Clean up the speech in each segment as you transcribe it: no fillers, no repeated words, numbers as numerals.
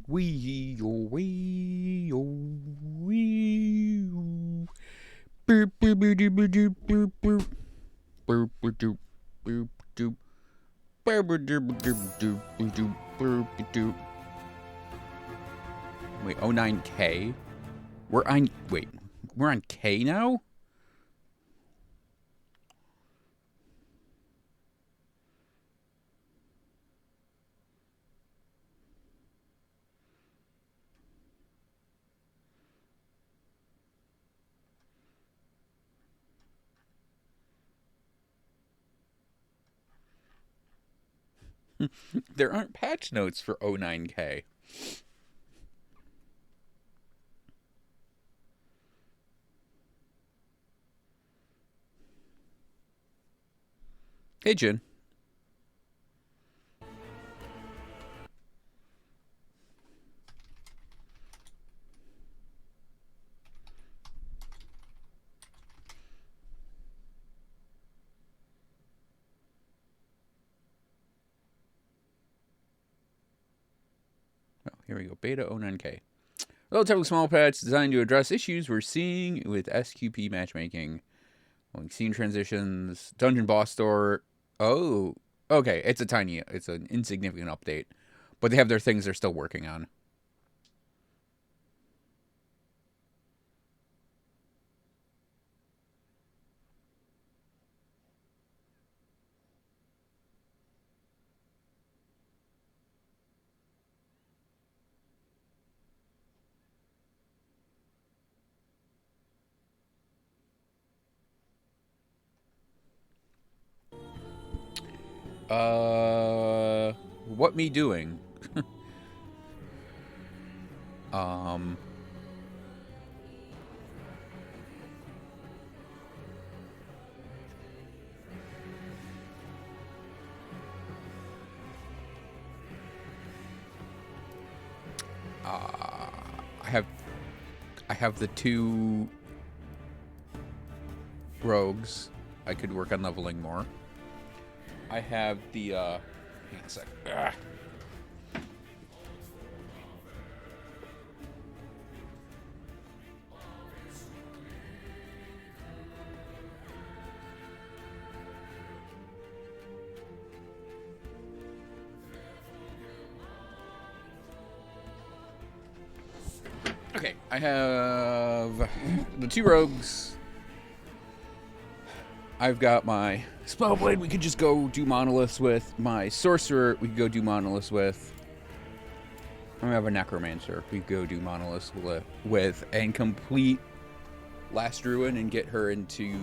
Wee oh wee oh wee oh. Boop boop boop doop doop boop boop boop boop doop boop doop boop doop doop doop boop doop. Wait, 09K? We're on K now? There aren't patch notes for 09K. Hey, Jin. Oh, here we go. Beta 09K. Relatively small patch designed to address issues we're seeing with SQP matchmaking. Scene transitions, dungeon boss store. Oh, okay. It's an insignificant update, but they have their things they're still working on. What me doing? um, I have the two rogues. I could work on leveling more. I have the hang on a sec. Ugh. Okay, I have the two rogues. I've got my Spellblade we could just go do monoliths with. My Sorcerer we could go do monoliths with. I have a Necromancer we could go do monoliths with. And complete Last Ruin and get her into...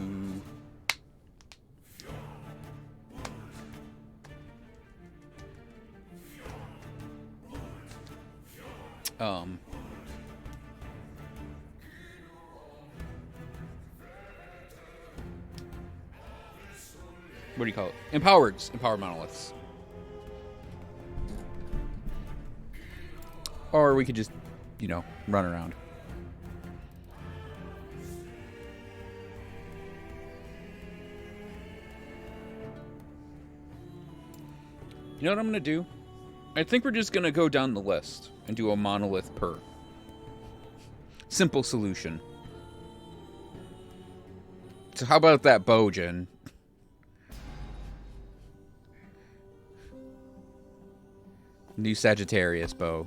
what do you call it? Empowered monoliths. Or we could just, run around. You know what I'm going to do? I think we're just going to go down the list and do a monolith per. Simple solution. So how about that bow, Jin? New Sagittarius bow.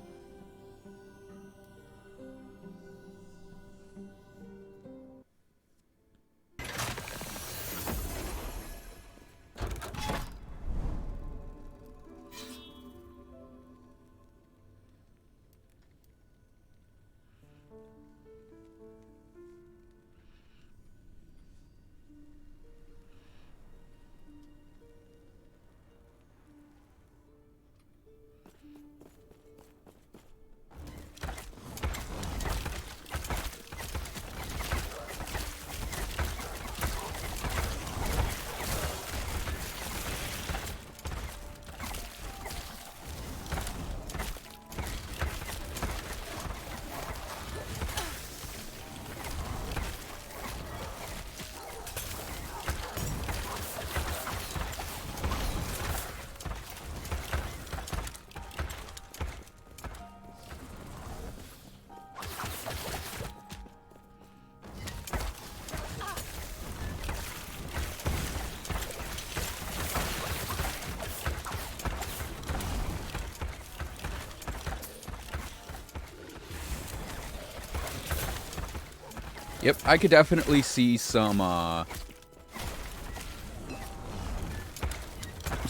Yep, I could definitely see some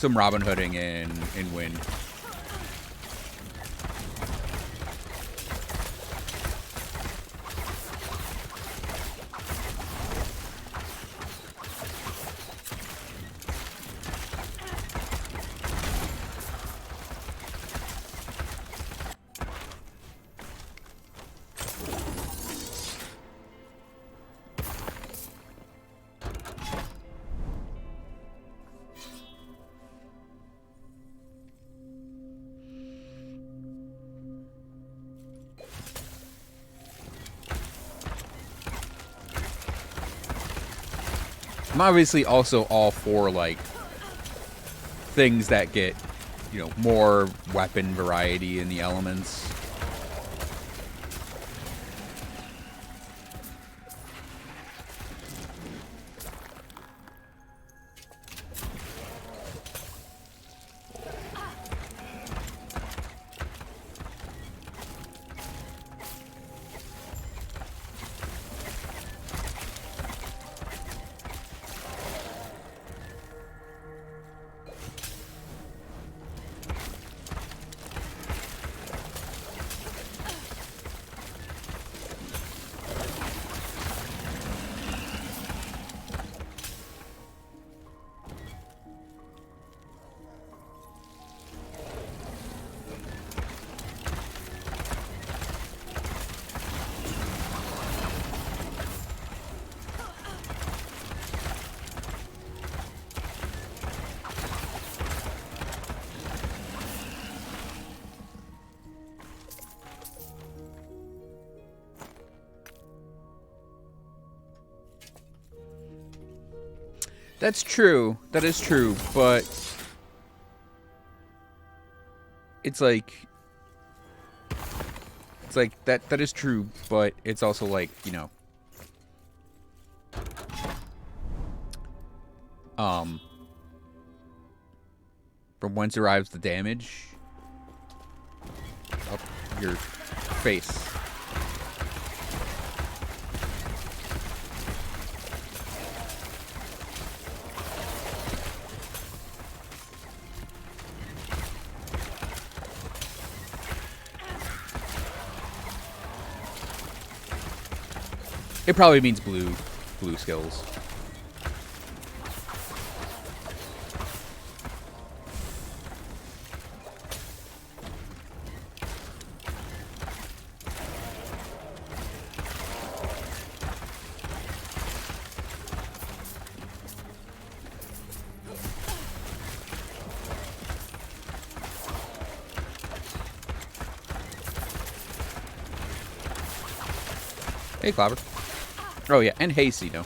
Robin Hooding in Wind. I'm obviously also all for, like, things that get, you know, more weapon variety in the elements. That's true. That is true, but it's like that is true, but it's also like, you know, from whence arrives the damage? Up your face. It probably means blue skills. Hey, Clobber. Oh, yeah, and hey, Cito.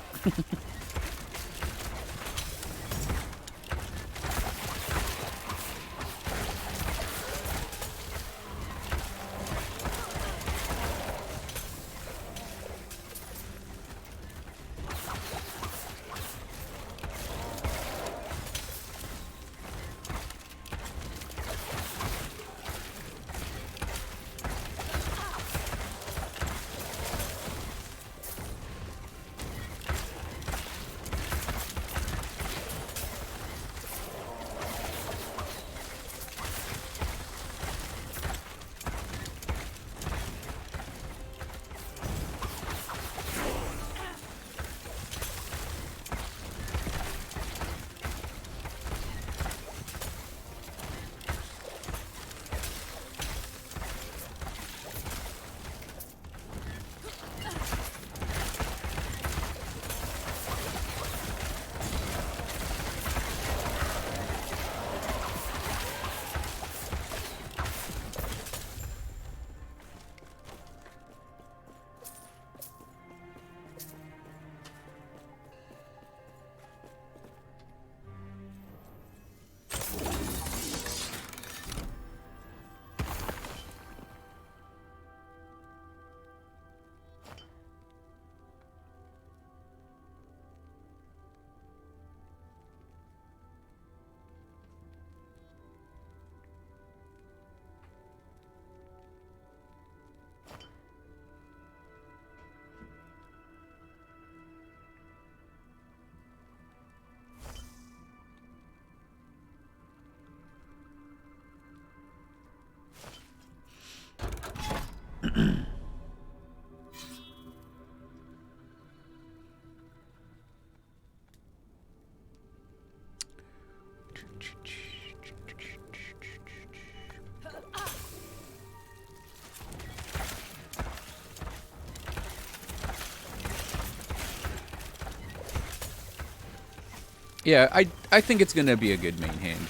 Yeah, I think it's gonna be a good main hand.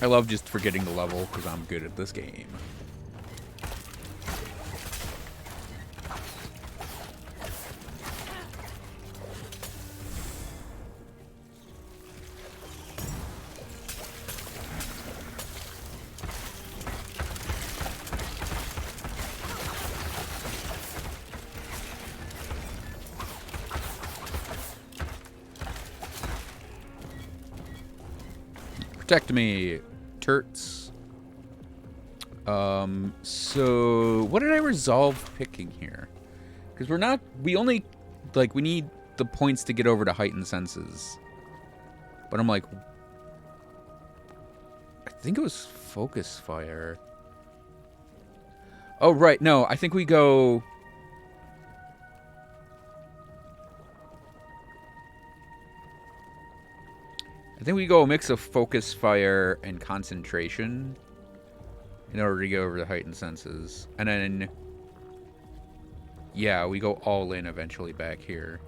I love just forgetting the level because I'm good at this game. Protect me, turts. So what did I resolve picking here? Because we only, like, we need the points to get over to heightened senses. But I'm like, I think it was focus fire. Oh, right. No, I think we go... I think we go a mix of focus fire and concentration in order to get over the heightened senses. And then, yeah, we go all in eventually back here.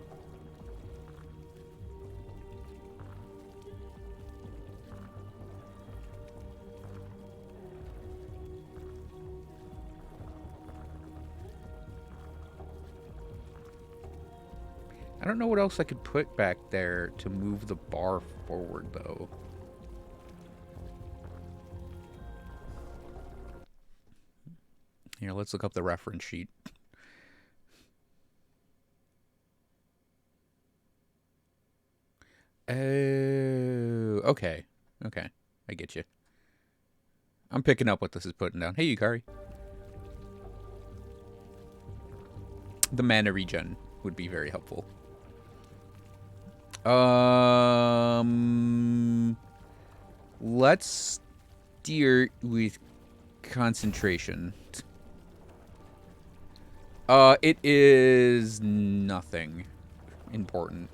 I don't know what else I could put back there to move the bar forward, though. Here, let's look up the reference sheet. Oh, okay. Okay, I get you. I'm picking up what this is putting down. Hey, Yukari. The mana regen would be very helpful. Let's steer with concentration. It is nothing important.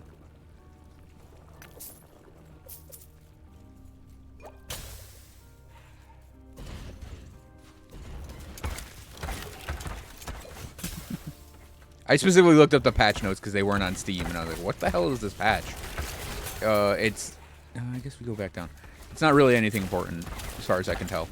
I specifically looked up the patch notes because they weren't on Steam, and I was like, what the hell is this patch? It's... I guess we go back down. It's not really anything important, as far as I can tell.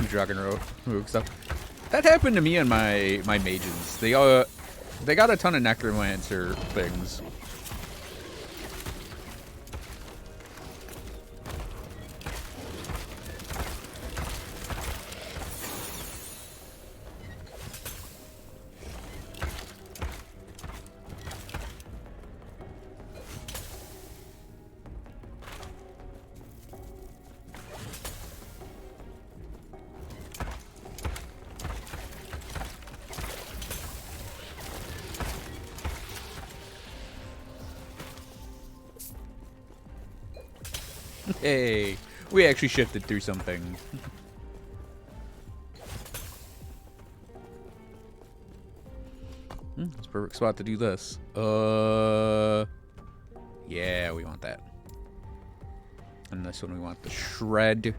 Dragon Rogue stuff. That happened to me and my mages. They got a ton of Necromancer things. Hey, we actually shifted through something. It's a perfect spot to do this. Yeah, we want that. And this one we want the shred.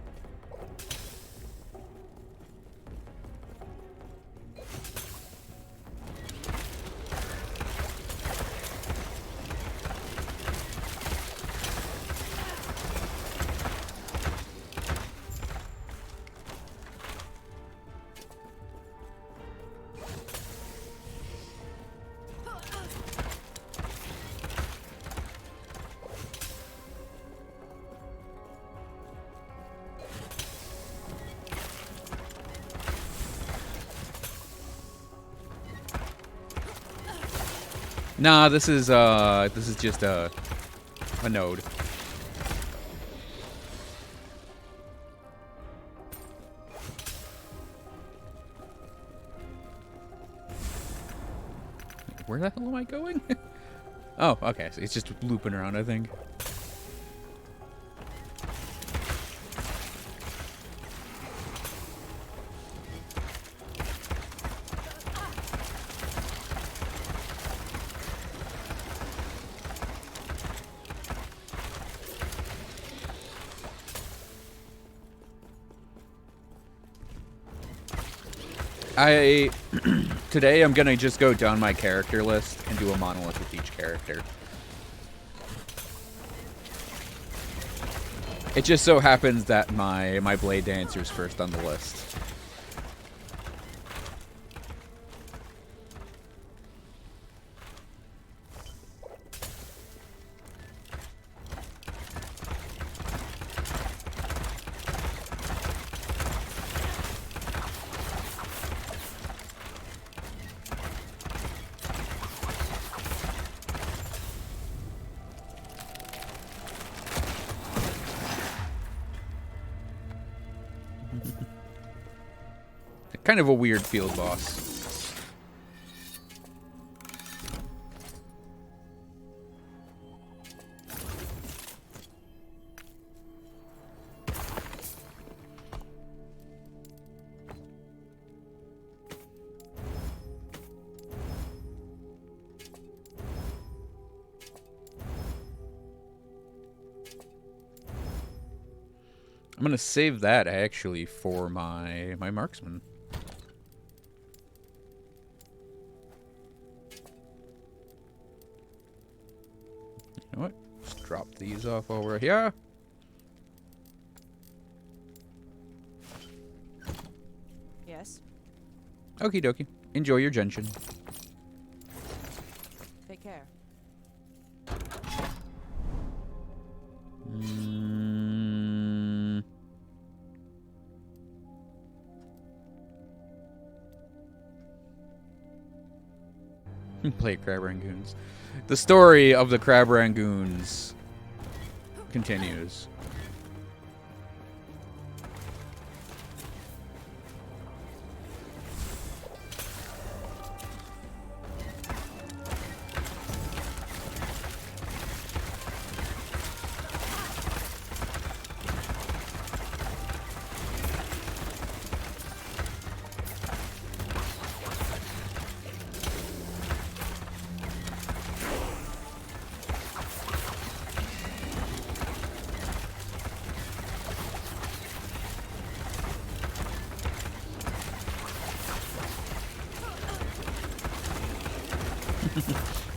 Nah, this is just a node. Where the hell am I going? Oh, okay. So it's just looping around, I think. Today I'm gonna just go down my character list and do a monolith with each character. It just so happens that my Blade Dancer's first on the list. Kind of a weird field boss. I'm gonna save that actually for my marksman. You know what? Just drop these off over here. Yes. Okie dokie. Enjoy your gentian. Take care. Play Crab Rangoons. The story of the Crab Rangoons continues.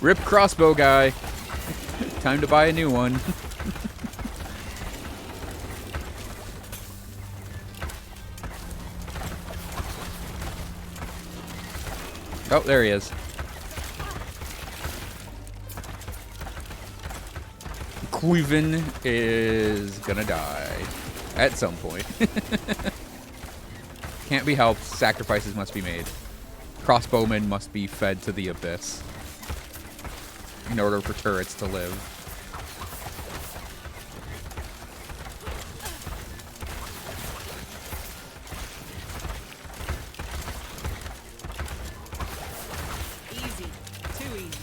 Rip crossbow guy. Time to buy a new one. Oh, there he is. Quiven is gonna die at some point. Can't be helped. Sacrifices must be made. Crossbowmen must be fed to the abyss in order for turrets to live. Easy. Too easy.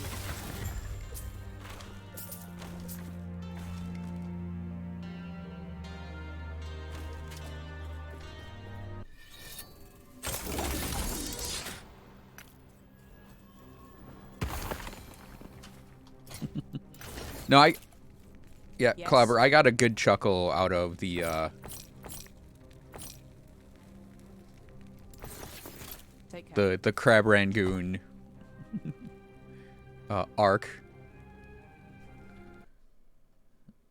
No, yeah, Yes. Clever. I got a good chuckle out of the Take care. the Crab Rangoon arc.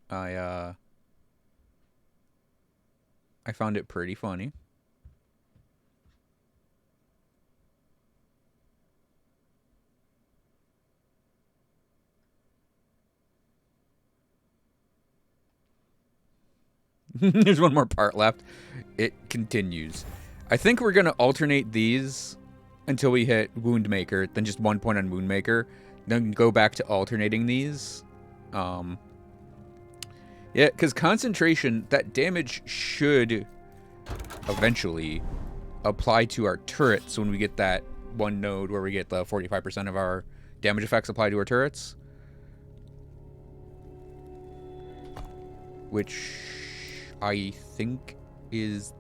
I found it pretty funny. There's one more part left. It continues. I think we're going to alternate these until we hit Woundmaker, then just 1 point on Woundmaker, then go back to alternating these. Yeah, because concentration, that damage should eventually apply to our turrets when we get that one node where we get the 45% of our damage effects applied to our turrets. Which I think is...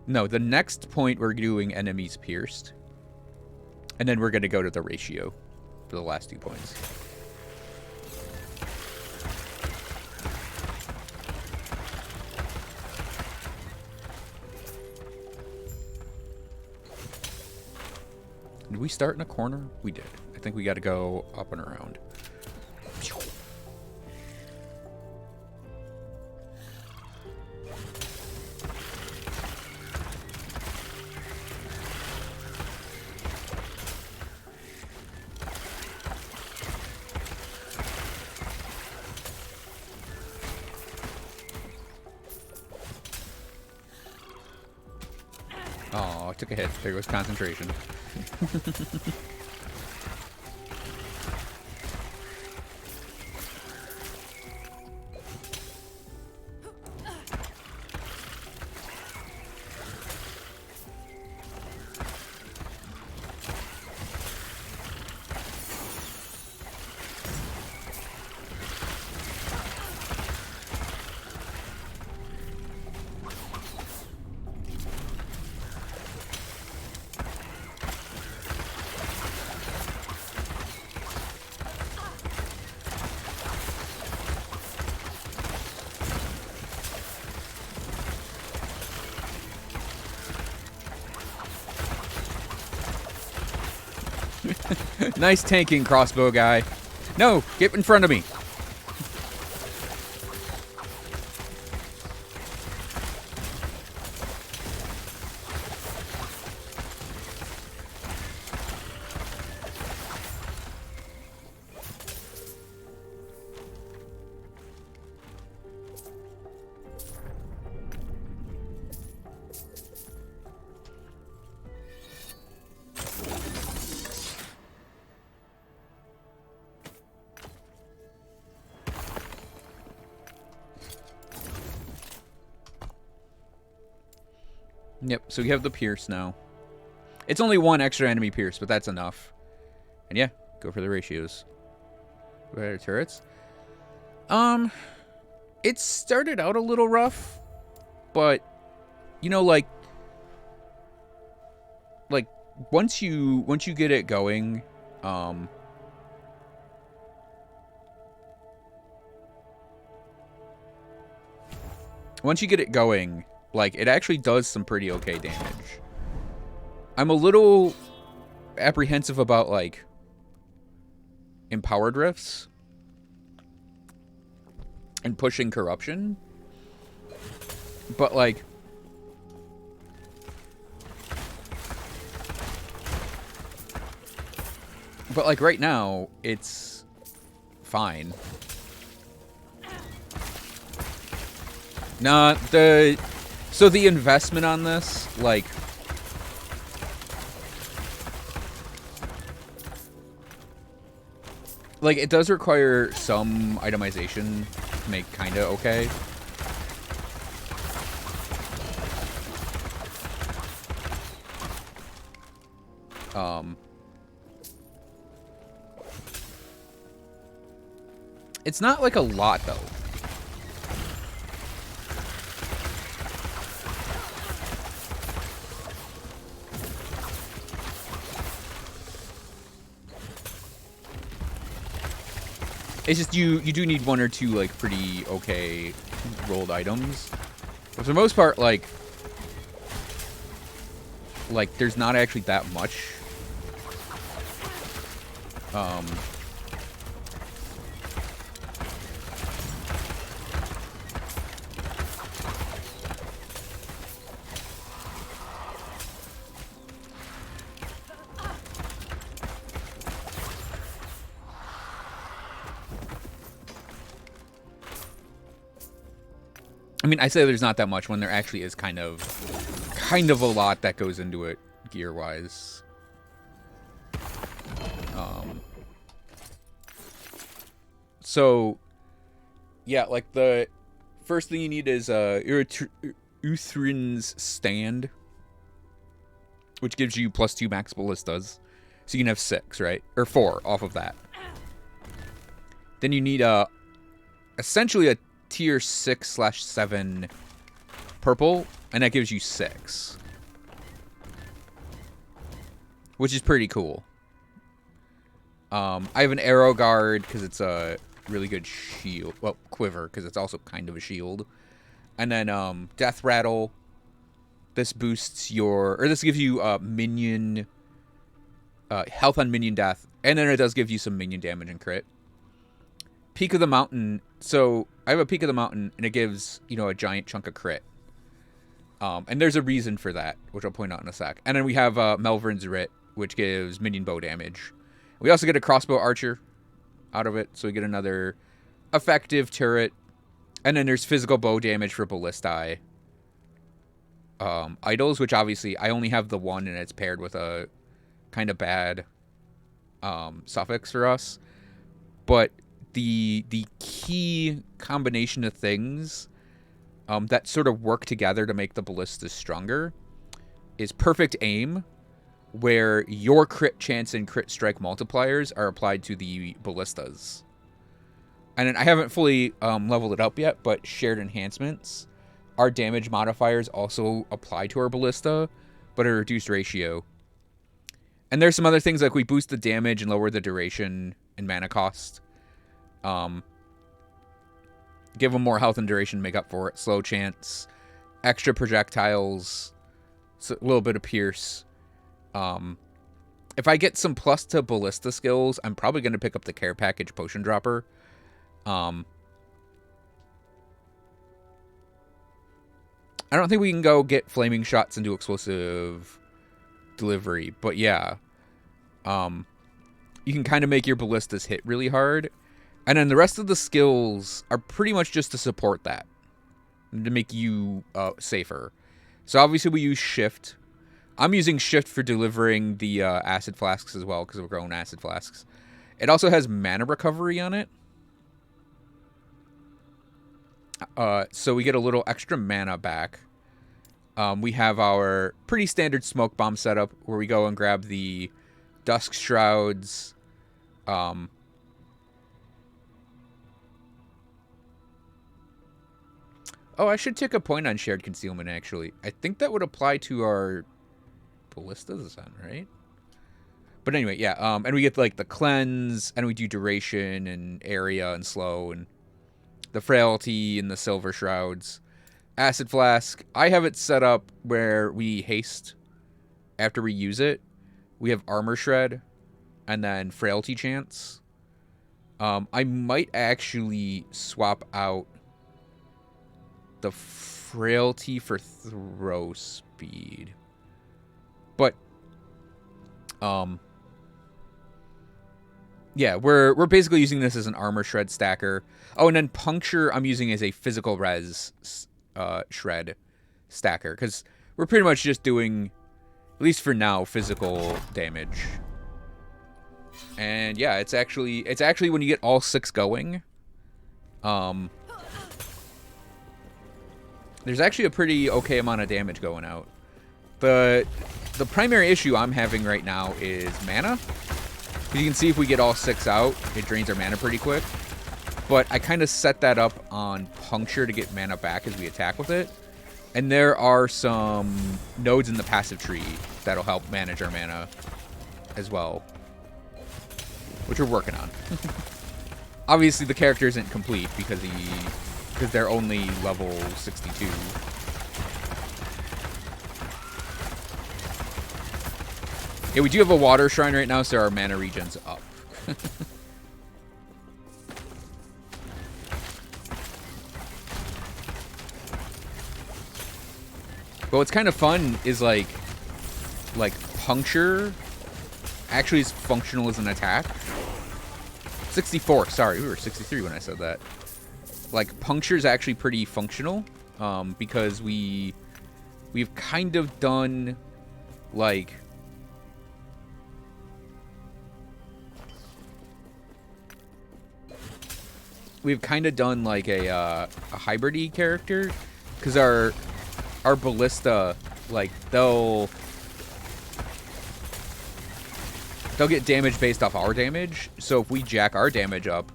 No, the next point we're doing enemies pierced. And then we're going to go to the ratio for the last 2 points. Did we start in a corner? We did. I think we got to go up and around. Oh, I took a hit. There goes concentration. Nice tanking, crossbow guy. No, get in front of me. Yep, so we have the pierce now. It's only one extra enemy pierce, but that's enough. And yeah, go for the ratios. Better turrets. It started out a little rough, but you know, like once you get it going, once you get it going, like, it actually does some pretty okay damage. I'm a little apprehensive about, like, empowered rifts and pushing corruption. But, like, right now, it's fine. Nah, so the investment on this, like, it does require some itemization to make kinda okay. It's not like a lot though. It's just you do need one or two, like, pretty okay rolled items. But for the most part, like there's not actually that much. I mean, I say there's not that much when there actually is kind of a lot that goes into it gear-wise. So, yeah, like the first thing you need is Uthrin's Stand, which gives you +2 max ballistas. So you can have 6, right? Or 4 off of that. Then you need essentially a tier 6/7 purple, and that gives you 6. Which is pretty cool. I have an arrow guard because it's a really good shield. Well, quiver because it's also kind of a shield. And then death rattle. This boosts this gives you minion health on minion death, and then it does give you some minion damage and crit. Peak of the Mountain. So I have a Peak of the Mountain, and it gives a giant chunk of crit. And there's a reason for that, which I'll point out in a sec. And then we have Melvern's Writ, which gives minion bow damage. We also get a crossbow archer out of it, so we get another effective turret. And then there's physical bow damage for ballistae. Idols, which obviously I only have the one, and it's paired with a kind of bad suffix for us. But the key combination of things that sort of work together to make the ballistas stronger is perfect aim, where your crit chance and crit strike multipliers are applied to the ballistas. And then I haven't fully leveled it up yet, but shared enhancements, our damage modifiers also apply to our ballista, but at a reduced ratio. And there's some other things like we boost the damage and lower the duration and mana cost. Give them more health and duration to make up for it. Slow chance, extra projectiles, a little bit of pierce. If I get some plus to ballista skills, I'm probably going to pick up the care package potion dropper. I don't think we can go get flaming shots and do explosive delivery, but yeah. You can kind of make your ballistas hit really hard. And then the rest of the skills are pretty much just to support that. To make you safer. So obviously we use shift. I'm using shift for delivering the acid flasks as well, because we're growing acid flasks. It also has mana recovery on it. So we get a little extra mana back. We have our pretty standard smoke bomb setup, where we go and grab the Dusk Shrouds. Oh, I should take a point on shared concealment, actually. I think that would apply to our ballistas then, right? But anyway, yeah. And we get, like, the cleanse, and we do duration and area and slow, and the frailty and the silver shrouds. Acid flask. I have it set up where we haste after we use it. We have armor shred, and then frailty chance. I might actually swap out the frailty for throw speed. But yeah, we're basically using this as an armor shred stacker. Oh, and then puncture I'm using as a physical res shred stacker, because we're pretty much just doing, at least for now, physical damage. And yeah, it's actually when you get all 6 going, there's actually a pretty okay amount of damage going out. The primary issue I'm having right now is mana. You can see if we get all 6 out, it drains our mana pretty quick. But I kind of set that up on puncture to get mana back as we attack with it. And there are some nodes in the passive tree that'll help manage our mana as well, which we're working on. Obviously, the character isn't complete because they're only level 62. Yeah, we do have a water shrine right now, so our mana regen's up. But what's kind of fun is like puncture actually is functional as an attack. 64, sorry, we were 63 when I said that. Like, puncture is actually pretty functional, because we've kind of done, like, we've kind of done like a hybrid-y character, because our ballista, like they'll get damage based off our damage. So if we jack our damage up,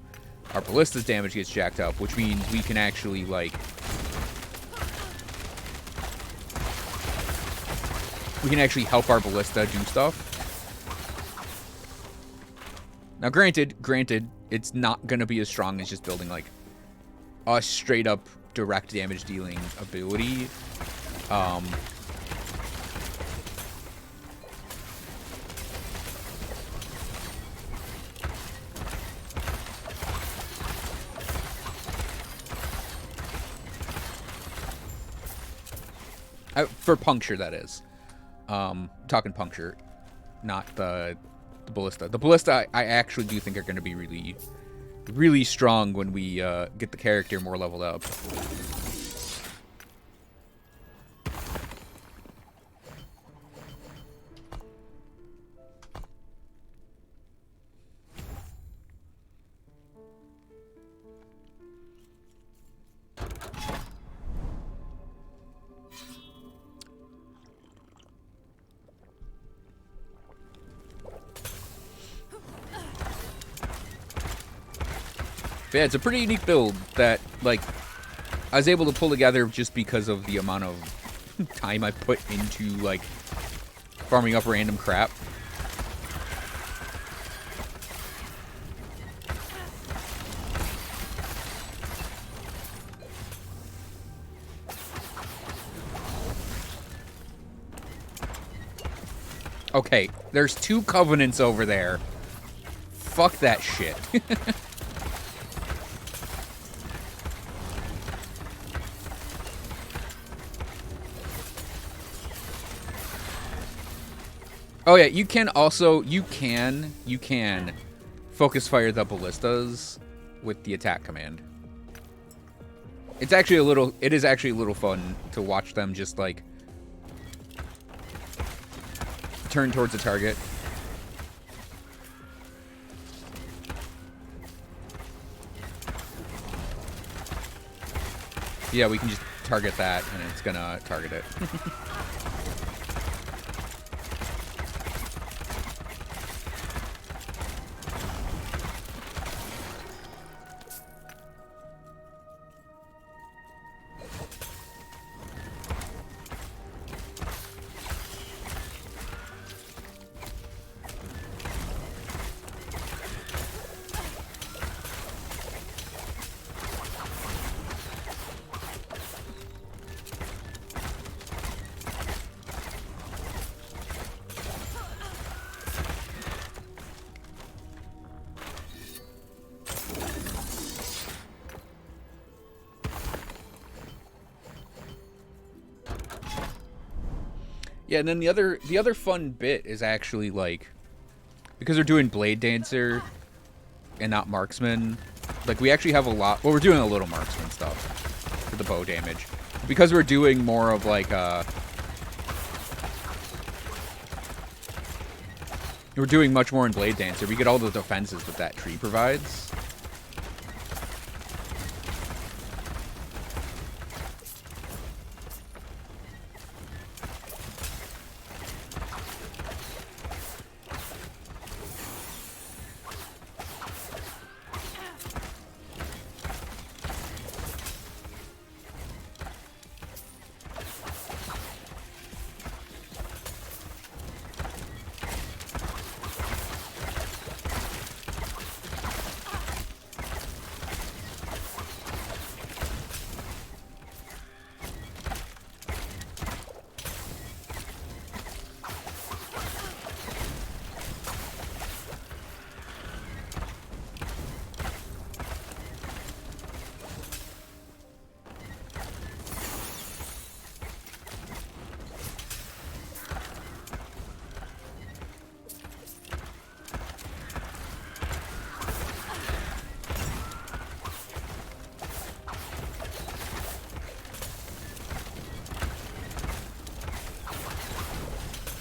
our ballista's damage gets jacked up, which means we can actually like help our ballista do stuff. Now, granted, it's not going to be as strong as just building, like, a straight-up direct damage-dealing ability. For puncture, that is. Talking puncture, not the ballista. The ballista, I actually do think are going to be really, really strong when we get the character more leveled up. But yeah, it's a pretty unique build that, like, I was able to pull together just because of the amount of time I put into, like, farming up random crap. Okay, there's 2 covenants over there. Fuck that shit. Oh yeah, you can focus fire the ballistas with the attack command. It is actually a little fun to watch them just like turn towards the target. Yeah, we can just target that and it's gonna target it. Yeah, and then the other fun bit is actually like, because we're doing Blade Dancer and not Marksman, like we actually have a lot. Well, we're doing a little Marksman stuff for the bow damage, because we're doing more of like we're doing much more in Blade Dancer. We get all the defenses that that tree provides.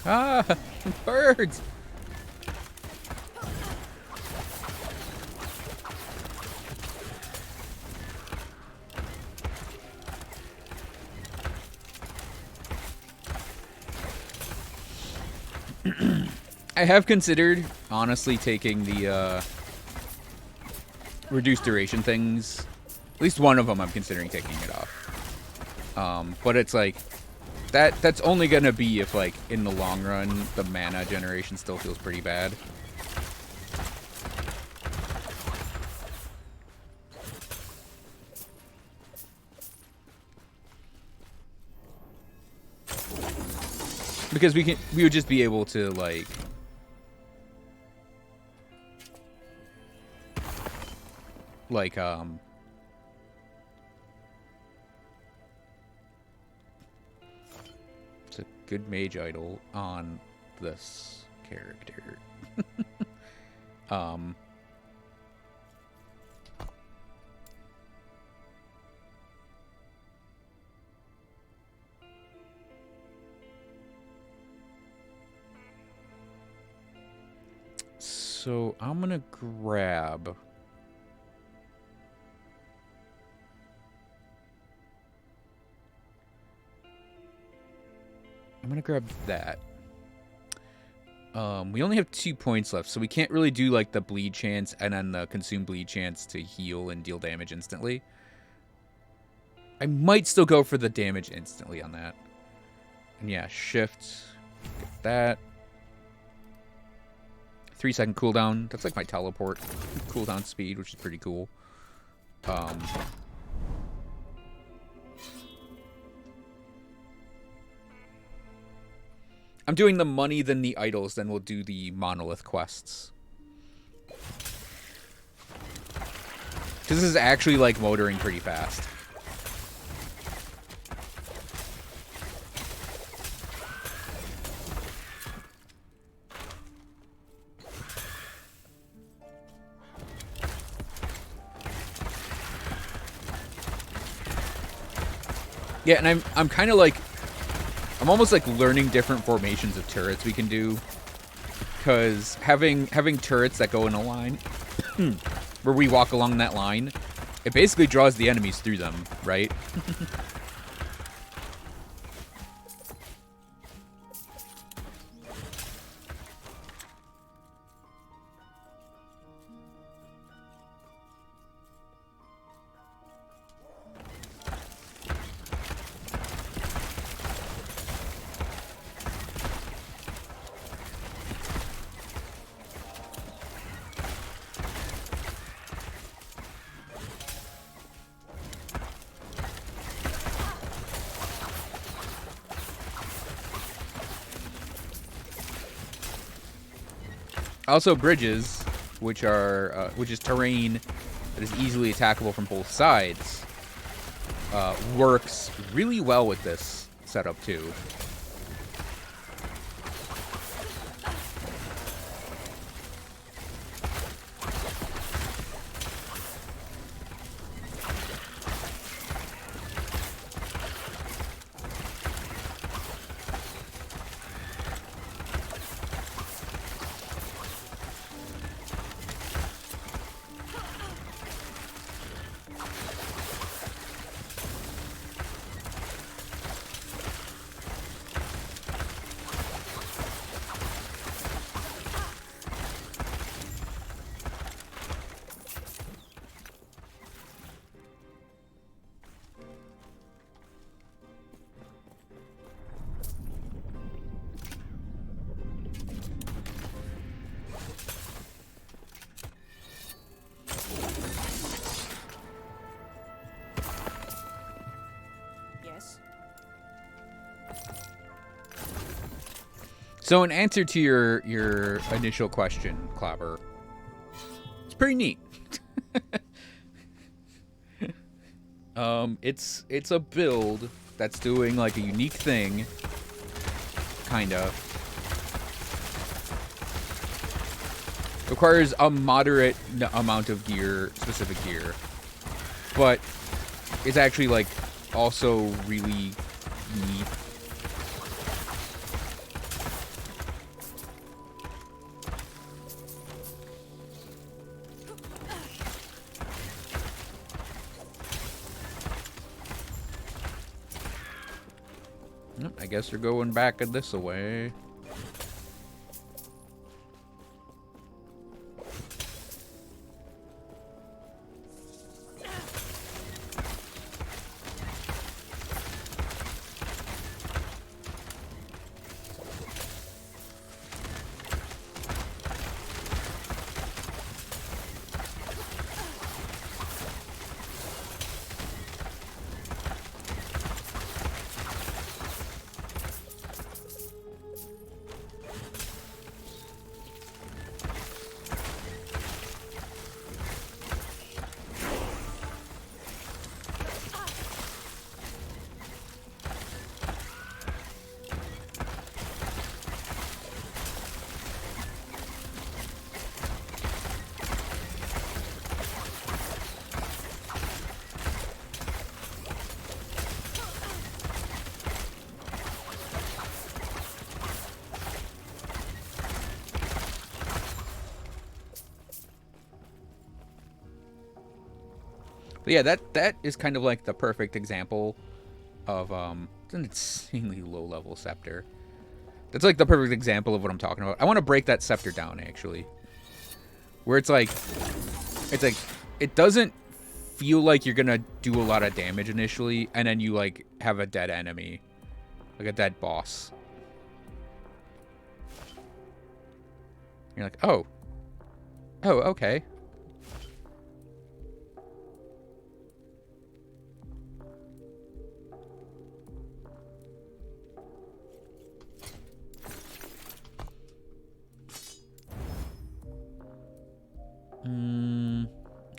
Ah, birds! I have considered, honestly, taking the reduced duration things. At least one of them I'm considering taking it off. But it's like, that's only going to be if, like, in the long run, the mana generation still feels pretty bad. Because we would just be able to, like, it's a good mage idol on this character. So I'm gonna grab that. We only have 2 points left, so we can't really do like the bleed chance and then the consume bleed chance to heal and deal damage instantly. I might still go for the damage instantly on that. And yeah, shift, get that. 3-second cooldown. That's like my teleport cooldown speed, which is pretty cool. I'm doing the money, then the idols, then we'll do the monolith quests. Because this is actually like motoring pretty fast. Yeah, and I'm kind of like, I'm almost like learning different formations of turrets we can do, because having turrets that go in a line, where we walk along that line, it basically draws the enemies through them, right? Also, bridges, which is terrain that is easily attackable from both sides, works really well with this setup too. So in answer to your initial question, Clapper, it's pretty neat. It's a build that's doing like a unique thing, kinda. Requires a moderate amount of gear, specific gear, but it's actually like also really neat. I guess we're going back this way. But yeah, that is kind of like the perfect example of it's an insanely low level scepter. That's like the perfect example of what I'm talking about. I want to break that scepter down actually, where it's like it doesn't feel like you're gonna do a lot of damage initially, and then you like have a dead enemy, like a dead boss. You're like, oh, okay.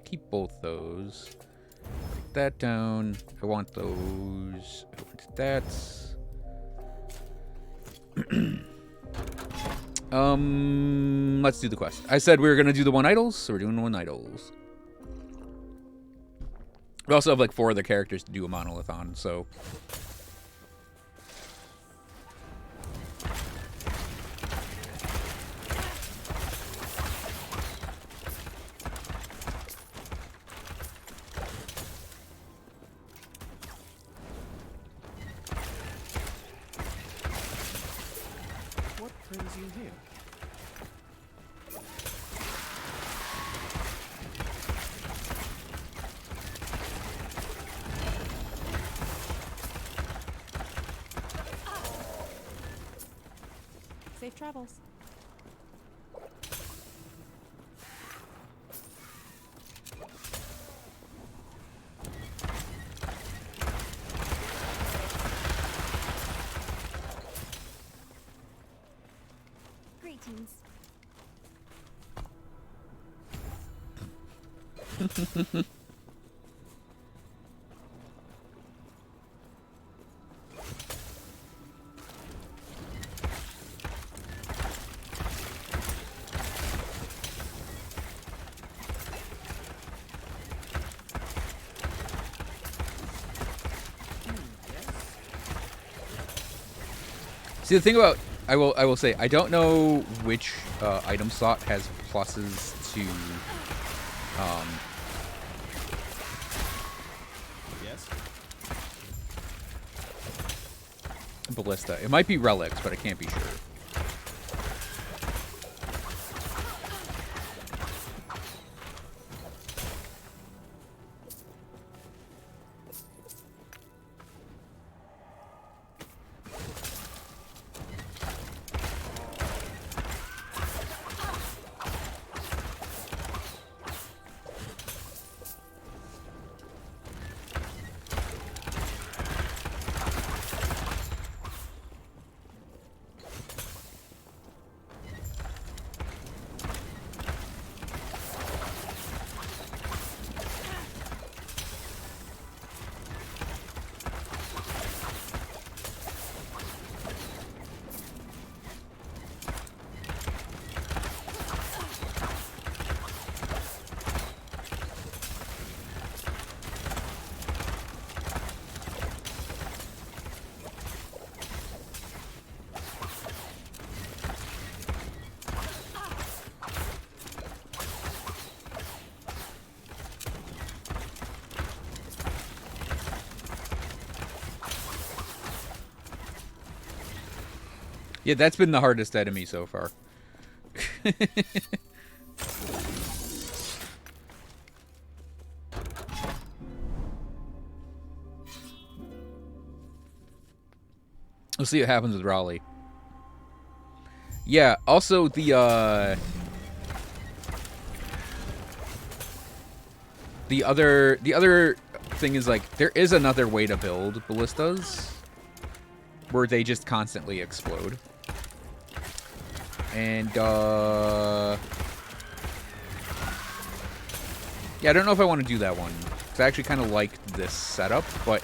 Keep both those. Break that down. I want those. I want that. Let's do the quest. I said we were gonna do the one idols, so we're doing one idols. We also have like 4 other characters to do a monolith on, so. What brings you here? Safe travels. Greetings. See, the thing about I will say I don't know which item slot has pluses to Yes? ballista. It might be relics, but I can't be sure. Yeah, that's been the hardest enemy so far. We'll see what happens with Raleigh. Yeah, also the other thing is like there is another way to build ballistas where they just constantly explode. And yeah, I don't know if I want to do that one. 'Cause I actually kind of like this setup, but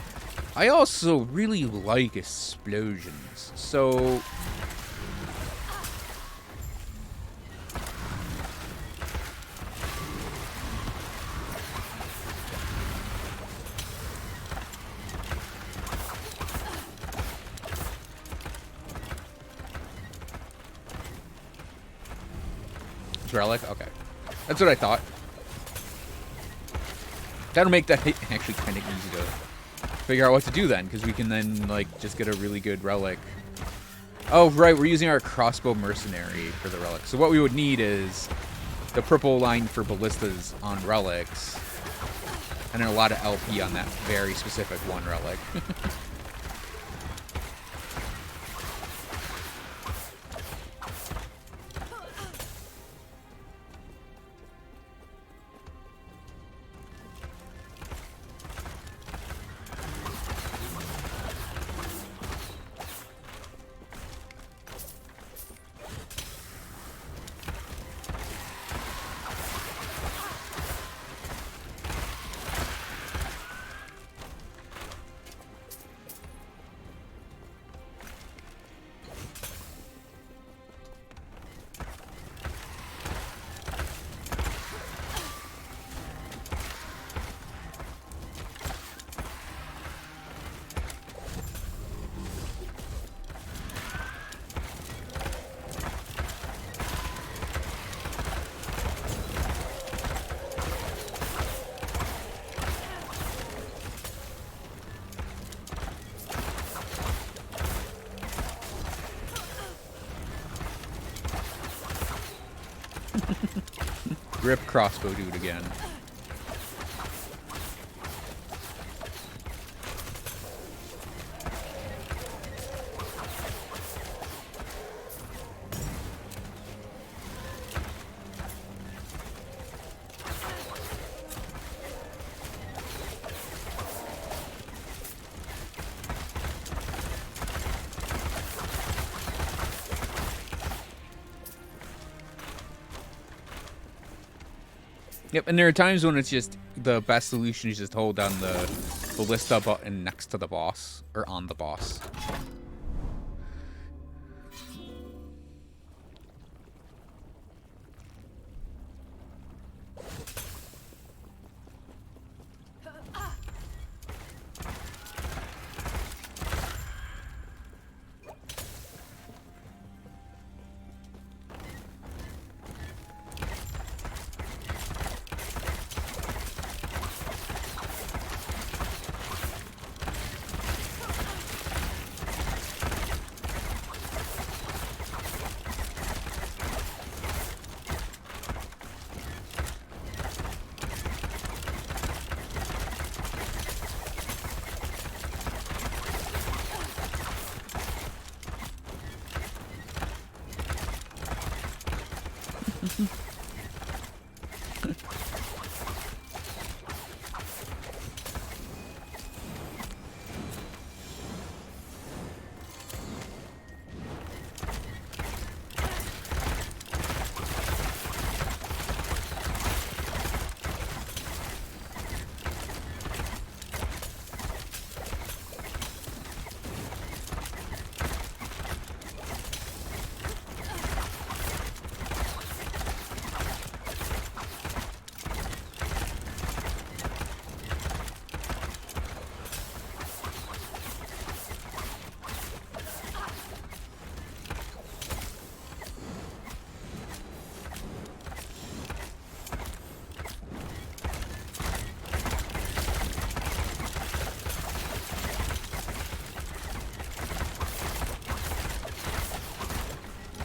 I also really like explosions. So relic? Okay. That's what I thought. That'll make that actually kind of easy to figure out what to do then, because we can then, like, just get a really good relic. Oh, right, we're using our crossbow mercenary for the relic. So what we would need is the purple line for ballistas on relics, and then a lot of LP on that very specific one relic. Rip crossbow dude again. Yep, and there are times when it's just the best solution is just hold down the ballista button next to the boss, or on the boss.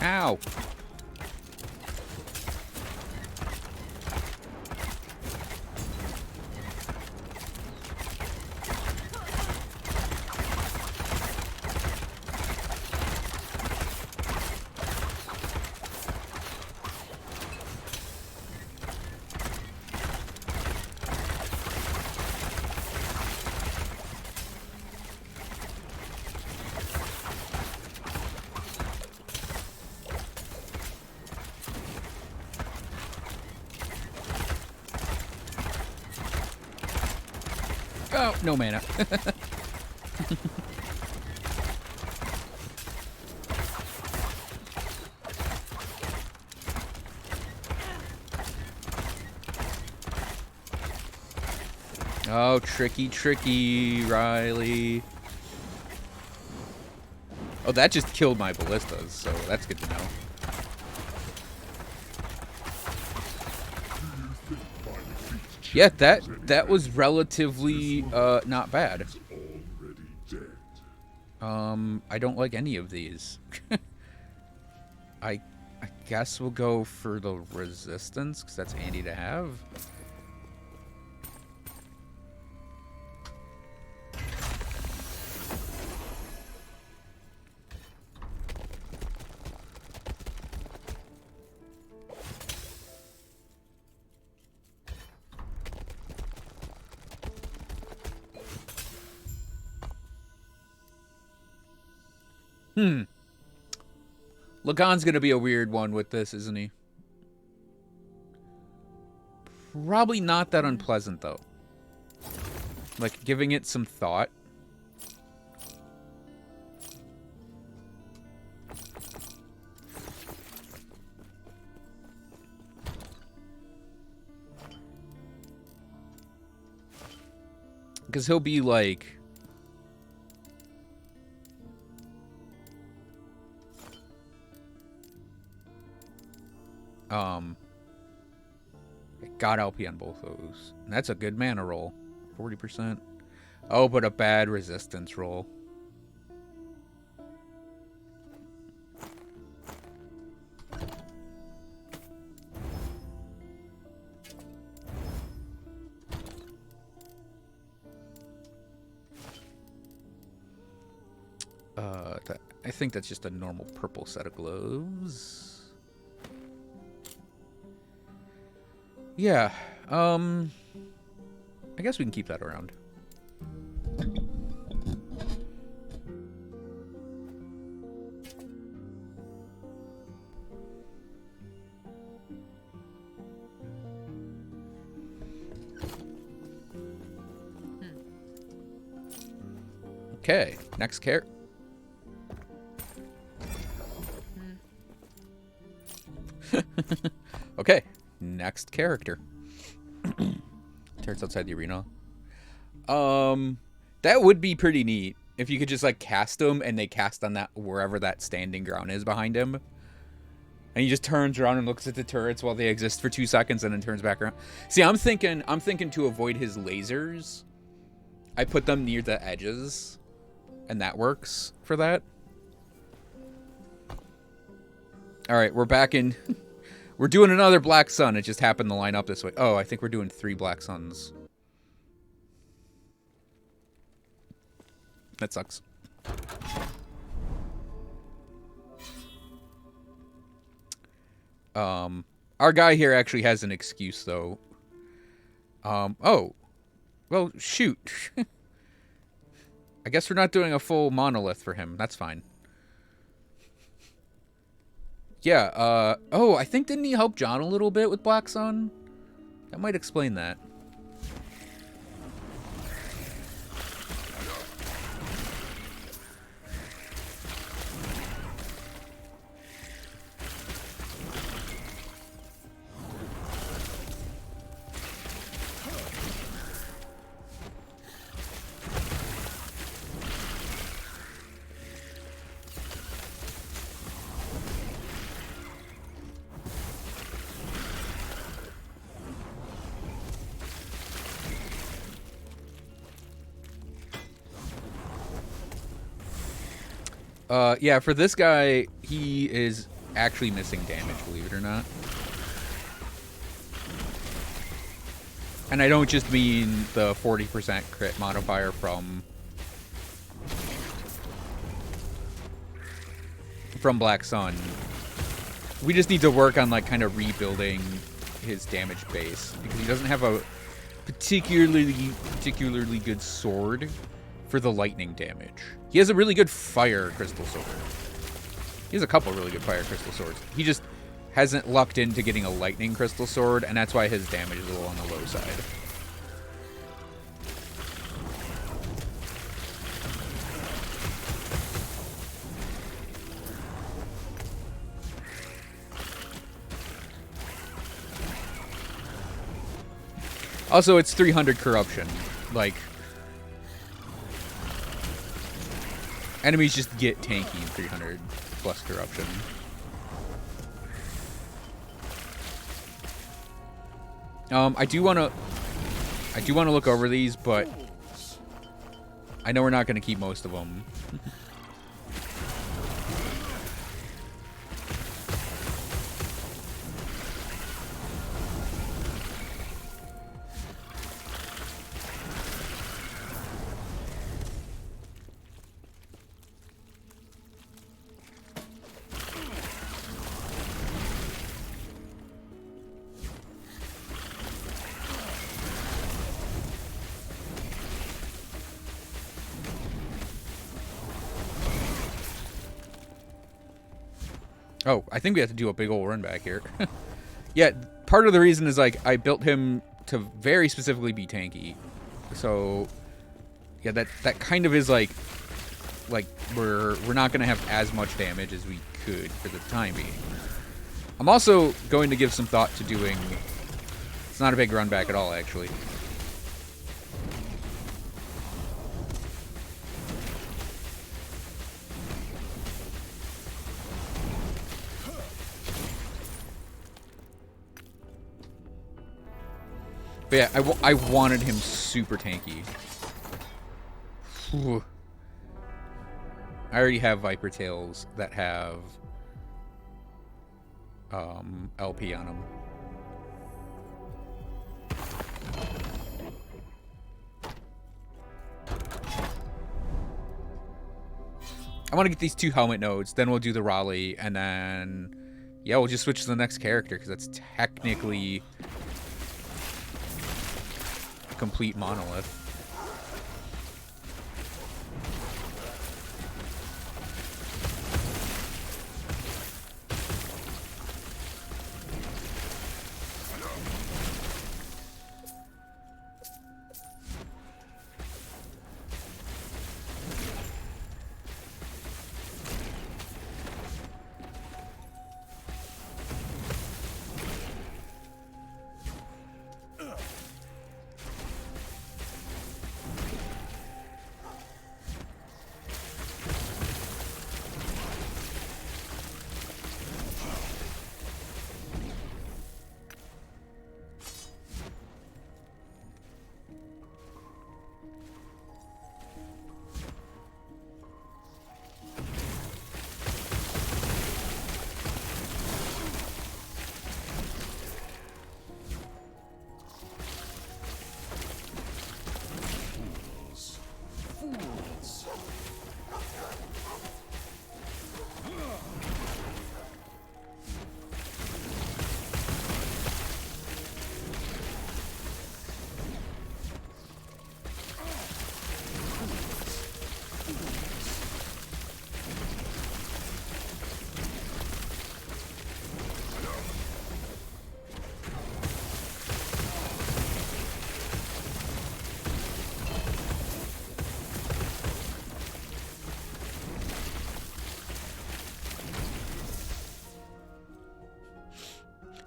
Ow! Oh, no mana. Oh, tricky, tricky, Riley. Oh, that just killed my ballistas, so that's good to know. Yeah, that was relatively not bad. I don't like any of these. I guess we'll go for the resistance because that's handy to have. Lagan's gonna be a weird one with this, isn't he? Probably not that unpleasant, though. Like, giving it some thought. Because he'll be like... got LP on both those. And that's a good mana roll. 40%. Oh, but a bad resistance roll. I think that's just a normal purple set of gloves. Yeah, I guess we can keep that around. Okay, next character. Okay, next character. Turrets outside the arena. That would be pretty neat if you could just like cast them and they cast on that wherever that standing ground is behind him. And he just turns around and looks at the turrets while they exist for 2 seconds and then turns back around. See, I'm thinking to avoid his lasers, I put them near the edges, and that works for that. All right, we're back in. We're doing another Black Sun. It just happened to line up this way. Oh, I think we're doing 3 Black Suns. That sucks. Our guy here actually has an excuse, though. Oh. Well, shoot. I guess we're not doing a full monolith for him. That's fine. Yeah, oh, I think didn't he help John a little bit with Black Sun? That might explain that. Yeah, for this guy, he is actually missing damage, believe it or not. And I don't just mean the 40% crit modifier from Black Sun. We just need to work on, like, kind of rebuilding his damage base, because he doesn't have a particularly good sword for the lightning damage. He has a really good fire crystal sword. He has a couple really good fire crystal swords. He just hasn't lucked into getting a lightning crystal sword, and that's why his damage is a little on the low side. Also, it's 300 corruption. Like, enemies just get tanky in 300 plus corruption. I do want to... I do want to look over these, but I know we're not going to keep most of them. Oh, I think we have to do a big old run back here. Yeah, part of the reason is, like, I built him to very specifically be tanky. So, yeah, that kind of is, like we're not going to have as much damage as we could for the time being. I'm also going to give some thought to doing... It's not a big run back at all, actually. But yeah, I wanted him super tanky. Whew. I already have Viper Tails that have LP on them. I want to get these 2 helmet nodes, then we'll do the Raleigh, and then yeah, we'll just switch to the next character because that's technically a complete monolith.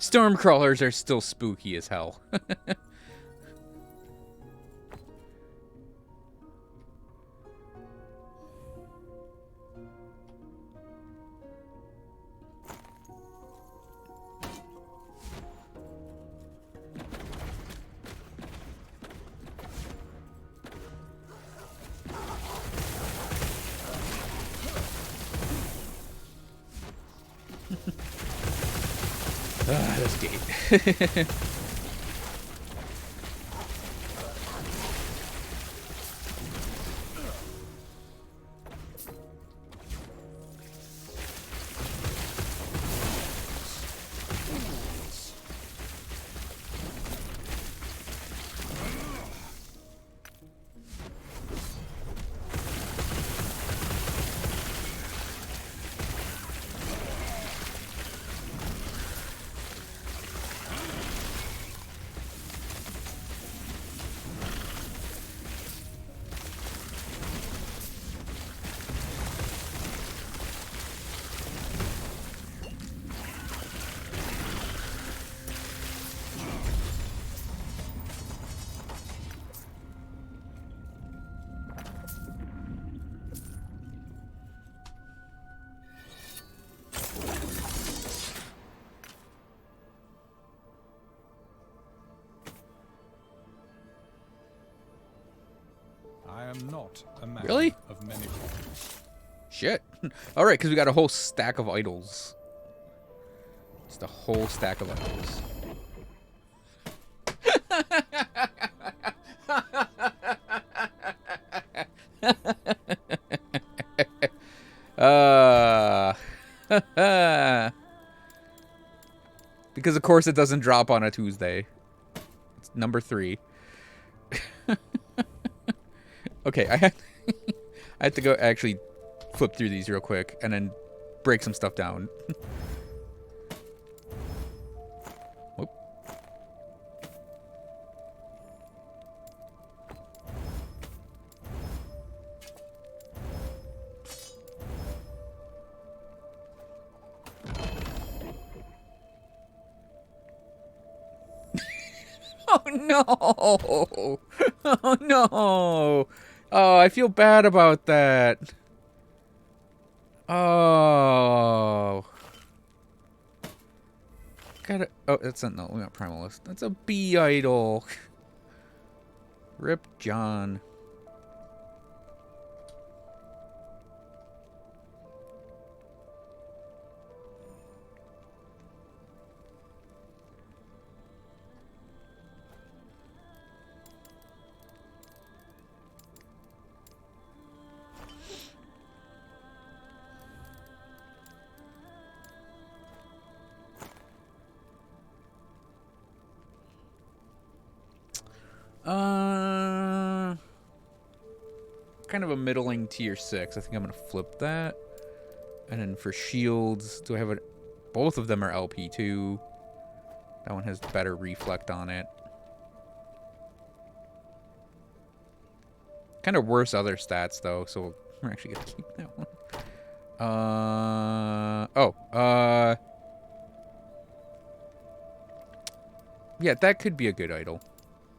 Stormcrawlers are still spooky as hell. This gate. I am not a man Really? of many parts. Shit. All right, because we got a whole stack of idols. Just a whole stack of idols. Because of course it doesn't drop on a Tuesday. It's number 3. Okay, I had to go actually flip through these real quick and then break some stuff down. Whoop. Oh no! Oh no! Oh, I feel bad about that. Oh. Gotta. Oh, that's not. No, we got Primalist. That's a B idol. Rip John. Kind of a middling tier 6. I think I'm gonna flip that. And then for shields, do I have a? Both of them are LP2. That one has better reflect on it. Kind of worse other stats though, so we're actually gonna keep that one. Yeah, that could be a good idol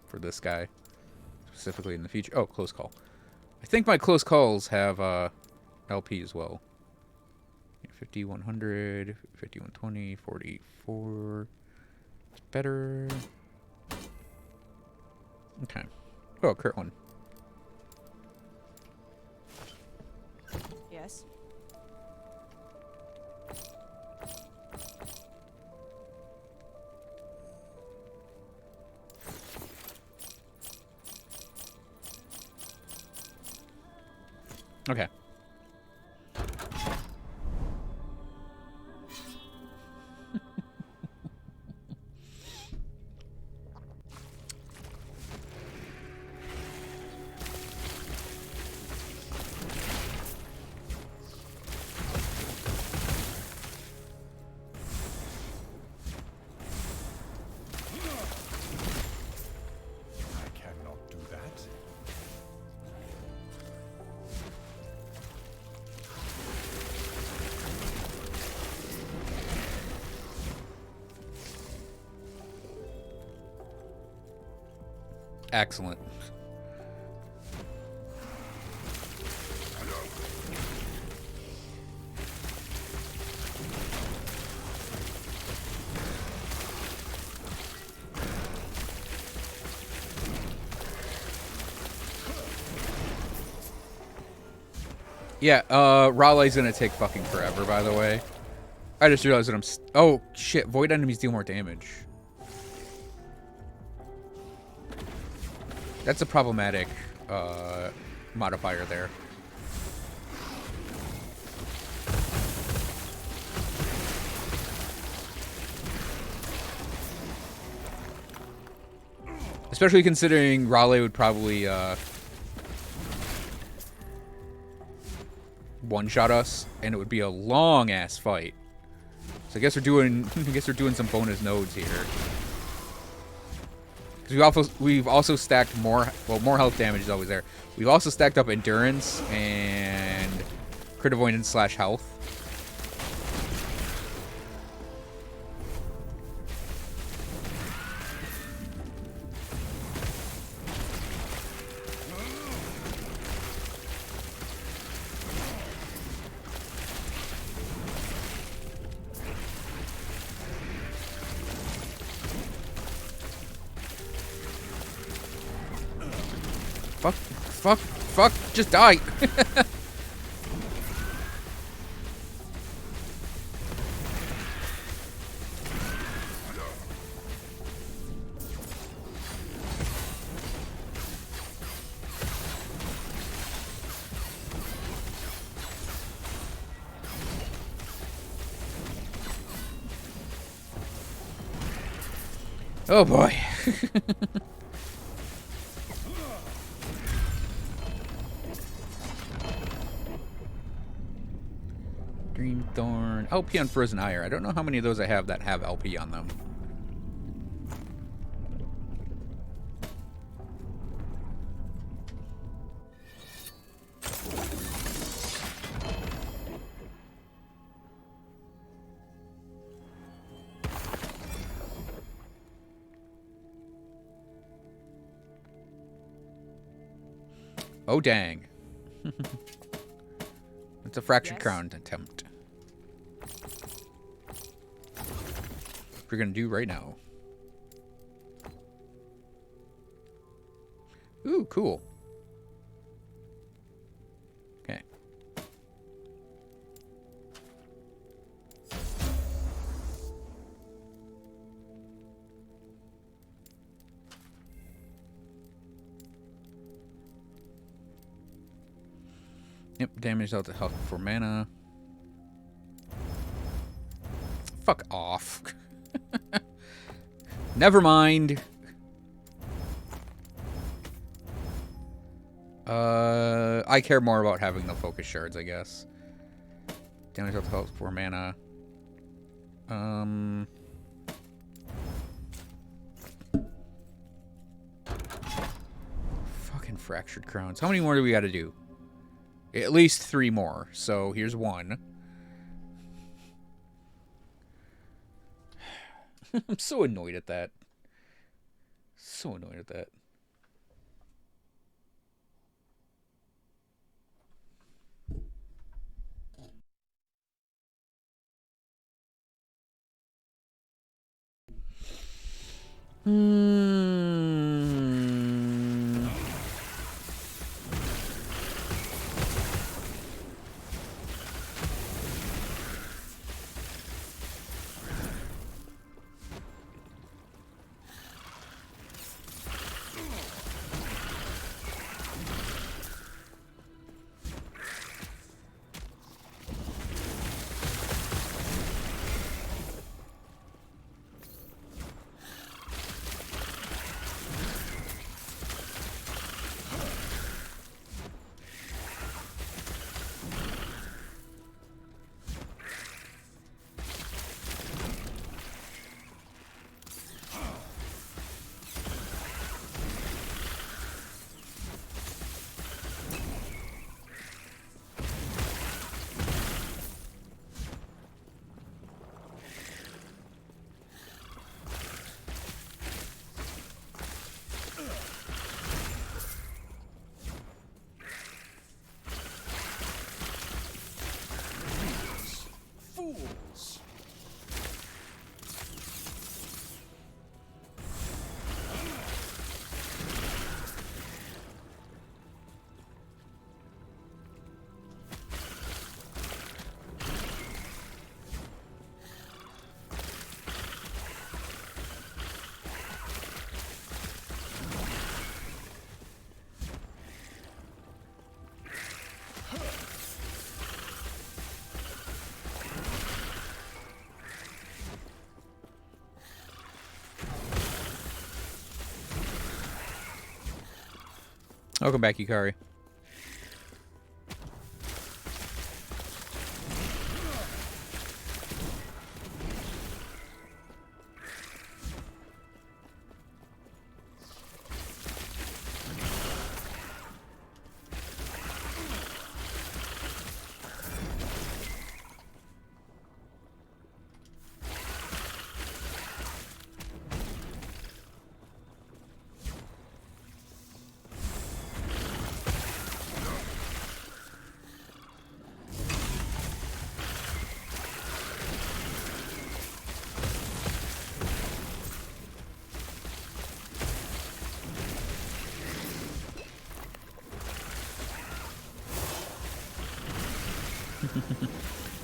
for this guy, specifically in the future. Oh, close call. I think my close calls have LP as well. 50, 100, 50, 120, 44. It's better. Okay. Oh, crit one. Yes. Okay. I cannot do that. Excellent. Yeah, Raleigh's gonna take fucking forever, by the way. I just realized that oh, shit. Void enemies deal more damage. That's a problematic modifier there. Especially considering Raleigh would probably one-shot us, and it would be a long-ass fight. So I guess we're doing some bonus nodes here. Because we've also stacked more health damage is always there. We've also stacked up endurance and crit avoidance / health. Fuck. fuck? Just die. Oh boy. Green Thorn. LP on Frozen Ire. I don't know how many of those I have that have LP on them. Oh, dang. It's a Fractured Yes. Crown attempt. We're going to do right now. Ooh, cool. Okay. Yep, damage out to health for mana. Fuck off. Never mind. I care more about having the focus shards, I guess. Damage out to health for mana. Fucking Fractured Crowns. How many more do we gotta do? At least 3 more. So here's 1. I'm so annoyed at that. So annoyed at that. Fools! Welcome back, Yukari.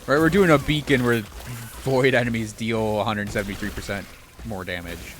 Right, we're doing a beacon where void enemies deal 173% more damage.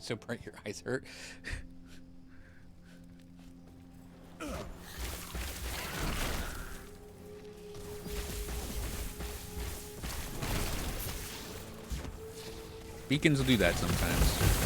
So bright your eyes hurt. Beacons will do that sometimes.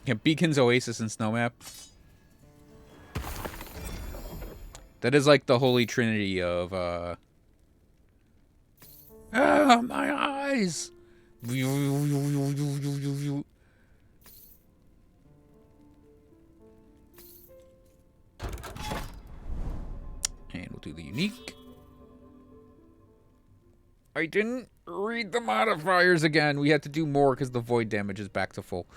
Yeah, Beacons, Oasis, and Snowmap. That is like the holy trinity of, my eyes! And we'll do the unique. I didn't read the modifiers again. We had to do more because the void damage is back to full.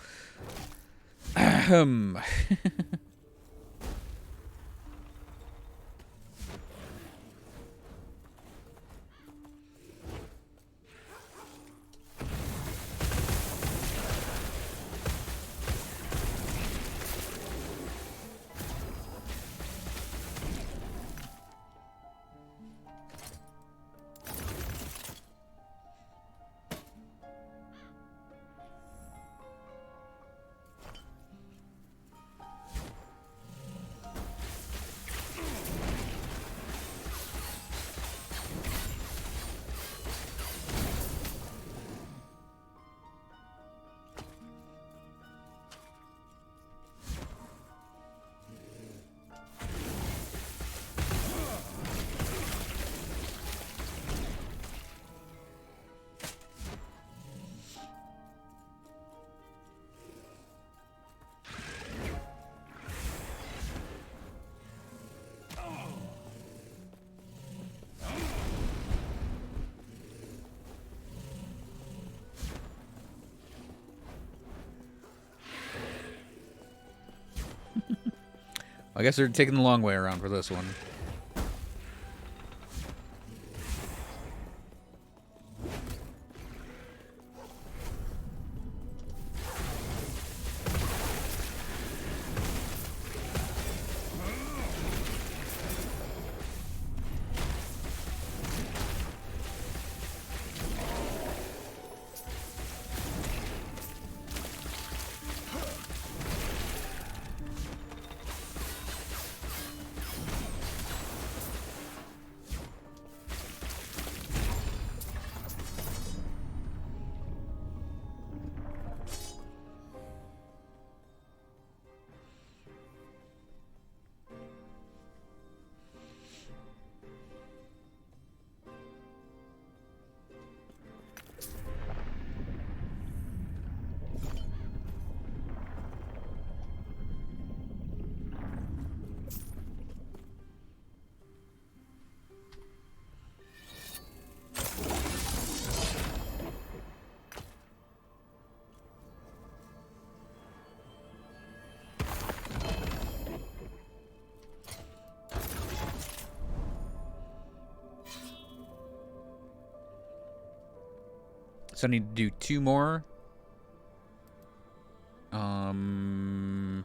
I guess they're taking the long way around for this one. So I need to do 2 more. Um...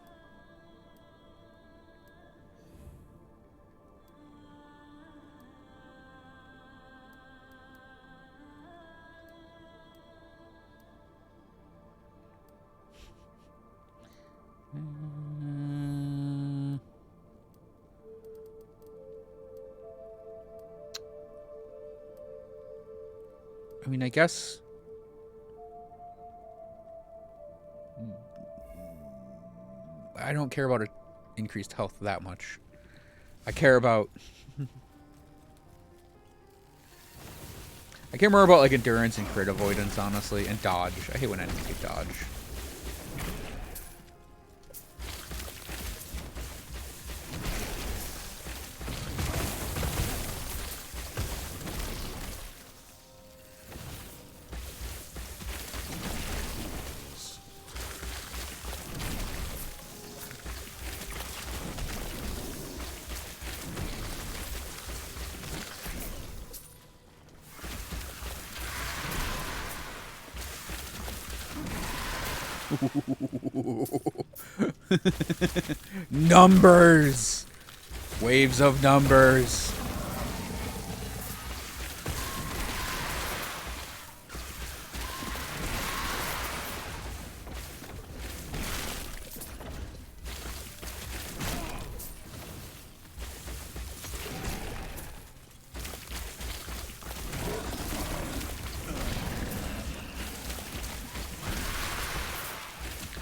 I mean, I guess... I don't care about increased health that much. I care about... I care more about, like, endurance and crit avoidance, honestly, and dodge. I hate when enemies get dodge. Numbers! Waves of numbers.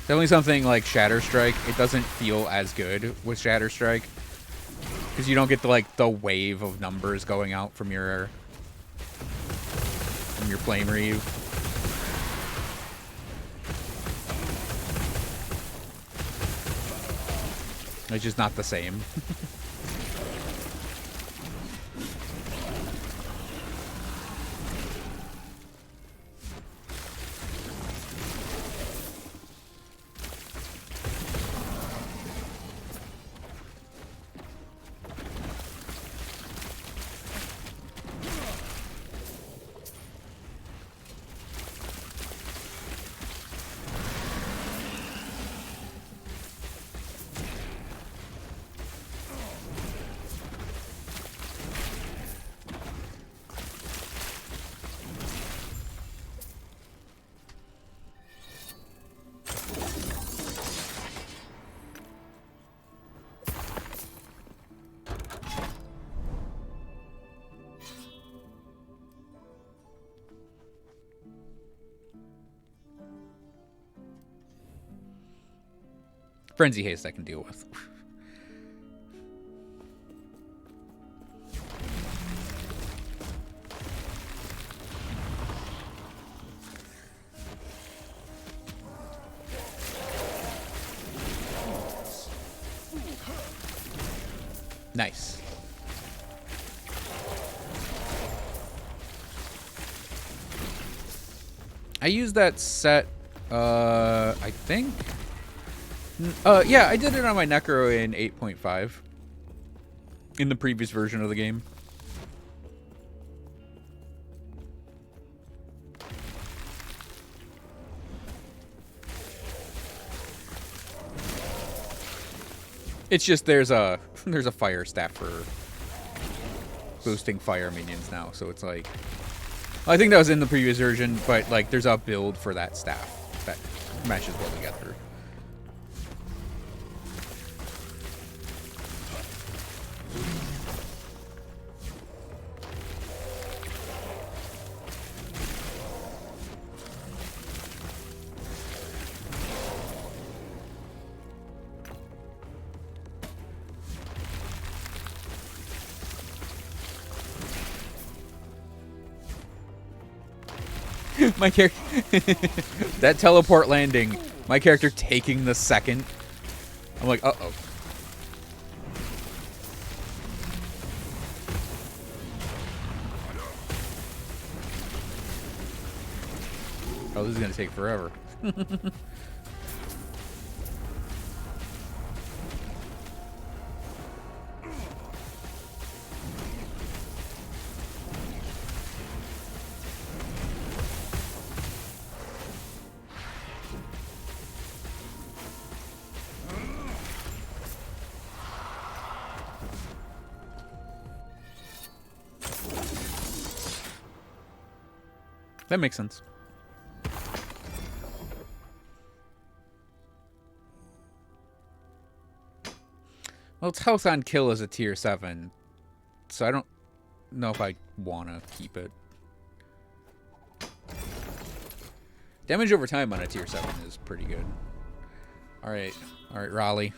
Definitely something like Shatter Strike. It doesn't feel as good with Shatter Strike because you don't get the wave of numbers going out from your Flame Reeve. It's just not the same. Frenzy Haste I can deal with. Nice. I used that set, I think. Yeah, I did it on my Necro in 8.5. In the previous version of the game. It's just there's a fire staff for boosting fire minions now, so it's like I think that was in the previous version, but like there's a build for that staff that matches well together. My character, that teleport landing, my character taking the second. I'm like, uh-oh. Oh, this is gonna take forever. that makes sense. Well, it's health on kill as a tier 7, so I don't know if I want to keep it. Damage over time on a tier 7 is pretty good. Alright, Raleigh.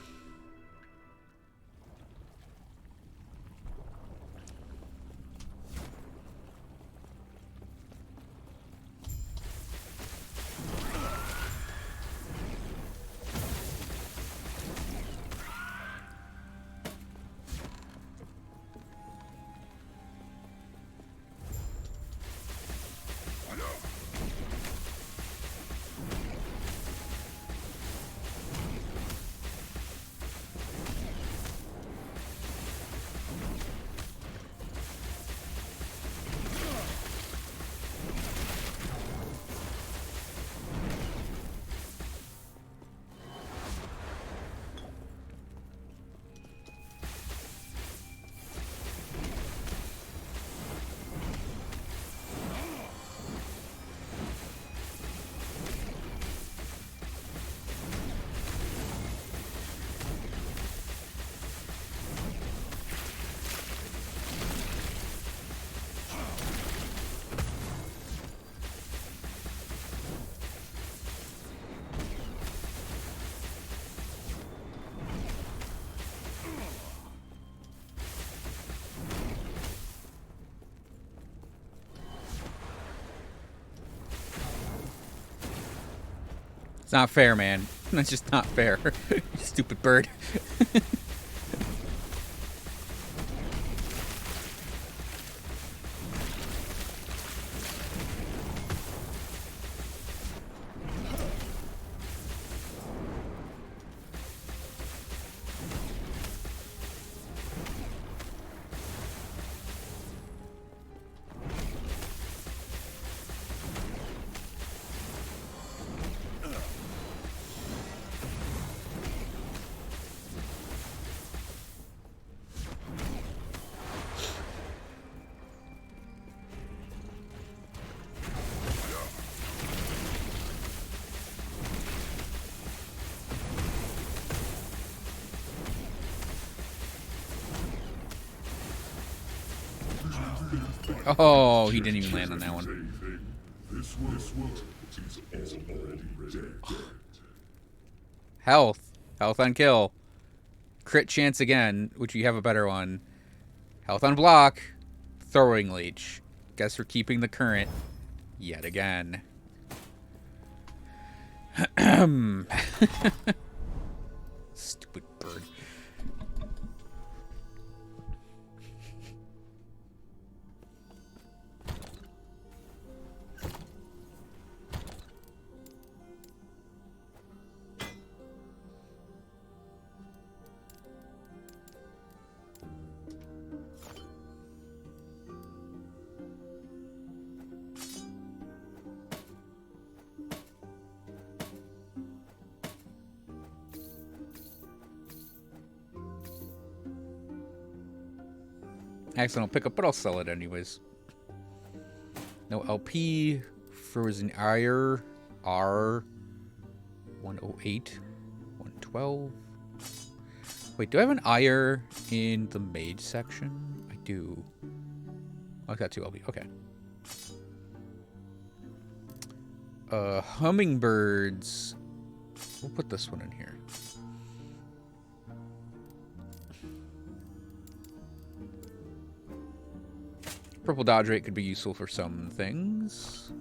It's not fair, man. That's just not fair. You stupid bird. Oh, he didn't even land on that one. Health. Health on kill. Crit chance again, which you have a better one. Health on block. Throwing leech. Guess we're keeping the current yet again. Stupid bird. Accidental pickup, but I'll sell it anyways. No LP. Frozen Ire. R. 108. 112. Wait, do I have an Ire in the mage section? I do. Oh, I got 2 LP. Okay. Hummingbirds. We'll put this one in here. Purple dodge rate could be useful for some things.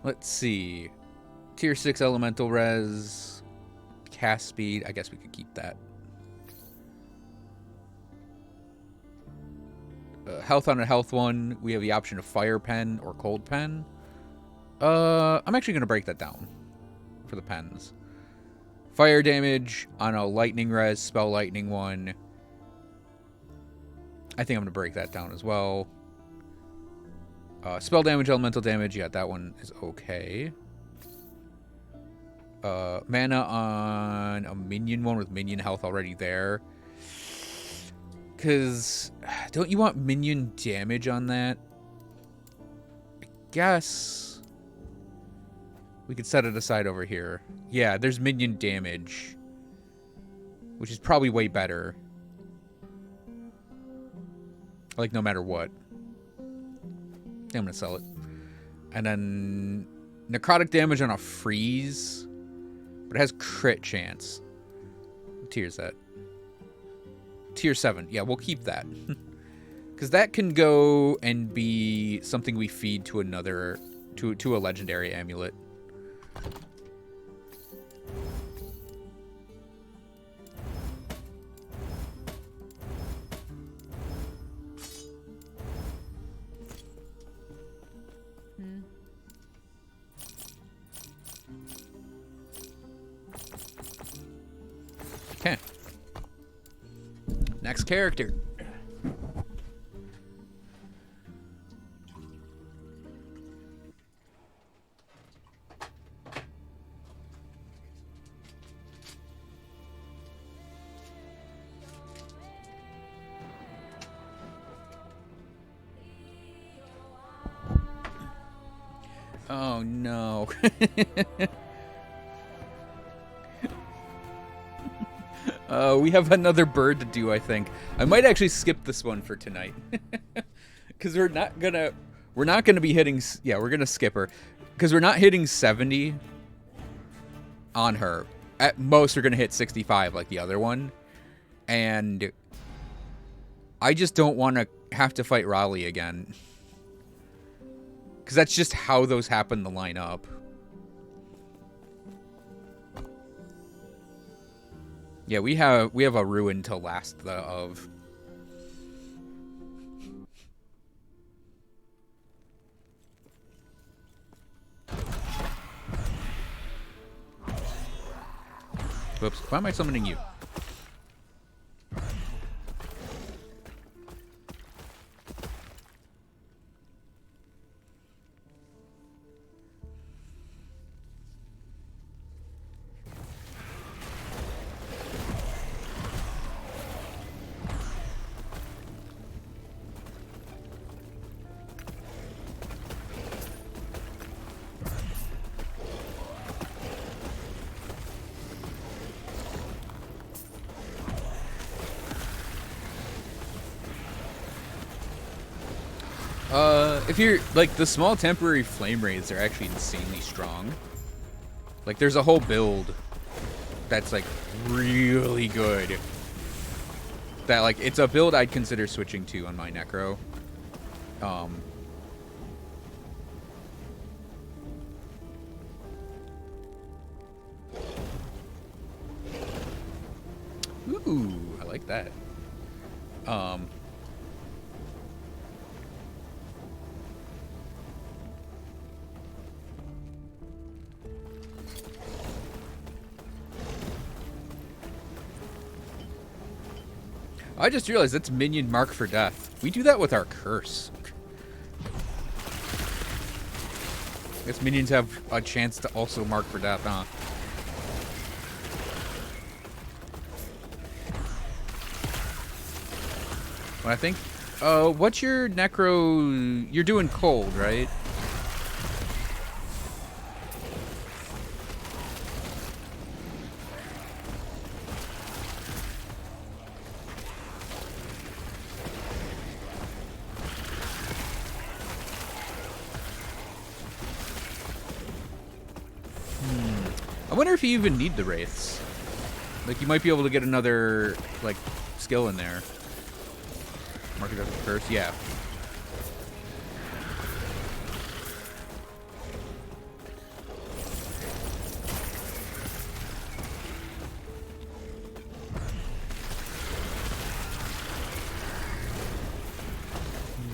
Let's see. Tier 6 elemental res. Cast speed. I guess we could keep that. Health on a health one. We have the option of fire pen or cold pen. I'm actually going to break that down for the pens. Fire damage on a lightning res, spell lightning one. I think I'm going to break that down as well. Spell damage, elemental damage. Yeah, that one is okay. Mana on a minion one with minion health already there. Because don't you want minion damage on that? I guess we could set it aside over here. Yeah, there's minion damage, which is probably way better. Like, no matter what. I'm going to sell it. And then necrotic damage on a freeze, but it has crit chance. What tier is that? Tier 7. Yeah, we'll keep that. Because that can go and be something we feed to another, to a legendary amulet. Okay. Next character. Oh no. We have another bird to do, I think. I might actually skip this one for tonight. Because we're not gonna be hitting, yeah, we're gonna skip her. Because we're not hitting 70 on her. At most, we're gonna hit 65 like the other one. And I just don't want to have to fight Raleigh again. Because that's just how those happen to line up. Yeah, we have a ruin to last of. Whoops, why am I summoning you? If you're, like, the small temporary flame raids are actually insanely strong. Like, there's a whole build that's, like, really good. That, like, it's a build I'd consider switching to on my Necro. Ooh, I like that. I just realized that's minion mark for death. We do that with our curse. I guess minions have a chance to also mark for death, huh? Well, I think... what's your necro... You're doing cold, right? I wonder if you even need the wraiths. Like, you might be able to get another, like, skill in there. Mark it as a curse, yeah.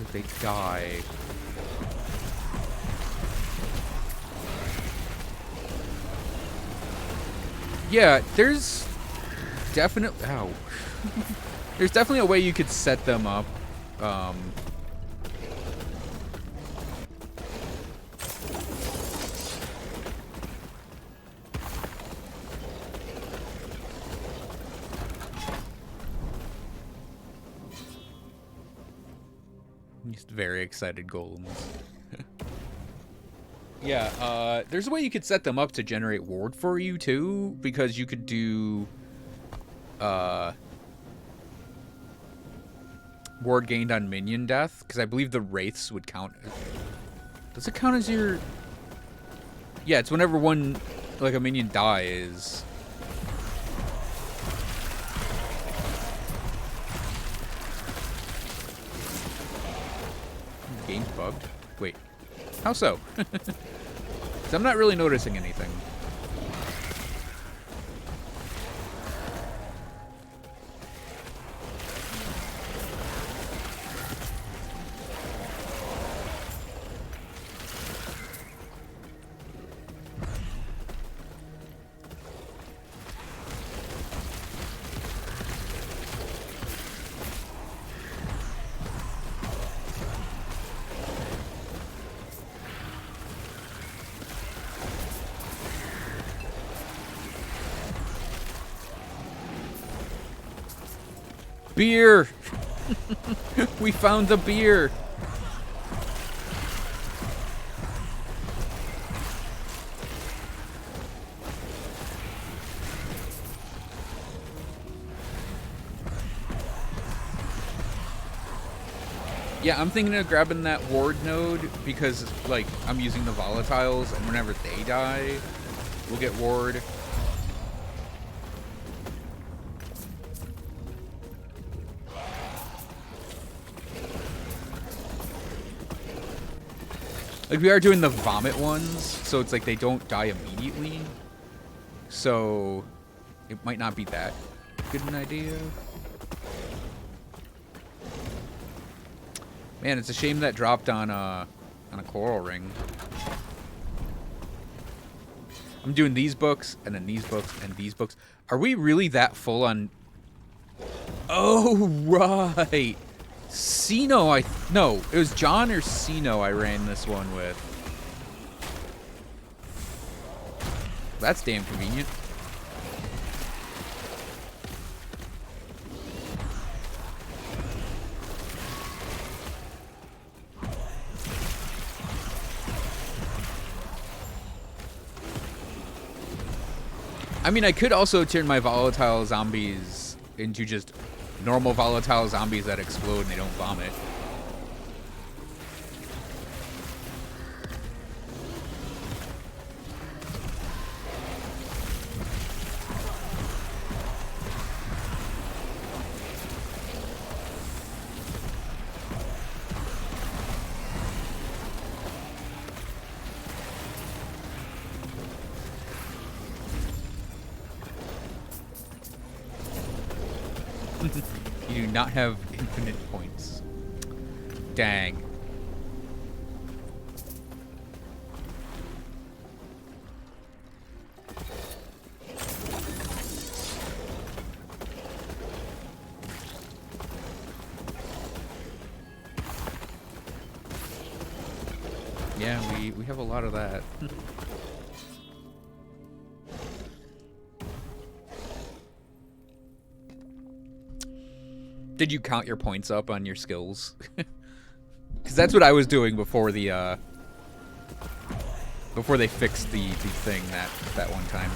If they die. Yeah, there's definitely... Ow. There's definitely a way you could set them up. Just very excited golems. Yeah, there's a way you could set them up to generate ward for you, too, because you could do... ward gained on minion death, because I believe the wraiths would count. Does it count as your... Yeah, it's whenever one, like, a minion dies. Game's bugged. Wait. How so? 'Cause I'm not really noticing anything. Beer! We found the beer! Yeah, I'm thinking of grabbing that ward node because, like, I'm using the volatiles, and whenever they die, we'll get ward. Like, we are doing the vomit ones, so it's like they don't die immediately. So, it might not be that good an idea. Man, it's a shame that dropped on a coral ring. I'm doing these books, and then these books, and these books. Are we really that full on... Oh, right! Sino, no, it was John or Sino I ran this one with. That's damn convenient. I mean, I could also turn my volatile zombies into just normal volatile zombies that explode and they don't vomit. You do not have infinite points. Dang. Yeah, we have a lot of that. Did you count your points up on your skills? Because that's what I was doing before the before they fixed the thing that one time.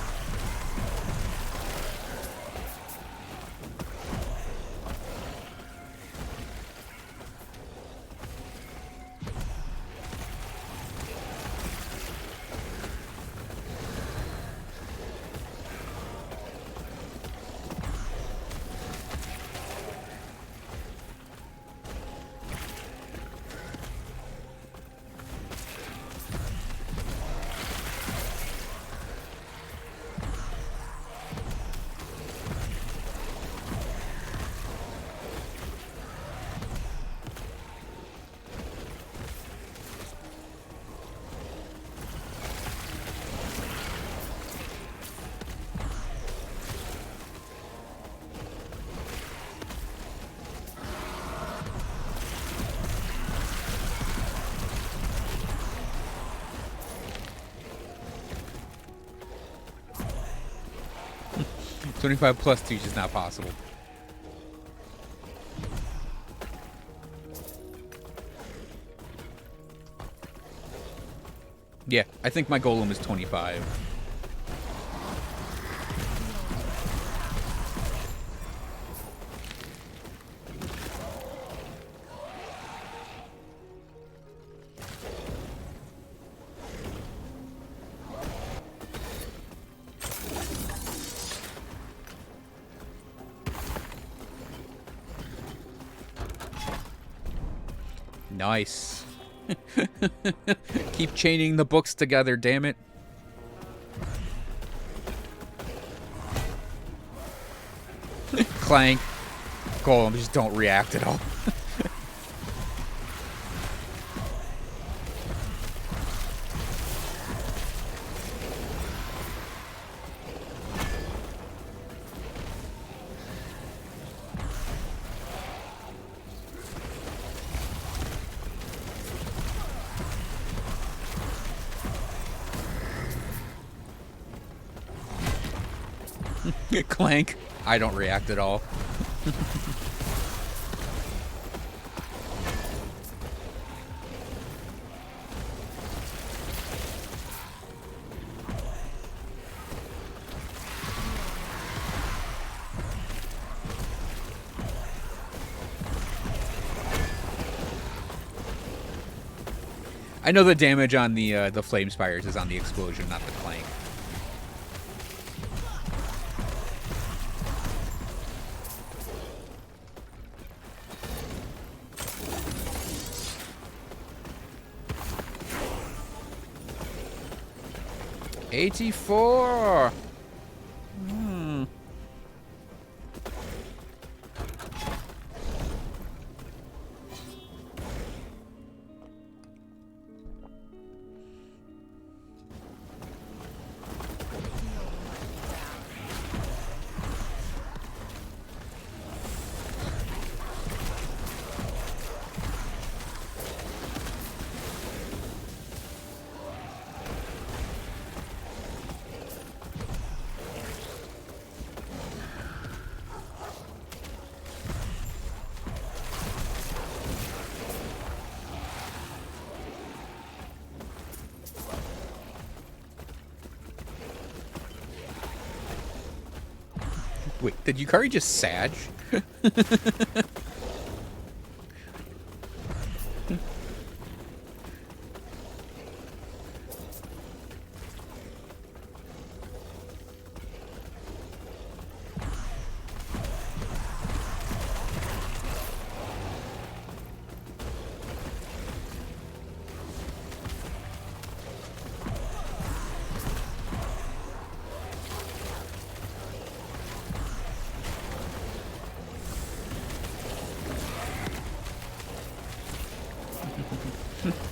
25 plus 2 is just not possible. Yeah, I think my golem is 25. Nice. Keep chaining the books together, damn it. Clank. Golem, just don't react at all. Clank. I don't react at all. I know the damage on the flame spires is on the explosion, not the clank. $84. Wait, did Yukari just sag?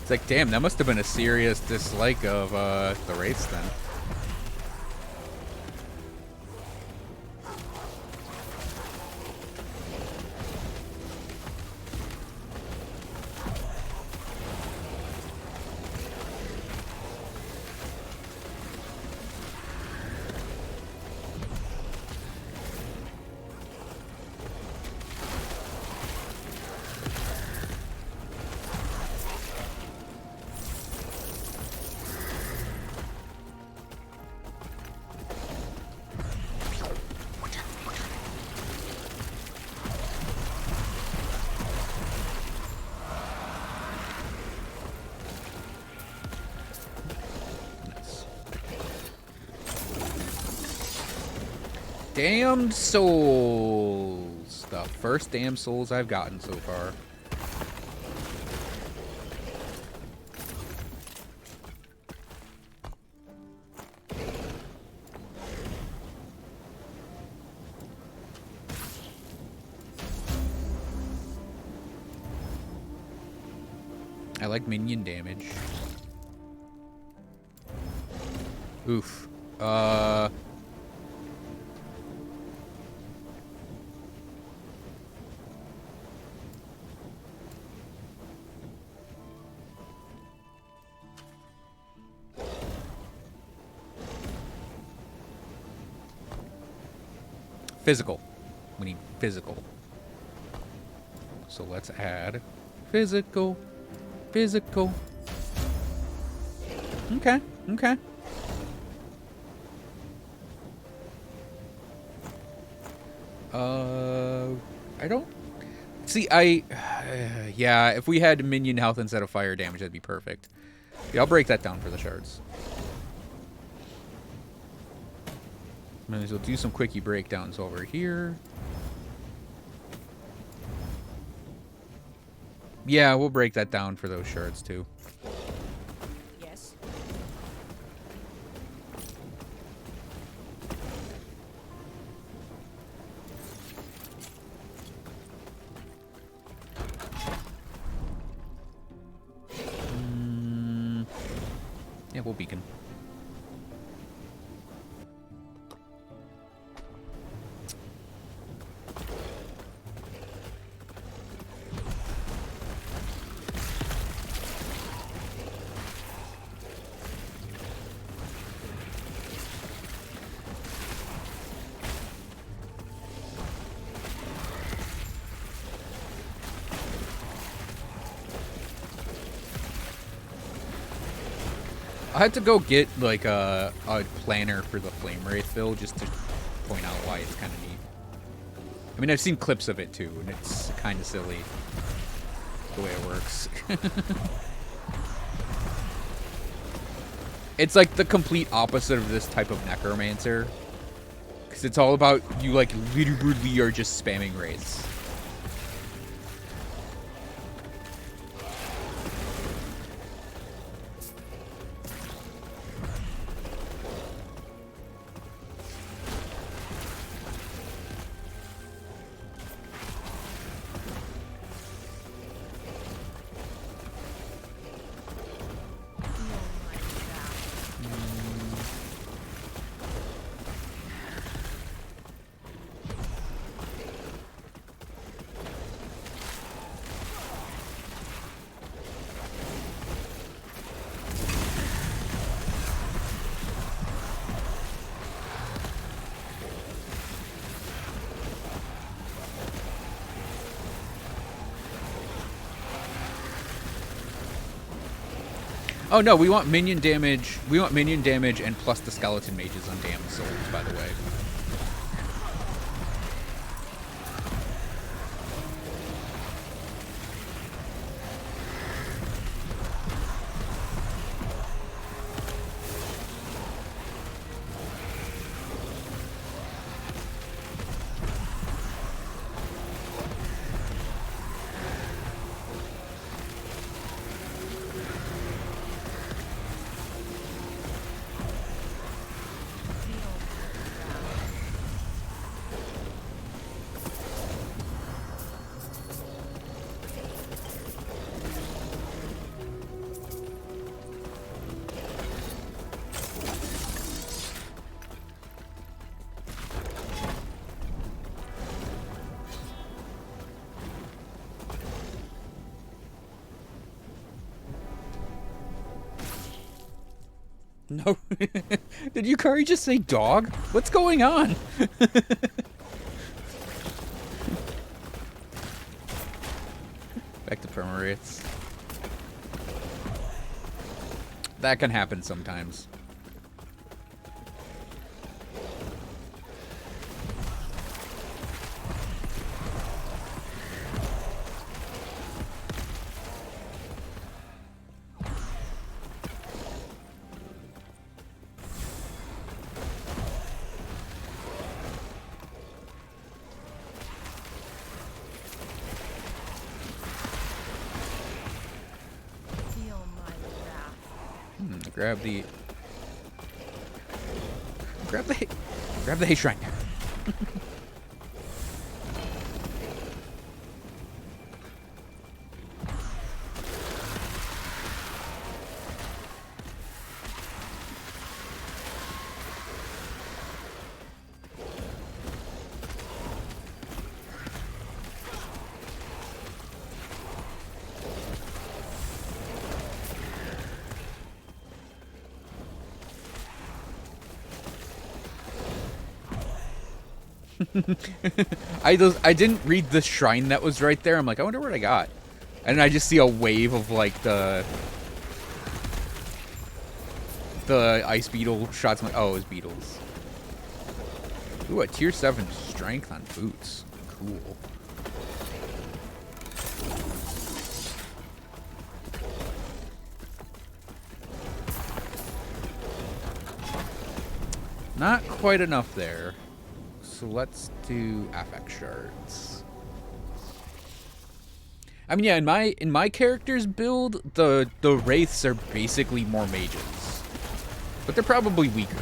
It's like, damn, that must have been a serious dislike of the race then. Damned souls. The first damn souls I've gotten so far. I like minion damage. Oof. Physical. We need physical. So let's add physical. Physical. Okay. Okay. I don't see. Yeah. If we had minion health instead of fire damage, that'd be perfect. Yeah, I'll break that down for the shards. Might as well do some quickie breakdowns over here. Yeah, we'll break that down for those shards too. Yes. Yeah, we'll beacon. I had to go get like a planner for the Flame Wraith build just to point out why it's kind of neat. I mean, I've seen clips of it too, and it's kind of silly the way it works. It's like the complete opposite of this type of Necromancer, because it's all about you like literally are just spamming raids. Oh no, we want minion damage. We want minion damage and plus the skeleton mages on damned souls, by the way. No. Did Yukari just say dog? What's going on? Back to perma-wraiths. That can happen sometimes. Grab the hay shrine. I didn't read the shrine that was right there. I'm like, I wonder what I got. And I just see a wave of like the ice beetle shots. I'm like, oh, it was beetles. Ooh, a tier 7 strength on boots. Cool. Not quite enough there. So let's do affect shards. I mean, yeah, in my character's build, the wraiths are basically more mages, but they're probably weaker.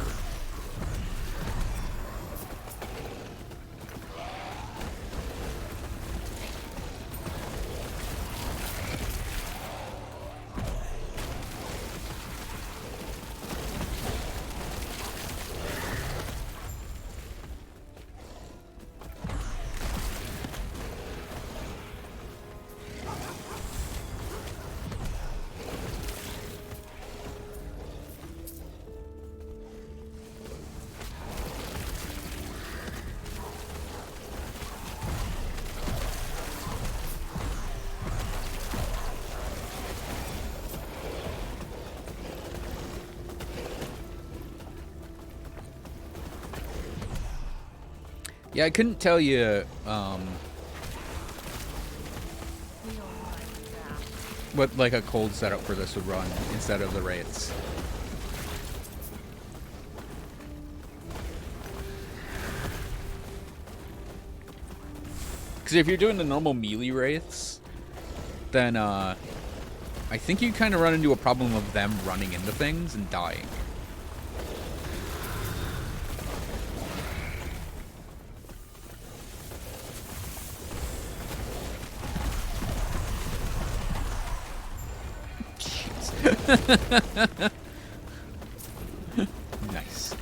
Yeah, I couldn't tell you what like a cold setup for this would run instead of the wraiths. Because if you're doing the normal melee wraiths, then I think you kind of run into a problem of them running into things and dying. Nice.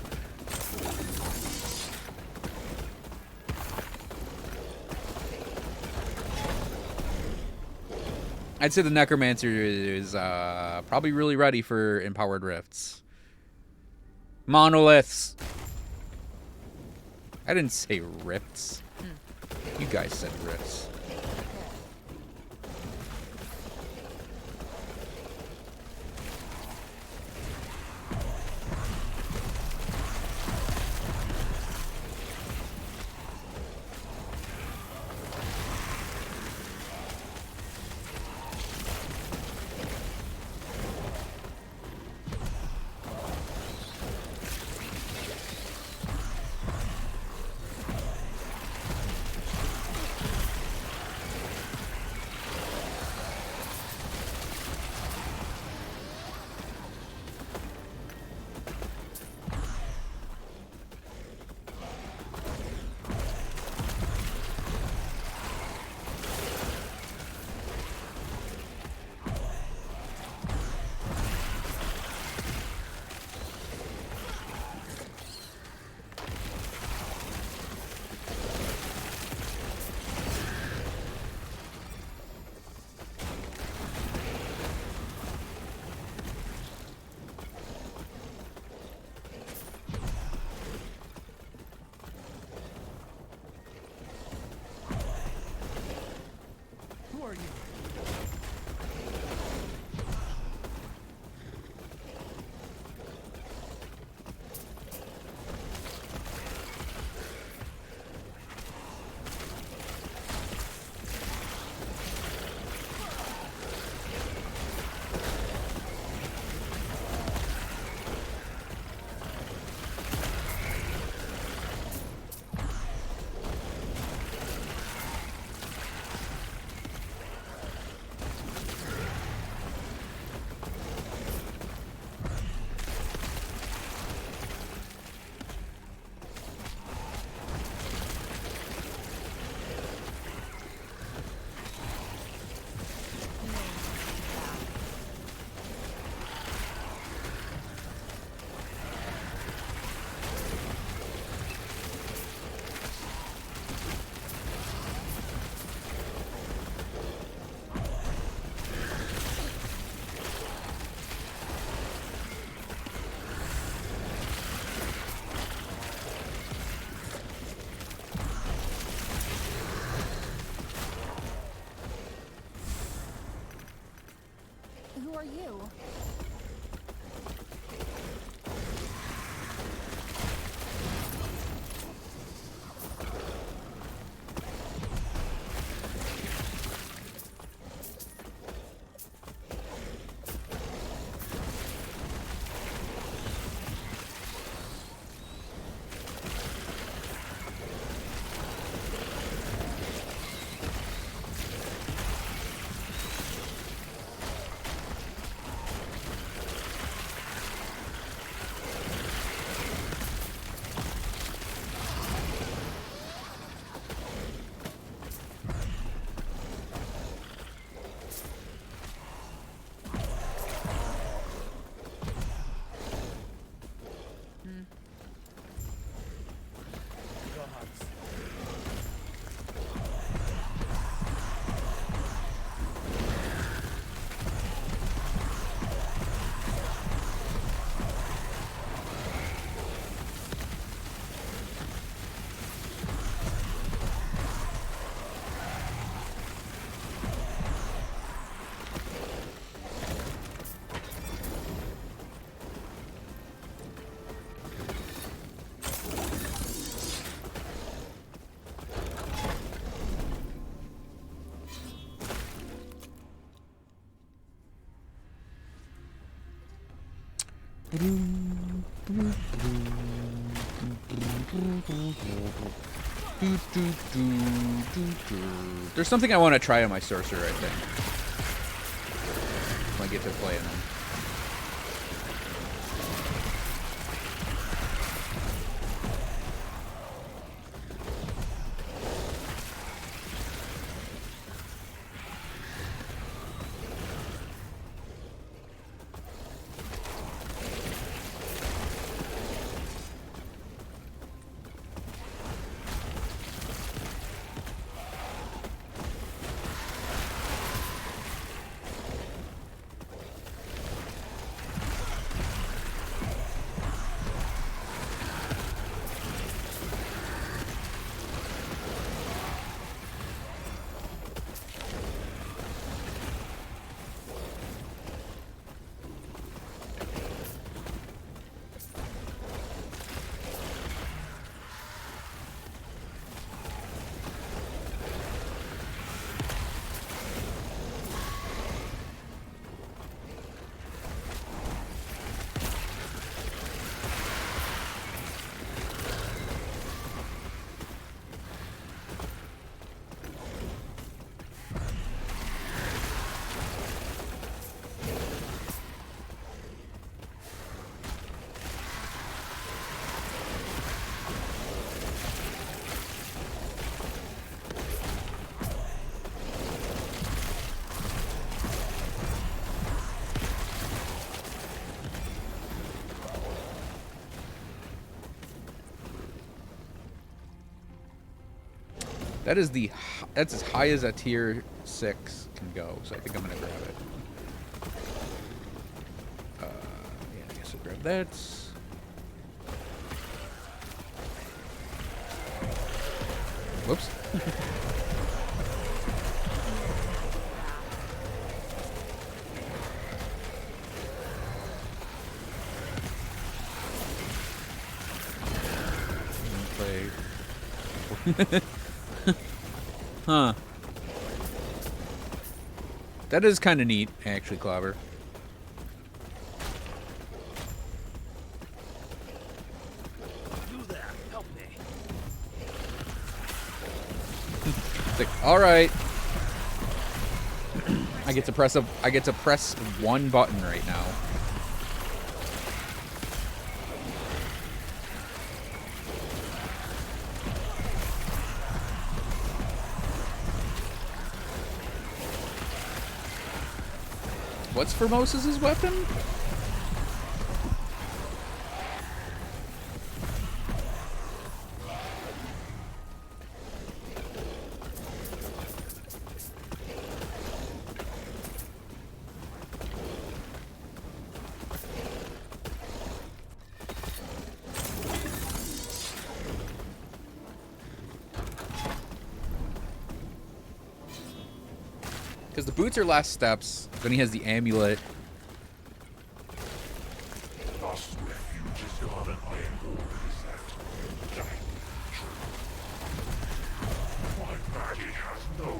I'd say the Necromancer is probably really ready for Empowered Rifts. Monoliths! I didn't say rifts. You guys said rifts. There's something I want to try on my Sorcerer, I think. When I get to playing them. That's as high as a tier 6 can go, so I think I'm gonna grab it. Yeah, I guess I'll grab that. Whoops. Play. Huh. That is kind of neat, actually, Clobber. Do that. Help me. It's like, all right. I get to press one button right now. What's Formosas' weapon? Because the boots are last steps. Then he has the amulet. Lost refuge is gone and I am always that. My magic has no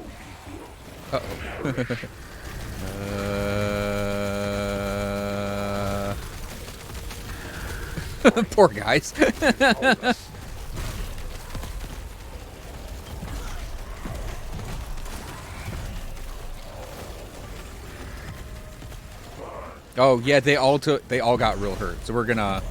equal. Poor guys. Oh yeah, they all got real hurt. So we're gonna.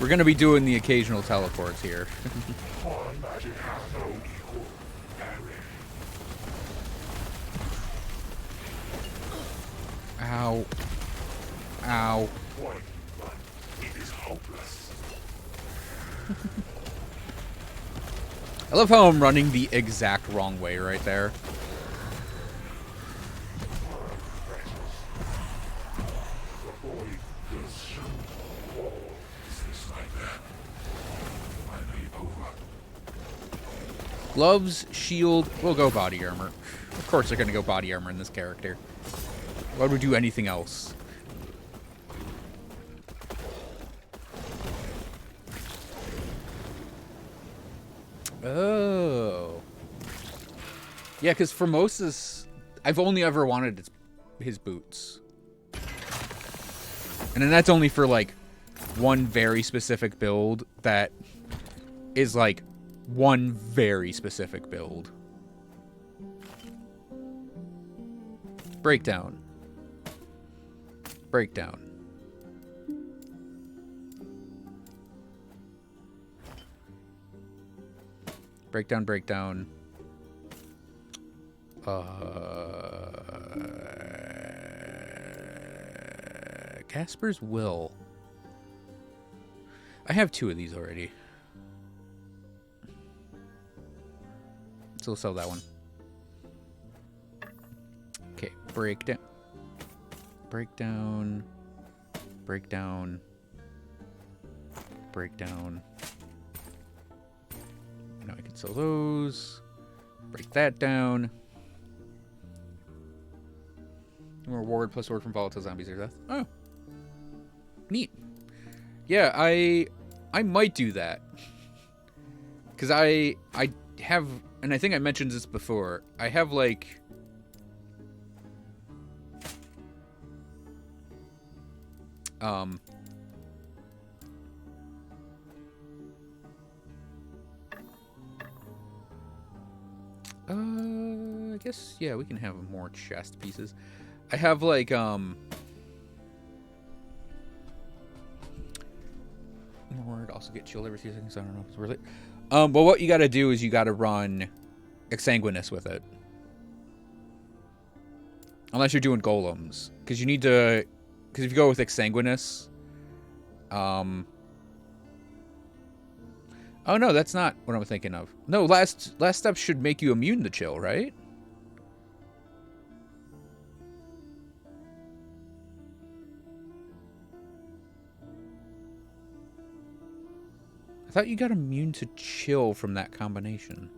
We're gonna be doing the occasional teleports here. Ow. Ow. It is hopeless. I love how I'm running the exact wrong way right there. Gloves, shield, we'll go body armor. Of course they're gonna go body armor in this character. Why would we do anything else? Oh. Yeah, because Formosa's... I've only ever wanted his boots. And then that's only for, like, one very specific build that is, like, one very specific build. Breakdown. Breakdown. Breakdown, breakdown. Casper's Will. I have 2 of these already. So we'll sell that one. Okay, breakdown. Breakdown. Breakdown. Breakdown. Now I can sell those. Break that down. Reward plus word from volatile zombies or death. Oh. Neat. Yeah, I might do that. Cause I have, and I think I mentioned this before, I have like I guess, yeah, we can have more chest pieces. I have like Word also get chilled every few seconds. I don't know if it's worth it. But what you gotta do is you gotta run Exsanguinous with it. Unless you're doing golems. Because you need to, because if you go with Exsanguinous, oh no, that's not what I'm thinking of. No, last step should make you immune to chill, right? I thought you got immune to chill from that combination.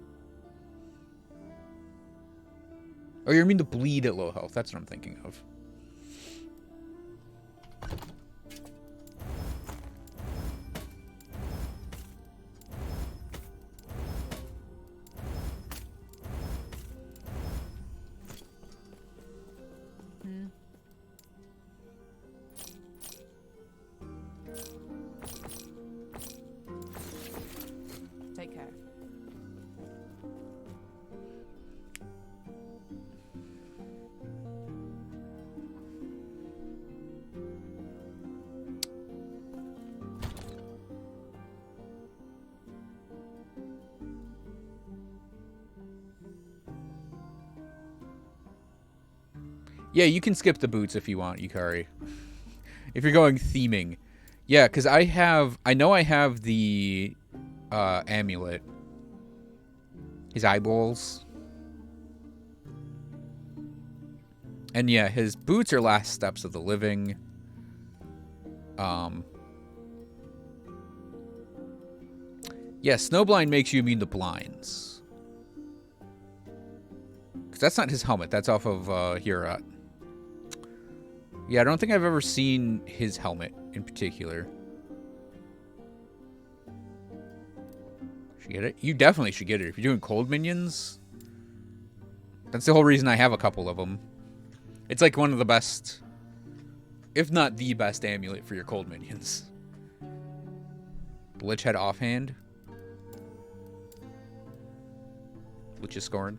Or you're immune to bleed at low health. That's what I'm thinking of. Take care. Yeah, you can skip the boots if you want, Yukari. If you're going theming. Yeah, because I know I have the amulet. His eyeballs. And yeah, his boots are last steps of the living. Yeah, Snowblind makes you immune to blinds. Because that's not his helmet. That's off of Hirat. Yeah, I don't think I've ever seen his helmet in particular. Should get it? You definitely should get it. If you're doing cold minions, that's the whole reason I have a couple of them. It's like one of the best, if not the best amulet for your cold minions. Lich Head offhand. Lich is scorn.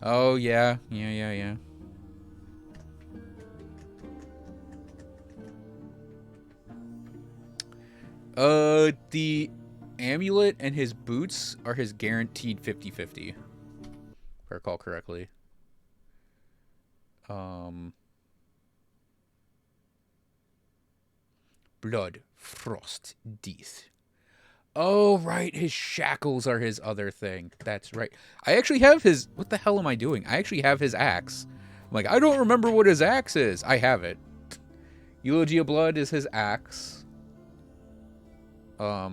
Oh, yeah. Yeah. The amulet and his boots are his guaranteed 50-50. If I recall correctly. Blood, Frost, Death. Oh, right. His shackles are his other thing. That's right. I actually have his... What the hell am I doing? I actually have his axe. I'm like, I don't remember what his axe is. I have it. Eulogy of Blood is his axe. I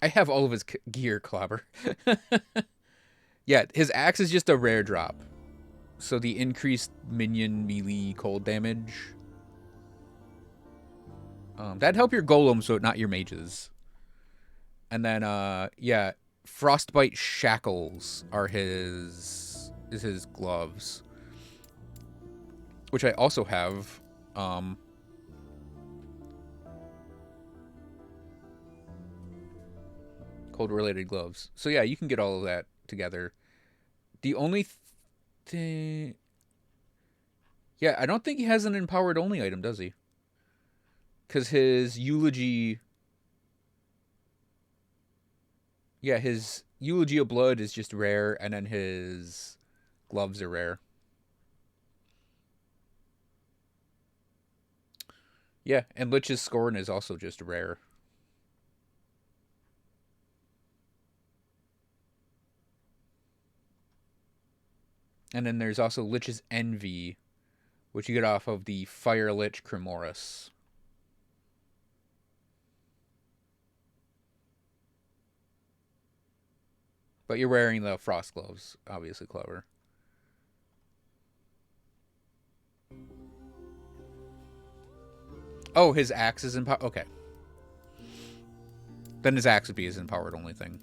have all of his gear, Clobber. Yeah, his axe is just a rare drop. So the increased minion melee cold damage. That'd help your golems, so not your mages. And then, yeah, frostbite shackles are his gloves, which I also have. Cold related gloves. So yeah, you can get all of that together. The only thing, yeah, I don't think he has an empowered only item, does he? Because his eulogy. Yeah, his Eulogy of Blood is just rare, and then his gloves are rare. Yeah, and Lich's Scorn is also just rare. And then there's also Lich's Envy, which you get off of the Fire Lich Cremoris. But you're wearing the frost gloves, obviously clever. Oh, his axe is empowered. Okay. Then his axe would be his empowered only thing.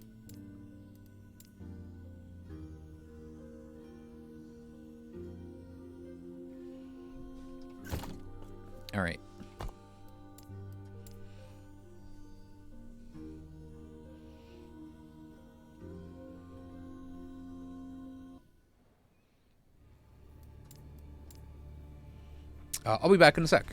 All right. I'll be back in a sec.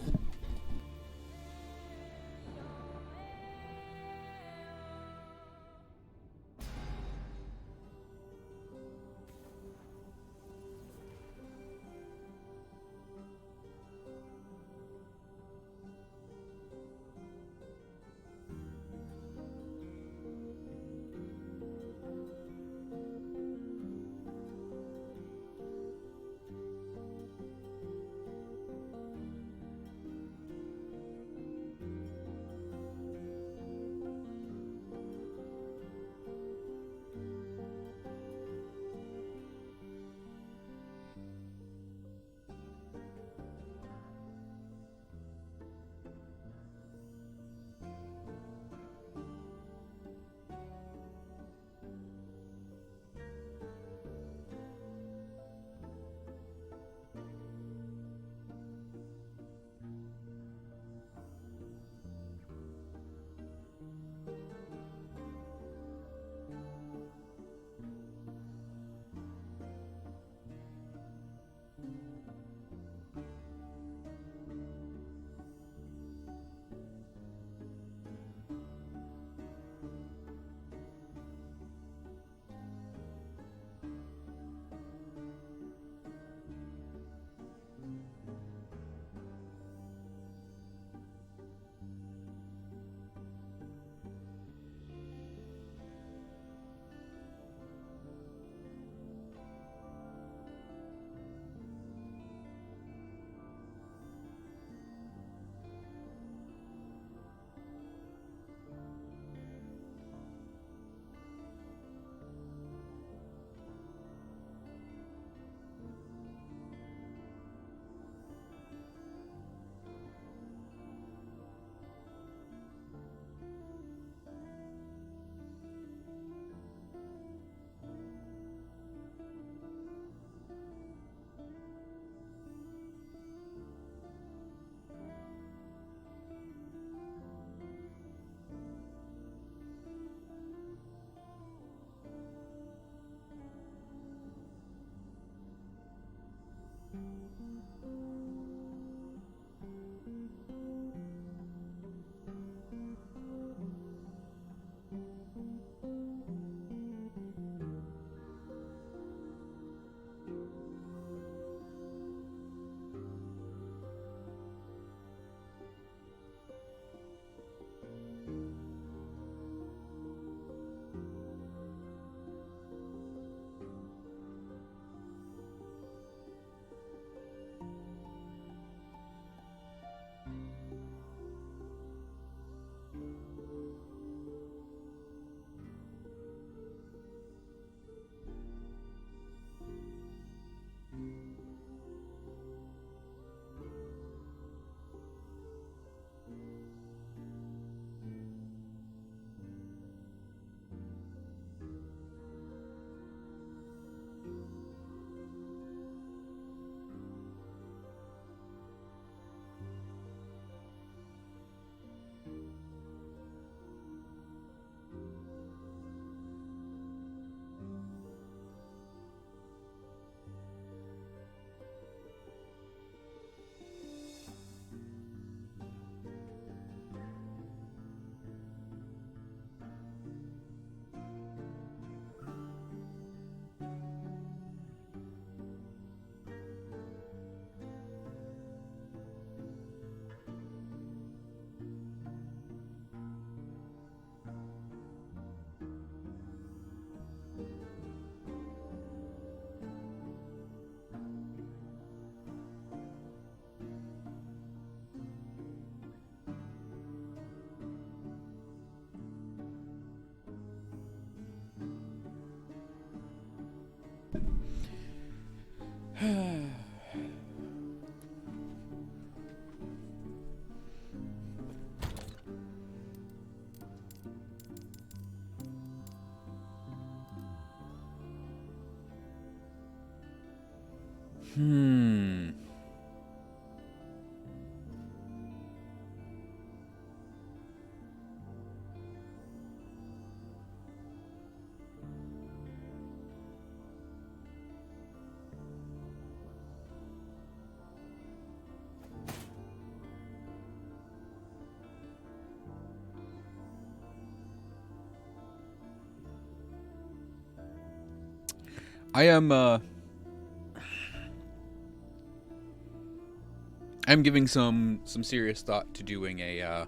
Hmm. I'm giving some serious thought to doing a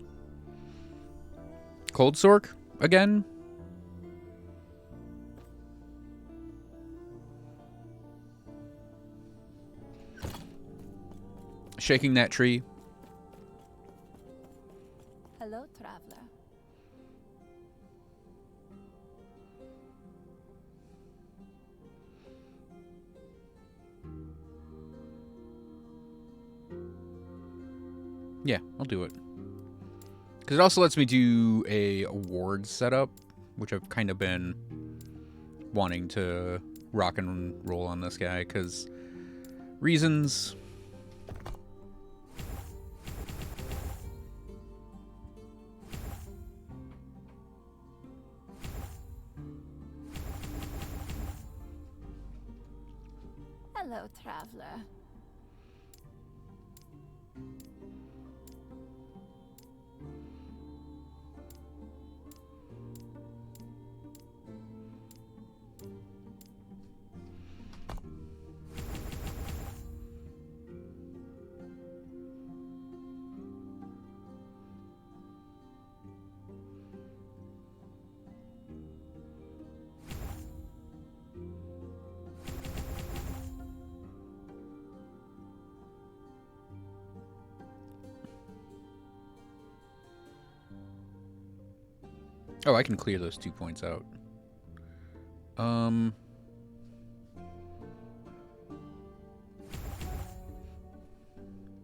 cold sork again. Shaking that tree. Hello, traveler. Yeah, I'll do it. Because it also lets me do a award setup, which I've kind of been wanting to rock and roll on this guy, because reasons. Hello, traveler. Oh, I can clear those 2 points out.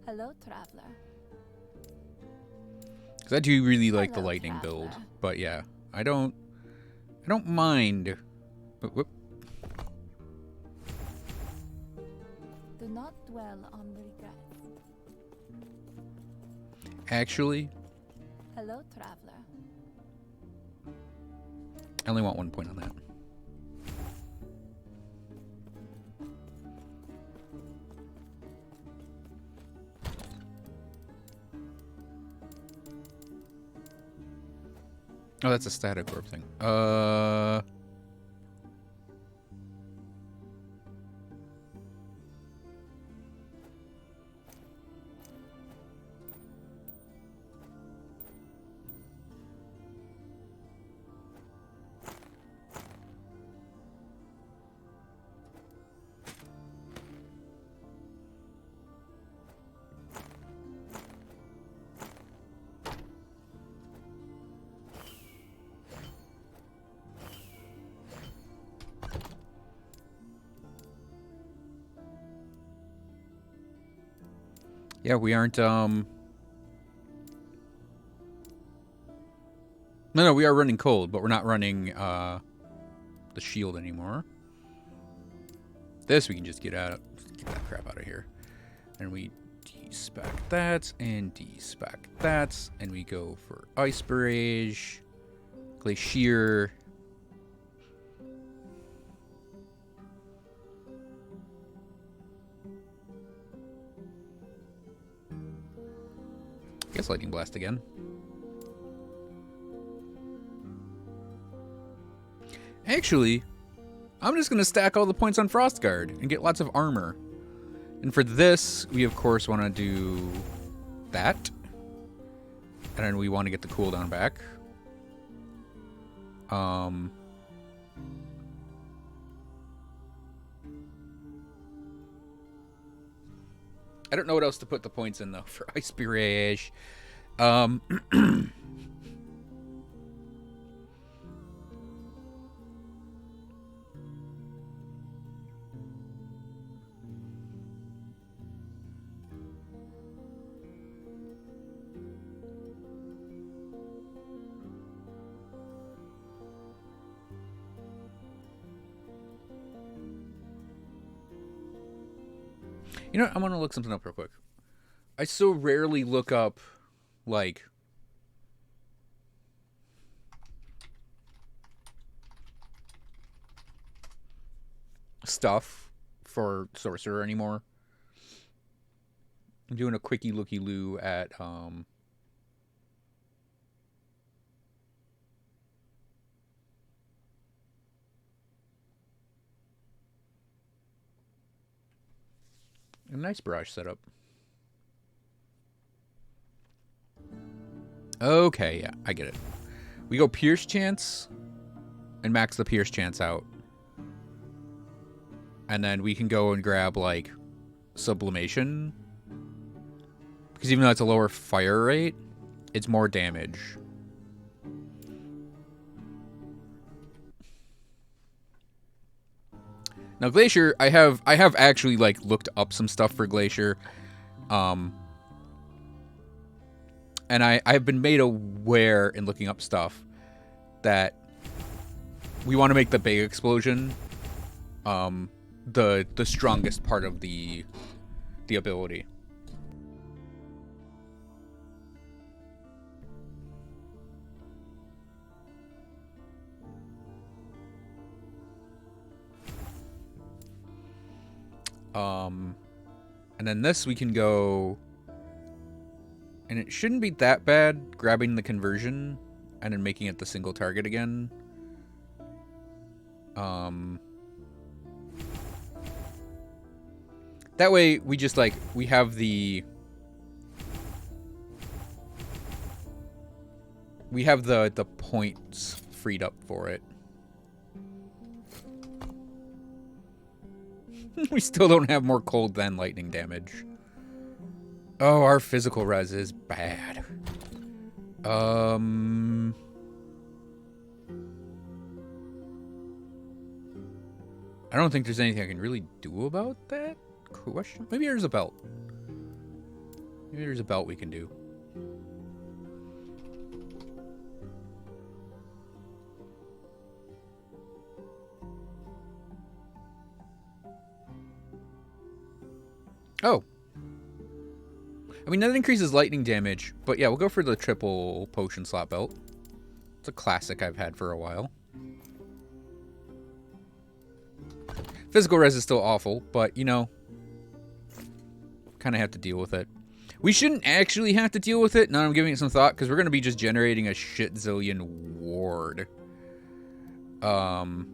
Hello, traveler. Because I do really like the Hello, lightning build, traveler. but yeah, I don't mind. Whoop. Do not dwell on regrets. Actually, Hello, traveler. I only want 1 point on that. Oh, that's a static orb thing. Yeah, we aren't, No, we are running cold, but we're not running, the shield anymore. This we can just get that crap out of here. And we despec that, and despec that, and we go for Ice Barrage, Glacier. Guess Lightning Blast again. Actually, I'm just going to stack all the points on Frostguard and get lots of armor. And for this, we of course want to do that. And then we want to get the cooldown back. I don't know what else to put the points in, though, for Ice Barrage. You know what? I'm gonna look something up real quick. I so rarely look up, like, stuff for Sorcerer anymore. I'm doing a quickie looky loo at a nice barrage setup. Okay, yeah, I get it. We go Pierce Chance and max the Pierce Chance out. And then we can go and grab, like, Sublimation. Because even though it's a lower fire rate, it's more damage. Now, Glacier, I have actually, like, looked up some stuff for Glacier. And I've been made aware in looking up stuff that we want to make the big explosion the strongest part of the ability. And then this we can go, and it shouldn't be that bad grabbing the conversion and then making it the single target again. That way we just, like, we have the points freed up for it. We still don't have more cold than lightning damage. Oh, our physical res is bad. I don't think there's anything I can really do about that question. Maybe there's a belt. Maybe there's a belt we can do. Oh. I mean, that increases lightning damage, but yeah, we'll go for the triple potion slot belt. It's a classic I've had for a while. Physical res is still awful, but, you know, kind of have to deal with it. We shouldn't actually have to deal with it, now I'm giving it some thought, because we're going to be just generating a shit zillion ward. We want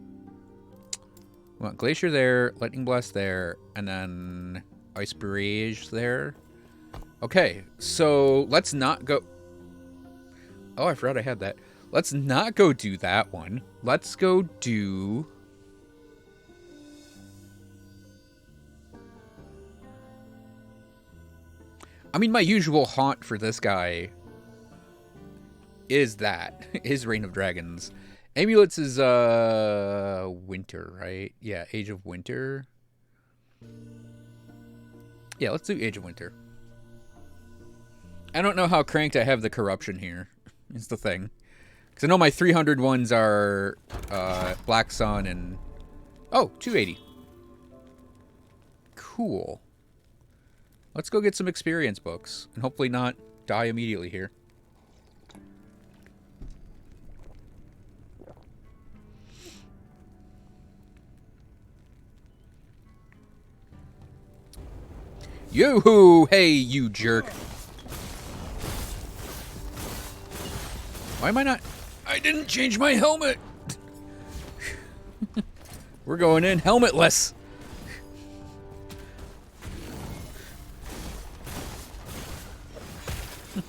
Glacier there, Lightning Blast there, and then Ice Barrage there. Okay, so let's not go... Oh, I forgot I had that. Let's not go do that one. Let's go do... I mean, my usual haunt for this guy is that. Is Reign of Dragons. Amulets is, Winter, right? Yeah, Age of Winter. Yeah, let's do Age of Winter. I don't know how cranked I have the corruption here. Is the thing. Because I know my 300 ones are Black Sun and... Oh, 280. Cool. Let's go get some experience books. And hopefully not die immediately here. Yoo-hoo! Hey, you jerk. Why am I not... I didn't change my helmet! We're going in helmetless.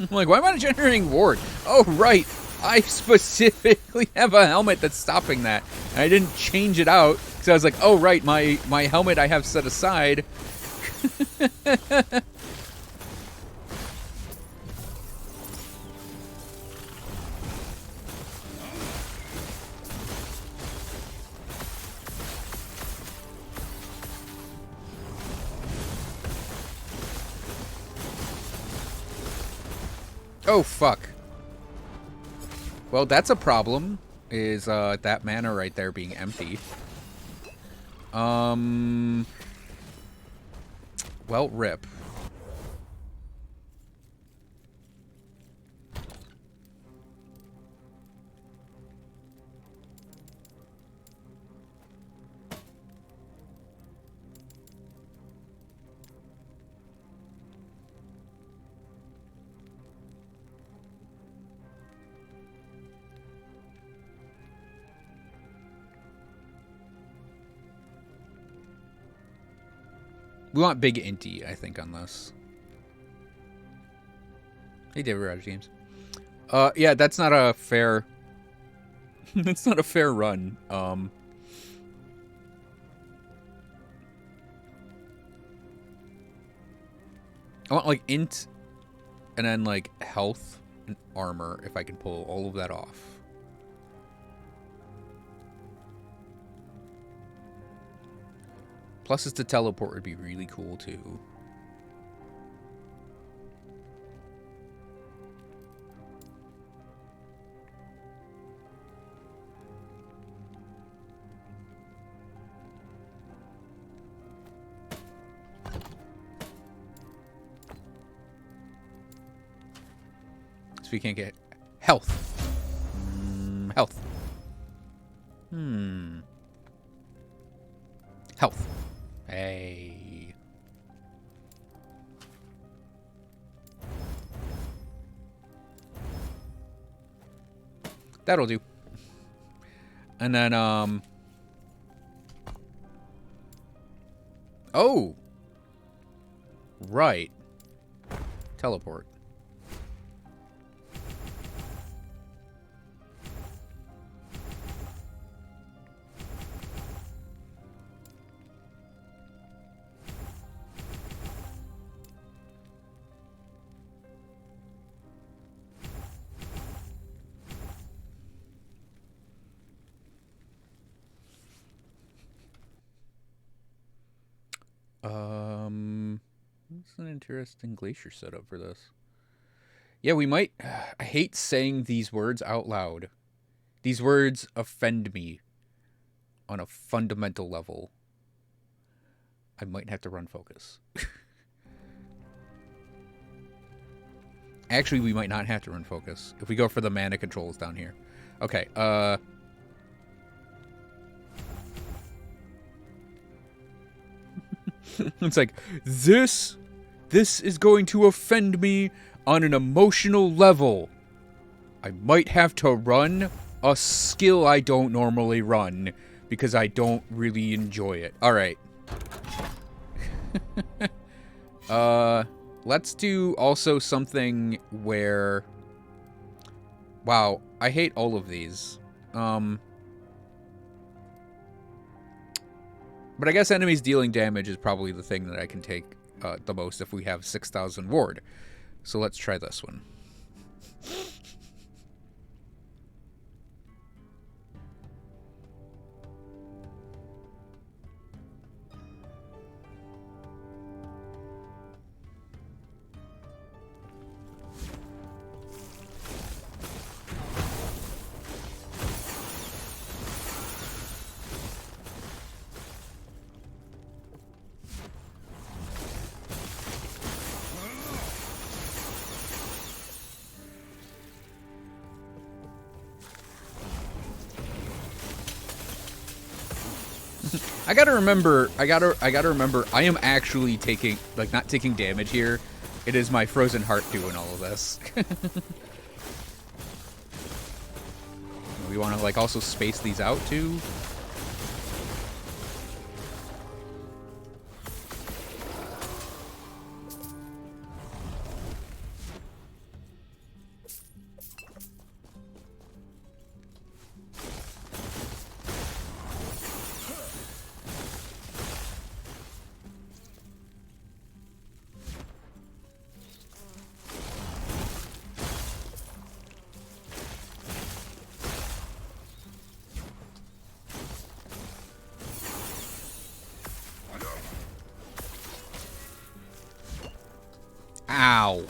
I'm like, why am I not generating ward? Oh, right. I specifically have a helmet that's stopping that. And I didn't change it out. Because I was like, oh, right, my helmet I have set aside. Oh, fuck. Well, that's a problem, is that mana right there being empty. Well, rip. We want big inty, I think, on this. Hey, David Rogers Games. Yeah, that's not a fair... that's not a fair run. I want, like, int, and then, like, health and armor, if I can pull all of that off. Pluses to teleport would be really cool, too. So we can't get health. Health. Health. Hey. That'll do. And then, oh! Right. Teleport. That's an interesting glacier setup for this. Yeah, we might... I hate saying these words out loud. These words offend me on a fundamental level. I might have to run focus. Actually, we might not have to run focus if we go for the mana controls down here. Okay, it's like, this is going to offend me on an emotional level. I might have to run a skill I don't normally run because I don't really enjoy it. All right. Let's do also something where... Wow, I hate all of these. But I guess enemies dealing damage is probably the thing that I can take the most if we have 6,000 ward. So let's try this one. I gotta remember, I am actually taking, like, not taking damage here. It is my frozen heart doing all of this. We want to, like, also space these out, too. Ow.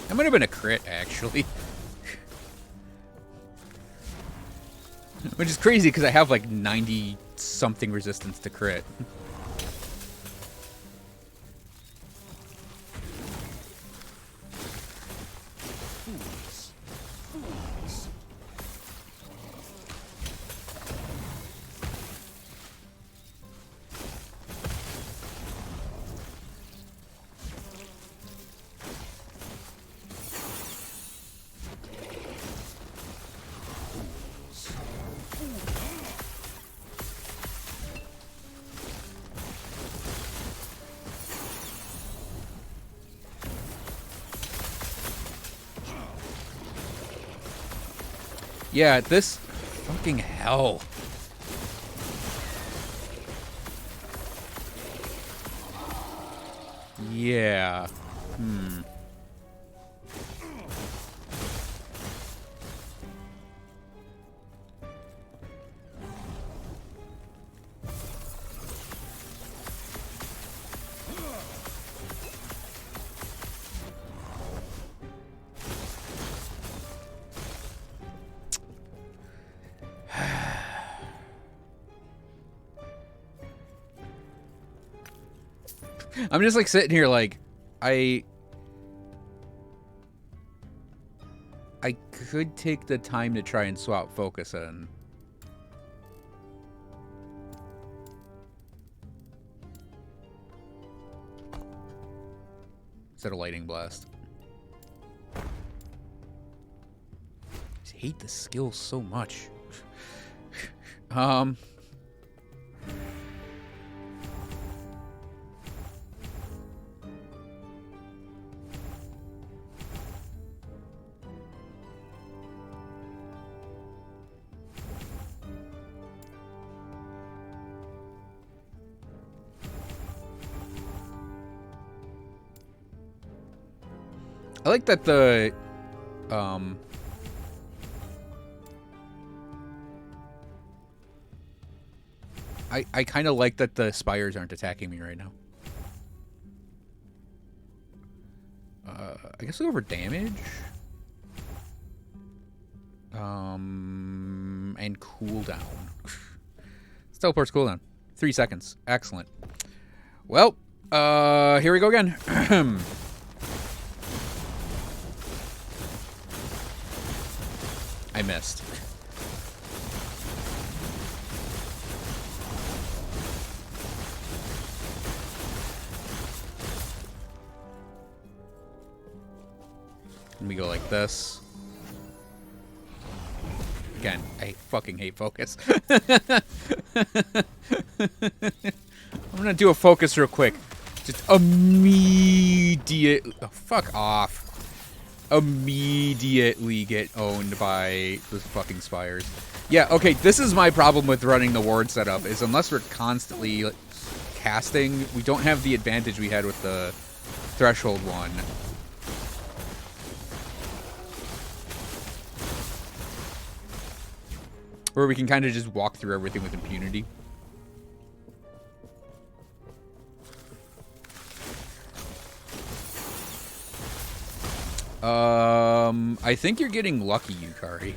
That might have been a crit, actually. Which is crazy, because I have, like, 90-something resistance to crit. Yeah, this fucking hell. Yeah. I'm just like sitting here like I could take the time to try and swap focus in. Instead of lightning blast. I just hate the skill so much. I like that the I kind of like that the spires aren't attacking me right now. I guess we'll go over damage. And cooldown. Teleport's cooldown. 3 seconds. Excellent. Well, here we go again. I missed. Let me go like this. Again, I fucking hate focus. I'm gonna do a focus real quick. Just immediate. Oh, fuck off. Immediately get owned by those fucking spires. Yeah, okay, this is my problem with running the ward setup, is unless we're constantly casting, we don't have the advantage we had with the threshold one. Where we can kind of just walk through everything with impunity. I think you're getting lucky, Yukari.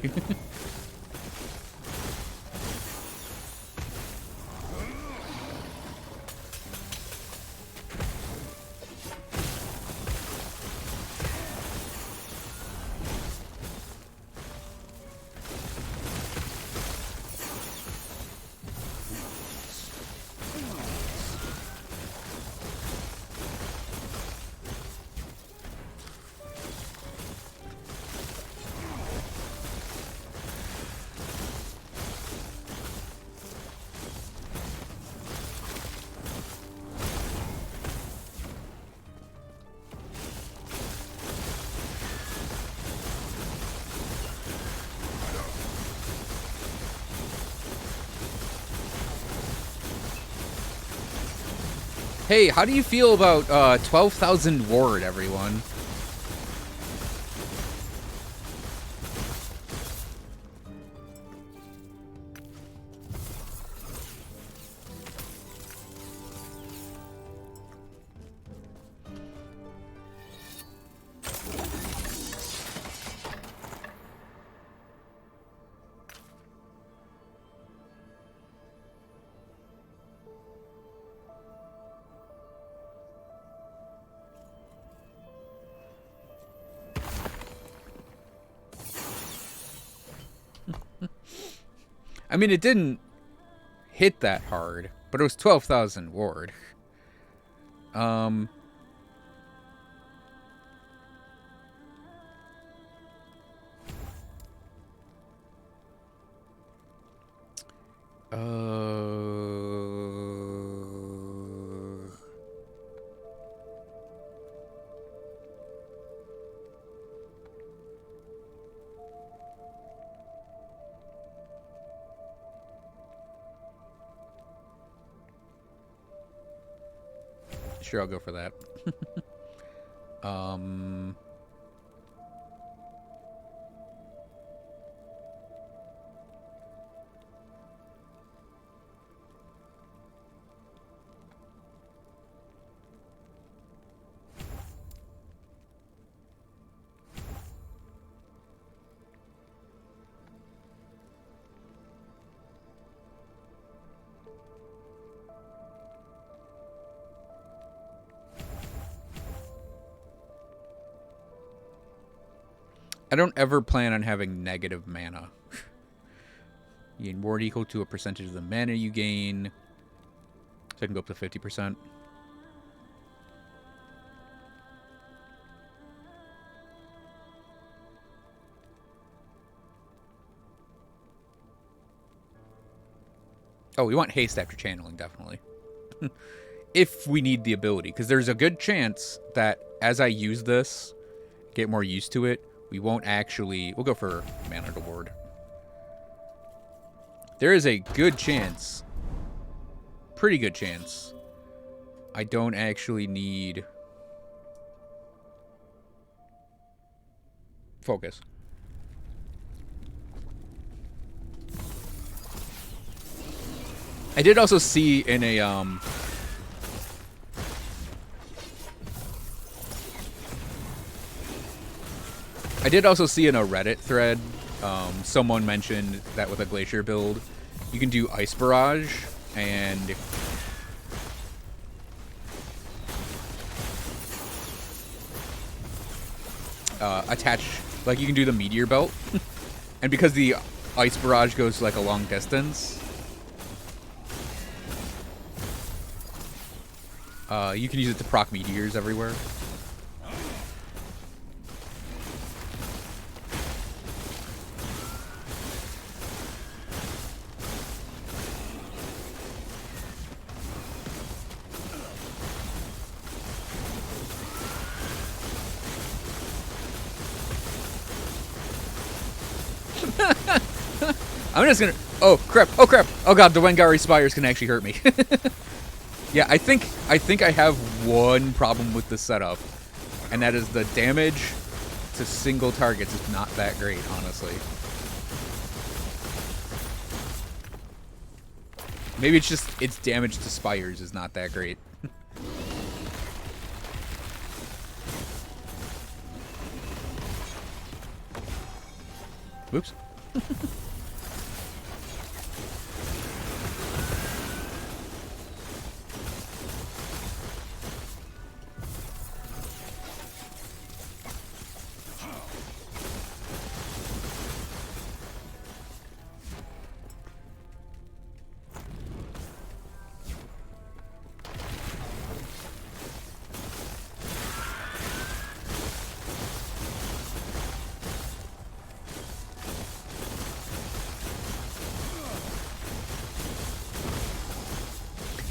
Hey, how do you feel about 12,000 ward, everyone? I mean, it didn't hit that hard, but it was 12,000 ward. Sure, I'll go for that. I don't ever plan on having negative mana. You gain ward equal to a percentage of the mana you gain. So I can go up to 50%. Oh, we want haste after channeling, definitely. If we need the ability. Because there's a good chance that as I use this, get more used to it, we won't actually... We'll go for mana to ward. There is a good chance, pretty good chance, I don't actually need focus. I did also see in a Reddit thread, someone mentioned that with a Glacier build, you can do Ice Barrage and attach, like you can do the Meteor Belt, and because the Ice Barrage goes like a long distance, you can use it to proc meteors everywhere. I'm just gonna... Oh, crap. Oh, crap. Oh, God. The Wengari Spires can actually hurt me. Yeah, I think I have one problem with the setup, and that is the damage to single targets is not that great, honestly. Maybe it's just its damage to spires is not that great. Whoops.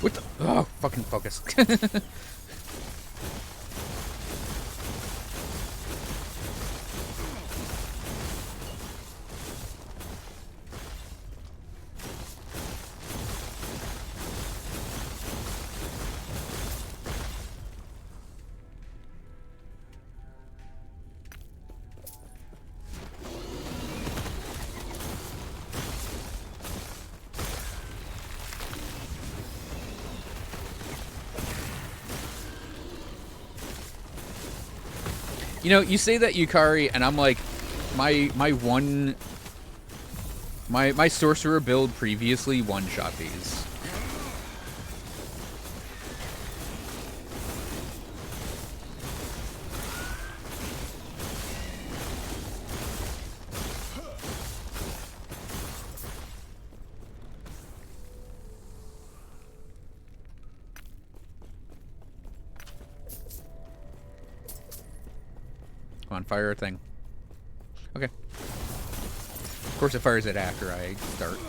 What the? Oh, fucking focus. You know, you say that Yukari, and I'm like, my Sorcerer build previously one-shot these. Come on, fire a thing. Okay. Of course it fires it after I start.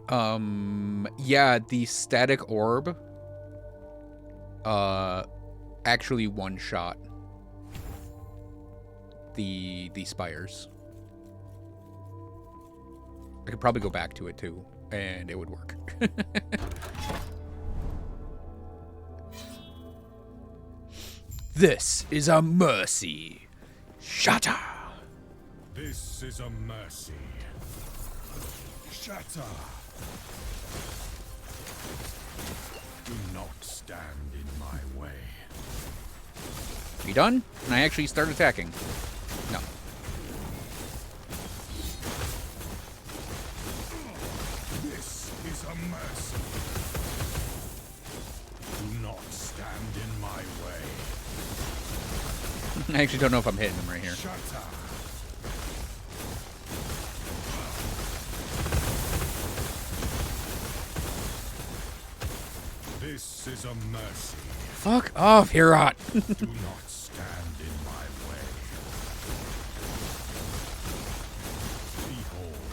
Yeah, the static orb actually one shot the spires. I could probably go back to it too, and it would work. This is a mercy. Shatter. This is a mercy. Shatter. Do not stand in my way. You done? Can I actually start attacking? No. This is a mercy. Do not stand in my way. I actually don't know if I'm hitting him right here. Shatter. This is a mercy. Fuck off, Herot. Do not stand in my way. Behold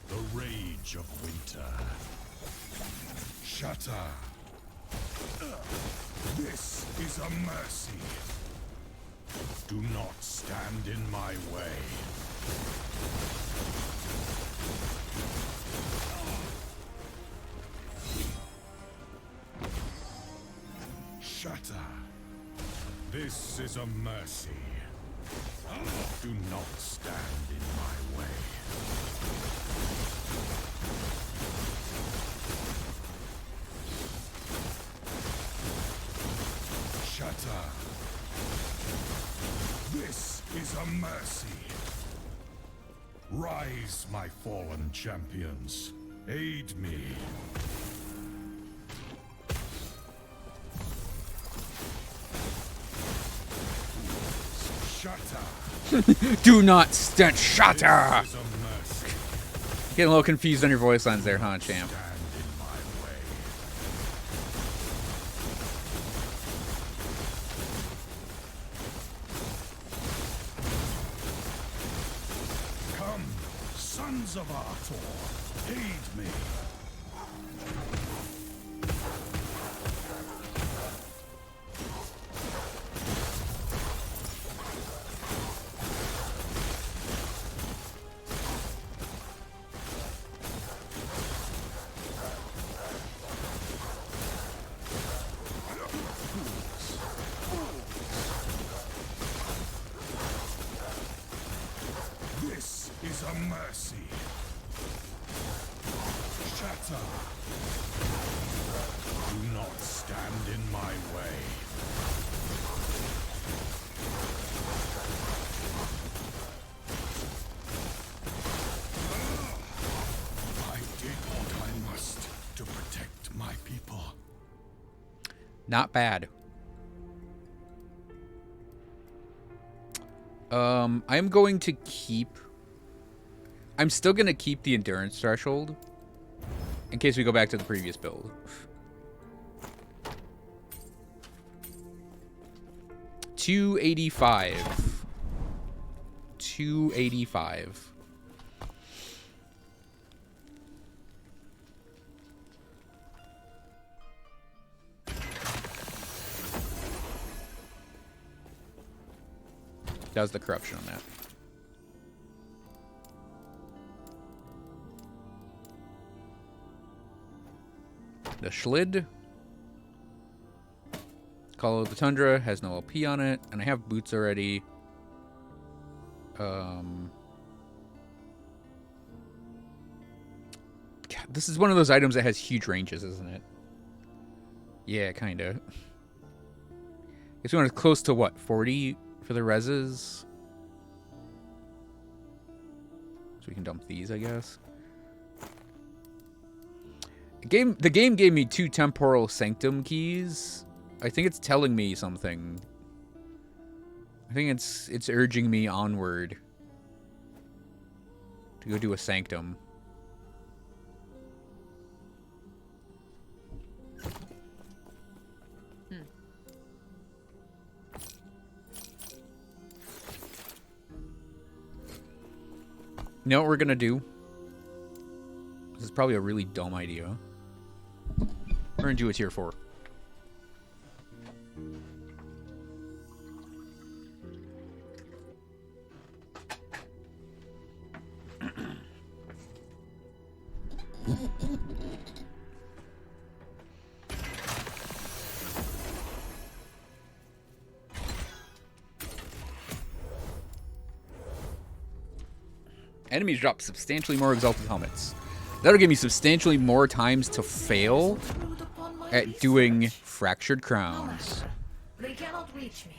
the rage of winter. Shatter. This is a mercy. Do not stand in my way. Shatter. This is a mercy. Do not stand in my way. Shatter. This is a mercy. Rise, my fallen champions. Aid me. Shatter. Do not stand. Shatter. This is a mercy. Getting a little confused on your voice lines there, huh, champ? Stand in my way. Come, sons of Arthur, aid me. This is a mercy. Shatter. Do not stand in my way. I did what I must to protect my people. Not bad. I'm going to keep... I'm still going to keep the endurance threshold in case we go back to the previous build. $285. $285. That was the corruption on that. The Schlid. Call of the Tundra has no LP on it, and I have boots already. God, this is one of those items that has huge ranges, isn't it? Yeah, kinda. This one is close to what, 40 for the reses? So we can dump these, I guess. The game gave me 2 temporal sanctum keys. I think it's telling me something. I think it's urging me onward to go do a sanctum. You know what we're gonna do? This is probably a really dumb idea. We're gonna do a tier 4. Enemies drop substantially more exalted helmets. That'll give me substantially more times to fail at doing fractured crowns. They cannot reach me.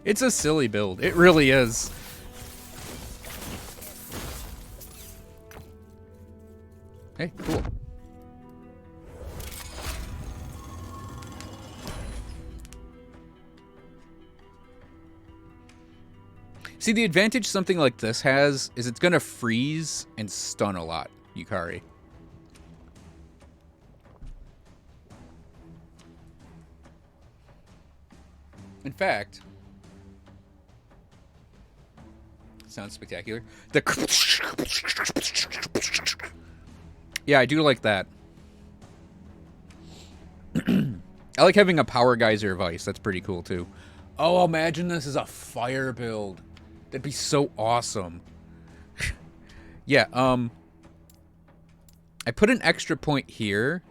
It's a silly build. It really is. Hey, cool. See, the advantage something like this has is it's going to freeze and stun a lot, Yukari. In fact, sounds spectacular. Yeah, I do like that. I like having a power geyser vice. That's pretty cool too. Oh, imagine this is a fire build. That'd be so awesome. Yeah, I put an extra point here.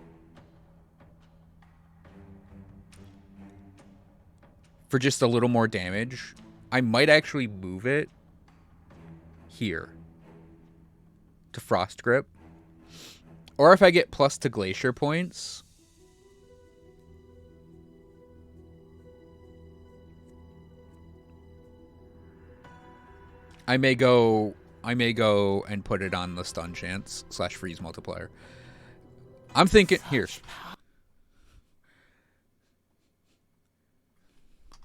For just a little more damage. I might actually move it here to Frost Grip. Or if I get plus to Glacier points, I may go and put it on the stun chance / freeze multiplier. I'm thinking here.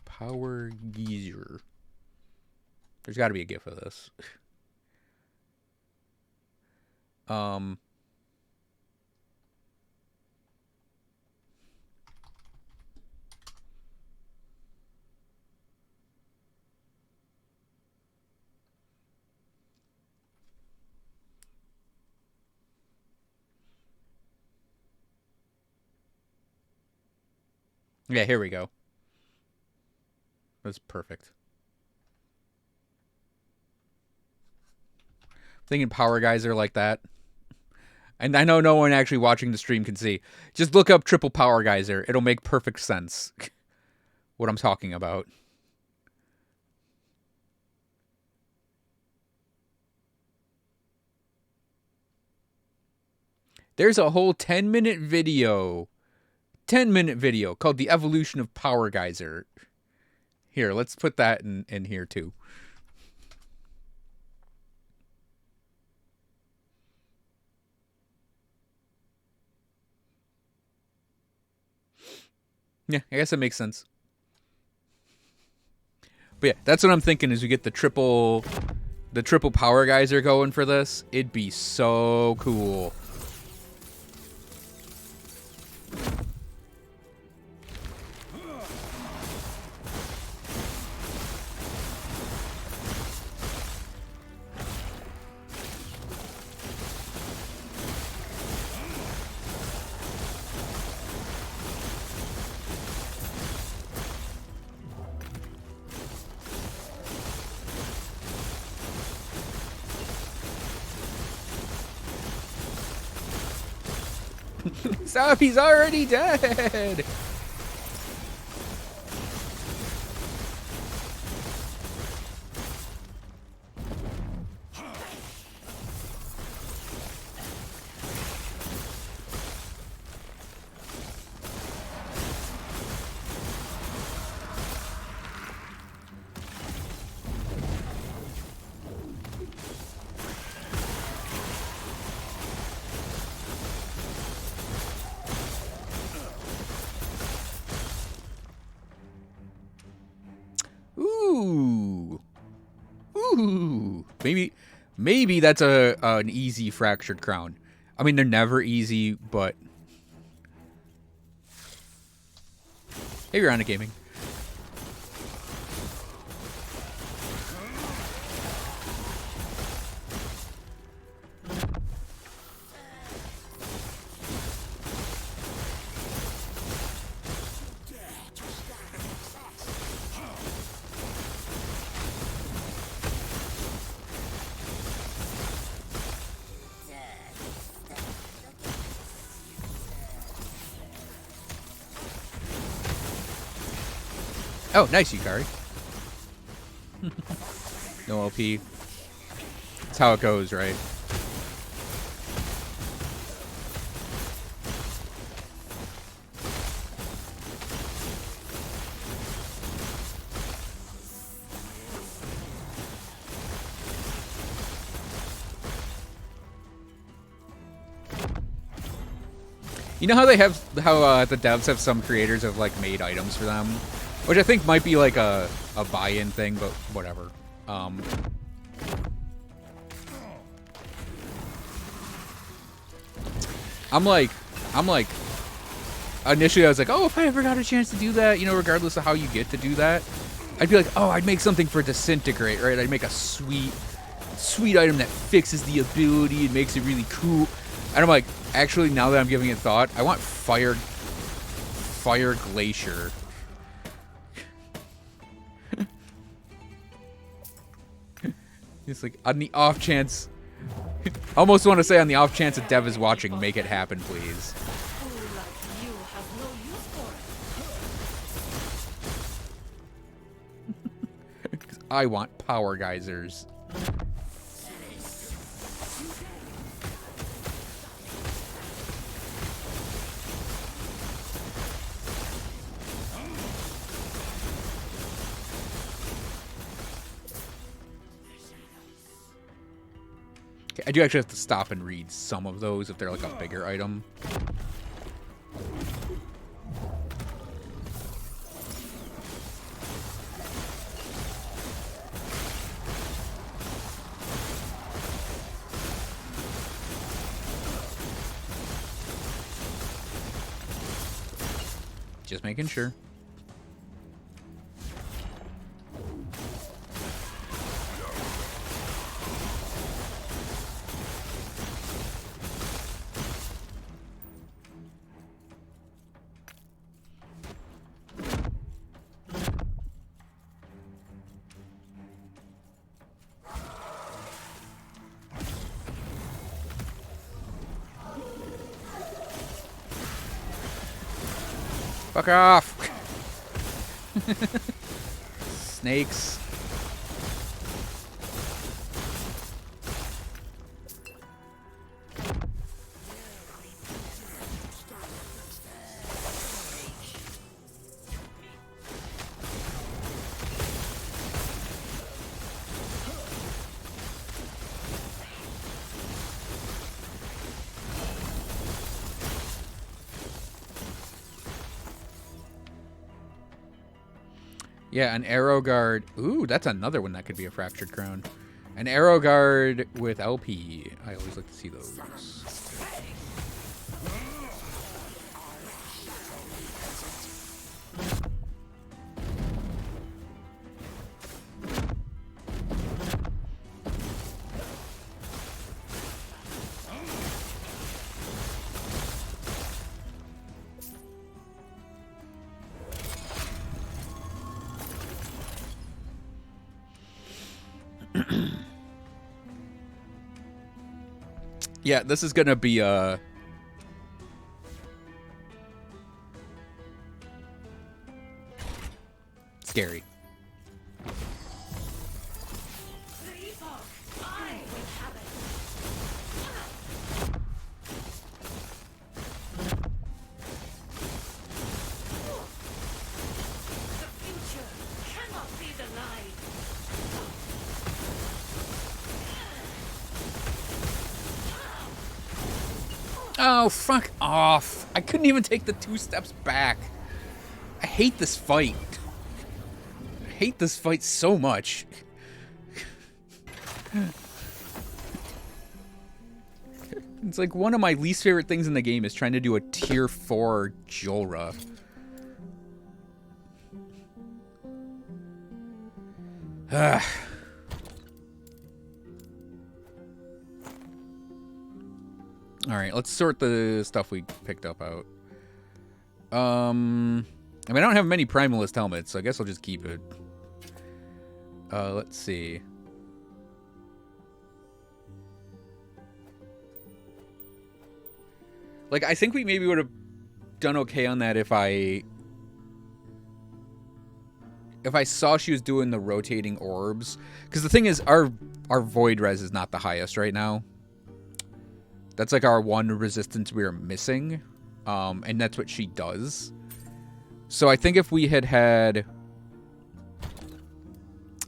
Power geyser. There's got to be a GIF of this. Yeah, here we go. That's perfect. Thinking power geyser like that. And I know no one actually watching the stream can see. Just look up triple power geyser. It'll make perfect sense. What I'm talking about. There's a whole 10-minute video. 10-minute video called The Evolution of Power Geyser. Here, let's put that in here too. Yeah, I guess that makes sense. But yeah, that's what I'm thinking is we get the triple power geyser going for this. It'd be so cool. Stop, he's already dead! Ooh. Ooh. Maybe that's an easy fractured crown. I mean, they're never easy, but... Hey, you're on a gaming. Oh, nice, Yukari. No LP. That's how it goes, right? You know how they have the devs have some creators have like made items for them, which I think might be like a buy-in thing, but whatever. I'm like, initially I was like, oh, if I ever got a chance to do that, you know, regardless of how you get to do that, I'd be like, oh, I'd make something for Disintegrate, right? I'd make a sweet item that fixes the ability and makes it really cool. And I'm like, actually, now that I'm giving it thought, I want Fire Glacier. It's like, on the off chance, almost want to say on the off chance that Dev is watching, make it happen, please. You have no use for it. 'Cause I want power geysers. I do actually have to stop and read some of those if they're like a bigger item. Just making sure. Fuck off! Snakes. Yeah, an arrow guard. Ooh, that's another one that could be a fractured crown. An arrow guard with LP. I always like to see those. Yeah, this is gonna be scary. Oh, fuck off. I couldn't even take the 2 steps back. I hate this fight. I hate this fight so much. It's like one of my least favorite things in the game is trying to do a tier 4 Jorah. Alright, let's sort the stuff we picked up out. I mean, I don't have many Primalist helmets, so I guess I'll just keep it. Let's see. Like, I think we maybe would have done okay on that if I saw she was doing the rotating orbs. Because the thing is, our Void Res is not the highest right now. That's like our one resistance we are missing. And that's what she does. So I think if we had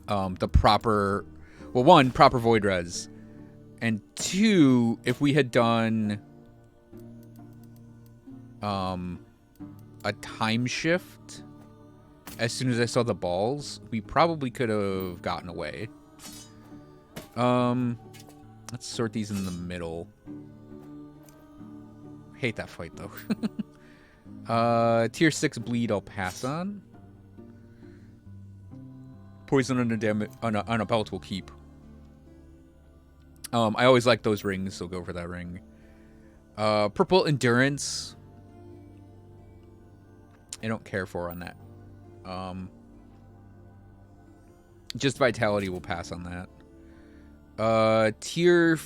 the proper... Well, 1, proper Void Res. And 2, if we had done a time shift as soon as I saw the balls, we probably could have gotten away. Let's sort these in the middle. Hate that fight, though. Tier 6 bleed I'll pass on. Poison on a belt will keep. I always like those rings, so go for that ring. Purple endurance. I don't care for on that. Just vitality will pass on that. Tier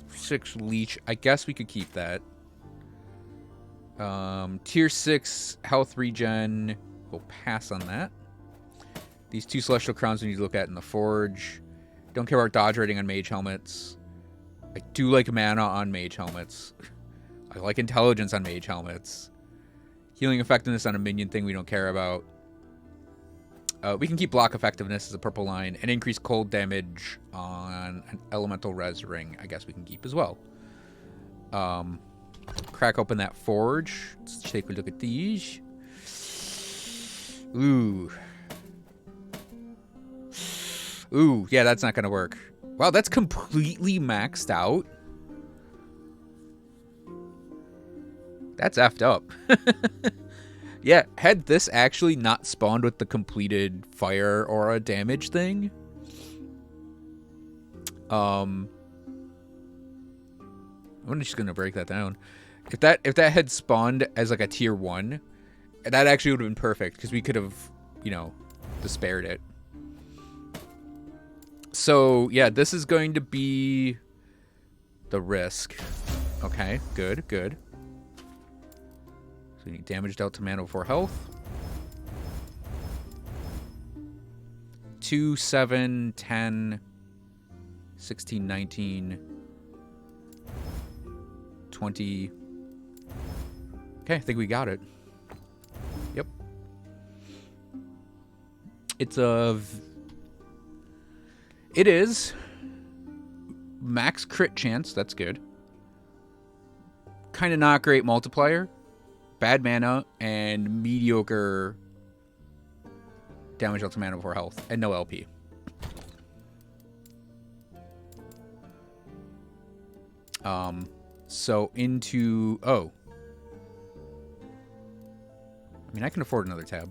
6 leech. I guess we could keep that. Tier 6 health regen. We'll pass on that. These 2 celestial crowns we need to look at in the forge. Don't care about dodge rating on mage helmets. I do like mana on mage helmets. I like intelligence on mage helmets. Healing effectiveness on a minion thing we don't care about. We can keep block effectiveness as a purple line. And increase cold damage on an elemental res ring. I guess we can keep as well. Crack open that forge. Let's take a look at these. Ooh. Ooh, yeah, that's not going to work. Wow, that's completely maxed out. That's effed up. Yeah, had this actually not spawned with the completed fire aura damage thing, I'm just gonna break that down. If that had spawned as like a tier 1, that actually would have been perfect because we could have, you know, despaired it. So yeah, this is going to be the risk. Okay, good, good. So we need damage dealt to mana before health. 2, 7, 10, 16, 19, 20. Okay, I think we got it. Yep. It is max crit chance. That's good. Kind of not great multiplier. Bad mana and mediocre damage dealt to mana before health and no LP. So into... Oh. I mean, I can afford another tab.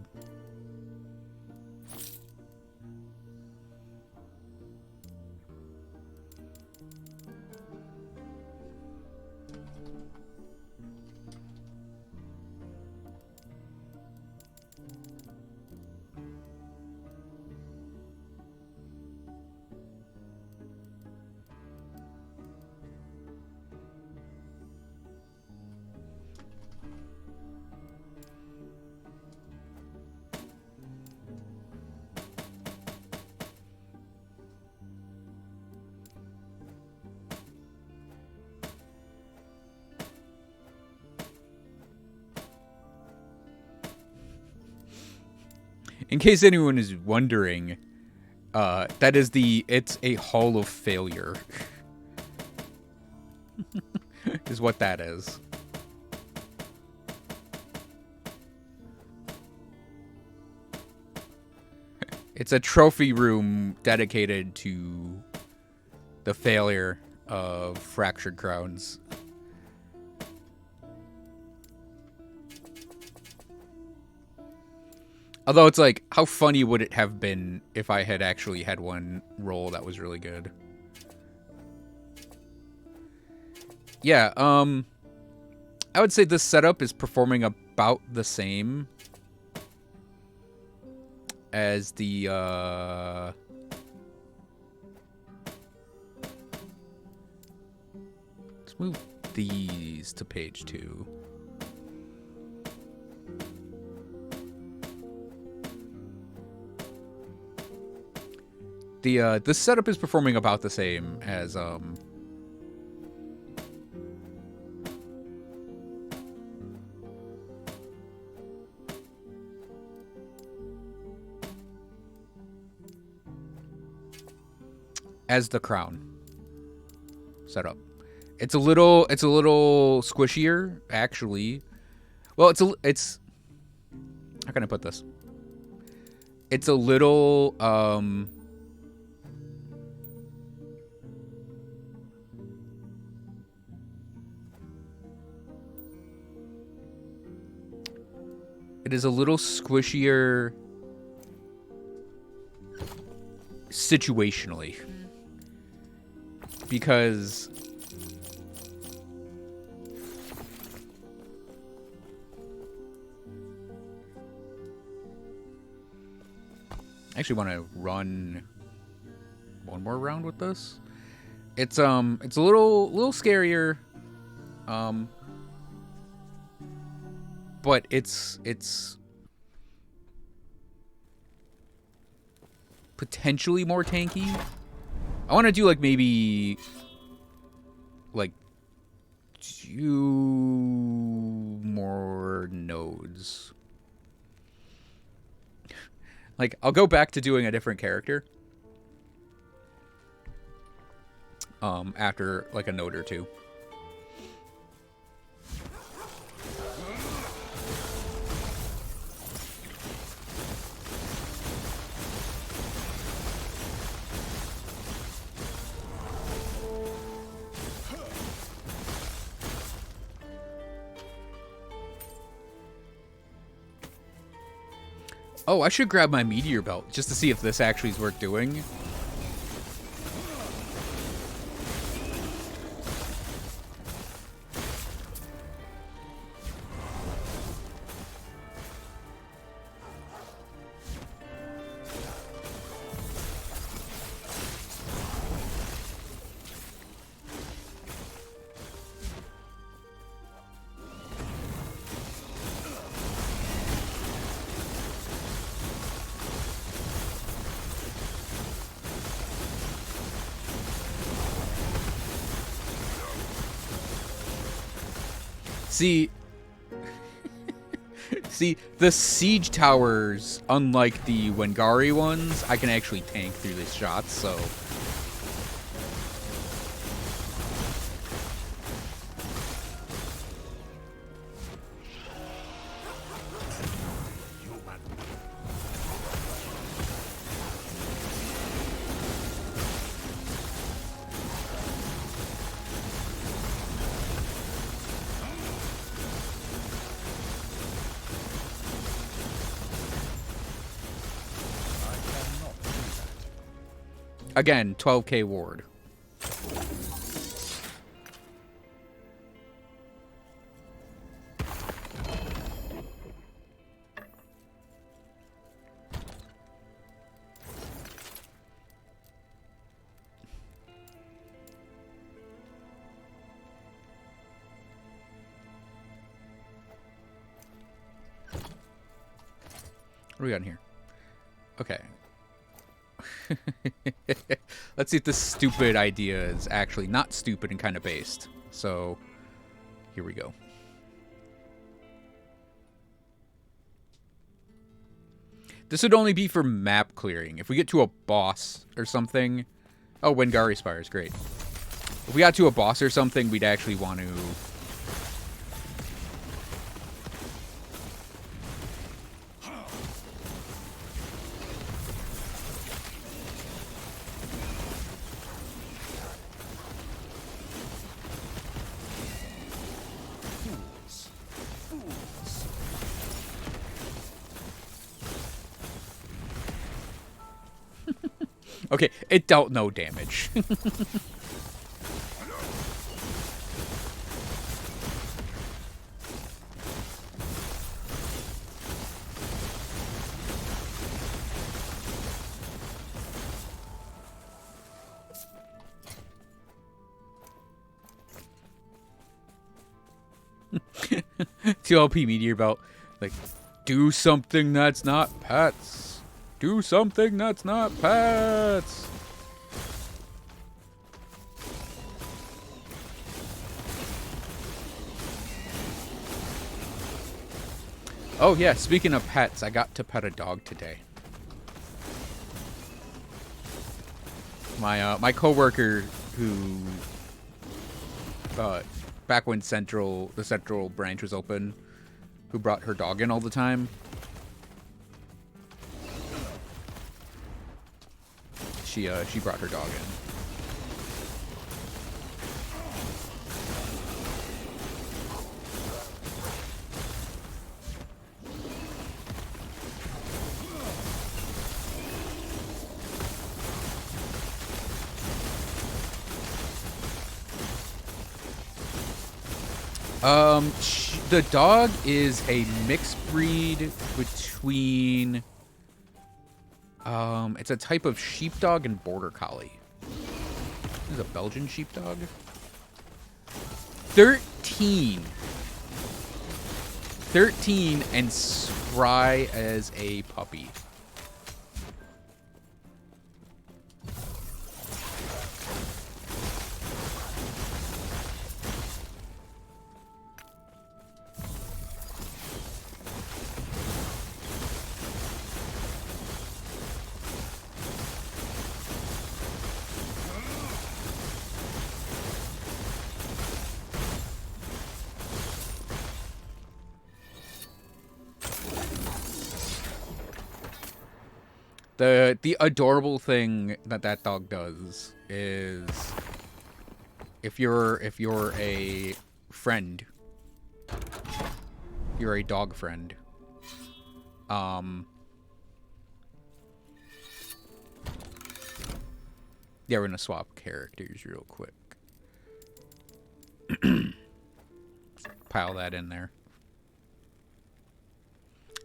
In case anyone is wondering, it's a hall of failure. Is what that is. It's a trophy room dedicated to the failure of Fractured Crowns. Although it's like, how funny would it have been if I had actually had one roll that was really good? Yeah, I would say this setup is performing about the same as the, let's move these to page 2. This setup is performing about the same as, the crown setup. It's a little squishier, actually. Well, it's how can I put this? It's a little it is a little squishier situationally. Because I actually want to run one more round with this. It's a little scarier, but it's potentially more tanky. I want to do like maybe like 2 more nodes. Like, I'll go back to doing a different character after like a node or 2. Oh, I should grab my meteor belt just to see if this actually is worth doing. See, the siege towers, unlike the Wengari ones, I can actually tank through these shots, so... Again, 12k ward. What do we got in here? Okay. Let's see if this stupid idea is actually not stupid and kind of based. So, here we go. This would only be for map clearing. If we get to a boss or something... Oh, Wengari Spire is great. If we got to a boss or something, we'd actually want to... Okay, it dealt no damage. TLP Meteor Belt, like, do something that's not pets. Do something that's not pets. Oh yeah, speaking of pets, I got to pet a dog today. My coworker who back when the central branch was open, who brought her dog in all the time. She brought her dog in. The dog is a mixed breed between, it's a type of sheepdog and border collie. This is a Belgian sheepdog. 13 and spry as a puppy. The adorable thing that dog does is if you're a friend, you're a dog friend. Yeah, we're gonna swap characters real quick. Pile that in there.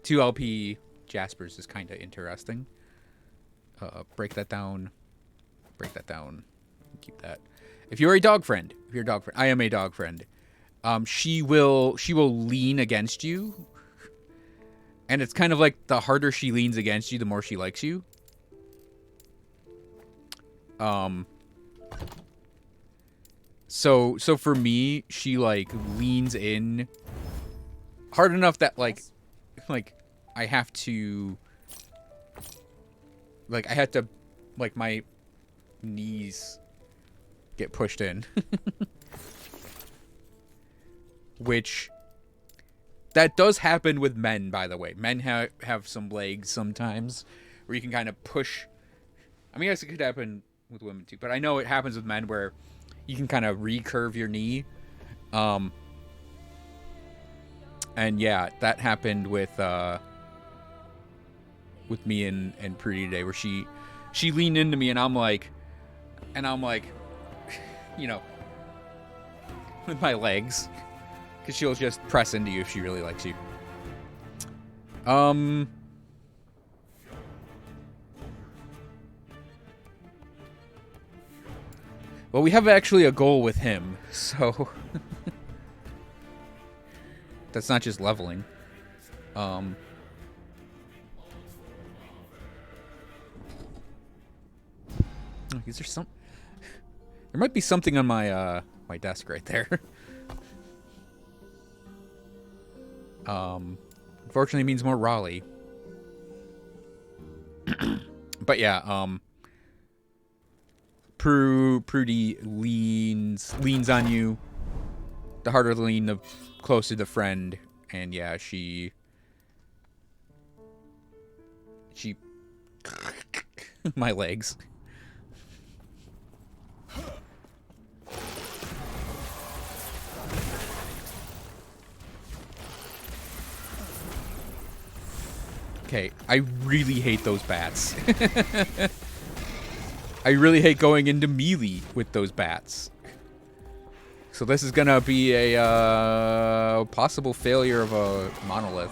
2LP Jaspers is kind of interesting. Break that down. Break that down. Keep that. If you're a dog friend, I am a dog friend. She will lean against you, and it's kind of like the harder she leans against you, the more she likes you. So for me, she like leans in hard enough that like I have to. Like, I had to, like, my knees get pushed in. Which, that does happen with men, by the way. Men have some legs sometimes where you can kind of push. I mean, I guess it could happen with women, too. But I know it happens with men where you can kind of recurve your knee. And, yeah, that happened with me and Pretty today, where she leaned into me, and I'm like, you know, with my legs, because she'll just press into you if she really likes you. Well, we have actually a goal with him, so that's not just leveling. Is there some? There might be something on my my desk right there. Unfortunately, it means more Raleigh. But yeah, Prudy leans on you. The harder the lean, the closer the friend. And yeah, she my legs. Okay, I really hate those bats. I really hate going into melee with those bats. So this is gonna be a possible failure of a monolith,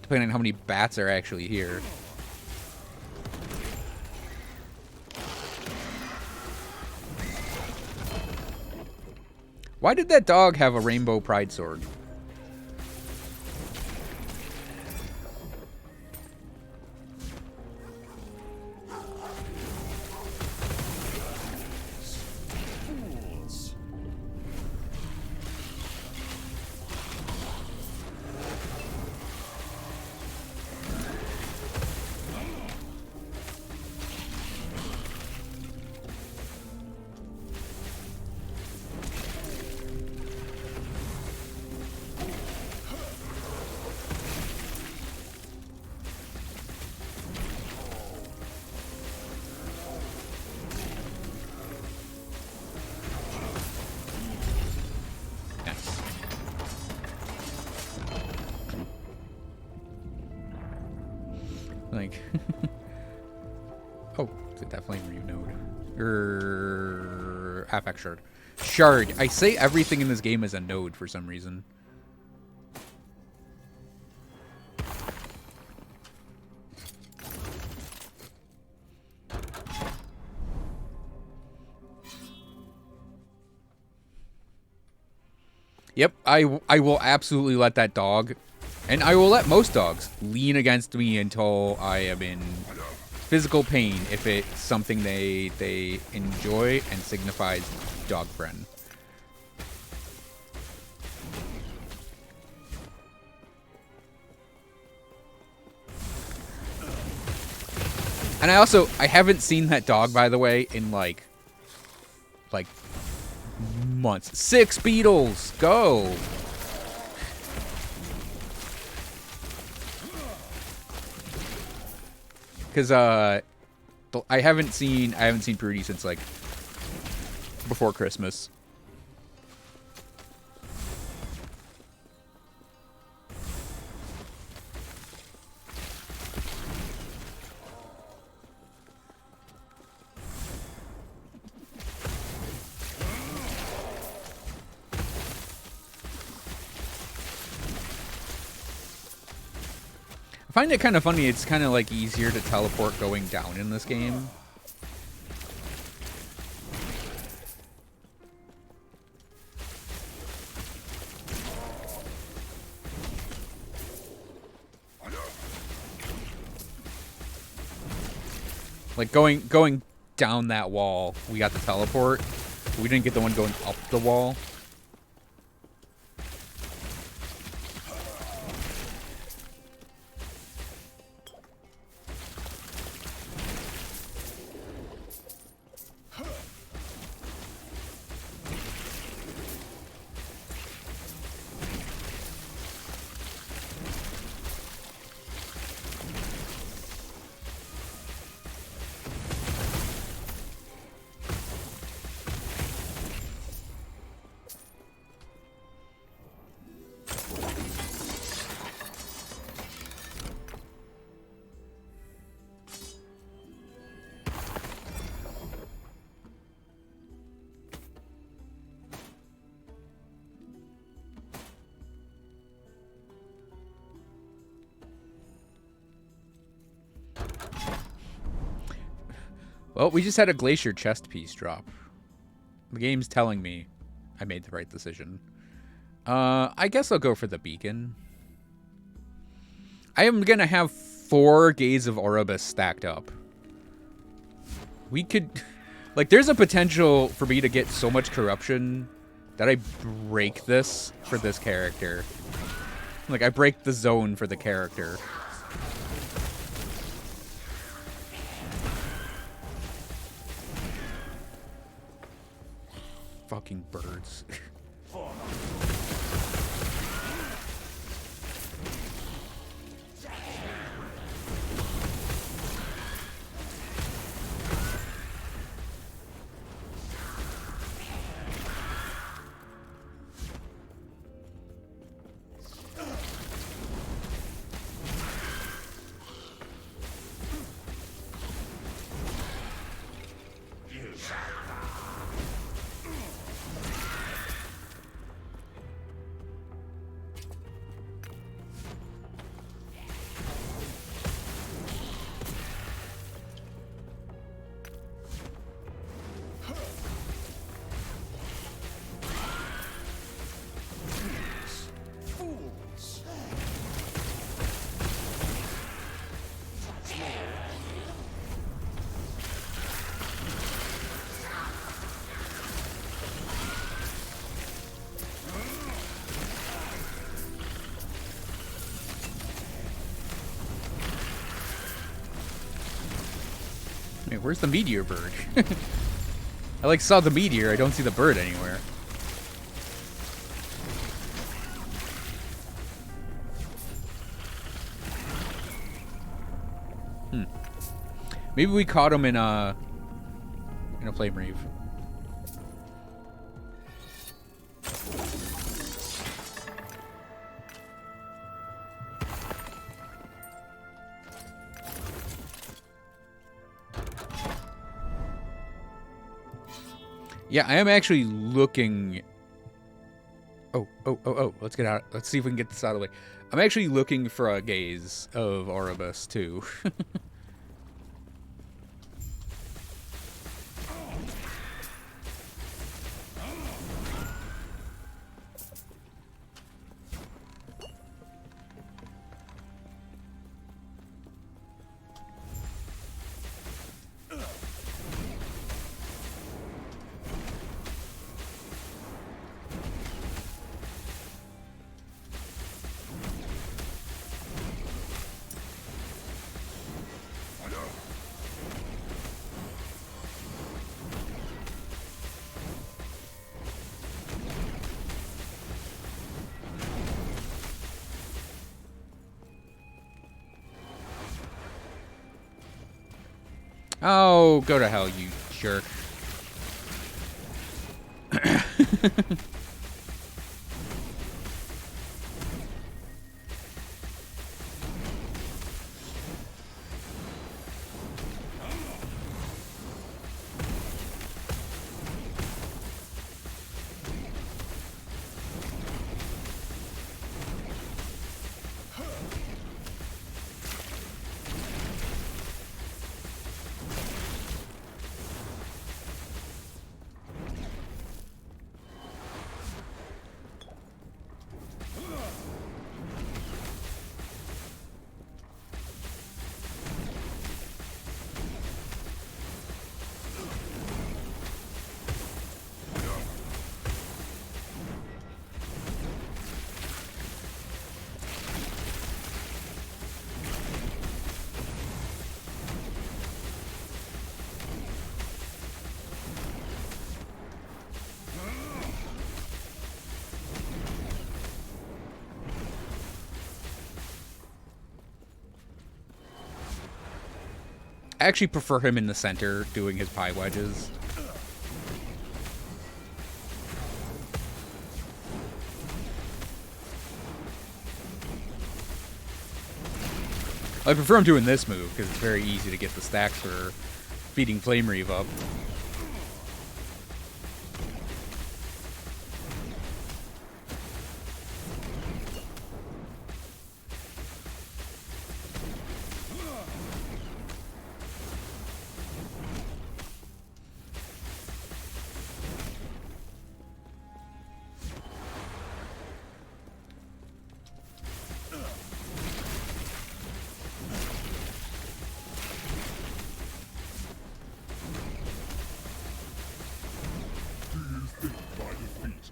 depending on how many bats are actually here. Why did that dog have a rainbow pride sword? Like, oh, is it definitely node? Affect shard. Shard. I say everything in this game is a node for some reason. Yep, I will absolutely let that dog, and I will let most dogs, lean against me until I am in physical pain if it's something they enjoy and signifies dog friend. And I haven't seen that dog, by the way, in like months. 6 beetles, go! Because I haven't seen Prudy since like before Christmas. I find it kind of funny. It's kind of like easier to teleport going down in this game. Like going down that wall, we got the teleport. We didn't get the one going up the wall. Well, we just had a glacier chest piece drop. The game's telling me I made the right decision. I guess I'll go for the beacon. I am going to have 4 Gaze of Oribus stacked up. We could... Like, there's a potential for me to get so much corruption that I break this for this character. Like, I break the zone for the character. fucking birds. Wait, where's the meteor bird? I like saw the meteor, I don't see the bird anywhere. Maybe we caught him in a flame reeve. Yeah, I am actually looking. Oh! Let's get out. Let's see if we can get this out of the way. I'm actually looking for a gaze of Oribus too. Oh, go to hell, you jerk. I actually prefer him in the center doing his pie wedges. I prefer him doing this move because it's very easy to get the stacks for beating Flame Reeve up.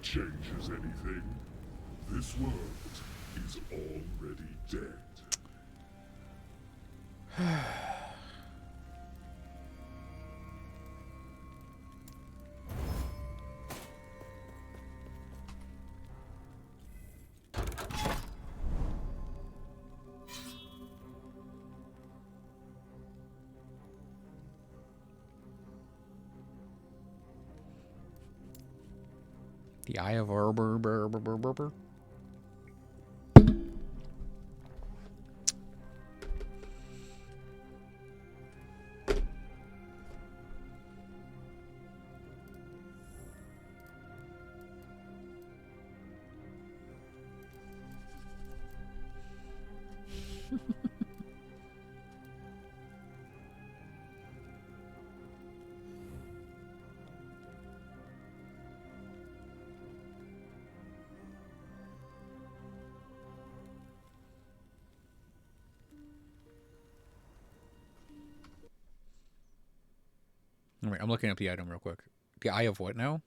Changes anything? This world is already dead. The Eye of Arbor. All right, I'm looking up the item real quick. The Eye of what now?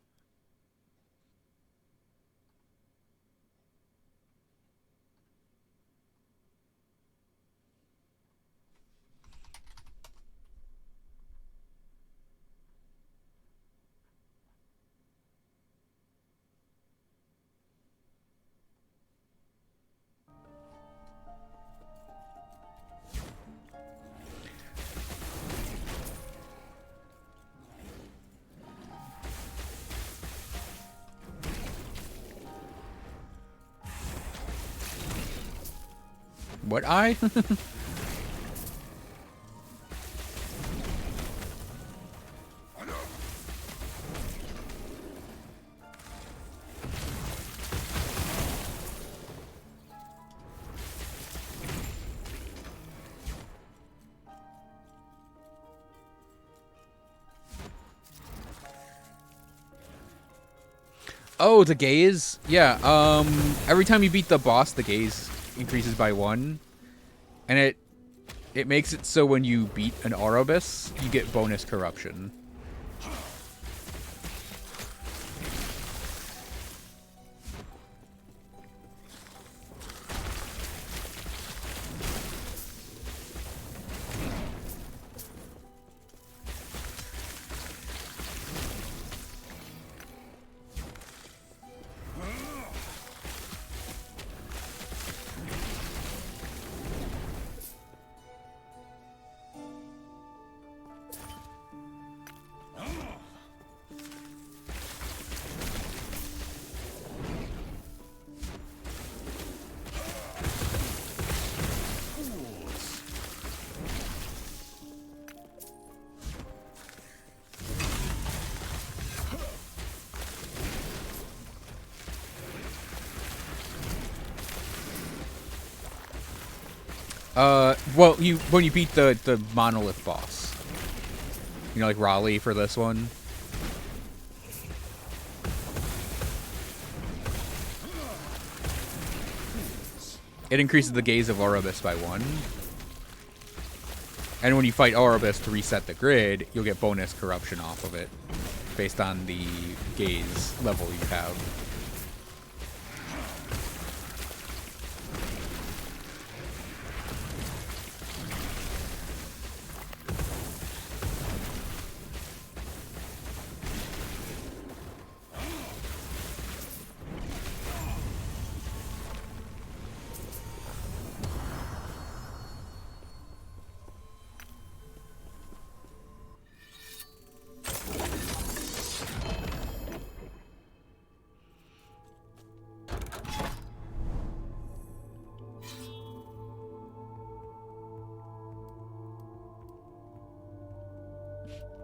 What eye? Oh, the gaze? Yeah, every time you beat the boss, the gaze increases by 1. And it makes it so when you beat an Orobus, you get bonus corruption. Well, when you beat the monolith boss, you know, like Raleigh for this one. It increases the gaze of Orobus by 1. And when you fight Orobus to reset the grid, you'll get bonus corruption off of it, based on the gaze level you have.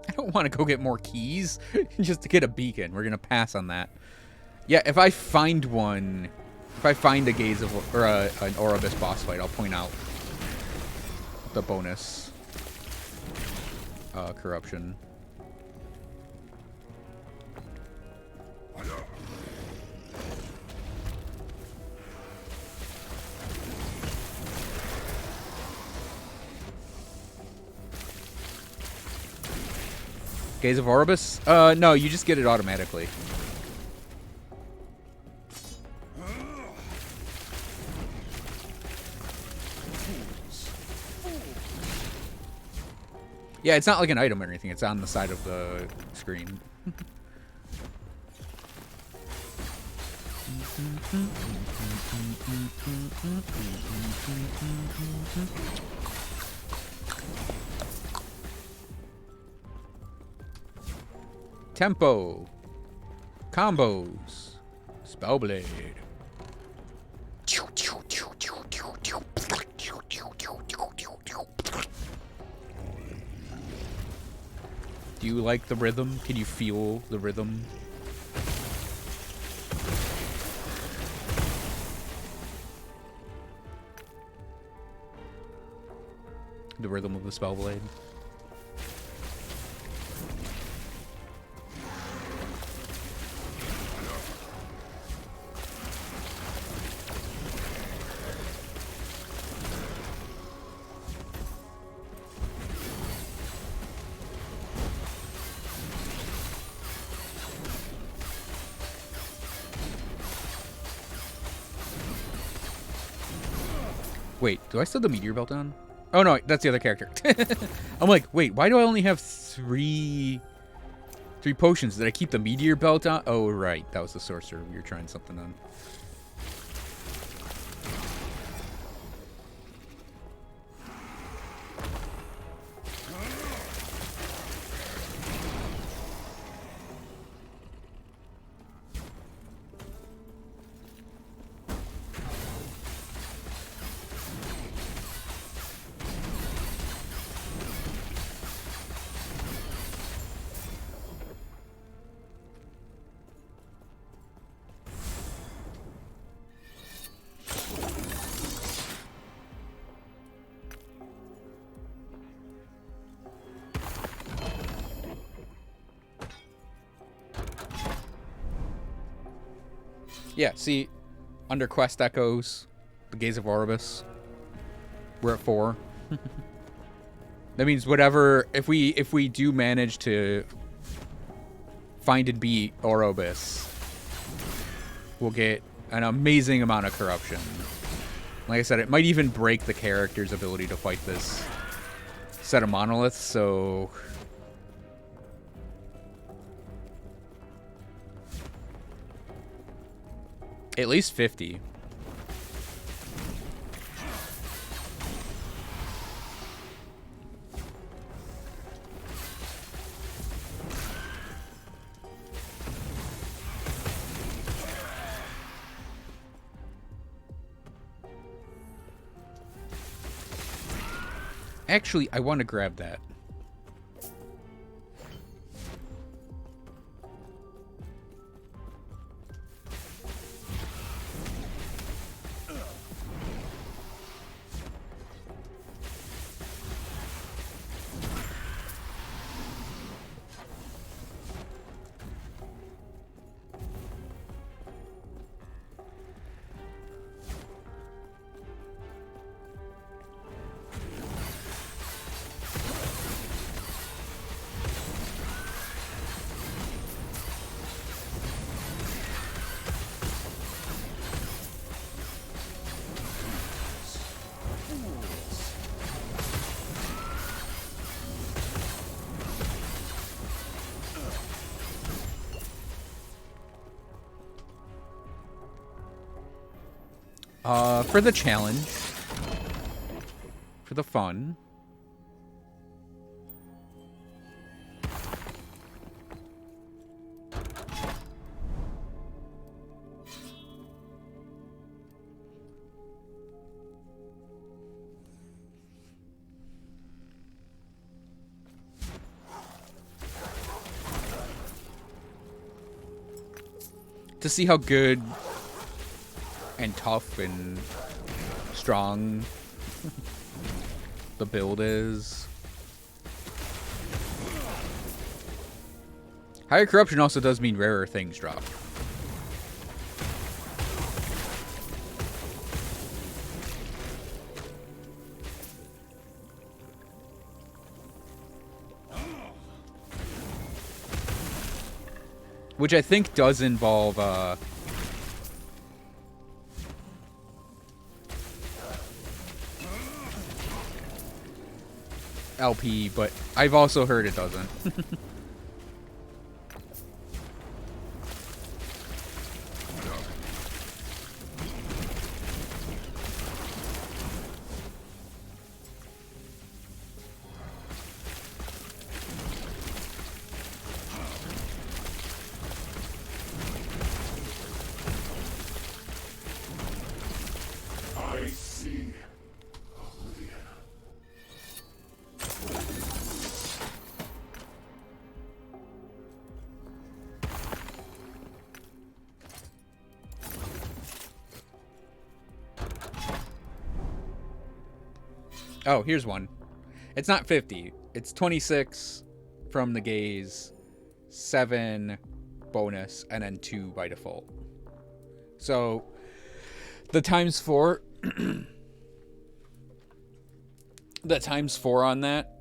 I don't want to go get more keys just to get a beacon. We're gonna pass on that. Yeah, if I find one, if I find a gaze of or an Orobus boss fight, I'll point out the bonus corruption. Gaze of Orobus? No, you just get it automatically. Yeah, it's not like an item or anything. It's on the side of the screen. Tempo. Combos. Spellblade. Do you like the rhythm? Can you feel the rhythm? The rhythm of the Spellblade. Wait, do I still have the meteor belt on? Oh no, that's the other character. I'm like, wait, why do I only have three potions? Did I keep the meteor belt on? Oh right, that was the sorcerer we were trying something on. Yeah, see, under quest echoes, the Gaze of Oribus, we're at 4. That means whatever, if we do manage to find and beat Oribus, we'll get an amazing amount of corruption. Like I said, it might even break the character's ability to fight this set of monoliths, so... At least 50. Actually, I want to grab that. For the challenge, for the fun, to see how good and tough and strong the build is. Higher corruption also does mean rarer things drop. Which I think does involve LP, but I've also heard it doesn't. Oh, here's one. It's not 50. It's 26 from the gaze, 7 bonus, and then 2 by default. So the times 4 the times 4 on that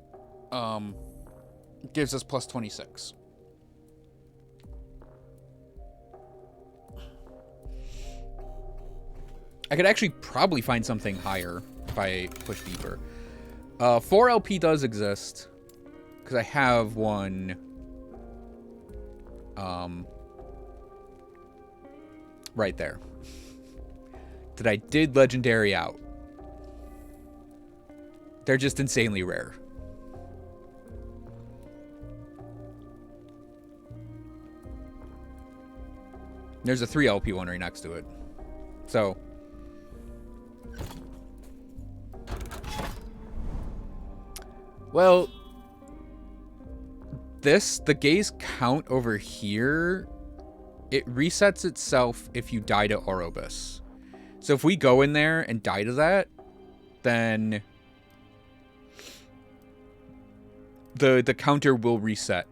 gives us plus 26. I could actually probably find something higher if I push deeper. 4 LP does exist because I have one right there that I did legendary out. They're just insanely rare. There's a 3 LP one right next to it. So well, the gaze count over here, it resets itself if you die to Orobus. So if we go in there and die to that, then the counter will reset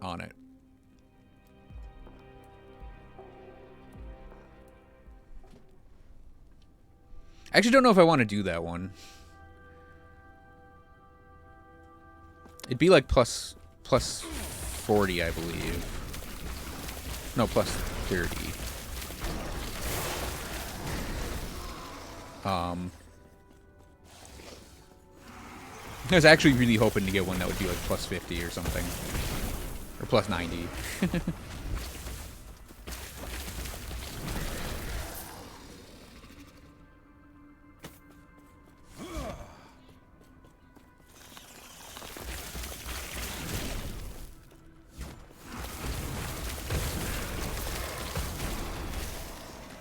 on it. I actually don't know if I want to do that one. It'd be like plus 40, I believe. No, plus 30. I was actually really hoping to get one that would be like plus 50 or something. Or plus 90.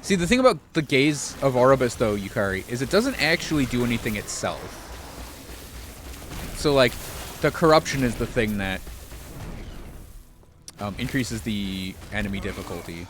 See, the thing about the gaze of Orobus, though, Yukari, is it doesn't actually do anything itself. So, like, the corruption is the thing that increases the enemy difficulty.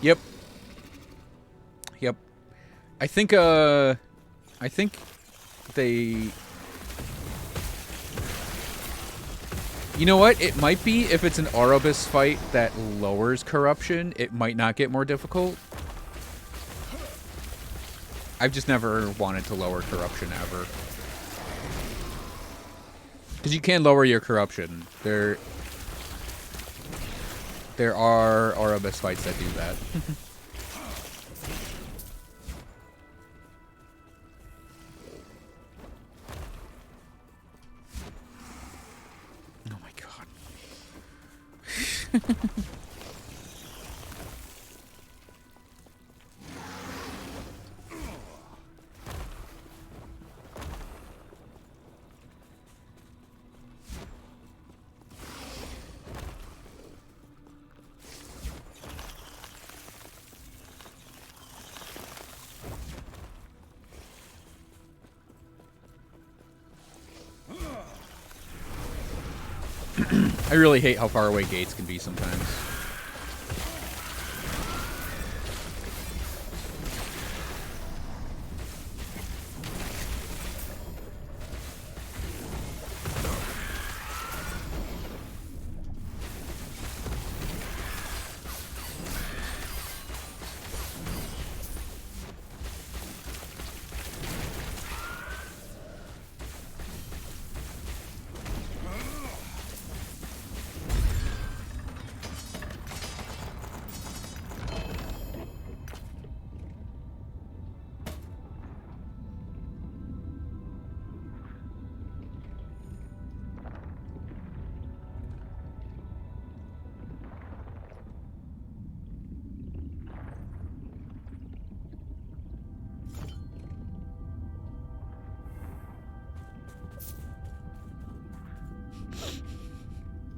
Yep. Yep. I think they... You know what? It might be if it's an Orobus fight that lowers corruption, it might not get more difficult. I've just never wanted to lower corruption ever. Because you can lower your corruption. There are Orobus fights that do that. Oh my god. I really hate how far away gates can be sometimes.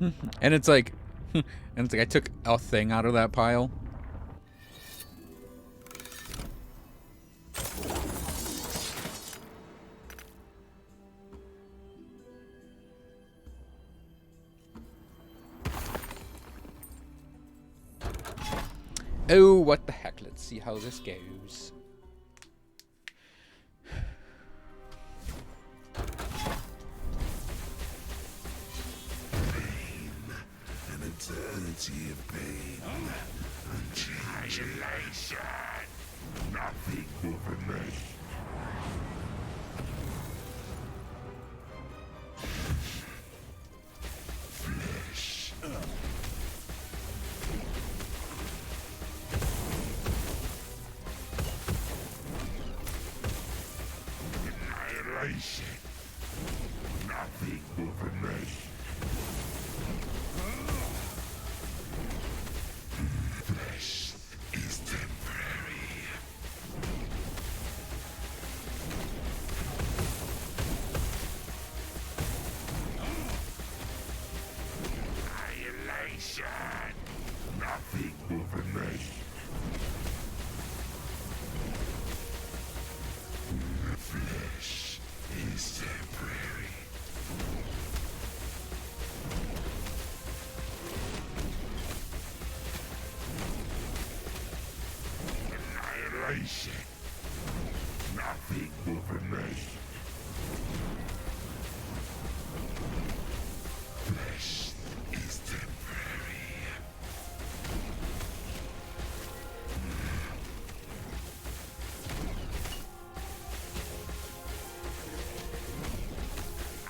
And it's like, I took a thing out of that pile. Oh, what the heck? Let's see how this goes. An eternity of pain. Annihilation. Nothing will remain. Flesh. Annihilation. Nothing will remain. Flesh is temporary. Annihilation. Nothing will remain. Flesh is temporary. Annihilation. Nothing will remain. Flesh is temporary.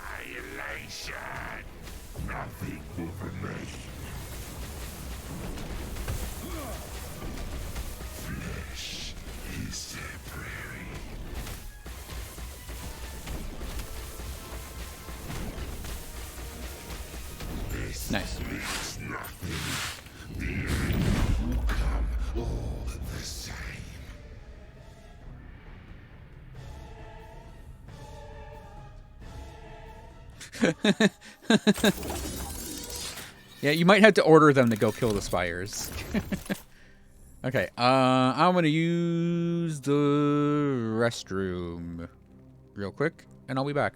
Annihilation. Nothing will remain. Flesh is temporary. This Nice. means nothing. The end will come all the same. Yeah, you might have to order them to go kill the spires. Okay, I'm gonna use the restroom real quick, and I'll be back.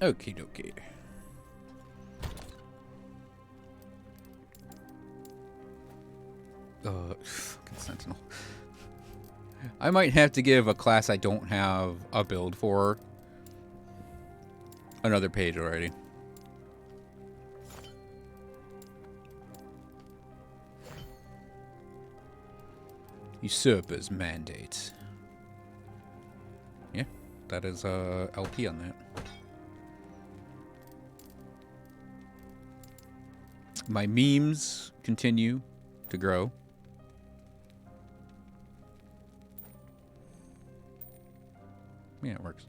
Okie dokie. Fucking Sentinel. I might have to give a class I don't have a build for another page already. Usurper's mandate. Yeah, that is LP on that. My memes continue to grow. Yeah, it works.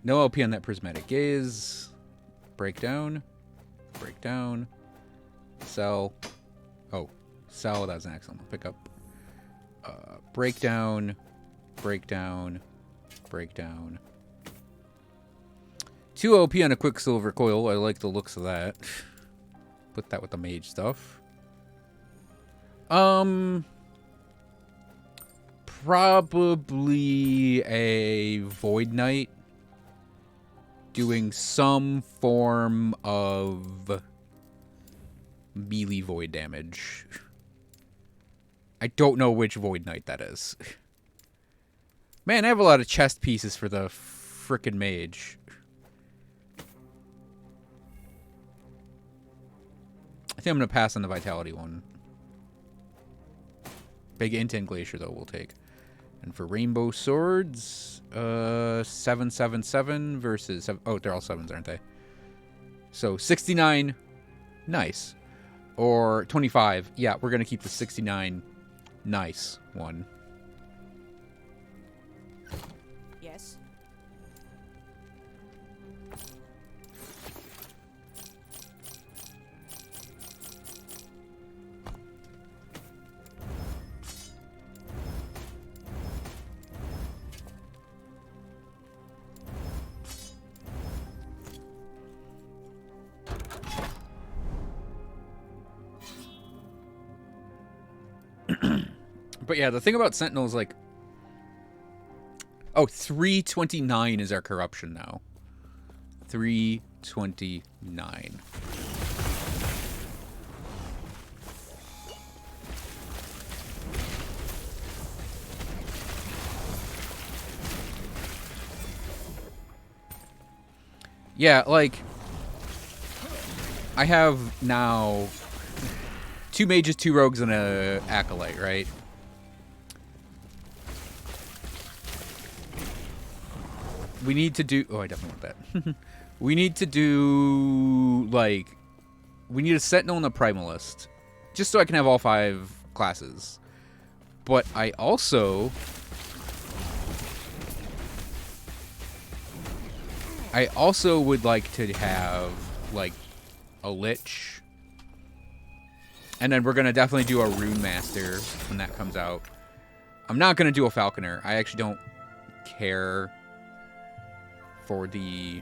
No LP on that prismatic gaze. Breakdown. Breakdown. Sell. Oh, sell. That's an excellent pickup. Breakdown. Breakdown. Breakdown. 2 LP on a Quicksilver coil. I like the looks of that. Put that with the mage stuff. Probably a Void Knight doing some form of melee void damage. I don't know which Void Knight that is. Man, I have a lot of chest pieces for the frickin' mage. I think I'm going to pass on the Vitality one. Big Intent Glacier, though, we'll take. And for Rainbow Swords, 777 versus... Oh, they're all 7s, aren't they? So, 69. Nice. Or 25. Yeah, we're going to keep the 69. Nice one. Yes. But yeah, the thing about Sentinel is like... Oh, 329 is our corruption now. 329. Yeah, like... I have now... 2 mages, 2 rogues, and a acolyte, right? We need to do... Oh, I definitely want that. We need to do, like... We need a Sentinel and a Primalist. Just so I can have all 5 classes. But I also... would like to have, like, a Lich. And then we're going to definitely do a Rune Master when that comes out. I'm not going to do a Falconer. I actually don't care for the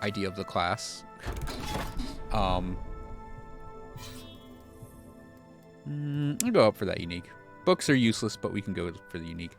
idea of the class. I'll go up for that unique. Books are useless, but we can go for the unique.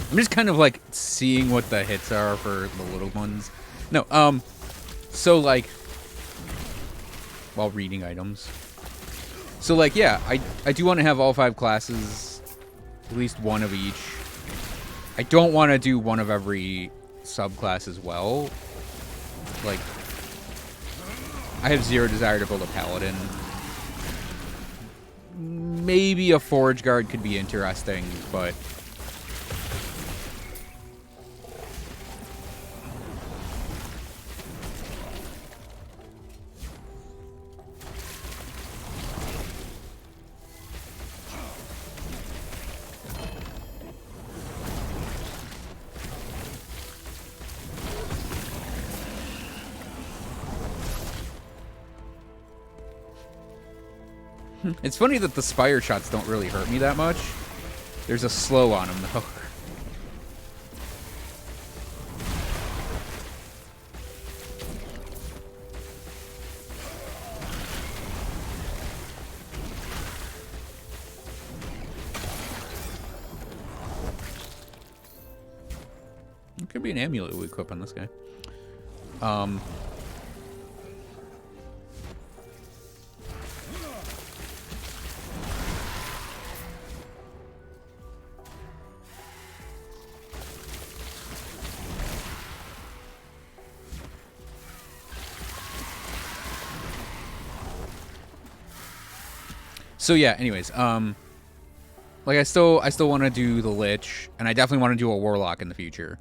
I'm just kind of like seeing what the hits are for the little ones. No, so like, while reading items. So like, yeah, I do want to have all 5 classes, at least 1 of each. I don't want to do 1 of every subclass as well. Like, I have 0 desire to build a Paladin. Maybe a Forge Guard could be interesting, but... It's funny that the spire shots don't really hurt me that much. There's a slow on them, though. It could be an amulet we equip on this guy. So yeah, anyways, like I still want to do the Lich, and I definitely want to do a Warlock in the future.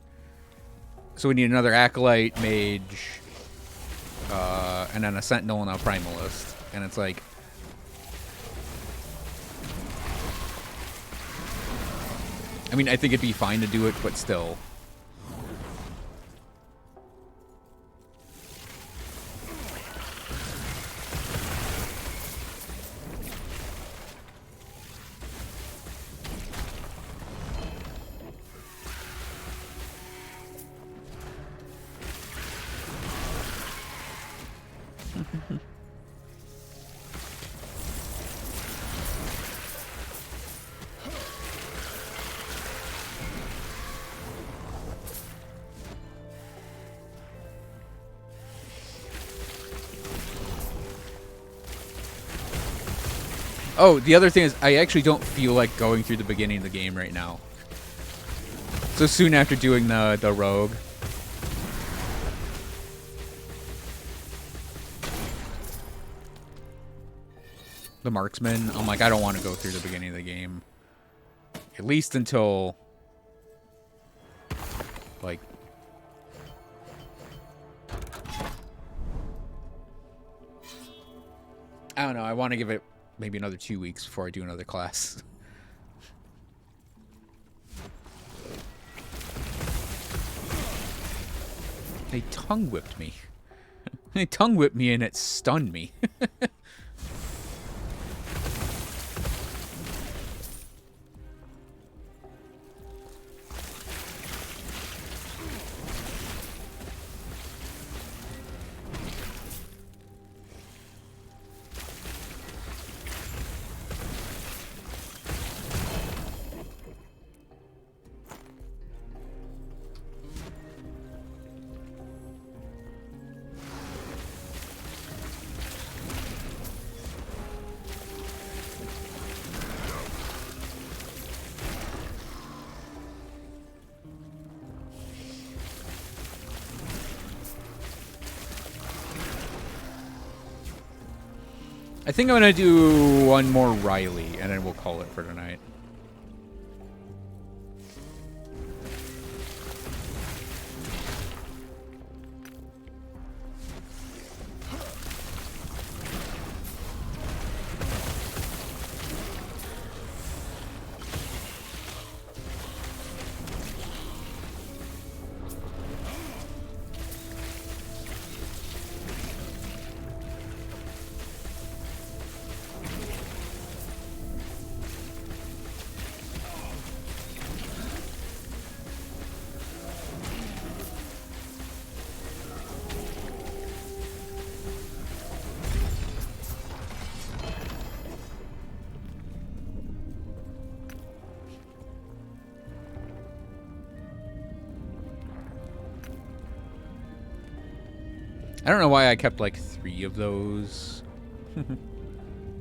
So we need another Acolyte, Mage, and then a Sentinel and a Primalist. And it's like, I mean, I think it'd be fine to do it, but still. Oh, the other thing is I actually don't feel like going through the beginning of the game right now. So soon after doing the rogue. The marksman, I'm like, I don't want to go through the beginning of the game. At least until, like, I don't know, I want to give it maybe another 2 weeks before I do another class. They tongue whipped me. They tongue whipped me and it stunned me. I think I'm going to do one more Riley, and then we'll call it for tonight. I don't know why I kept like 3 of those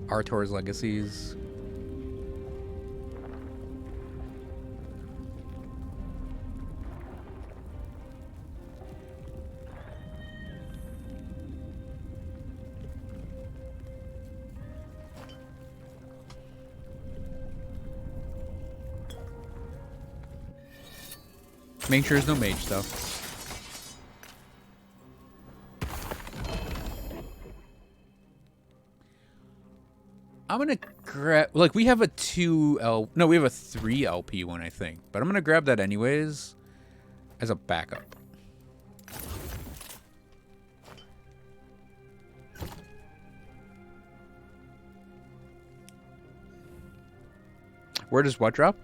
Artor's Legacies. Make sure there's no mage stuff. I'm gonna grab, like, we have a 2L, no, we have a 3LP one, I think. But I'm gonna grab that anyways as a backup. Where does what drop?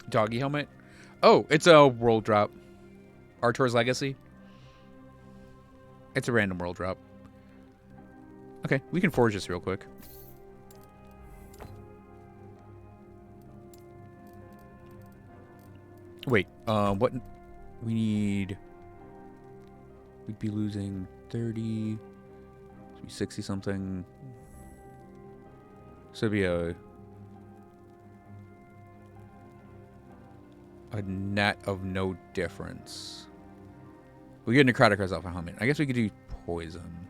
Doggy helmet? Oh, it's a world drop. Artor's Legacy. It's a random world drop. Okay, we can forge this real quick. Wait, what? We need... We'd be losing 30... 60 something. So it'd be a net of no difference. We get necrotic cards off a helmet. I guess we could do poison.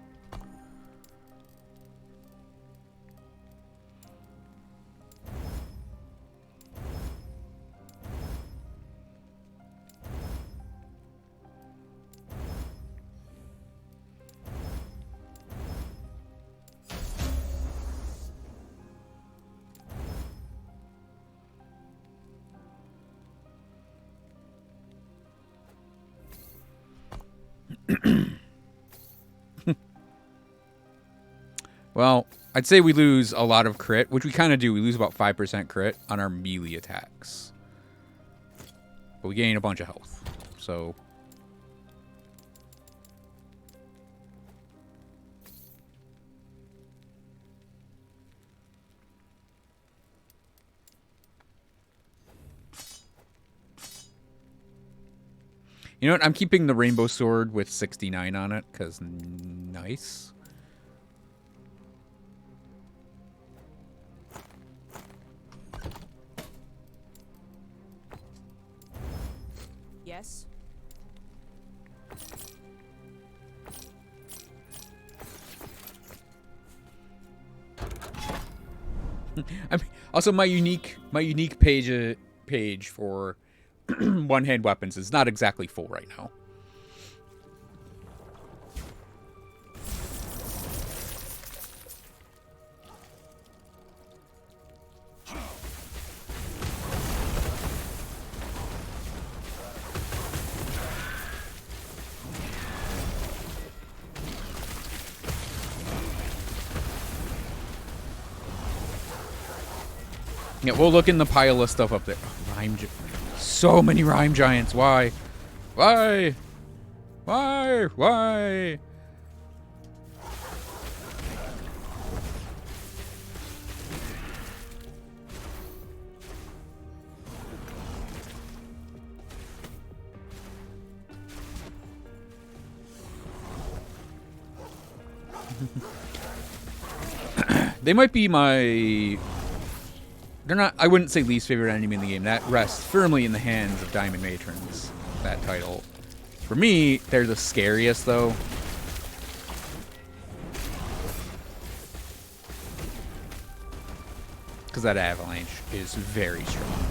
Well, I'd say we lose a lot of crit, which we kind of do. We lose about 5% crit on our melee attacks. But we gain a bunch of health. So... You know what? I'm keeping the rainbow sword with 69 on it, because nice. Yes. I mean, also my unique page for one-hand weapons is not exactly full right now. Yeah, we'll look in the pile of stuff up there. Oh, so many rhyme giants. Why? Why? Why? Why? They might be my... They're not... I wouldn't say least favorite enemy in the game. That rests firmly in the hands of Diamond Matrons, that title. For me, they're the scariest, though. Because that avalanche is very strong.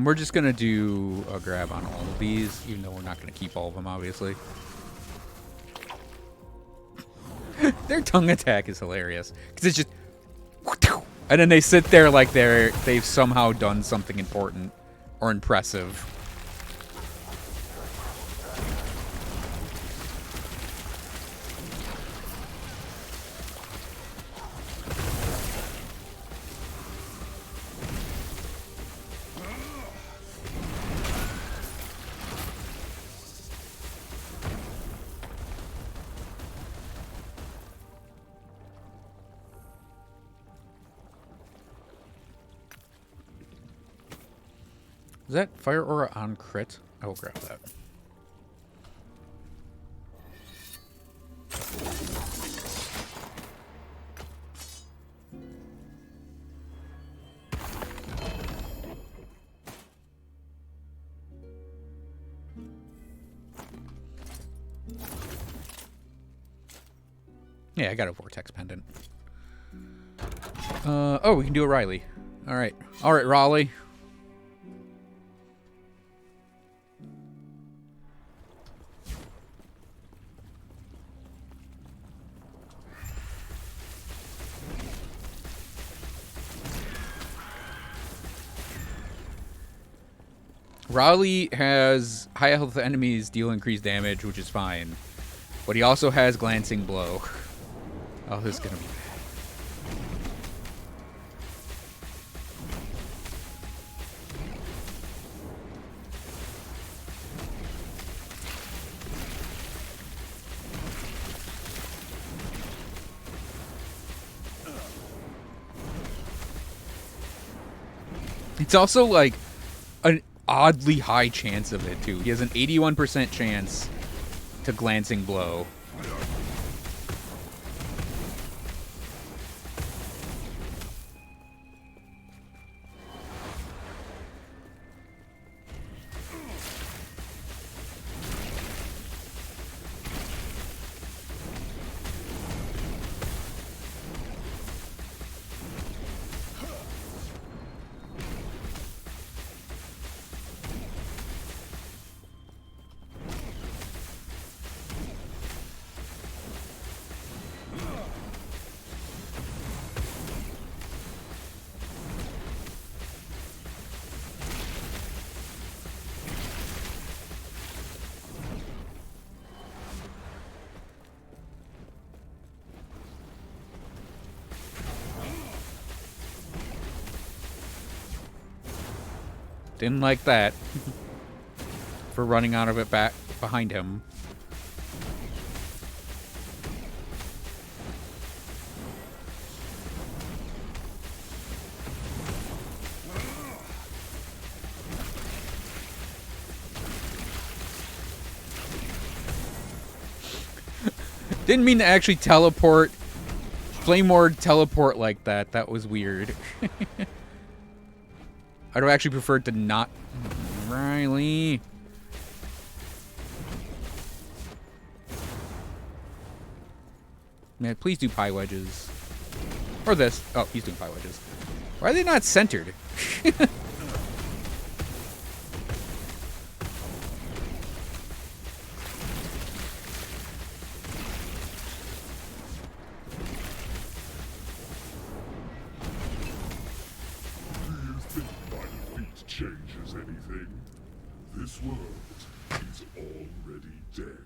We're just going to do a grab on all of these, even though we're not going to keep all of them, obviously. Their tongue attack is hilarious. Because it's just... And then they sit there like they've somehow done something important or impressive. Is that Fire Aura on crit? I will grab that. Yeah, I got a Vortex Pendant. Oh, we can do it Riley. Alright. Alright, Raleigh. Raleigh has high health enemies deal increased damage, which is fine. But he also has Glancing Blow. Oh, this is gonna be bad. It's also like an oddly high chance of it too. He has an 81% chance to Glancing Blow. Didn't like that. For running out of it back behind him. Didn't mean to actually teleport. Flame Ward teleport like that. That was weird. I'd have actually preferred to not... Riley. Man, please do pie wedges. Or this. Oh, he's doing pie wedges. Why are they not centered? Changes anything. This world is already dead.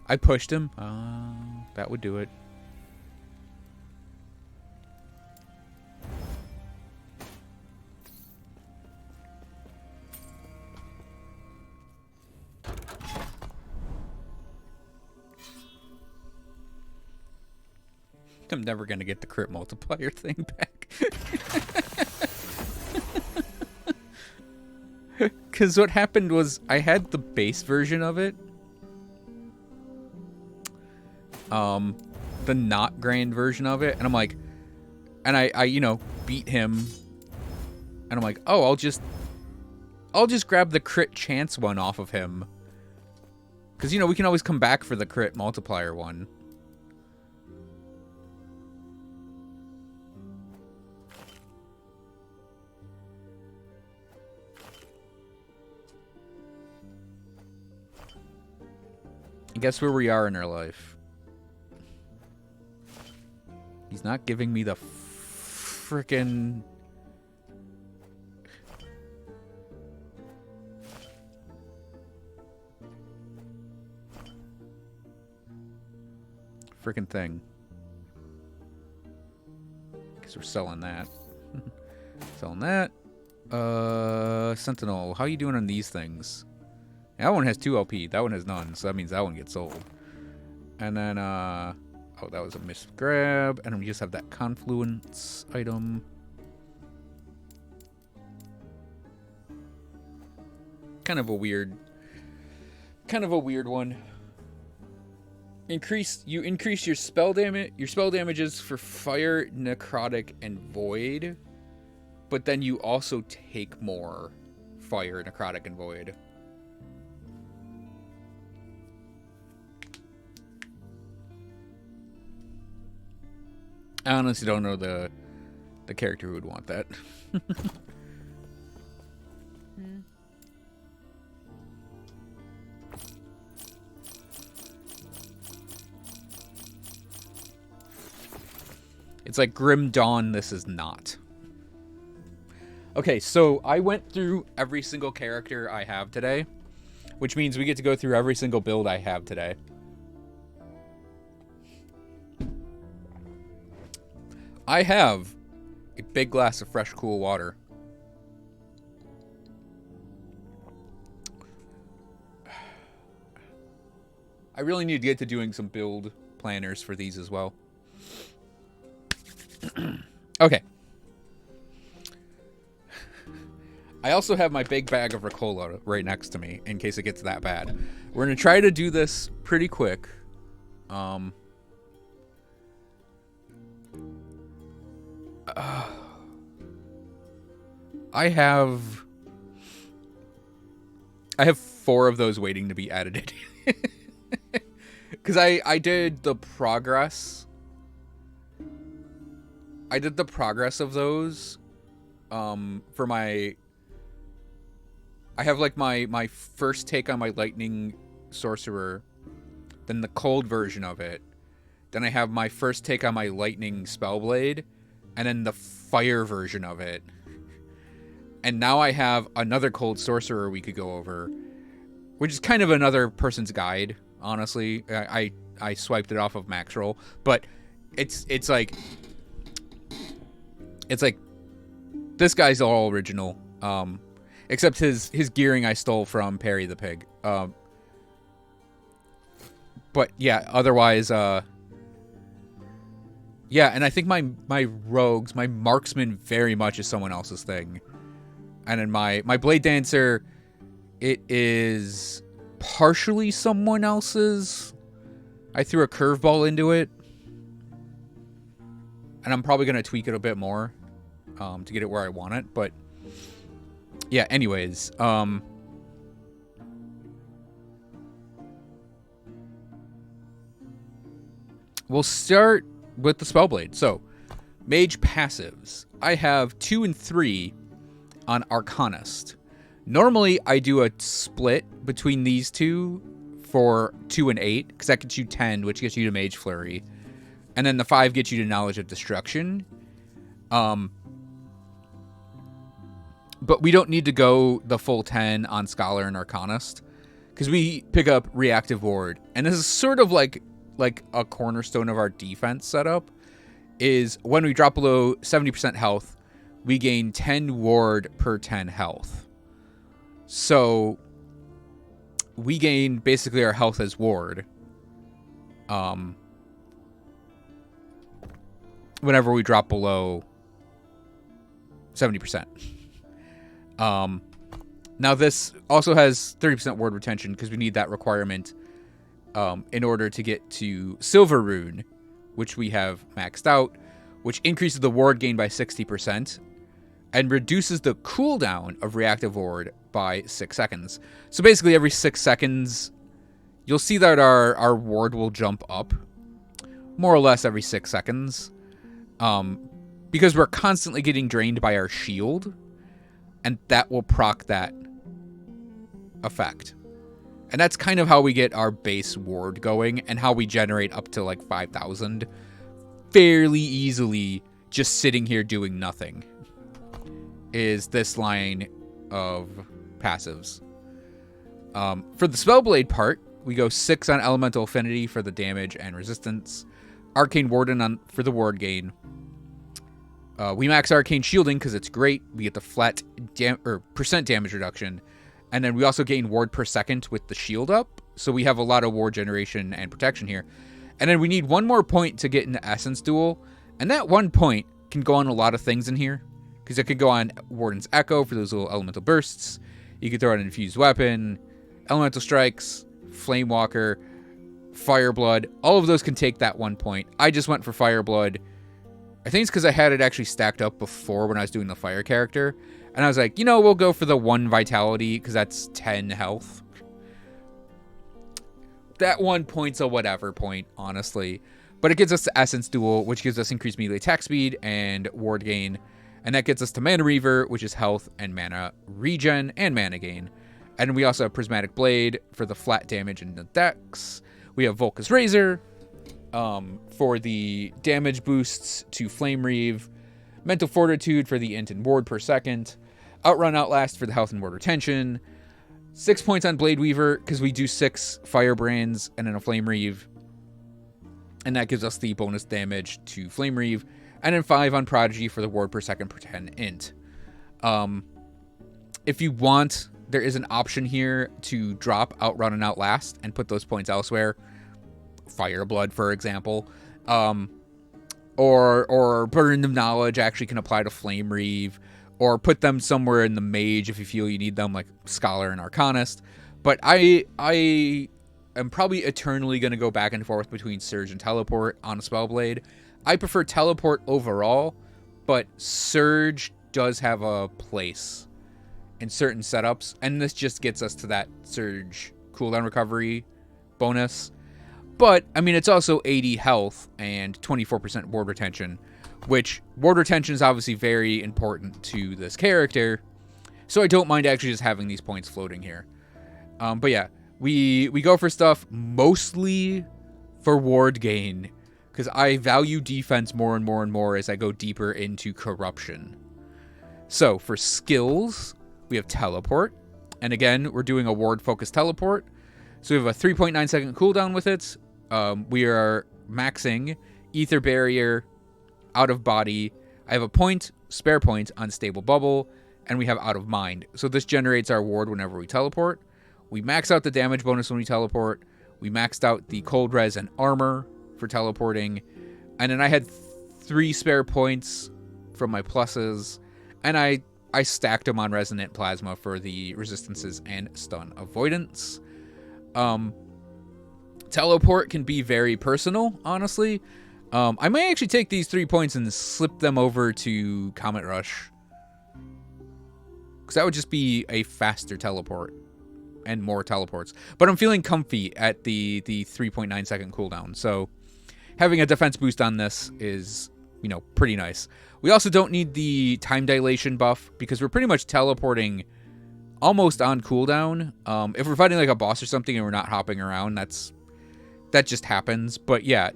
I pushed him. That would do it. I'm never going to get the crit multiplier thing back. Because what happened was I had the base version of it. The not grand version of it. And I'm like, and I you know, beat him. And I'm like, oh, I'll just grab the crit chance one off of him. Because, you know, we can always come back for the crit multiplier one. Guess where we are in our life. He's not giving me the frickin'... frickin' thing. Guess we're selling that. Selling that. Sentinel, how you doing on these things? That one has 2 LP. That one has none, so that means that one gets sold. And then, oh, that was a missed grab. And we just have that Confluence item. Kind of a weird one. You increase your spell damage. Your spell damages for fire, necrotic, and void. But then you also take more fire, necrotic, and void. I honestly don't know the character who would want that. It's like Grim Dawn, this is not. Okay, so I went through every single character I have today, which means we get to go through every single build I have today. I have a big glass of fresh, cool water. I really need to get to doing some build planners for these as well. Okay. I also have my big bag of Ricola right next to me in case it gets that bad. We're going to try to do this pretty quick. I have 4 of those waiting to be edited. Because I did the progress. I did the progress of those for my... I have like my first take on my lightning sorcerer, then the cold version of it, then I have my first take on my lightning spellblade, and then the fire version of it. And now I have another cold sorcerer we could go over, which is kind of another person's guide, honestly. I swiped it off of Maxroll, but it's like this guy's all original. Except his gearing I stole from Perry the Pig. But yeah, otherwise, yeah, and I think my rogues, my marksman very much is someone else's thing. And then my blade dancer, it is partially someone else's. I threw a curveball into it. And I'm probably going to tweak it a bit more to get it where I want it, but yeah, anyways, we'll start with the Spellblade. So, Mage passives. I have 2 and 3 on Arcanist. Normally, I do a split between these two for 2 and 8, because that gets you 10, which gets you to Mage Flurry. And then the 5 gets you to Knowledge of Destruction. But we don't need to go the full 10 on Scholar and Arcanist, because we pick up Reactive Ward. And this is sort of like a cornerstone of our defense setup, is when we drop below 70% health, we gain 10 ward per 10 health. So we gain basically our health as ward whenever we drop below 70%. Now this also has 30% ward retention because we need that requirement in order to get to Silver Rune, which we have maxed out, which increases the ward gain by 60% and reduces the cooldown of reactive ward by 6 seconds. So basically every 6 seconds, you'll see that our ward will jump up more or less every 6 seconds because we're constantly getting drained by our shield. And that will proc that effect. And that's kind of how we get our base ward going and how we generate up to like 5,000 fairly easily just sitting here doing nothing. Is this line of passives. For the Spellblade part, we go 6 on Elemental Affinity for the damage and resistance. Arcane Warden for the ward gain. We max Arcane Shielding because it's great. We get the flat percent damage reduction. And then we also gain ward per second with the shield up. So we have a lot of ward generation and protection here. And then we need 1 more point to get into Essence Duel. And that 1 point can go on a lot of things in here. Because it could go on Warden's Echo for those little elemental bursts. You could throw out an Infused Weapon, Elemental Strikes, Flame Walker, Fireblood. All of those can take that 1 point. I just went for Fireblood. I think it's because I had it actually stacked up before when I was doing the fire character. And I was like, you know, we'll go for the 1 vitality because that's 10 health. That 1 point's a whatever point, honestly. But it gives us the Essence Duel, which gives us increased melee attack speed and ward gain. And that gets us to Mana Reaver, which is health and mana regen and mana gain. And we also have Prismatic Blade for the flat damage and the dex. We have Volca's Razor for the damage boosts to Flame Reave. Mental Fortitude for the int and ward per second. Outrun Outlast for the health and ward retention. 6 points on Blade Weaver because we do 6 Firebrands and then a Flame Reave. And that gives us the bonus damage to Flame Reave. And then 5 on Prodigy for the ward per second per 10 int. If you want, there is an option here to drop Outrun and Outlast and put those points elsewhere. Fireblood, for example. Or Burden of Knowledge actually can apply to Flame Reave. Or put them somewhere in the Mage if you feel you need them, like Scholar and Arcanist. But I am probably eternally going to go back and forth between Surge and Teleport on a Spellblade. I prefer Teleport overall, but Surge does have a place in certain setups, and this just gets us to that Surge cooldown recovery bonus. But, I mean, it's also 80 health and 24% ward retention, which ward retention is obviously very important to this character, so I don't mind actually just having these points floating here. But yeah, we go for stuff mostly for ward gain, because I value defense more and more and more as I go deeper into Corruption. So, for skills, we have Teleport, and again, we're doing a ward-focused Teleport. So we have a 3.9 second cooldown with it. We are maxing Ether Barrier, Out of Body. I have a spare point on Stable Bubble, and we have Out of Mind. So this generates our ward whenever we teleport. We max out the damage bonus when we teleport. We maxed out the Cold Res and Armor for teleporting. And then I had 3 spare points from my pluses, and I stacked them on Resonant Plasma for the resistances and stun avoidance. Teleport can be very personal, honestly. I might actually take these 3 points and slip them over to Comet Rush, because that would just be a faster teleport and more teleports. But I'm feeling comfy at the 3.9 second cooldown, so having a defense boost on this is, you know, pretty nice. We also don't need the time dilation buff because we're pretty much teleporting almost on cooldown. If we're fighting like a boss or something and we're not hopping around, that just happens. But yeah,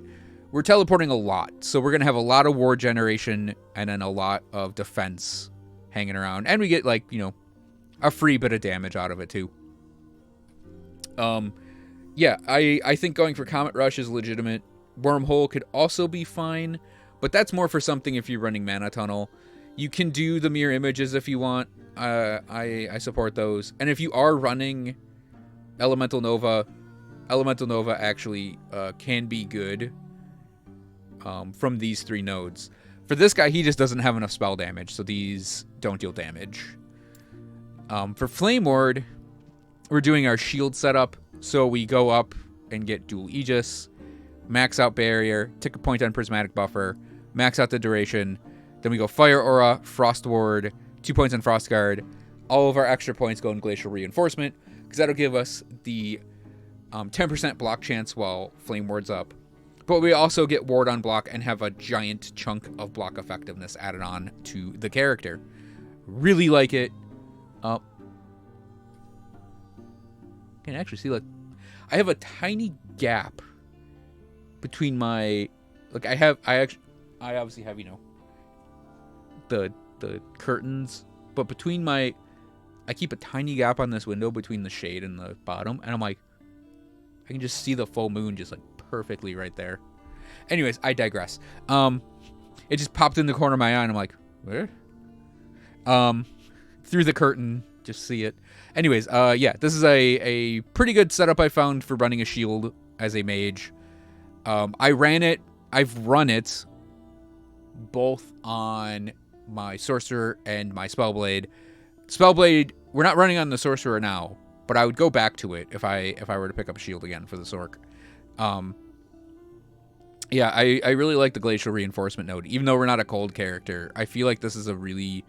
we're teleporting a lot, so we're gonna have a lot of ward generation and then a lot of defense hanging around, and we get, like, you know, a free bit of damage out of it too. Yeah, I think going for Comet Rush is legitimate. Wormhole could also be fine, but that's more for something if you're running Mana Tunnel. You can do the mirror images if you want. I support those. And if you are running Elemental Nova actually can be good from these 3 nodes. For this guy, he just doesn't have enough spell damage, so these don't deal damage. For Flame Ward, we're doing our shield setup, so we go up and get Dual Aegis, max out Barrier, take a point on Prismatic Buffer, max out the duration, then we go Fire Aura, Frost Ward, 2 points on Frost Guard. All of our extra points go in Glacial Reinforcement, because that'll give us the 10% block chance while Flame Ward's up. But we also get Ward on block and have a giant chunk of block effectiveness added on to the character. Really like it. Can actually see, like, I have a tiny gap between my, like, I obviously have, you know, the curtains, but between I keep a tiny gap on this window between the shade and the bottom, and I'm like, I can just see the full moon just, like, perfectly right there. Anyways, I digress. It just popped in the corner of my eye, and I'm like, where? Through the curtain, just see it. Anyways, yeah, this is a pretty good setup I found for running a shield as a mage. I've run it both on my Sorcerer and my Spellblade. Spellblade, we're not running on the Sorcerer now, but I would go back to it if I were to pick up a shield again for the Sorc. Yeah, I really like the Glacial Reinforcement node. Even though we're not a cold character, I feel like this is a really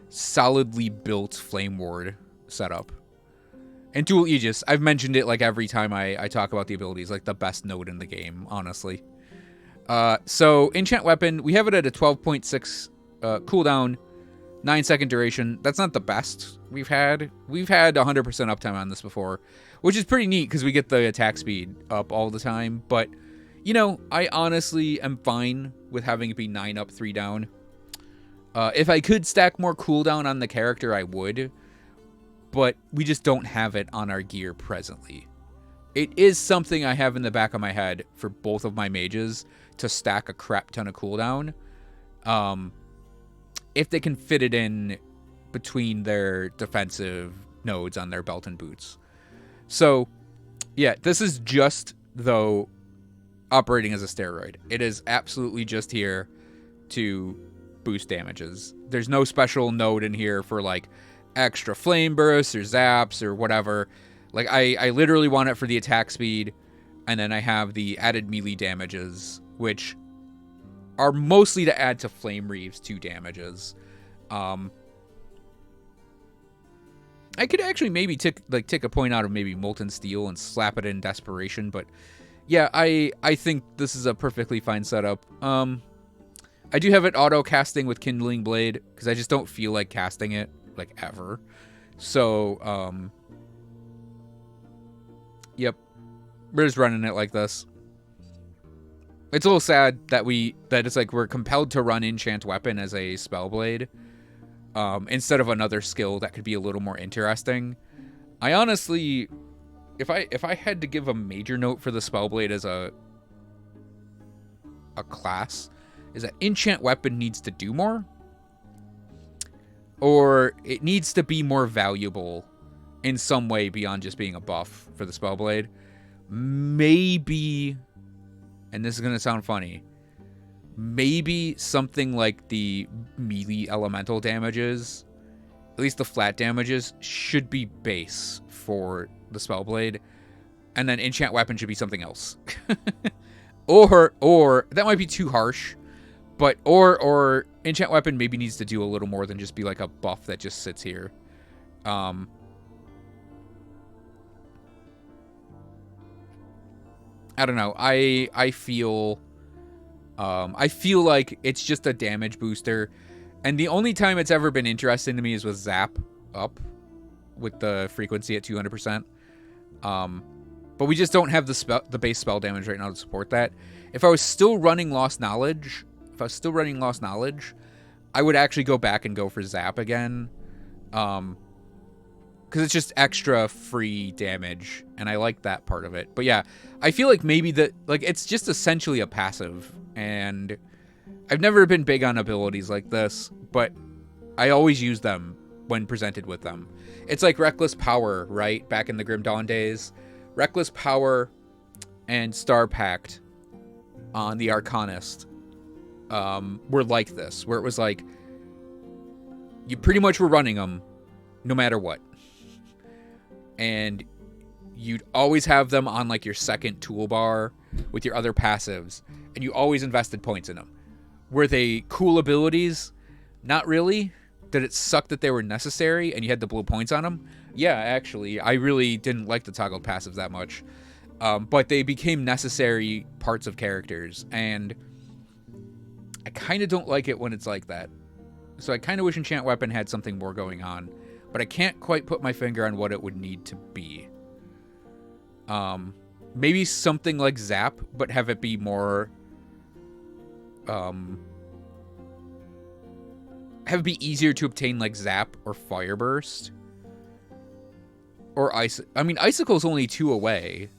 solidly built Flame Ward setup. And Dual Aegis, I've mentioned it like every time I talk about the abilities, like the best node in the game, honestly. So Enchant Weapon, we have it at a 12.6 cooldown, 9-second duration. That's not the best we've had. We've had 100% uptime on this before, which is pretty neat because we get the attack speed up all the time. But, you know, I honestly am fine with having it be 9 up, 3 down. If I could stack more cooldown on the character, I would. But we just don't have it on our gear presently. It is something I have in the back of my head for both of my mages to stack a crap ton of cooldown. If they can fit it in between their defensive nodes on their belt and boots. So, yeah, this is just, though, operating as a steroid. It is absolutely just here to boost damages. There's no special node in here for, like, extra flame bursts or zaps or whatever. Like, I literally want it for the attack speed, and then I have the added melee damages, which are mostly to add to Flame Reave's 2 damages. I could actually maybe take a point out of maybe Molten Steel and slap it in Desperation, but yeah, I think this is a perfectly fine setup. I do have it auto casting with Kindling Blade because I just don't feel like casting it like ever. So yep, we're just running it like this. It's a little sad that it's like we're compelled to run Enchant Weapon as a Spellblade instead of another skill that could be a little more interesting. I honestly, if I had to give a major note for the Spellblade as a class, is that Enchant Weapon needs to do more, or it needs to be more valuable in some way beyond just being a buff for the Spellblade. Maybe, and this is going to sound funny, maybe something like the melee elemental damages, at least the flat damages, should be base for the Spellblade, and then Enchant Weapon should be something else. or that might be too harsh, but or Enchant Weapon maybe needs to do a little more than just be like a buff that just sits here. I don't know. I feel like it's just a damage booster, and the only time it's ever been interesting to me is with Zap up with the frequency at 200%. But we just don't have the base spell damage right now to support that. If I was still running Lost Knowledge, I would actually go back and go for Zap again. Because it's just extra free damage, and I like that part of it. But yeah, I feel like maybe it's just essentially a passive, and I've never been big on abilities like this, but I always use them when presented with them. It's like Reckless Power, right? Back in the Grim Dawn days. Reckless Power and Star Pact on the Arcanist were like this, where it was like, you pretty much were running them no matter what. And you'd always have them on like your second toolbar with your other passives, and you always invested points in them. Were they cool abilities? Not really. Did it suck that they were necessary and you had to blow points on them? Yeah, actually, I really didn't like the toggled passives that much. But they became necessary parts of characters, and I kind of don't like it when it's like that. So I kind of wish Enchant Weapon had something more going on, but I can't quite put my finger on what it would need to be. Maybe something like Zap, but have it be more... have it be easier to obtain like Zap or Fire Burst. Or Icicle's only 2 away,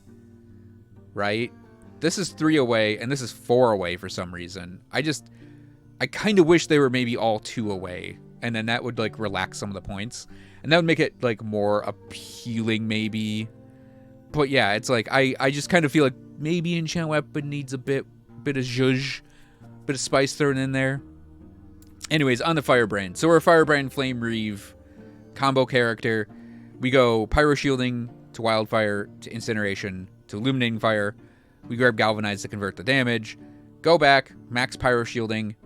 right? This is 3 away, and this is 4 away for some reason. I kind of wish they were maybe all 2 away, and then that would like relax some of the points, and that would make it like more appealing maybe. But yeah, it's like I just kind of feel like maybe Enchant Weapon needs a bit of zhuzh, bit of spice thrown in there. Anyways, on the Firebrand. So we're a Firebrand Flame Reave combo character. We go Pyro Shielding to Wildfire to Incineration to Illuminating Fire. We grab Galvanize to convert the damage. Go back, max Pyro Shielding,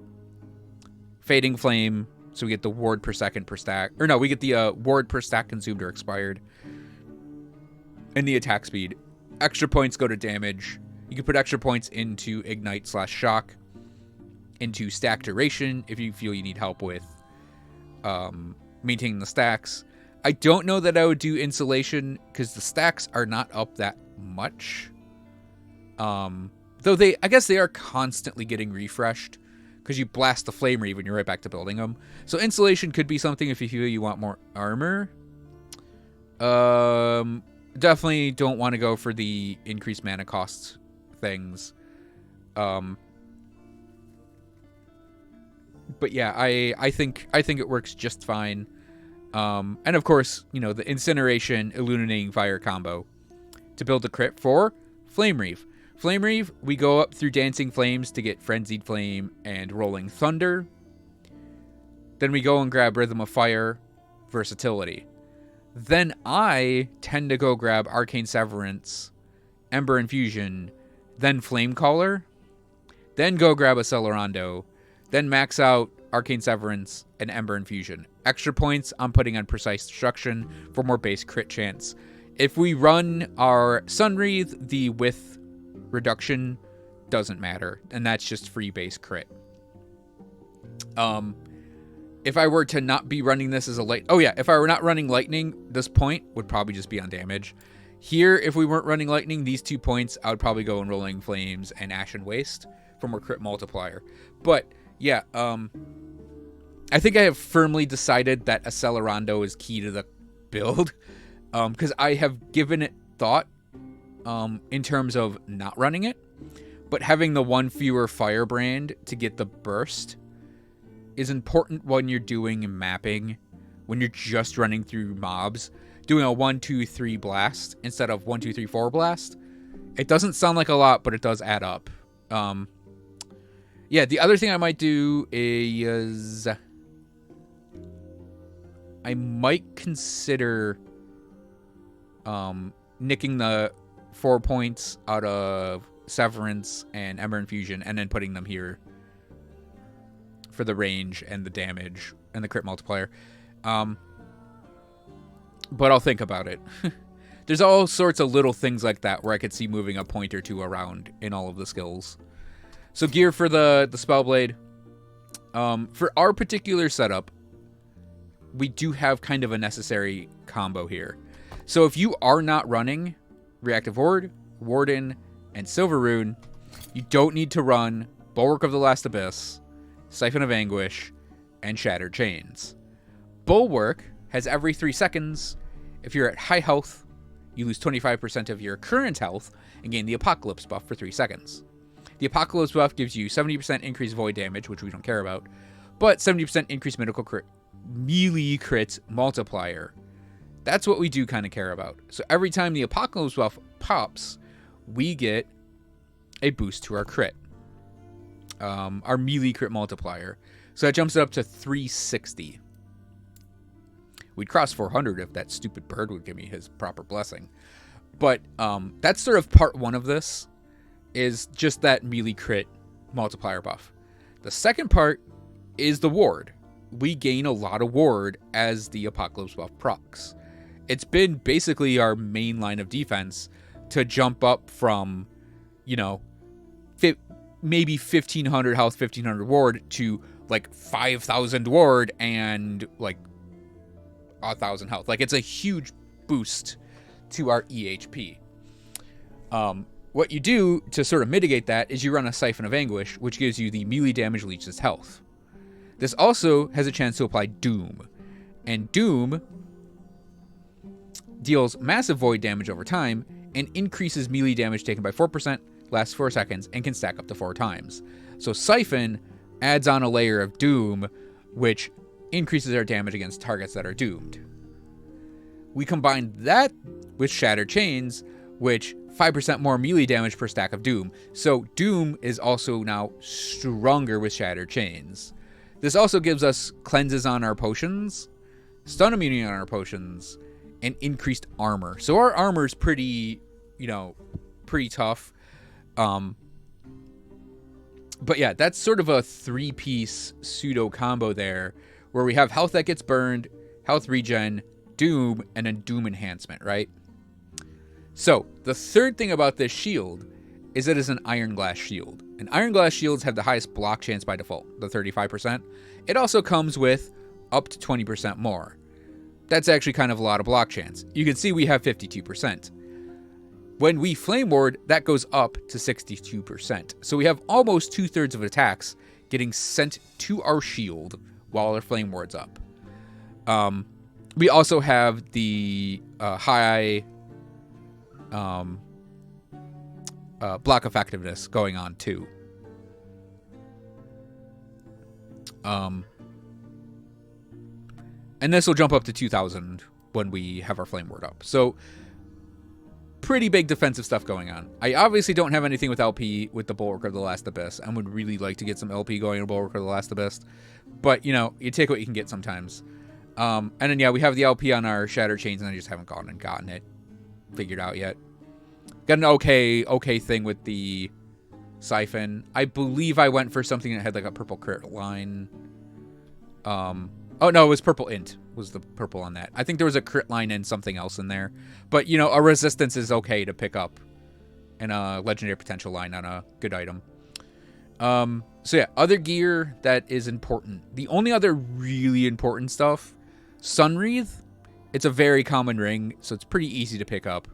Fading Flame, So we get the ward per second per stack. Or no, we get the ward per stack consumed or expired. And the attack speed. Extra points go to damage. You can put extra points into ignite/shock. Into stack duration if you feel you need help with maintaining the stacks. I don't know that I would do insulation because the stacks are not up that much. Though I guess they are constantly getting refreshed because you blast the flame reeve and you're right back to building them. So insulation could be something if you feel you want more armor. Definitely don't want to go for the increased mana cost things. But yeah, I think it works just fine. And of course, you know, the incineration illuminating fire combo to build a crit for Flame Reeve. Flame Reeve, we go up through Dancing Flames to get Frenzied Flame and Rolling Thunder. Then we go and grab Rhythm of Fire, Versatility. Then I tend to go grab Arcane Severance, Ember Infusion, then Flame Caller, then go grab Accelerando, then max out Arcane Severance and Ember Infusion. Extra points I'm putting on Precise Destruction for more base crit chance. If we run our Sunwreath, the width reduction doesn't matter, and that's just free base crit. If I were to not be running this as a if I were not running lightning, this point would probably just be on damage. Here, if we weren't running lightning, these 2 points, I would probably go in Rolling Flames and Ashen Waste for more crit multiplier. But yeah, I think I have firmly decided that Accelerando is key to the build, because I have given it thought in terms of not running it, but having the one fewer firebrand to get the burst is important when you're doing mapping, when you're just running through mobs. Doing a 1, 2, 3 blast instead of 1, 2, 3, 4 blast. It doesn't sound like a lot, but it does add up. Yeah, the other thing I might do is I might consider nicking the 4 points out of Severance and Ember Infusion and then putting them here for the range and the damage and the crit multiplier. But I'll think about it. There's all sorts of little things like that where I could see moving a point or two around in all of the skills. So gear for the Spellblade. For our particular setup, we do have kind of a necessary combo here. So if you are not running Reactive Ward, Warden, and Silver Rune, you don't need to run Bulwark of the Last Abyss, Siphon of Anguish, and Shattered Chains. Bulwark has every 3 seconds. If you're at high health, you lose 25% of your current health and gain the Apocalypse buff for 3 seconds. The Apocalypse buff gives you 70% increased void damage, which we don't care about, but 70% increased melee crit multiplier. That's what we do kind of care about. So every time the Apocalypse buff pops, we get a boost to our crit. Our melee crit multiplier. So that jumps it up to 360. We'd cross 400 if that stupid bird would give me his proper blessing. But that's sort of part one of this, is just that melee crit multiplier buff. The second part is the ward. We gain a lot of ward as the Apocalypse buff procs. It's been basically our main line of defense to jump up from, you know, maybe 1500 health, 1500 ward to like 5000 ward and like 1000 health. Like, it's a huge boost to our EHP. What you do to sort of mitigate that is you run a Siphon of Anguish, which gives you the melee damage leeches health. This also has a chance to apply Doom, and Doom deals massive void damage over time and increases melee damage taken by 4%, lasts 4 seconds, and can stack up to 4 times. So Siphon adds on a layer of Doom, which increases our damage against targets that are doomed. We combine that with Shattered Chains, which 5% more melee damage per stack of Doom. So Doom is also now stronger with Shattered Chains. This also gives us cleanses on our potions, stun immunity on our potions, and increased armor. So our armor is pretty, pretty tough. But yeah, that's sort of a 3-piece pseudo combo there, where we have health that gets burned, health regen, doom, and then doom enhancement, right? So, the third thing about this shield is it is an iron glass shield. And iron glass shields have the highest block chance by default, the 35%. It also comes with up to 20% more. That's actually kind of a lot of block chance. You can see we have 52%. When we Flame Ward, that goes up to 62%. So we have almost 2/3 of attacks getting sent to our shield while our Flame Ward's up. We also have the high block effectiveness going on too. And this will jump up to 2,000 when we have our Flame Ward up. So, pretty big defensive stuff going on. I obviously don't have anything with LP with the Bulwark of the Last Abyss. I would really like to get some LP going in Bulwark of the Last Abyss. But, you know, you take what you can get sometimes. And then, yeah, we have the LP on our Shattered Chains, and I just haven't gone and gotten it figured out yet. Got an okay thing with the Siphon. I believe I went for something that had, like, a purple crit line. Oh, no, it was purple int was the purple on that. I think there was a crit line and something else in there. But, you know, a resistance is okay to pick up. And a legendary potential line on a good item. So, yeah, other gear that is important. The only other really important stuff, Sunwreath. It's a very common ring, so it's pretty easy to pick up.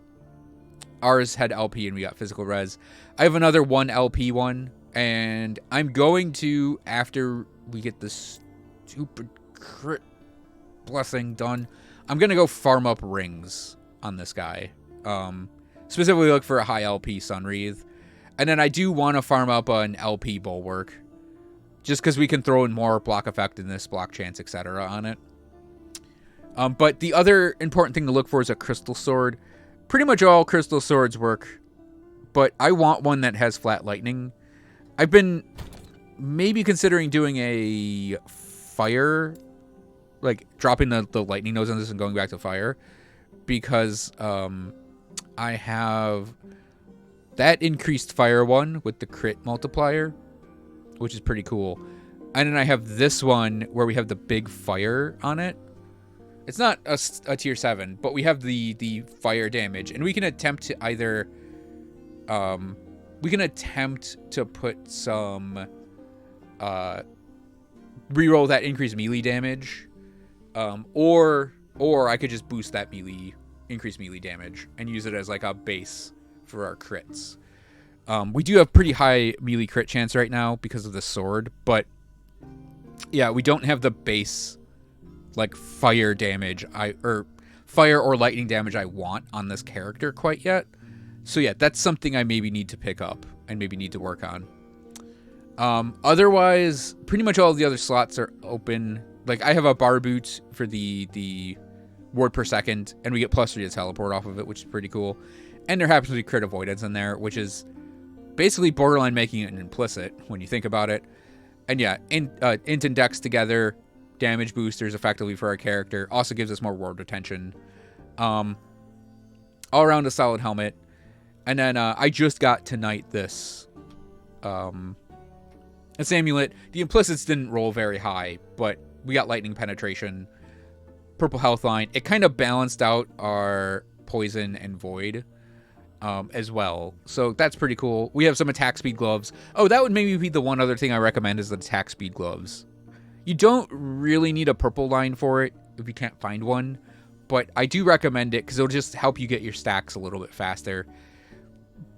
Ours had LP and we got physical res. I have another 1 LP one. And I'm going to, after we get this stupid crit blessing done, I'm going to go farm up rings on this guy. Specifically look for a high LP Sunwreath. And then I do want to farm up an LP Bulwark. Just because we can throw in more block effectiveness, block chance, etc. on it. But the other important thing to look for is a Crystal Sword. Pretty much all Crystal Swords work. But I want one that has flat lightning. I've been maybe considering doing a fire, like dropping the lightning nose on this and going back to fire, because I have that increased fire one with the crit multiplier, which is pretty cool. And then I have this one where we have the big fire on it. It's not a tier 7, but we have the fire damage, and we can attempt to either we can attempt to put some reroll that increased melee damage, or I could just boost that increased melee damage and use it as like a base for our crits. We do have pretty high melee crit chance right now because of the sword, but yeah, we don't have the base like fire damage or fire or lightning damage I want on this character quite yet. So yeah, that's something I maybe need to pick up and maybe need to work on. Otherwise, pretty much all the other slots are open. Like, I have a bar boot for the ward per second, and we get +3 to teleport off of it, which is pretty cool. And there happens to be crit avoidance in there, which is basically borderline making it an implicit when you think about it. And yeah, int and dex together, damage boosters effectively for our character. Also gives us more ward retention. All around a solid helmet. And then I just got tonight this this amulet. The implicits didn't roll very high, but we got lightning penetration, purple health line. It kind of balanced out our poison and void as well. So that's pretty cool. We have some attack speed gloves. Oh, that would maybe be the one other thing I recommend is the attack speed gloves. You don't really need a purple line for it if you can't find one, but I do recommend it because it'll just help you get your stacks a little bit faster.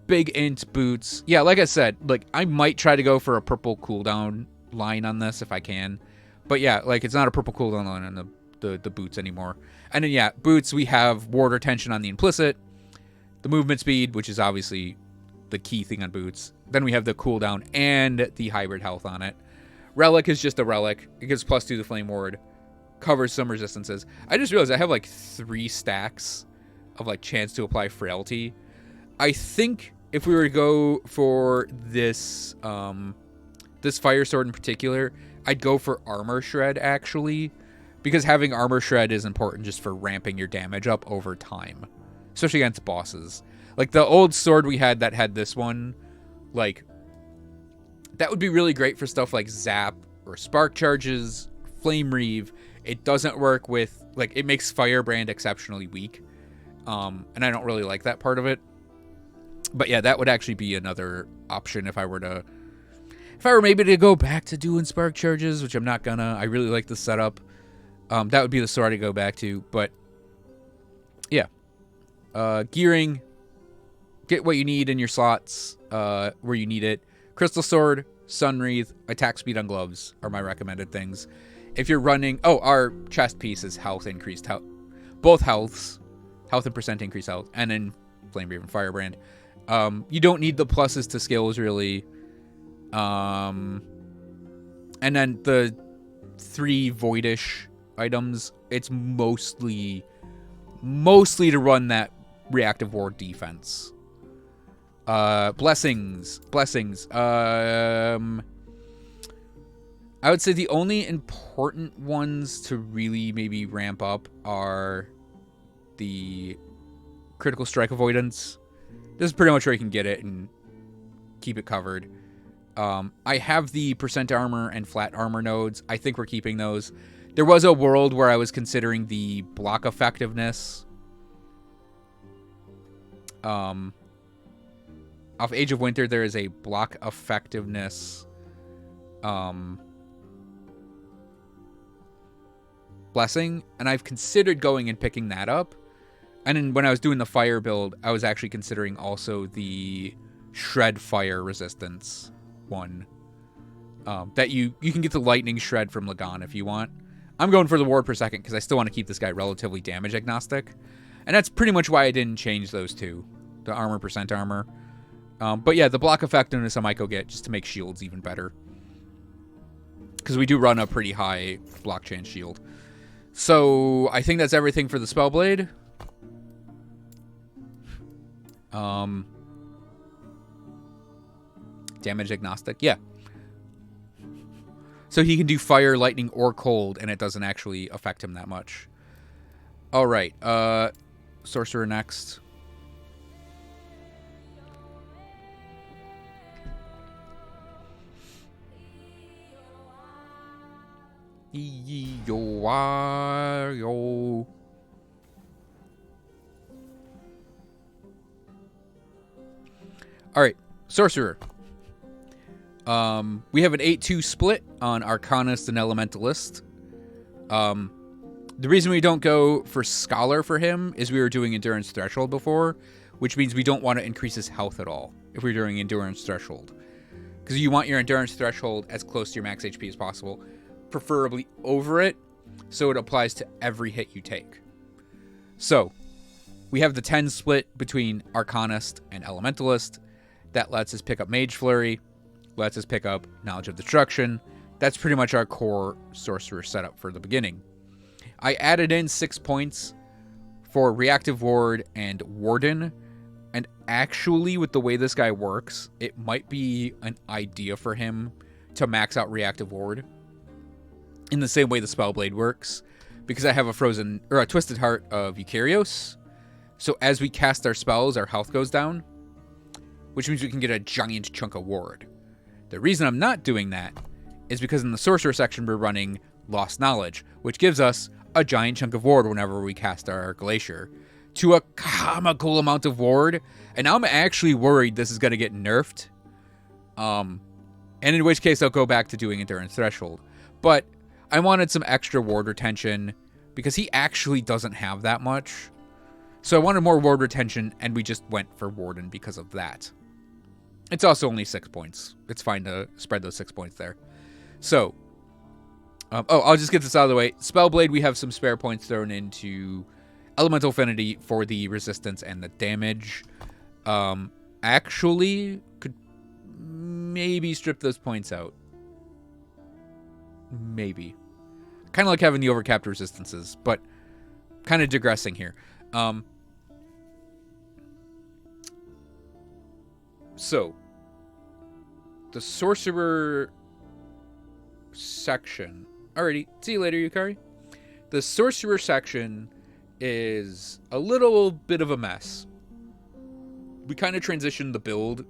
Big int boots. Yeah, like I said, like I might try to go for a purple cooldown line on this if I can. But yeah, like it's not a purple cooldown line on the boots anymore. And then yeah, boots, we have ward retention on the implicit, the movement speed, which is obviously the key thing on boots. Then we have the cooldown and the hybrid health on it. Relic is just a relic. It gives +2 to Flame Ward. Covers some resistances. I just realized I have like 3 stacks of like chance to apply frailty. I think if we were to go for this this fire sword in particular, I'd go for armor shred actually, because having armor shred is important just for ramping your damage up over time, especially against bosses. Like the old sword we had that had this one, like that would be really great for stuff like zap or spark charges, Flame Reeve, it doesn't work with, like, it makes Firebrand exceptionally weak. And I don't really like that part of it. But yeah, that would actually be another option if I were maybe to go back to doing Spark Charges, which I'm not gonna. I really like the setup. That would be the sword I'd go back to. But yeah, gearing, get what you need in your slots where you need it. Crystal Sword, Sunwreath, attack speed on gloves are my recommended things. If you're running, our chest piece is health increased health, both health and percent increased health, and then Flame Reeve and Firebrand. You don't need the pluses to skills really. And then the 3 voidish items, it's mostly to run that reactive ward defense. Blessings. I would say the only important ones to really maybe ramp up are the critical strike avoidance. This is pretty much where you can get it and keep it covered. I have the percent armor and flat armor nodes. I think we're keeping those. There was a world where I was considering the block effectiveness. Off Age of Winter, there is a block effectiveness blessing, and I've considered going and picking that up. And then when I was doing the fire build, I was actually considering also the shred fire resistance one. That you can get the lightning shred from Lagan if you want. I'm going for the ward per second because I still want to keep this guy relatively damage agnostic. And that's pretty much why I didn't change those two. The armor, percent armor. But yeah, the block effectiveness I might go get just to make shields even better. Because we do run a pretty high block chance shield. So I think that's everything for the Spellblade. Damage agnostic, yeah. So he can do fire, lightning, or cold, and it doesn't actually affect him that much. All right, Sorcerer next. Yo. All right, Sorcerer. We have an 8-2 split on Arcanist and Elementalist. The reason we don't go for Scholar for him is we were doing Endurance Threshold before, which means we don't want to increase his health at all if we're doing Endurance Threshold. Because you want your Endurance Threshold as close to your max HP as possible, preferably over it, so it applies to every hit you take. So, we have the 10 split between Arcanist and Elementalist. That lets us pick up Mage Flurry, lets us pick up Knowledge of Destruction. That's pretty much our core Sorcerer setup for the beginning. I added in 6 points for Reactive Ward and Warden, and actually with the way this guy works, it might be an idea for him to max out Reactive Ward in the same way the Spellblade works, because I have a Twisted Heart of Eukaryotes. So as we cast our spells, our health goes down, which means we can get a giant chunk of ward. The reason I'm not doing that is because in the Sorcerer section we're running Lost Knowledge, which gives us a giant chunk of ward whenever we cast our Glacier, to a comical amount of ward, and I'm actually worried this is going to get nerfed. And in which case I'll go back to doing Endurance Threshold. But I wanted some extra ward retention because he actually doesn't have that much. So I wanted more ward retention, and we just went for Warden because of that. It's also only 6 points. It's fine to spread those 6 points there. So, I'll just get this out of the way. Spellblade, we have some spare points thrown into Elemental Affinity for the resistance and the damage. Actually, could maybe strip those points out. Maybe. Kind of like having the overcapped resistances, but kind of digressing here. So, the Sorcerer section. Alrighty, see you later, Yukari. The Sorcerer section is a little bit of a mess. We kind of transitioned the build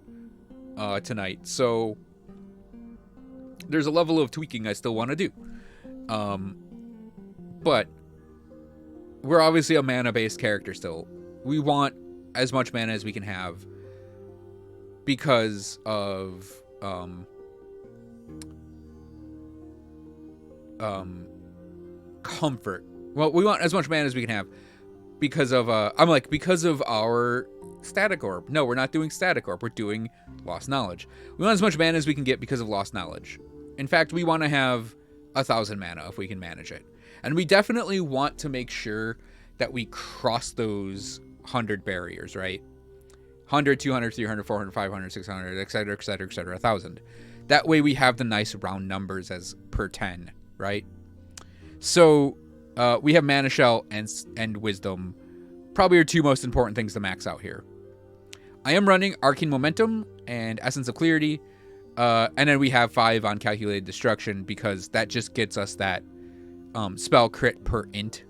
tonight, so there's a level of tweaking I still want to do. But we're obviously a mana-based character still. We want as much mana as we can have because of comfort. Well, we want as much mana as we can have because of because of our static orb. No, we're not doing static orb. We're doing lost knowledge. We want as much mana as we can get because of lost knowledge. In fact, we want to have 1,000 mana if we can manage it. And we definitely want to make sure that we cross those 100 barriers, right? 100, 200, 300, 400, 500, 600, etc., etc., etc., 1,000. That way we have the nice round numbers as per 10, right? So we have Mana Shell and Wisdom, probably our two most important things to max out here. I am running Arcane Momentum and Essence of Clarity, and then we have 5 on Calculated Destruction because that just gets us that spell crit per int,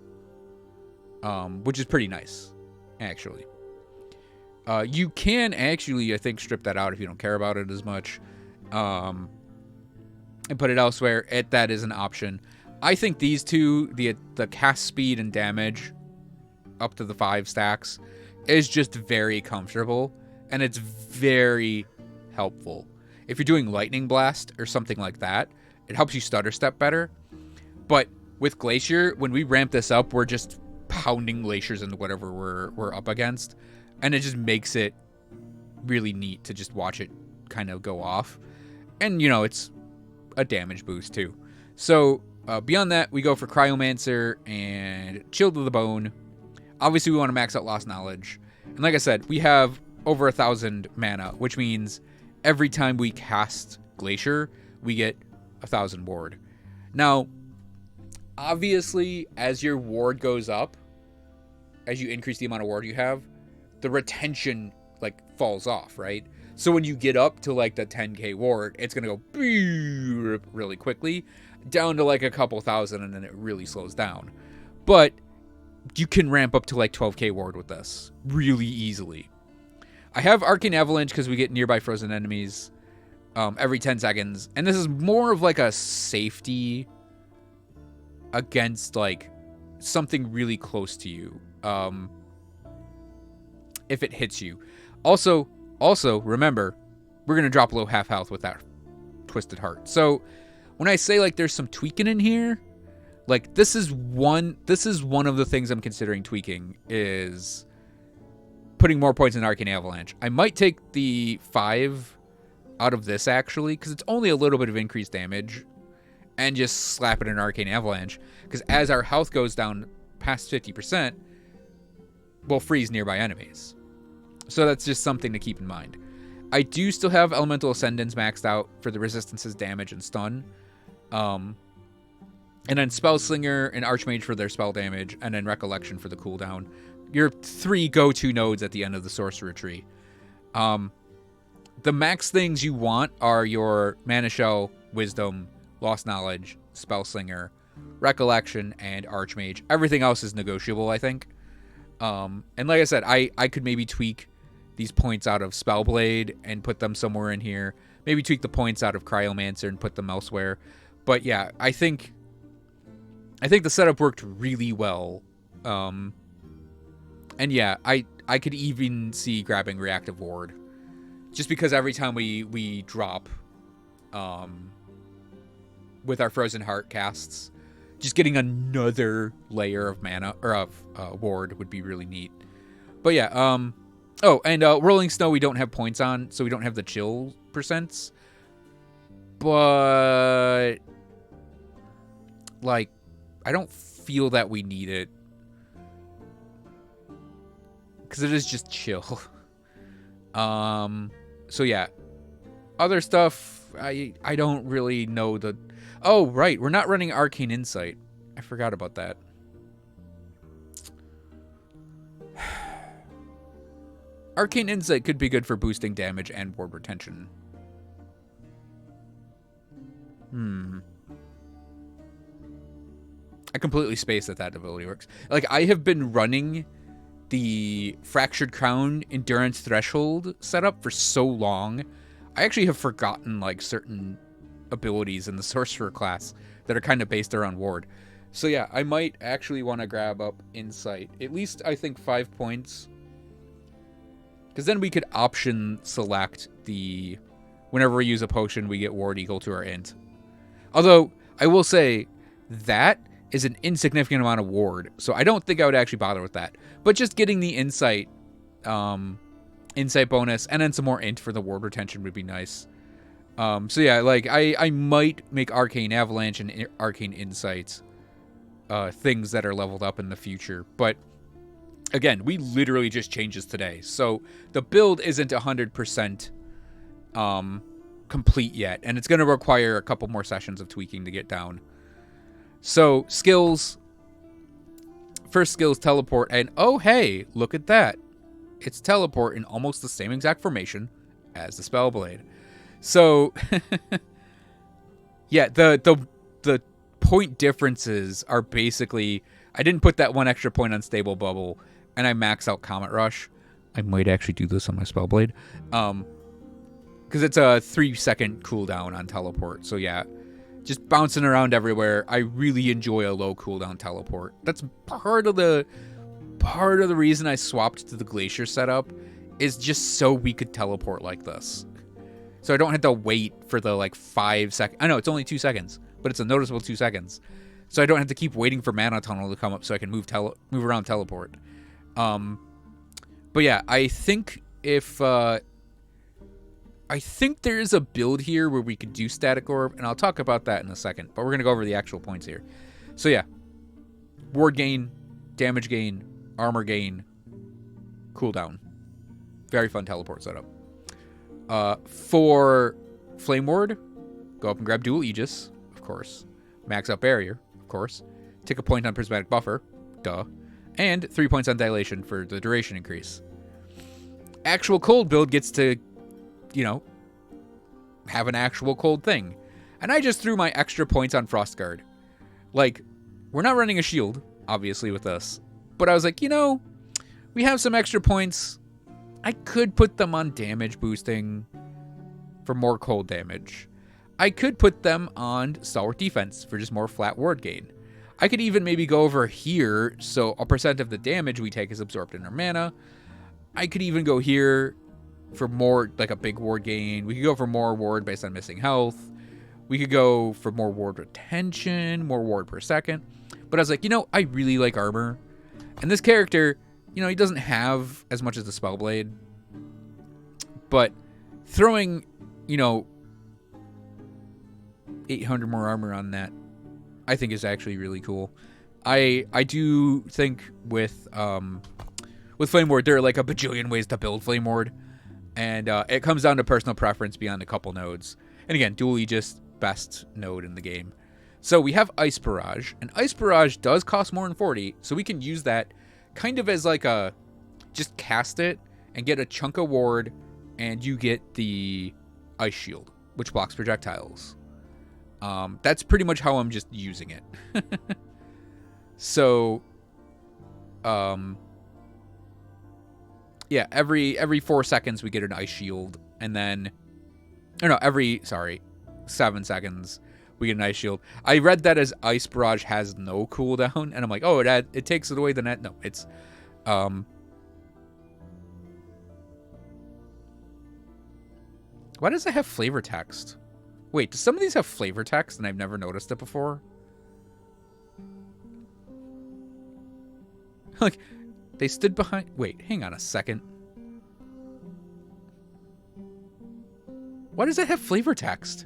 which is pretty nice, actually. You can actually, I think, strip that out if you don't care about it as much, and put it elsewhere. That is an option. I think these two, the cast speed and damage up to the 5 stacks, is just very comfortable, and it's very helpful. If you're doing Lightning Blast or something like that, it helps you stutter step better. But with Glacier, when we ramp this up, we're just pounding glaciers into whatever we're up against, and it just makes it really neat to just watch it kind of go off. And, you know, it's a damage boost too. So beyond that, we go for Cryomancer and Chill to the Bone. Obviously, we want to max out Lost Knowledge. And like I said, we have over 1,000 mana, which means every time we cast Glacier, we get 1,000 ward. Now, obviously, as your ward goes up, as you increase the amount of ward you have, the retention, like, falls off, right? So when you get up to, like, the 10k ward, it's going to go really quickly, down to, like, a couple thousand, and then it really slows down. But you can ramp up to, like, 12k ward with this really easily. I have Arcane Avalanche because we get nearby frozen enemies every 10 seconds. And this is more of, like, a safety against, like, something really close to you. If it hits you. Also, remember, we're going to drop below half health with that Twisted Heart. So, when I say, like, there's some tweaking in here, like, this is one of the things I'm considering tweaking, is putting more points in Arcane Avalanche. I might take the 5 out of this, actually, because it's only a little bit of increased damage, and just slap it in Arcane Avalanche, because as our health goes down past 50%, we'll freeze nearby enemies. So that's just something to keep in mind. I do still have Elemental Ascendance maxed out for the resistances, damage, and stun. And then Spellslinger and Archmage for their spell damage, and then Recollection for the cooldown. Your 3 go-to nodes at the end of the Sorcerer tree. The max things you want are your Mana Shell, Wisdom, Lost Knowledge, Spellslinger, Recollection, and Archmage. Everything else is negotiable, I think. And like I said, I could maybe tweak these points out of Spellblade and put them somewhere in here. Maybe tweak the points out of Cryomancer and put them elsewhere. But yeah, I think the setup worked really well. And yeah, I could even see grabbing Reactive Ward. Just because every time we drop with our Frozen Heart casts, just getting another layer of mana, or of ward, would be really neat. But yeah, oh, and Rolling Snow we don't have points on, so we don't have the chill percents. But, like, I don't feel that we need it, because it is just chill. So yeah, other stuff, I don't really know the... Oh, right, we're not running Arcane Insight. I forgot about that. Arcane Insight could be good for boosting damage and ward retention. I completely spaced that ability works. Like, I have been running the Fractured Crown Endurance Threshold setup for so long. I actually have forgotten, like, certain abilities in the Sorcerer class that are kind of based around ward. So yeah, I might actually want to grab up Insight. At least I think 5 points. Because then we could option select the... Whenever we use a potion, we get ward equal to our int. Although, I will say, that is an insignificant amount of ward. So I don't think I would actually bother with that. But just getting the Insight... Insight bonus, and then some more int for the ward retention would be nice. So yeah, like, I might make Arcane Avalanche and Arcane Insights things that are leveled up in the future. But, again, we literally just changed this today. So, the build isn't 100% complete yet, and it's going to require a couple more sessions of tweaking to get down. So, skills. First skill is Teleport, and oh hey, look at that. It's Teleport in almost the same exact formation as the Spellblade. So, yeah, the point differences are basically... I didn't put that one extra point on Stable Bubble, and I max out Comet Rush. I might actually do this on my Spellblade. Because it's a 3-second cooldown on Teleport. So, yeah, just bouncing around everywhere. I really enjoy a low cooldown Teleport. That's part of the reason I swapped to the Glacier setup, is just so we could teleport like this. So I don't have to wait for the, like, 5 seconds. I know, it's only 2 seconds, but it's a noticeable 2 seconds. So I don't have to keep waiting for Mana Tunnel to come up so I can move around teleport. But yeah, I think if... I think there is a build here where we could do Static Orb, and I'll talk about that in a second. But we're going to go over the actual points here. So yeah, ward gain, damage gain, armor gain, cooldown. Very fun teleport setup. For Flame Ward, go up and grab Dual Aegis, of course. Max out Barrier, of course. Take a point on Prismatic Buffer, duh. And 3 points on Dilation for the duration increase. Actual cold build gets to, you know, have an actual cold thing. And I just threw my extra points on Frostguard. Like, we're not running a shield, obviously, with this. But I was like, you know, we have some extra points. I could put them on damage boosting for more cold damage. I could put them on Stalwart Defense for just more flat ward gain. I could even maybe go over here so a % of the damage we take is absorbed in our mana. I could even go here for more, like a big ward gain. We could go for more ward based on missing health. We could go for more ward retention, more ward per second. But I was like, you know, I really like armor. And this character, you know, he doesn't have as much as the Spellblade. But throwing, you know, 800 more armor on that, I think is actually really cool. I do think with Flame Ward, there are like a bajillion ways to build Flame Ward. And it comes down to personal preference beyond a couple nodes. And again, Dual Aegis, best node in the game. So we have Ice Barrage, and Ice Barrage does cost more than 40, so we can use that kind of as like a, just cast it and get a chunk of ward, and you get the Ice Shield, which blocks projectiles. That's pretty much how I'm just using it. So, yeah, every 4 seconds we get an Ice Shield, and then, or no, every 7 seconds we get an Ice Shield. I read that as Ice Barrage has no cooldown, and I'm like, oh, it takes it away the net. No, it's, why does it have flavor text? Wait, do some of these have flavor text and I've never noticed it before? Like, they stood behind... Wait, hang on a second. Why does it have flavor text?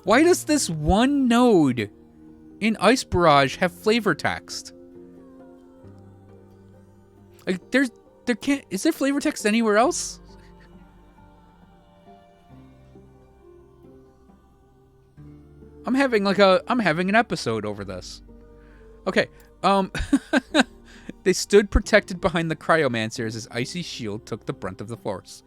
Why does this one node in Ice Barrage have flavor text? Like, there can't... Is there flavor text anywhere else? I'm having an episode over this. Okay, they stood protected behind the Cryomancer as his icy shield took the brunt of the force.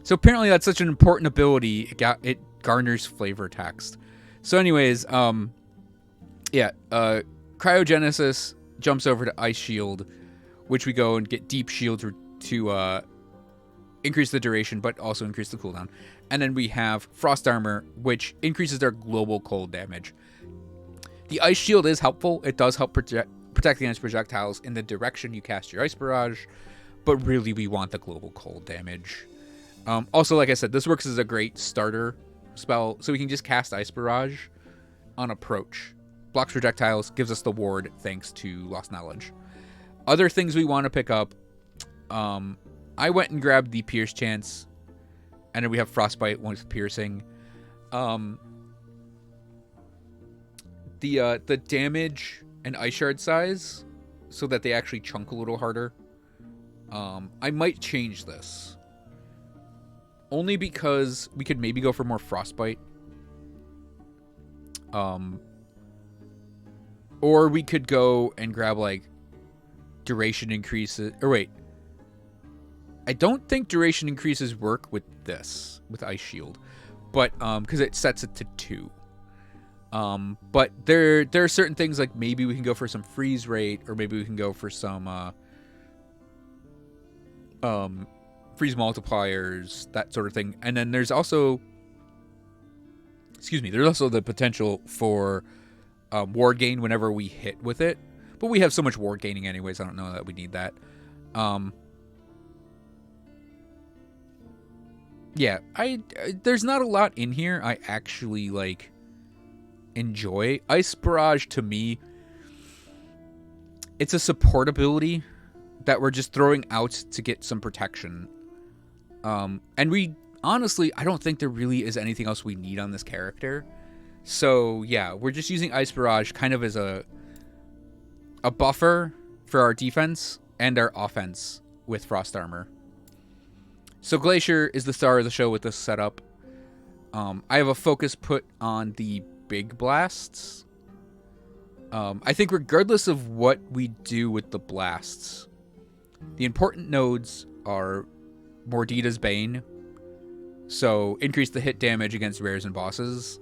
So apparently that's such an important ability, it garners flavor text. So anyways, yeah, Cryogenesis, jumps over to Ice Shield, which we go and get Deep Shield to increase the duration, but also increase the cooldown. And then we have Frost Armor, which increases their global cold damage. The Ice Shield is helpful. It does help protect against projectiles in the direction you cast your Ice Barrage, but really we want the global cold damage. Also, like I said, this works as a great starter spell, so we can just cast Ice Barrage on approach. Blocks projectiles, gives us the ward thanks to Lost Knowledge. Other things we want to pick up, I went and grabbed the Pierce Chance, and then we have Frostbite with Piercing. The damage and Ice Shard size, so that they actually chunk a little harder. I might change this. Only because we could maybe go for more Frostbite. Or we could go and grab, like, duration increases. Or wait. I don't think duration increases work with this, with Ice Shield. But, because it sets it to 2. But there are certain things, like maybe we can go for some freeze rate, or maybe we can go for some, freeze multipliers, that sort of thing. And then there's also, there's also the potential for ward gain whenever we hit with it. But we have so much ward gaining anyways, I don't know that we need that. Yeah, there's not a lot in here I actually, like, enjoy. Ice Barrage, to me, it's a support ability that we're just throwing out to get some protection. And we, honestly, I don't think there really is anything else we need on this character. So, yeah, we're just using Ice Barrage kind of as a buffer for our defense and our offense with Frost Armor. So Glacier is the star of the show with this setup. I have a focus put on the big blasts. I think regardless of what we do with the blasts, the important nodes are Mordita's Bane. So increase the hit damage against rares and bosses.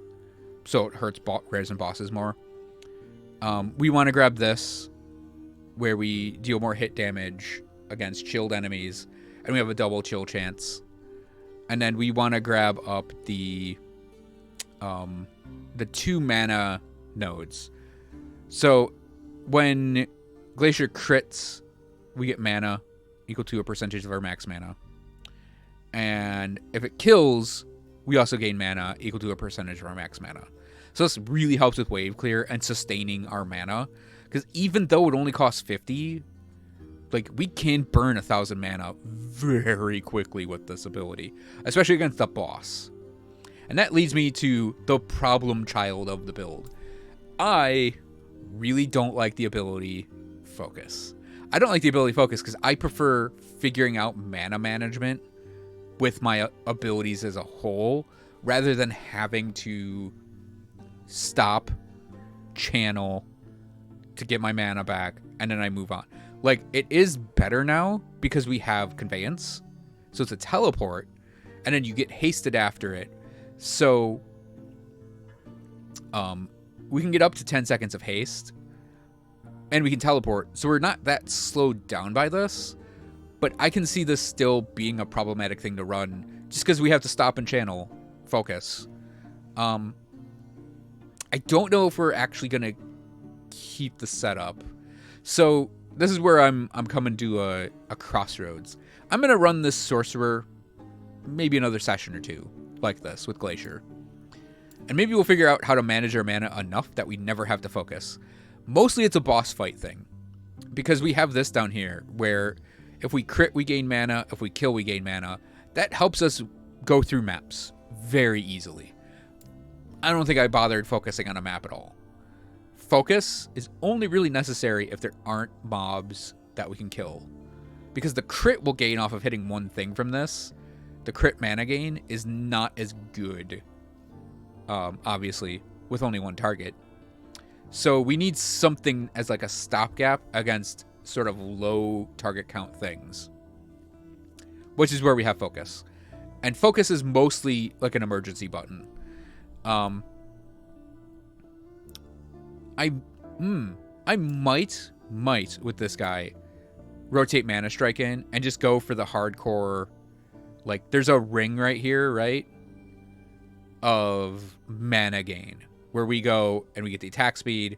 So it hurts rares and bosses more. We want to grab this, where we deal more hit damage against chilled enemies. And we have a double chill chance. And then we want to grab up the 2 mana nodes. So when Glacier crits, we get mana equal to a percentage of our max mana. And if it kills, we also gain mana equal to a percentage of our max mana. So this really helps with wave clear and sustaining our mana. Because even though it only costs 50, like, we can burn 1,000 mana very quickly with this ability, especially against the boss. And that leads me to the problem child of the build. I really don't like the ability Focus. I don't like the ability Focus because I prefer figuring out mana management with my abilities as a whole, rather than having to stop, channel to get my mana back, and then I move on. Like, it is better now because we have Conveyance. So it's a teleport, and then you get hasted after it. So we can get up to 10 seconds of haste, and we can teleport. So we're not that slowed down by this, but I can see this still being a problematic thing to run just because we have to stop and channel Focus. I don't know if we're actually going to keep the setup. So this is where I'm coming to a crossroads. I'm going to run this Sorcerer maybe another session or two like this with Glacier. And maybe we'll figure out how to manage our mana enough that we never have to focus. Mostly it's a boss fight thing, because we have this down here where if we crit, we gain mana. If we kill, we gain mana. That helps us go through maps very easily. I don't think I bothered focusing on a map at all. Focus is only really necessary if there aren't mobs that we can kill, because the crit will gain off of hitting one thing from this. The crit mana gain is not as good, obviously, with only one target. So we need something as like a stopgap against sort of low target count things, which is where we have Focus. And Focus is mostly like an emergency button. I might might, with this guy, rotate Mana Strike in and just go for the hardcore. Like, there's a ring right here, right? Of mana gain, where we go and we get the attack speed.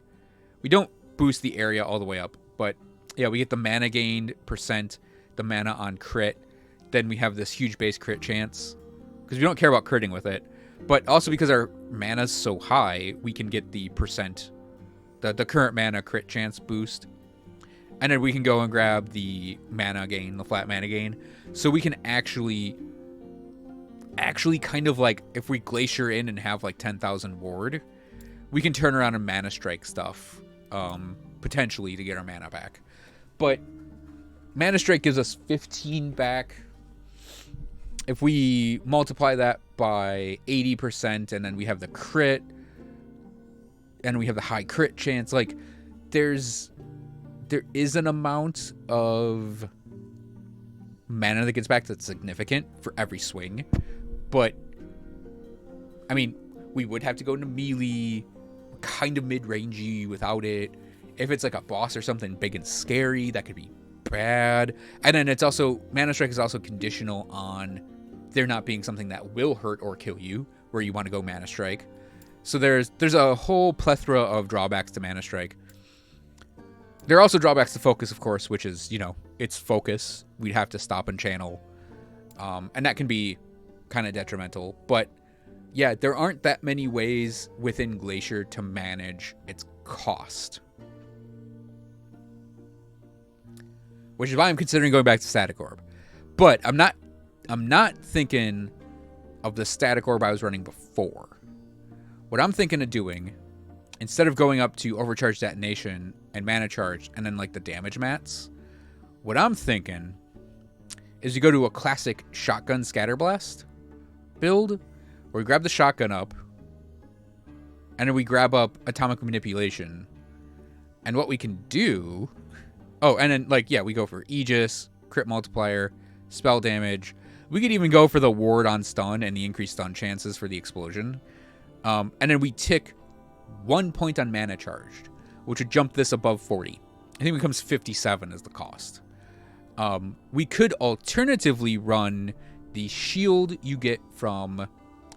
We don't boost the area all the way up, but yeah, we get the mana gained percent, the mana on crit. Then we have this huge base crit chance because we don't care about critting with it. But also because our mana's so high, we can get the percent, the current mana crit chance boost. And then we can go and grab the mana gain, the flat mana gain. So we can actually kind of like, if we glacier in and have like 10,000 ward, we can turn around and mana strike stuff, potentially, to get our mana back. But mana strike gives us 15 back. If we multiply that by 80% and then we have the crit and we have the high crit chance, like there is an amount of mana that gets back that's significant for every swing. But I mean, we would have to go into melee, kind of mid-rangey without it. If it's like a boss or something big and scary, that could be bad. And then it's also, mana strike is also conditional on there not being something that will hurt or kill you, where you want to go mana strike. So there's a whole plethora of drawbacks to mana strike. There are also drawbacks to focus, of course, which is, you know, it's focus. We'd have to stop and channel. And that can be kind of detrimental. But yeah, there aren't that many ways within Glacier to manage its cost. Which is why I'm considering going back to Static Orb. But I'm not thinking of the Static Orb I was running before. What I'm thinking of doing, instead of going up to Overcharge Detonation and Mana Charge and then like the damage mats, what I'm thinking is you go to a classic Shotgun Scatterblast build, where we grab the shotgun up and then we grab up Atomic Manipulation. And what we can do... Oh, and then, like, yeah, we go for Aegis, Crit Multiplier, Spell Damage. We could even go for the Ward on Stun and the increased stun chances for the explosion. And then we tick 1 point on Mana Charged, which would jump this above 40. I think it becomes 57 as the cost. We could alternatively run the shield you get from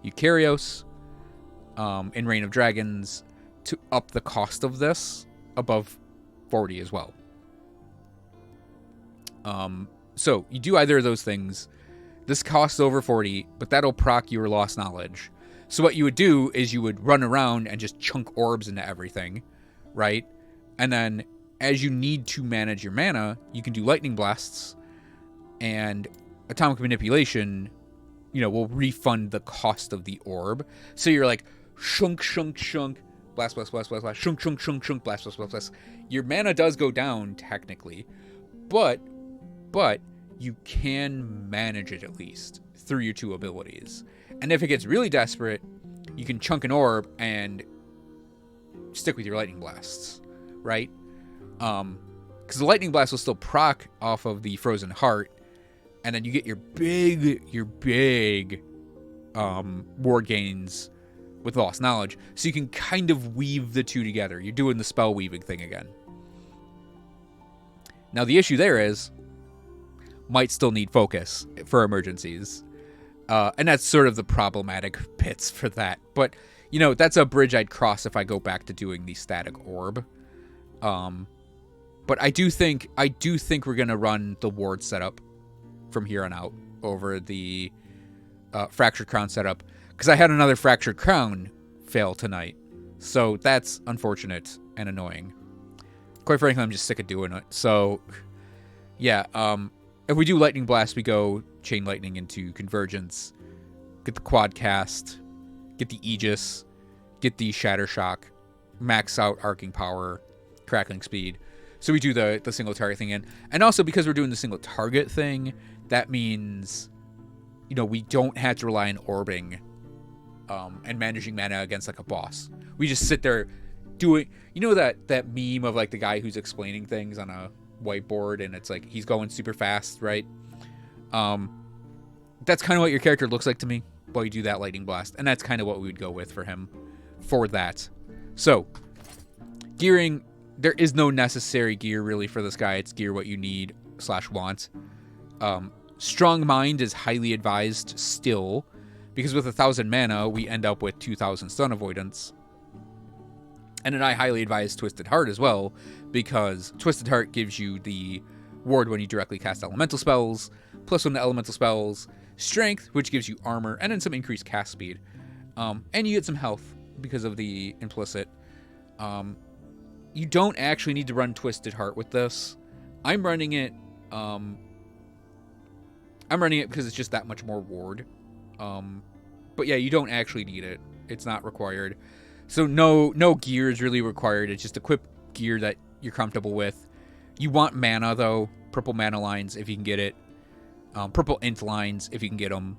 Eukaryotes in Reign of Dragons to up the cost of this above 40 as well. So you do either of those things. This costs over 40, but that'll proc your lost knowledge. So what you would do is you would run around and just chunk orbs into everything, right? And then as you need to manage your mana, you can do lightning blasts, and Atomic Manipulation, you know, will refund the cost of the orb. So you're like shunk, shunk, shunk, blast, blast, blast, blast, blast, shunk, shunk, shunk, shunk, blast, blast, blast, blast. Your mana does go down technically, but you can manage it at least through your two abilities. And if it gets really desperate, you can chunk an orb and stick with your lightning blasts, right? Because the lightning blast will still proc off of the Frozen Heart, and then you get your big ward gains with Lost Knowledge, so you can kind of weave the two together. You're doing the spell weaving thing again. Now the issue there is, might still need focus for emergencies. And that's sort of the problematic bits for that. But, you know, that's a bridge I'd cross if I go back to doing the Static Orb. But I do think we're going to run the ward setup from here on out over the Fractured Crown setup. Because I had another Fractured Crown fail tonight. So that's unfortunate and annoying. Quite frankly, I'm just sick of doing it. So, yeah, if we do Lightning Blast, we go Chain Lightning into Convergence, get the Quad Cast, get the Aegis, get the Shatter Shock, max out Arcing Power, Crackling Speed. So we do the single target thing in. And also, because we're doing the single target thing, that means, you know, we don't have to rely on orbing and managing mana against, like, a boss. We just sit there doing... You know that meme of, like, the guy who's explaining things on a whiteboard, and it's like he's going super fast, right? That's kind of what your character looks like to me while you do that Lightning Blast, and that's kind of what we would go with for him for that. So, gearing there is no necessary gear really for this guy. It's gear what you need / want. Strong Mind is highly advised still, because with 1,000 mana, we end up with 2,000 stun avoidance. And then I highly advise Twisted Heart as well, because Twisted Heart gives you the ward when you directly cast elemental spells, +1 to elemental spells, strength, which gives you armor, and then some increased cast speed. And you get some health because of the implicit. You don't actually need to run Twisted Heart with this. I'm running it because it's just that much more ward. But yeah, you don't actually need it. It's not required. So no gear is really required. It's just equip gear that you're comfortable with. You want mana though. Purple mana lines if you can get it. Purple int lines if you can get them.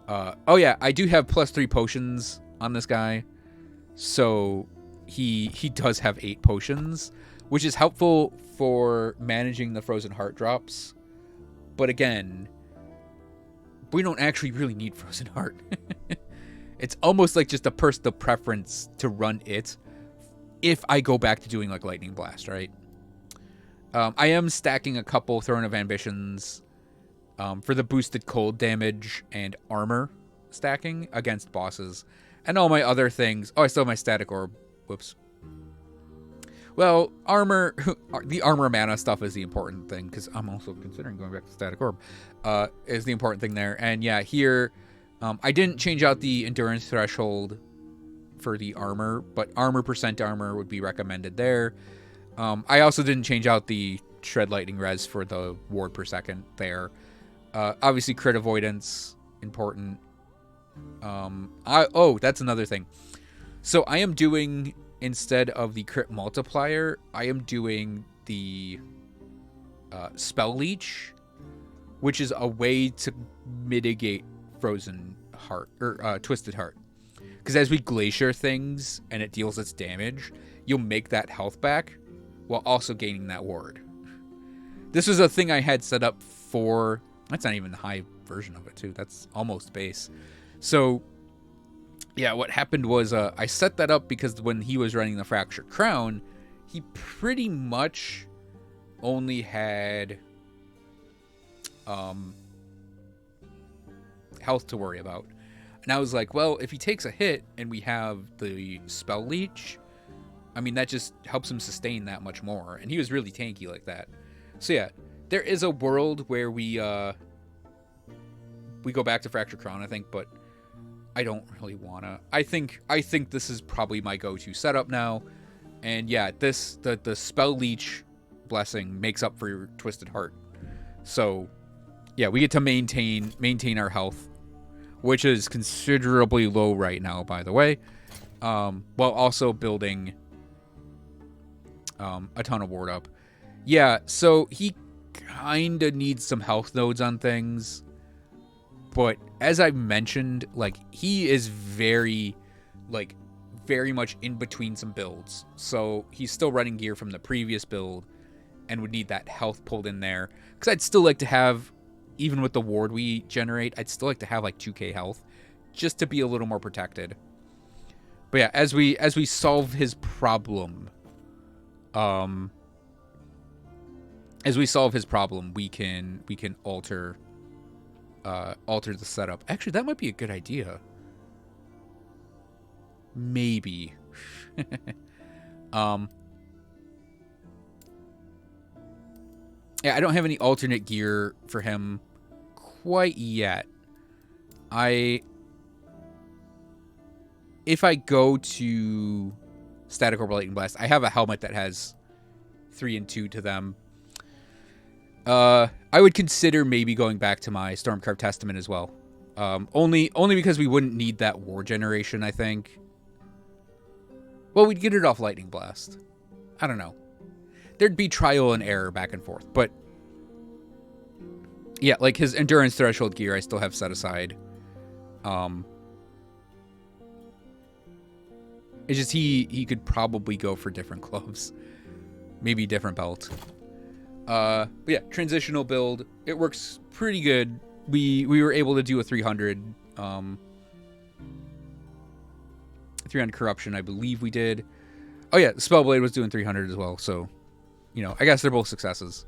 Oh yeah, I do have +3 potions on this guy. So he does have 8 potions, which is helpful for managing the Frozen Heart drops. But again, we don't actually really need Frozen Heart. It's almost like just a personal preference to run it if I go back to doing like Lightning Blast, right? I am stacking a couple Throne of Ambitions for the boosted cold damage and armor stacking against bosses. And all my other things. Oh, I still have my Static Orb. Whoops. Well, armor, the armor mana stuff is the important thing, because I'm also considering going back to Static Orb, is the important thing there. And yeah, here, I didn't change out the endurance threshold for the armor, but armor % armor would be recommended there. I also didn't change out the Shred Lightning res for the ward per second there. Obviously, crit avoidance, important. That's another thing. So I am doing, instead of the crit multiplier, I am doing the Spell Leech, which is a way to mitigate Frozen Heart, or Twisted Heart. Because as we Glacier things, and it deals its damage, you'll make that health back, while also gaining that ward. This was a thing I had set up for, that's not even the high version of it too, that's almost base. So yeah, what happened was I set that up because when he was running the Fractured Crown, he pretty much only had health to worry about. And I was like, well, if he takes a hit and we have the Spell Leech, I mean, that just helps him sustain that much more. And he was really tanky like that. So yeah, there is a world where we go back to Fractured Crown, I think, but I don't really wanna. I think this is probably my go-to setup now. And yeah, the Spell Leech blessing makes up for your Twisted Heart. So yeah, we get to maintain our health, which is considerably low right now, by the way, while also building a ton of ward up. Yeah, so he kind of needs some health nodes on things. But as I mentioned, like, he is very much in between some builds. So he's still running gear from the previous build and would need that health pulled in there. Because I'd still like to have, even with the ward we generate, I'd still like to have like 2k health just to be a little more protected. But yeah, as we solve his problem, we can alter the setup. Actually, that might be a good idea. Maybe. Yeah, I don't have any alternate gear for him quite yet. If I go to Static Orb Lightning Blast, I have a helmet that has 3 and 2 to them. I would consider maybe going back to my Stormcarved Testament as well. Only because we wouldn't need that war generation, I think. Well, we'd get it off Lightning Blast. I don't know. There'd be trial and error back and forth, but yeah, like his endurance threshold gear I still have set aside. It's just he could probably go for different gloves. Maybe different belt. But yeah, transitional build. It works pretty good. We were able to do a 300 corruption, I believe we did. Oh yeah, Spellblade was doing 300 as well, so, you know, I guess they're both successes.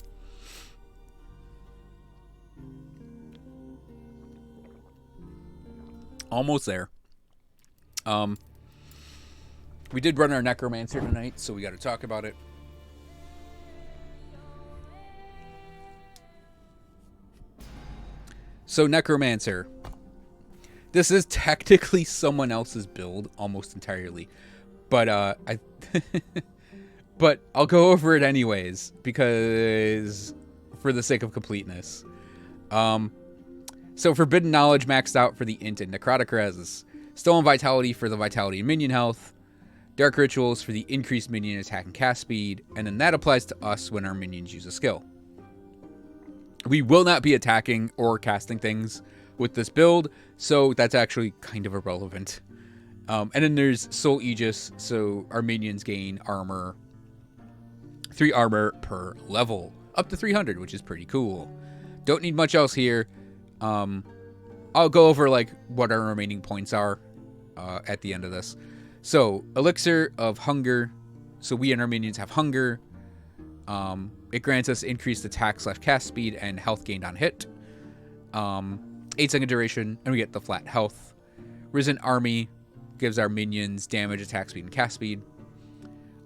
Almost there. We did run our Necromancer tonight, so we got to talk about it. So Necromancer. This is technically someone else's build almost entirely. But but I'll go over it anyways because for the sake of completeness. So Forbidden Knowledge maxed out for the Int and Necrotic Res. Stolen Vitality for the Vitality and Minion Health. Dark Rituals for the increased minion attack and cast speed. And then that applies to us when our minions use a skill. We will not be attacking or casting things with this build, so that's actually kind of irrelevant. And then there's Soul Aegis, so our minions gain armor, 3 armor per level, up to 300, which is pretty cool. Don't need much else here. I'll go over like what our remaining points are at the end of this. So Elixir of Hunger, so we and our minions have hunger. It grants us increased attack / cast speed and health gained on hit. 8-second duration, and we get the flat health. Risen Army gives our minions damage, attack speed, and cast speed.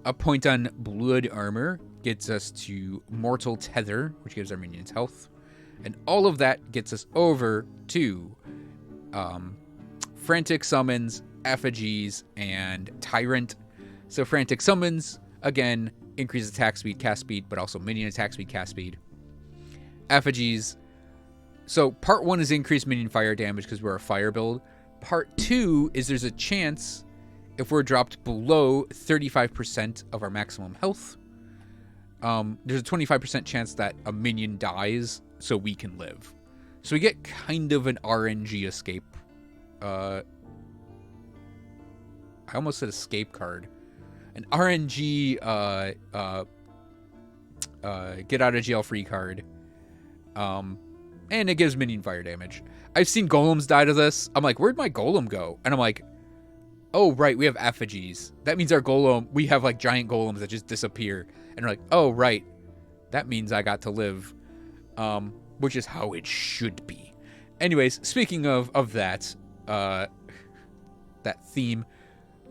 A point on Blood Armor gets us to Mortal Tether, which gives our minions health. And all of that gets us over to Frantic Summons, Effigies, and Tyrant. So Frantic Summons, again, increase attack speed, cast speed, but also minion attack speed, cast speed. Effigies. So part 1 is increased minion fire damage because we're a fire build. Part 2 is there's a chance if we're dropped below 35% of our maximum health, there's a 25% chance that a minion dies so we can live. So we get kind of an RNG escape. I almost said escape card. An RNG get out of jail free card. And it gives minion fire damage. I've seen golems die to this. I'm like, where'd my golem go? And I'm like, oh, right, we have effigies. That means our golem, we have like giant golems that just disappear. And we're like, oh, right, that means I got to live. Which is how it should be. Anyways, speaking of that, that theme,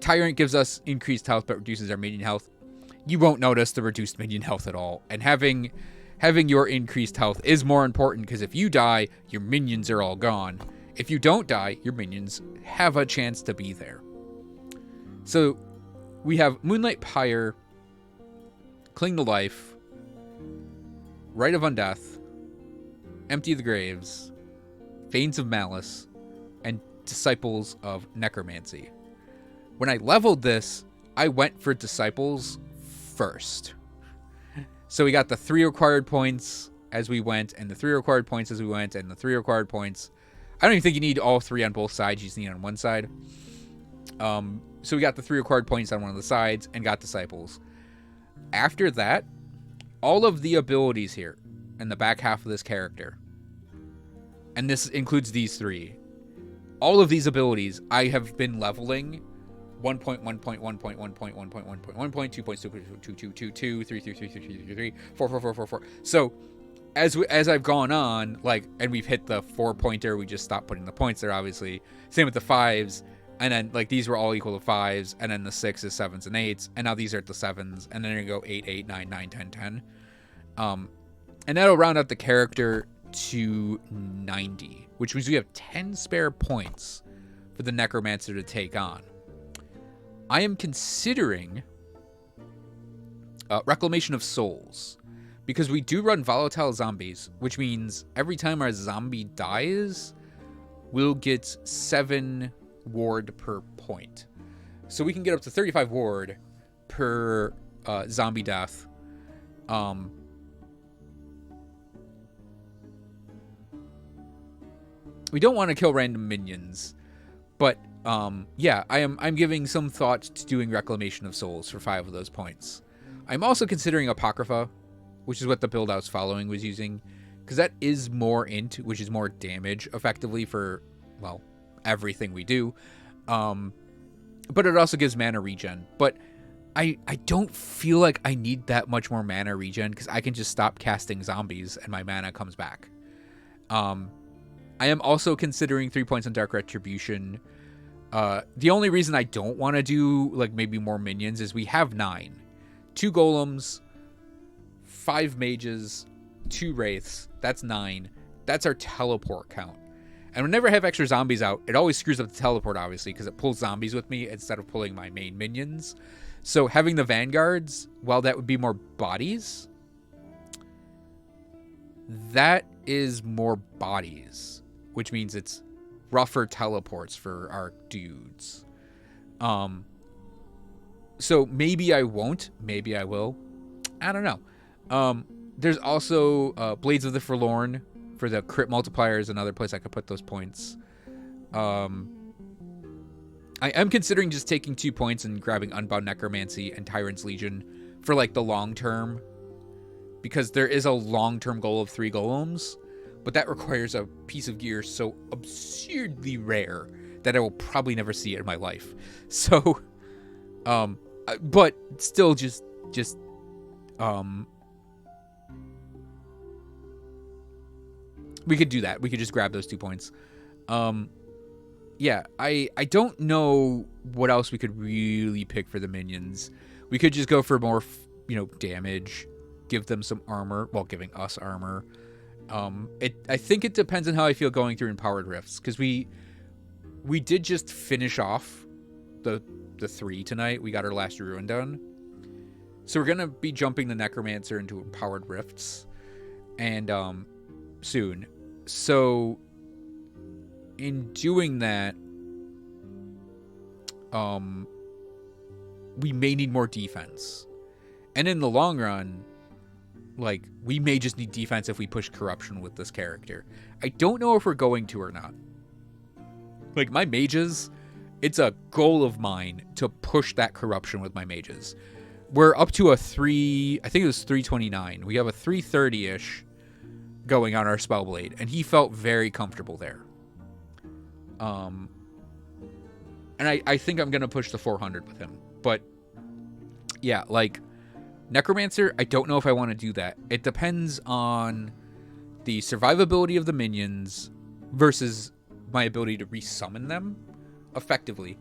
Tyrant gives us increased health but reduces our minion health. You won't notice the reduced minion health at all. And having your increased health is more important because if you die, your minions are all gone. If you don't die, your minions have a chance to be there. So we have Moonlight Pyre, Cling to Life, Rite of Undeath, Empty the Graves, Veins of Malice, and Disciples of Necromancy. When I leveled this, I went for Disciples first. So we got the 3 required points as we went, and the 3 required points as we went, and the 3 required points. I don't even think you need all 3 on both sides. You just need on one side. So we got the 3 required points on one of the sides and got Disciples. After that, all of the abilities here in the back half of this character, and this includes these 3, all of these abilities I have been leveling 1.1.1.1.1.2.2.2.2.3.3.3.3.3.4. So as I've gone on, like, and we've hit the 4-pointer, we just stopped putting the points there, obviously. Same with the 5s, and then like these were all equal to 5s, and then the 6s, 7s, and 8s, and now these are at the 7s, and then you go 8, 8, 9, 9, 10, 10. And that'll round out the character to 90, which means we have 10 spare points for the Necromancer to take on. I am considering Reclamation of Souls, because we do run volatile zombies, which means every time our zombie dies, we'll get 7 ward per point. So we can get up to 35 ward per zombie death. We don't want to kill random minions, but yeah, I'm giving some thought to doing Reclamation of Souls for 5 of those points. I'm also considering Apocrypha, which is what the build I was following was using, because that is more int, which is more damage effectively for, well, everything we do. But it also gives mana regen. But I don't feel like I need that much more mana regen because I can just stop casting zombies and my mana comes back. I am also considering 3 points on Dark Retribution. The only reason I don't want to do like maybe more minions is we have 9. 2 golems, 5 mages, 2 wraiths. That's 9. That's our teleport count. And whenever I have extra zombies out, it always screws up the teleport, obviously, because it pulls zombies with me instead of pulling my main minions. So having the vanguards, while that would be more bodies, that is more bodies, which means it's rougher teleports for our dudes. So maybe I won't, maybe I will. I don't know. There's also Blades of the Forlorn for the crit multipliers, another place I could put those points. I am considering just taking 2 points and grabbing Unbound Necromancy and Tyrant's Legion for like the long term, because there is a long-term goal of 3 golems, but that requires a piece of gear so absurdly rare that I will probably never see it in my life. So, but still just we could do that. We could just grab those 2 points. Yeah, I don't know what else we could really pick for the minions. We could just go for more, damage, give them some armor, while giving us armor. I think it depends on how I feel going through Empowered Rifts, because we did just finish off the 3 tonight. We got our last ruin done. So we're going to be jumping the Necromancer into Empowered Rifts and soon. So in doing that, we may need more defense. And in the long run, like, we may just need defense if we push corruption with this character. I don't know if we're going to or not. Like, my mages, it's a goal of mine to push that corruption with my mages. We're up to I think it was 329. We have a 330-ish going on our Spellblade, and he felt very comfortable there. And I think I'm going to push the 400 with him. But, yeah, like, Necromancer, I don't know if I want to do that. It depends on the survivability of the minions versus my ability to resummon them effectively.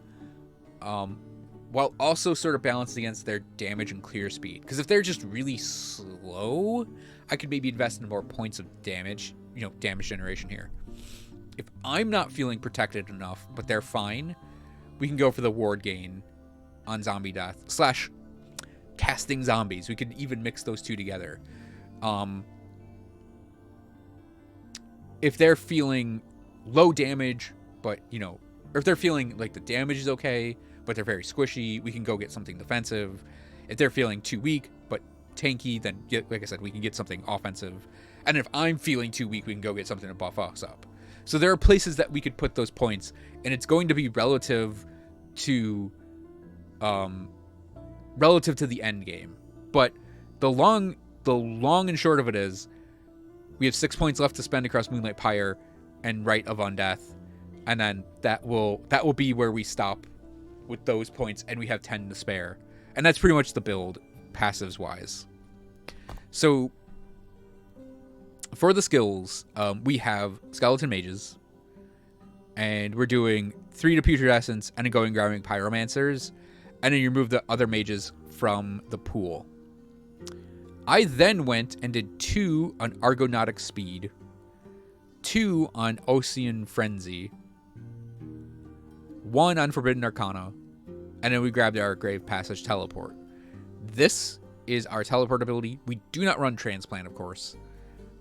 While also sort of balanced against their damage and clear speed. Because if they're just really slow, I could maybe invest in more points of damage, damage generation here. If I'm not feeling protected enough, but they're fine, we can go for the ward gain on zombie death / casting zombies. We could even mix those two together. If they're feeling low damage, but, or if they're feeling like the damage is okay, but they're very squishy, we can go get something defensive. If they're feeling too weak, but tanky, then, like I said, we can get something offensive. And if I'm feeling too weak, we can go get something to buff us up. So there are places that we could put those points, and it's going to be relative to the end game. But the long and short of it is, we have 6 points left to spend across Moonlight Pyre and Rite of Undeath, and then that will be where we stop with those points, and we have 10 to spare. And that's pretty much the build, passives wise. So for the skills, we have Skeleton Mages, and we're doing 3 to Putrid Essence, and then going grabbing Pyromancers, and then you remove the other mages from the pool. I then went and did 2 on Argonautic Speed, 2 on Ocean Frenzy, 1 on Forbidden Arcana, and then we grabbed our Grave Passage Teleport. This is our teleport ability. We do not run Transplant, of course.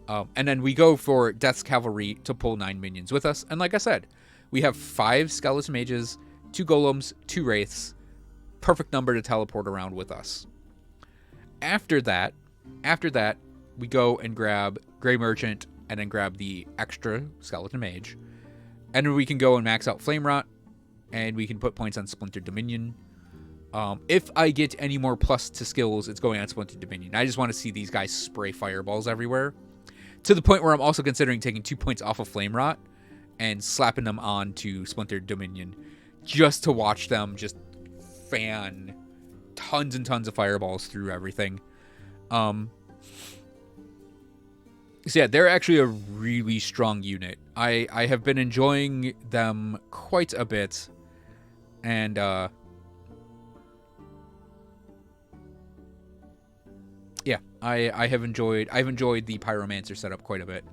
And then we go for Death's Cavalry to pull 9 minions with us. And like I said, we have 5 Skeleton Mages, 2 Golems, 2 Wraiths. Perfect number to teleport around with us. After that, we go and grab Grey Merchant and then grab the extra Skeleton Mage. And then we can go and max out Flame Rot, and we can put points on Splintered Dominion. If I get any more plus to skills, it's going on Splintered Dominion. I just want to see these guys spray fireballs everywhere. To the point where I'm also considering taking 2 points off of Flame Rot and slapping them on to Splintered Dominion just to watch them just fan tons and tons of fireballs through everything. So yeah, they're actually a really strong unit. I have been enjoying them quite a bit, and yeah, I've enjoyed the Pyromancer setup quite a bit.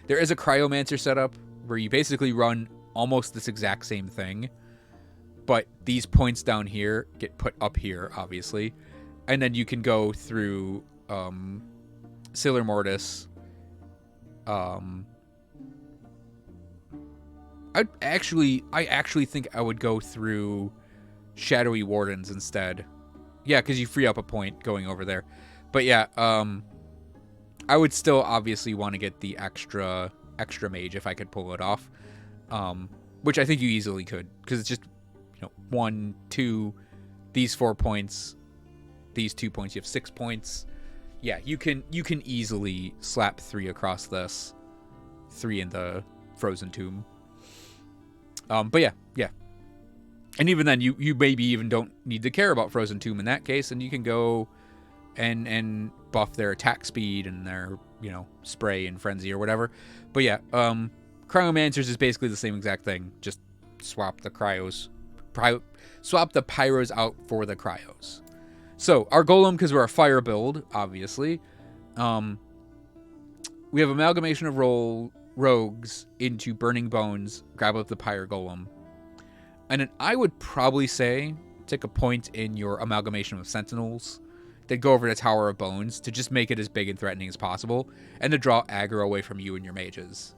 There is a Cryomancer setup where you basically run almost this exact same thing, but these points down here get put up here, obviously, and then you can go through Sailor Mortis. I actually think I would go through Shadowy Wardens instead. Yeah, because you free up a point going over there. But yeah, I would still obviously want to get the extra mage if I could pull it off. Which I think you easily could, because it's just, 1, 2, these 4 points, these 2 points, you have 6 points. Yeah, you can easily slap 3 across this, 3 in the Frozen Tomb. But yeah. And even then, you maybe even don't need to care about Frozen Tomb in that case, and you can go and buff their attack speed and their, spray and frenzy or whatever. But yeah, Cryomancers is basically the same exact thing. Just swap the swap the pyros out for the cryos. So our golem, because we're a fire build, obviously, we have amalgamation of rogues into burning bones, grab up the pyre golem. And then I would probably say take a point in your amalgamation of sentinels, then go over to Tower of Bones to just make it as big and threatening as possible, and to draw aggro away from you and your mages.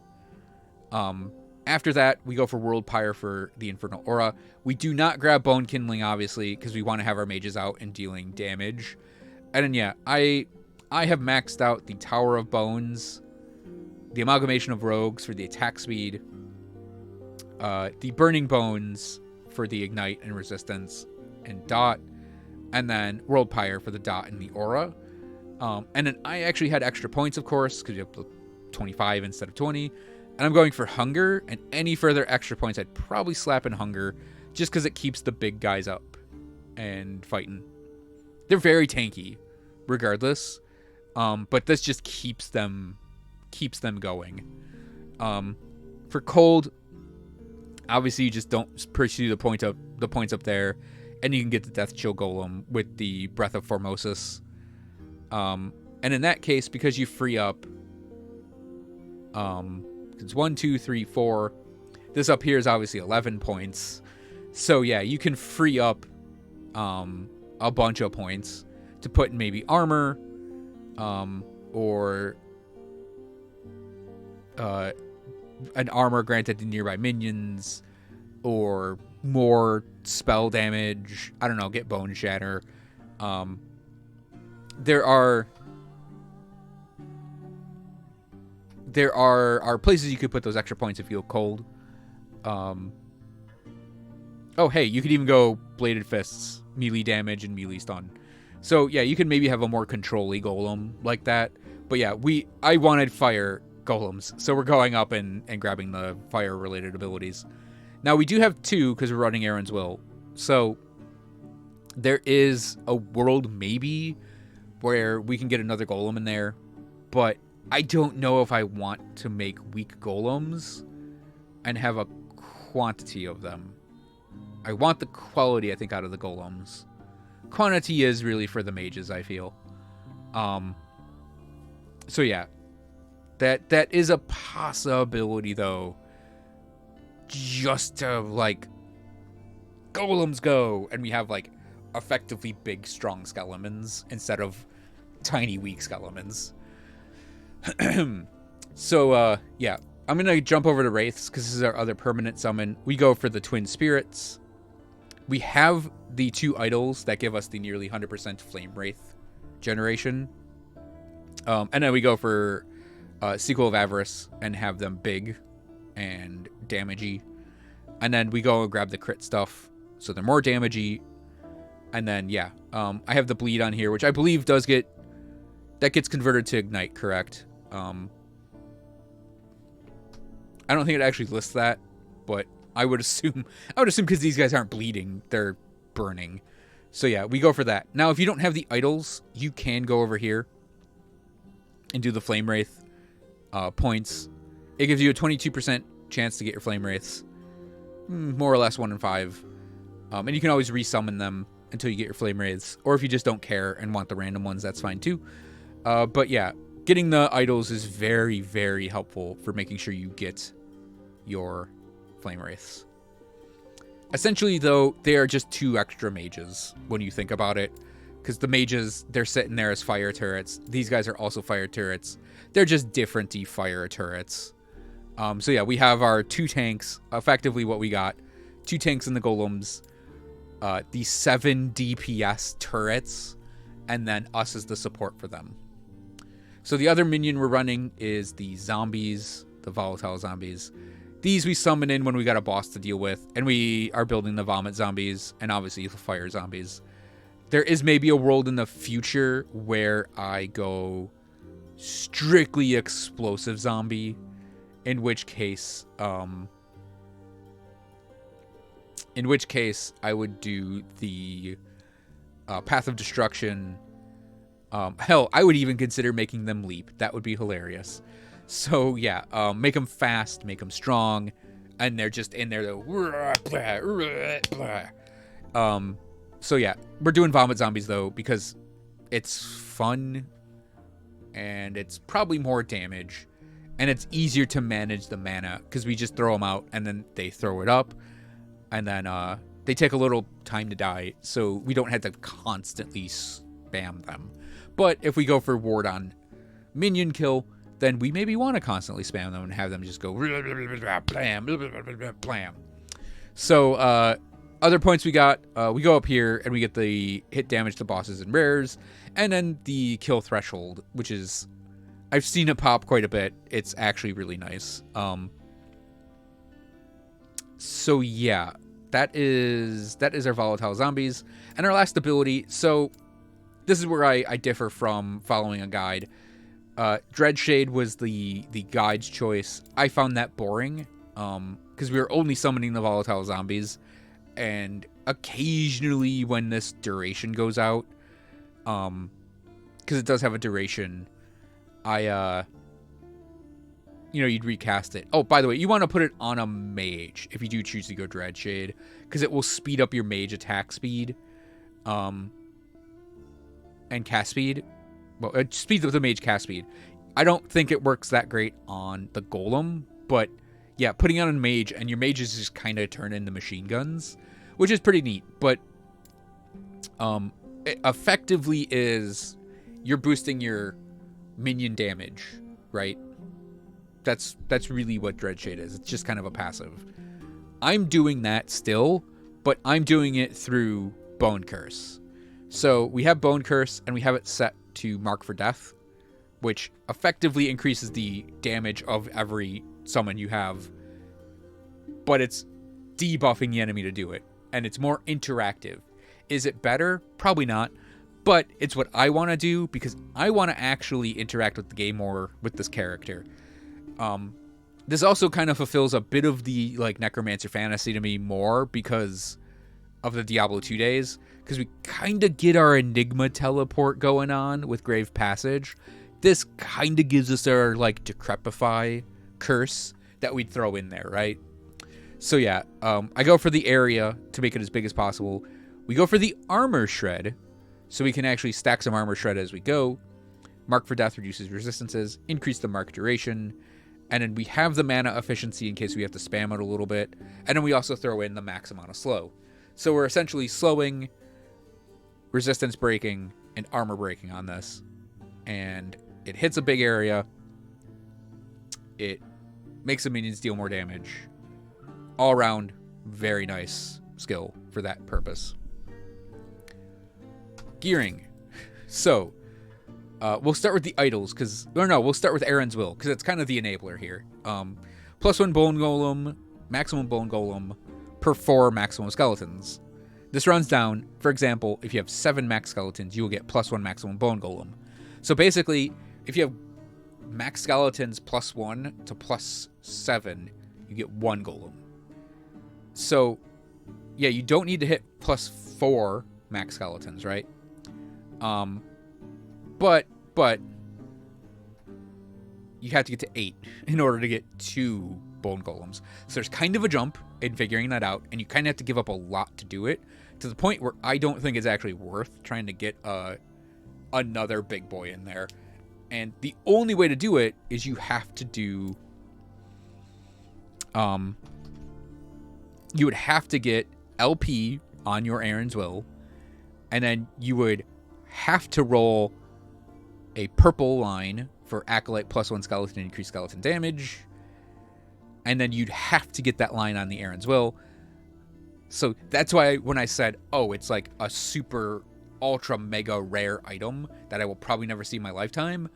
After that, we go for World Pyre for the Infernal Aura. We do not grab Bone Kindling, obviously, because we want to have our mages out and dealing damage. And then, yeah, I have maxed out the Tower of Bones, the Amalgamation of Rogues for the attack speed, the Burning Bones for the Ignite and Resistance and Dot, and then World Pyre for the Dot and the Aura. And then I actually had extra points, of course, because you have 25 instead of 20. And I'm going for Hunger, and any further extra points I'd probably slap in Hunger, just because it keeps the big guys up and fighting. They're very tanky, regardless, but this just keeps them going. For Cold, obviously you just don't pursue the points up there, and you can get the Death Chill Golem with the Breath of Formosus. And in that case, because you free up, it's 1, 2, 3, 4. This up here is obviously 11 points. So yeah, you can free up a bunch of points to put in maybe armor, or an armor granted to nearby minions, or more spell damage. I don't know, get Bone Shatter. There are places you could put those extra points if you feel cold. Oh, hey, you could even go Bladed Fists, melee damage, and melee stun. So, yeah, you can maybe have a more control-y golem like that. But, yeah, I wanted fire golems, so we're going up and grabbing the fire-related abilities. Now, we do have 2, because we're running Aaron's Will. So, there is a world, maybe, where we can get another golem in there. But I don't know if I want to make weak golems and have a quantity of them. I want the quality, I think, out of the golems. Quantity is really for the mages, I feel. So yeah, that is a possibility, though. Just to, like, golems go, and we have, like, effectively big, strong skeletons instead of tiny, weak skeletons. So, yeah, I'm going to jump over to Wraiths because this is our other permanent summon. We go for the Twin Spirits. We have the 2 idols that give us the nearly 100% Flame Wraith generation. And then we go for Sequel of Avarice and have them big and damagey. And then we go and grab the crit stuff, so they're more damagey. And then, yeah, I have the Bleed on here, which I believe gets converted to Ignite, correct? I don't think it actually lists that, but I would assume because these guys aren't bleeding, they're burning. So yeah, we go for that. Now, if you don't have the idols, you can go over here and do the Flame Wraith points. It gives you a 22% chance to get your Flame Wraiths. More or less 1 in 5. And you can always resummon them until you get your Flame Wraiths. Or if you just don't care and want the random ones, that's fine too. But yeah, getting the idols is very, very helpful for making sure you get your Flame Wraiths. Essentially, though, they are just 2 extra mages when you think about it. Because the mages, they're sitting there as fire turrets. These guys are also fire turrets. They're just different-y fire turrets. So yeah, we have our 2 tanks. Effectively what we got. 2 tanks and the golems. The 7 DPS turrets. And then us as the support for them. So the other minion we're running is the zombies. The volatile zombies. These we summon in when we got a boss to deal with. And we are building the vomit zombies. And obviously the fire zombies. There is maybe a world in the future where I go strictly explosive zombie. In which case I would do the Path of Destruction. Hell, I would even consider making them leap. That would be hilarious. So yeah, make them fast, make them strong, and they're just in there. So yeah, we're doing vomit zombies though because it's fun, and it's probably more damage, and it's easier to manage the mana because we just throw them out and then they throw it up, and then they take a little time to die, so we don't have to constantly spam them. But if we go for ward on minion kill, then we maybe want to constantly spam them and have them just go blam. So other points we got, we go up here and we get the hit damage to bosses and rares, and then the kill threshold, which is, I've seen it pop quite a bit. It's actually really nice. So yeah, that is our volatile zombies. And our last ability, so this is where I differ from following a guide. Dreadshade was the guide's choice. I found that boring because we were only summoning the volatile zombies, and occasionally when this duration goes out, because it does have a duration, you'd recast it. Oh, by the way, you want to put it on a mage if you do choose to go Dreadshade, because it will speed up your mage attack speed, and cast speed. Well, it speeds up the mage cast speed. I don't think it works that great on the golem, but yeah, putting on a mage, and your mages just kind of turn into machine guns, which is pretty neat. But it effectively is you're boosting your minion damage, right? That's really what Dreadshade is. It's just kind of a passive. I'm doing that still, but I'm doing it through Bone Curse. So we have Bone Curse, and we have it set to Mark for Death, which effectively increases the damage of every summon you have, but it's debuffing the enemy to do it, and it's more interactive. Is it better? Probably not, but it's what I want to do because I want to actually interact with the game more with this character. This also kind of fulfills a bit of the Necromancer fantasy to me more because of the Diablo 2 days, because we kind of get our Enigma teleport going on with Grave Passage. This kind of gives us our Decrepify curse that we'd throw in there, right? So yeah, I go for the area to make it as big as possible. We go for the Armor Shred, so we can actually stack some Armor Shred as we go. Mark for Death reduces resistances, increase the mark duration, and then we have the mana efficiency in case we have to spam it a little bit, and then we also throw in the max amount of slow. So we're essentially slowing, resistance breaking, and armor breaking on this. And it hits a big area. It makes the minions deal more damage. All around, very nice skill for that purpose. Gearing. So, we'll start with the idols, we'll start with Aaron's Will, because it's kind of the enabler here. +1 Bone Golem, maximum Bone Golem, per 4 maximum skeletons. This runs down, for example, if you have 7 max skeletons, you will get +1 maximum Bone Golem. So basically, if you have max skeletons +1 to +7, you get 1 Golem. So, yeah, you don't need to hit +4 max skeletons, right? But you have to get to 8 in order to get 2 bone golems. So there's kind of a jump in figuring that out, and you kind of have to give up a lot to do it, to the point where I don't think it's actually worth trying to get another big boy in there. And the only way to do it is you have to do you would have to get LP on your Aaron's Will, and then you would have to roll a purple line for Acolyte +1 skeleton increased skeleton damage, and then you'd have to get that line on the Aaron's Will. So that's why when I said, oh, it's like a super ultra mega rare item that I will probably never see in my lifetime,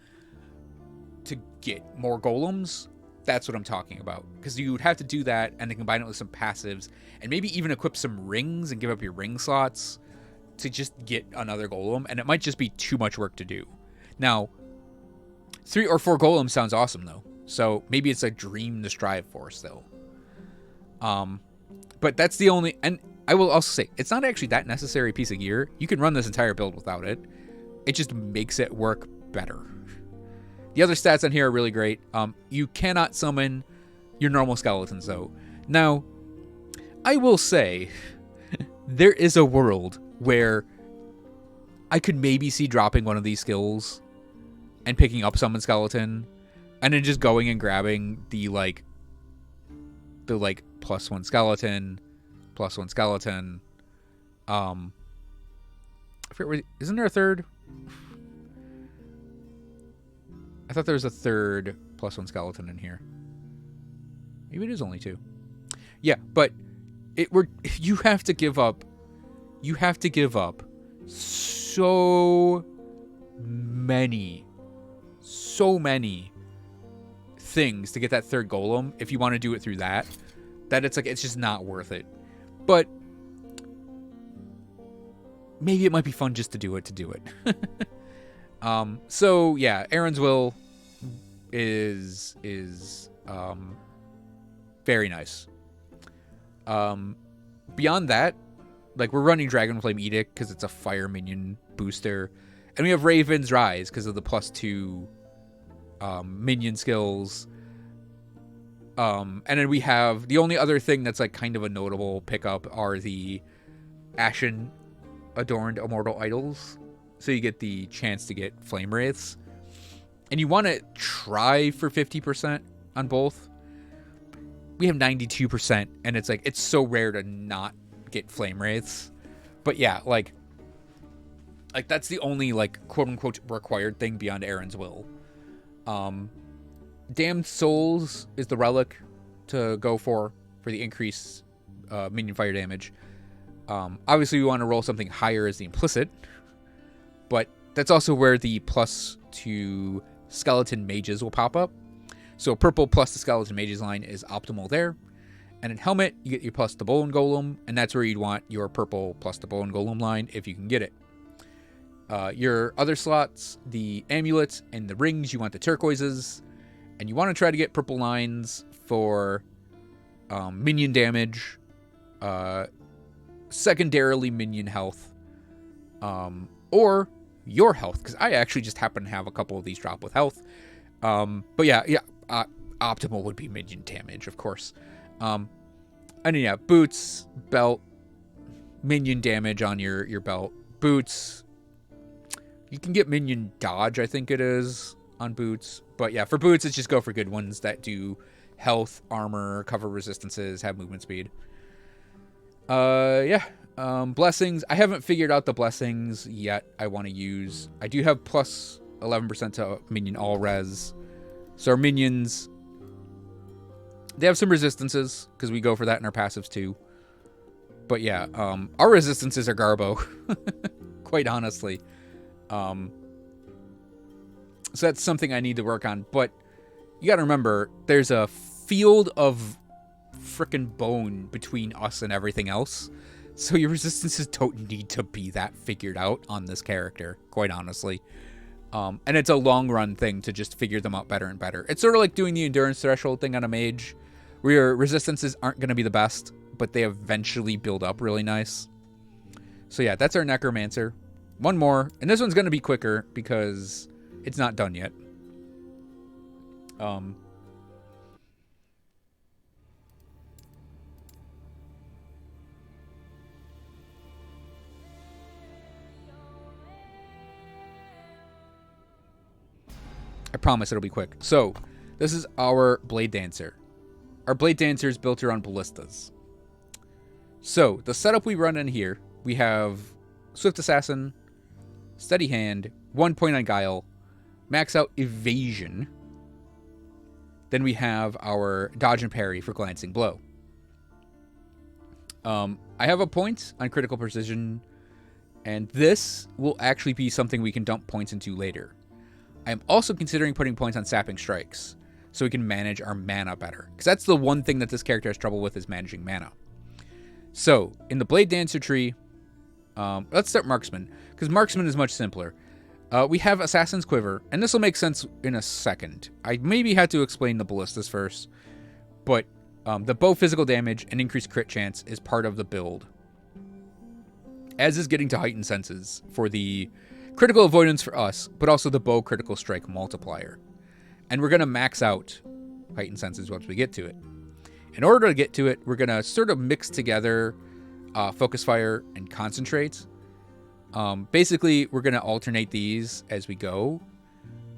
to get more golems, that's what I'm talking about. Because you would have to do that and then combine it with some passives and maybe even equip some rings and give up your ring slots to just get another golem, and it might just be too much work to do. Now, 3 or 4 golems sounds awesome though, so maybe it's a dream to strive for still. But that's the only, and I will also say, it's not actually that necessary piece of gear. You can run this entire build without it. It just makes it work better. The other stats on here are really great. You cannot summon your normal skeletons though. Now, I will say, there is a world where I could maybe see dropping one of these skills and picking up summon skeleton, and then just going and grabbing the +1 skeleton, +1 skeleton. I forget, isn't there a third? I thought there was a third +1 skeleton in here. Maybe it is only 2. Yeah, but you have to give up. You have to give up so many things to get that third golem if you want to do it through that it's just not worth it. But maybe it might be fun just to do it. So yeah, Aaron's Will is very nice. Beyond that, like, we're running Dragonflame Edict because it's a fire minion booster, and we have Raven's Rise because of the +2 minion skills. And then we have the only other thing that's like kind of a notable pickup are the Ashen Adorned Immortal Idols. So you get the chance to get Flame Wraiths. And you want to try for 50% on both. We have 92%, and it's like, it's so rare to not get Flame Wraiths. But yeah, like that's the only like quote unquote required thing beyond Aaron's Will. Damned Souls is the relic to go for the increased minion fire damage. Obviously we want to roll something higher as the implicit, but that's also where the +2 skeleton mages will pop up. So purple plus the skeleton mages line is optimal there. And in helmet, you get your +the bone golem, and that's where you'd want your purple +the bone golem line if you can get it. Your other slots, the amulets and the rings, you want the turquoises, and you want to try to get purple lines for minion damage, secondarily minion health, or your health, because I actually just happen to have a couple of these drop with health. But yeah, optimal would be minion damage, of course. And then yeah, boots, belt, minion damage on your belt. Boots, you can get minion dodge, I think it is, on boots. But yeah, for boots, it's just go for good ones that do health, armor, cover resistances, have movement speed. Blessings. I haven't figured out the blessings yet I want to use. I do have plus 11% to minion all res. So our minions, they have some resistances because we go for that in our passives too. But yeah, our resistances are garbo, quite honestly. So that's something I need to work on. But you got to remember, there's a field of frickin' bone between us and everything else. So your resistances don't need to be that figured out on this character, quite honestly. And it's a long run thing to just figure them out better and better. It's sort of like doing the endurance threshold thing on a mage, where your resistances aren't going to be the best, but they eventually build up really nice. So yeah, that's our Necromancer. One more, and this one's going to be quicker because it's not done yet. I promise it'll be quick. So, this is our Blade Dancer. Our Blade Dancer is built around ballistas. So, the setup we run in here, we have Swift Assassin, Steady Hand, 1 point on Guile, max out Evasion. Then we have our Dodge and Parry for Glancing Blow. I have a point on Critical Precision, and this will actually be something we can dump points into later. I'm also considering putting points on Sapping Strikes, so we can manage our mana better. Because that's the one thing that this character has trouble with, is managing mana. So, in the Blade Dancer tree, let's start Marksman, because Marksman is much simpler. We have Assassin's Quiver, and this will make sense in a second. I maybe had to explain the ballistas first, but the bow physical damage and increased crit chance is part of the build, as is getting to heightened senses for the critical avoidance for us, but also the bow critical strike multiplier. And we're going to max out heightened senses once we get to it. In order to get to it, we're going to sort of mix together focus fire and concentrate. Basically, we're going to alternate these as we go.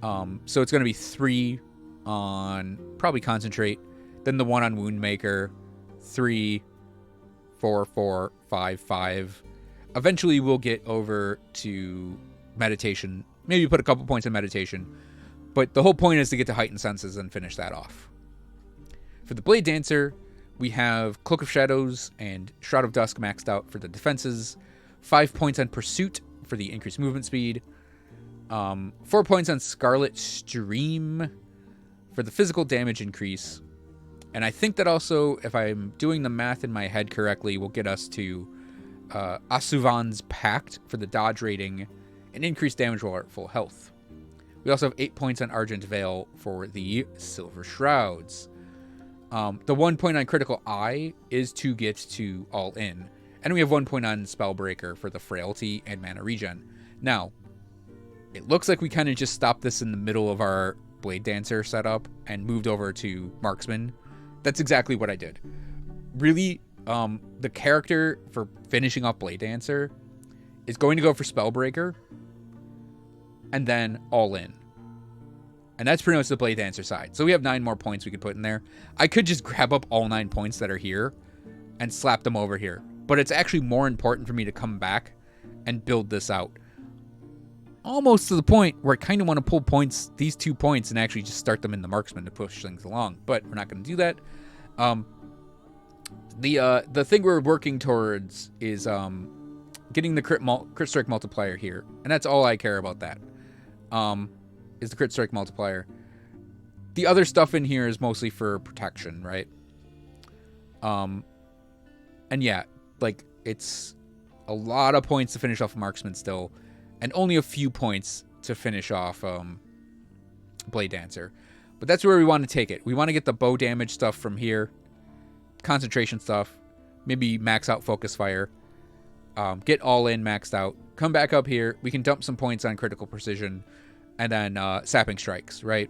So it's going to be 3 on probably concentrate, then the 1 on wound maker, 3, 4, 4, 5, 5. Eventually, we'll get over to meditation. Maybe put a couple points in meditation. But the whole point is to get to heightened senses and finish that off. For the Blade Dancer, we have Cloak of Shadows and Shroud of Dusk maxed out for the defenses. 5 points on Pursuit for the increased movement speed. 4 points on Scarlet Stream for the physical damage increase. And I think that also, if I'm doing the math in my head correctly, will get us to Asuvan's Pact for the dodge rating and increased damage while at full health. We also have 8 points on Argent Veil for the Silver Shrouds. The 1 point on Critical Eye is to get to All In. And we have 1 point on Spellbreaker for the Frailty and Mana Regen. Now, it looks like we kind of just stopped this in the middle of our Blade Dancer setup and moved over to Marksman. That's exactly what I did. Really, the character for finishing off Blade Dancer is going to go for Spellbreaker and then All In. And that's pretty much the Blade Dancer side. So we have 9 more points we could put in there. I could just grab up all 9 points that are here and slap them over here. But it's actually more important for me to come back and build this out. Almost to the point where I kind of want to pull points, these 2 points, and actually just start them in the Marksman to push things along. But we're not going to do that. The thing we're working towards is getting the crit strike multiplier here. And that's all I care about that. Is the crit strike multiplier. The other stuff in here is mostly for protection, right? And yeah, like, it's a lot of points to finish off Marksman still, and only a few points to finish off Blade Dancer. But that's where we want to take it. We want to get the bow damage stuff from here, concentration stuff, maybe max out focus fire, get All In maxed out, come back up here, we can dump some points on critical precision, and then Sapping Strikes, right?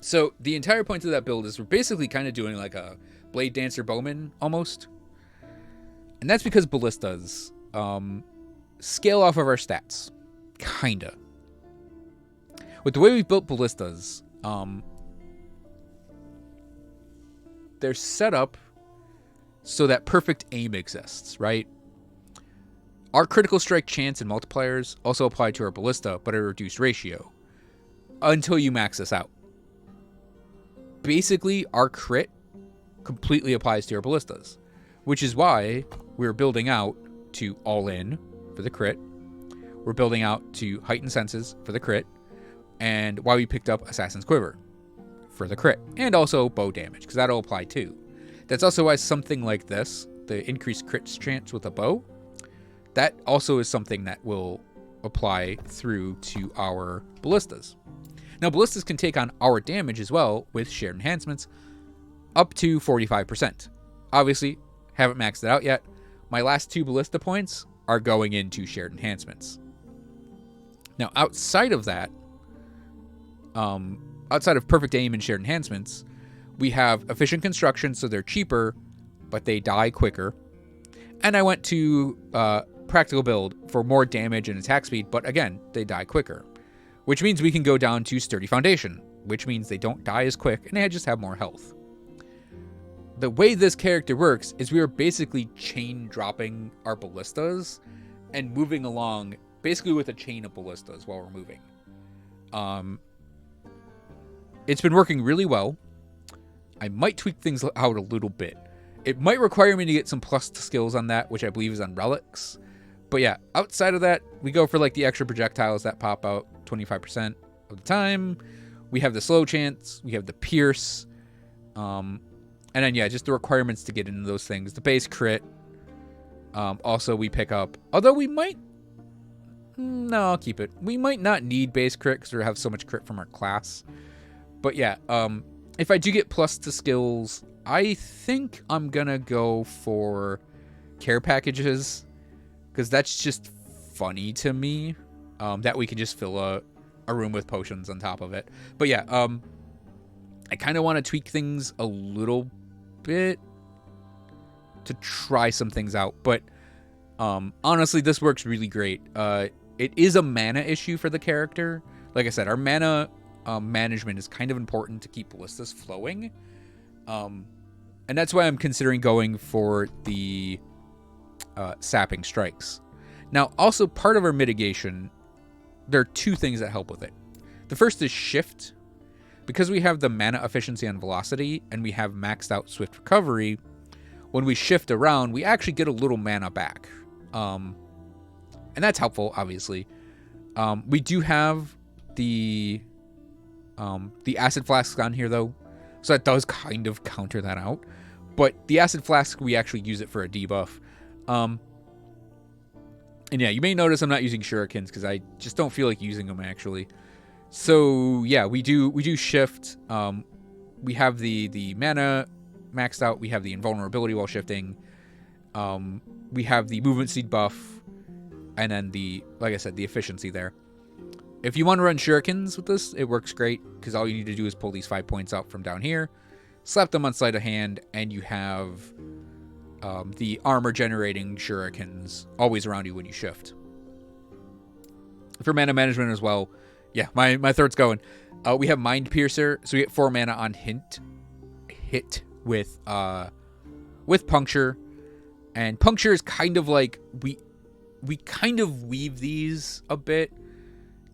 So the entire point of that build is we're basically kind of doing like a Blade Dancer Bowman almost. And that's because ballistas scale off of our stats. Kinda. With the way we've built ballistas, they're set up so that perfect aim exists, right? Our critical strike chance and multipliers also apply to our ballista, but at a reduced ratio until you max this out. Basically, our crit completely applies to our ballistas, which is why we're building out to All In for the crit. We're building out to Heightened Senses for the crit, and why we picked up Assassin's Quiver for the crit, and also bow damage, because that'll apply too. That's also why something like this, the increased crit chance with a bow, that also is something that will apply through to our ballistas. Now, ballistas can take on our damage as well with shared enhancements up to 45%. Obviously, haven't maxed it out yet. my last 2 ballista points are going into shared enhancements. Now, outside of that, outside of perfect aim and shared enhancements, we have efficient construction, so they're cheaper, but they die quicker. And I went to practical build for more damage and attack speed, but again, they die quicker. Which means we can go down to sturdy foundation, which means they don't die as quick and they just have more health. The way this character works is we are basically chain dropping our ballistas and moving along basically with a chain of ballistas while we're moving. It's been working really well. I might tweak things out a little bit. It might require me to get some plus skills on that, which I believe is on relics. But yeah, outside of that, we go for like the extra projectiles that pop out 25% of the time. We have the slow chance. We have the pierce. And then yeah, just the requirements to get into those things. The base crit. Also, we pick up, although we might, no, I'll keep it. We might not need base crit because we have so much crit from our class. But yeah, if I do get plus to skills, I think I'm gonna go for care packages because that's just funny to me. That we can just fill a room with potions on top of it. But yeah, I kind of want to tweak things a little bit to try some things out. But honestly, this works really great. It is a mana issue for the character. Like I said, our mana management is kind of important to keep ballistas flowing. And that's why I'm considering going for the sapping strikes. Now, also part of our mitigation, there are 2 things that help with it. The first is shift. Because we have the mana efficiency and velocity, and we have maxed out swift recovery, when we shift around, we actually get a little mana back. And that's helpful, obviously. We do have the acid flasks on here, though, so that does kind of counter that out. But the acid flask, we actually use it for a debuff. And yeah, you may notice I'm not using shurikens because I just don't feel like using them, actually. So yeah, we do shift. We have the mana maxed out. We have the invulnerability while shifting. We have the movement speed buff, and then like I said, the efficiency there. If you want to run shurikens with this, it works great because all you need to do is pull these 5 points out from down here, slap them on sleight of hand, and you have the armor generating shurikens always around you when you shift. For mana management as well, yeah, my throat's going. We have Mind Piercer, so we get 4 mana on hit with Puncture. And Puncture is kind of like, we kind of weave these a bit.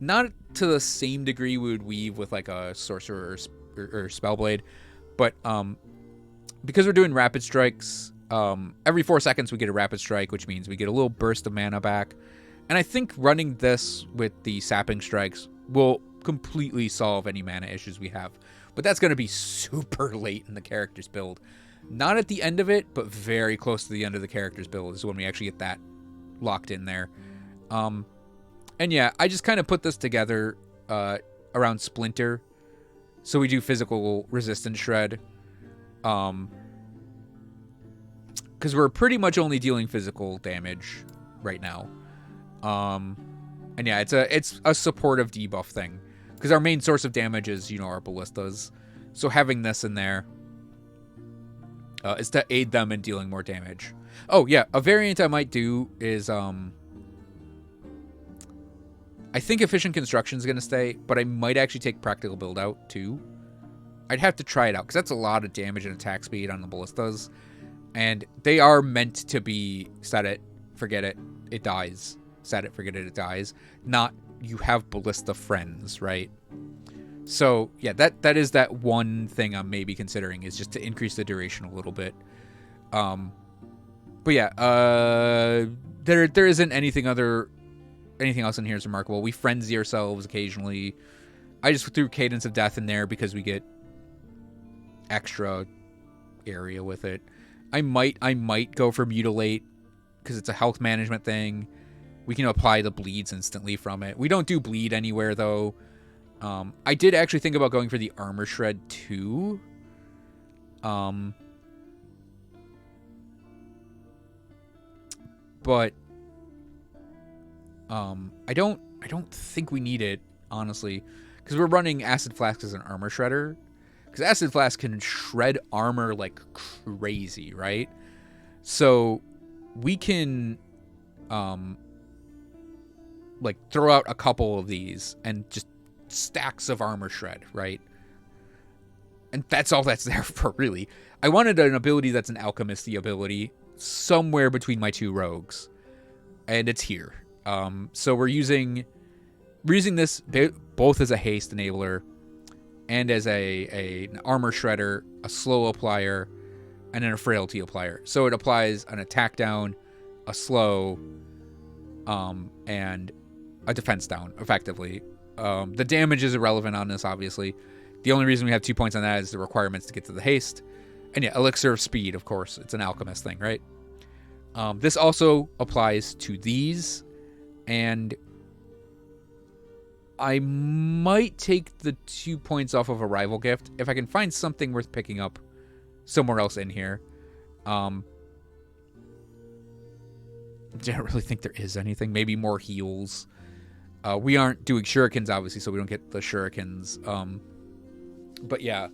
Not to the same degree we would weave with like a Sorcerer or Spellblade. But because we're doing Rapid Strikes, every 4 seconds we get a Rapid Strike, which means we get a little burst of mana back. And I think running this with the Sapping Strikes will completely solve any mana issues we have. But that's going to be super late in the character's build. Not at the end of it, but very close to the end of the character's build is when we actually get that locked in there. And yeah, I just kind of put this together around Splinter. So we do physical resistance shred. Because we're pretty much only dealing physical damage right now. And yeah, it's a supportive debuff thing. Because our main source of damage is, our ballistas. So having this in there is to aid them in dealing more damage. Oh, yeah, a variant I might do is... I think Efficient Construction is going to stay, but I might actually take Practical Build out, too. I'd have to try it out, because that's a lot of damage and attack speed on the ballistas. And they are meant to be set it, forget it, it dies. Set it, forget it, it dies. Not you have ballista friends, right? So, yeah, that is that one thing I'm maybe considering, is just to increase the duration a little bit. But yeah, there isn't anything else in here is remarkable. We frenzy ourselves occasionally. I just threw Cadence of Death in there because we get extra area with it. I might go for Mutilate because it's a health management thing. We can apply the bleeds instantly from it. We don't do bleed anywhere though. I did actually think about going for the Armor Shred too. but I don't think we need it, honestly, because we're running Acid Flask as an armor shredder. Because Acid Flask can shred armor like crazy, right? So we can like throw out a couple of these and just stacks of armor shred, right? And that's all that's there for, really. I wanted an ability that's an alchemisty ability somewhere between my two rogues, and it's here. So we're using this both as a haste enabler and as an armor shredder, a slow applier, and then a frailty applier. So it applies an attack down, a slow, and a defense down, effectively. The damage is irrelevant on this, obviously. The only reason we have 2 points on that is the requirements to get to the haste. And yeah, elixir of speed, of course. It's an alchemist thing, right? This also applies to these, and I might take the 2 points off of a rival gift if I can find something worth picking up somewhere else in here. I don't really think there is anything. Maybe more heals. We aren't doing shurikens, obviously, so we don't get the shurikens. But yeah,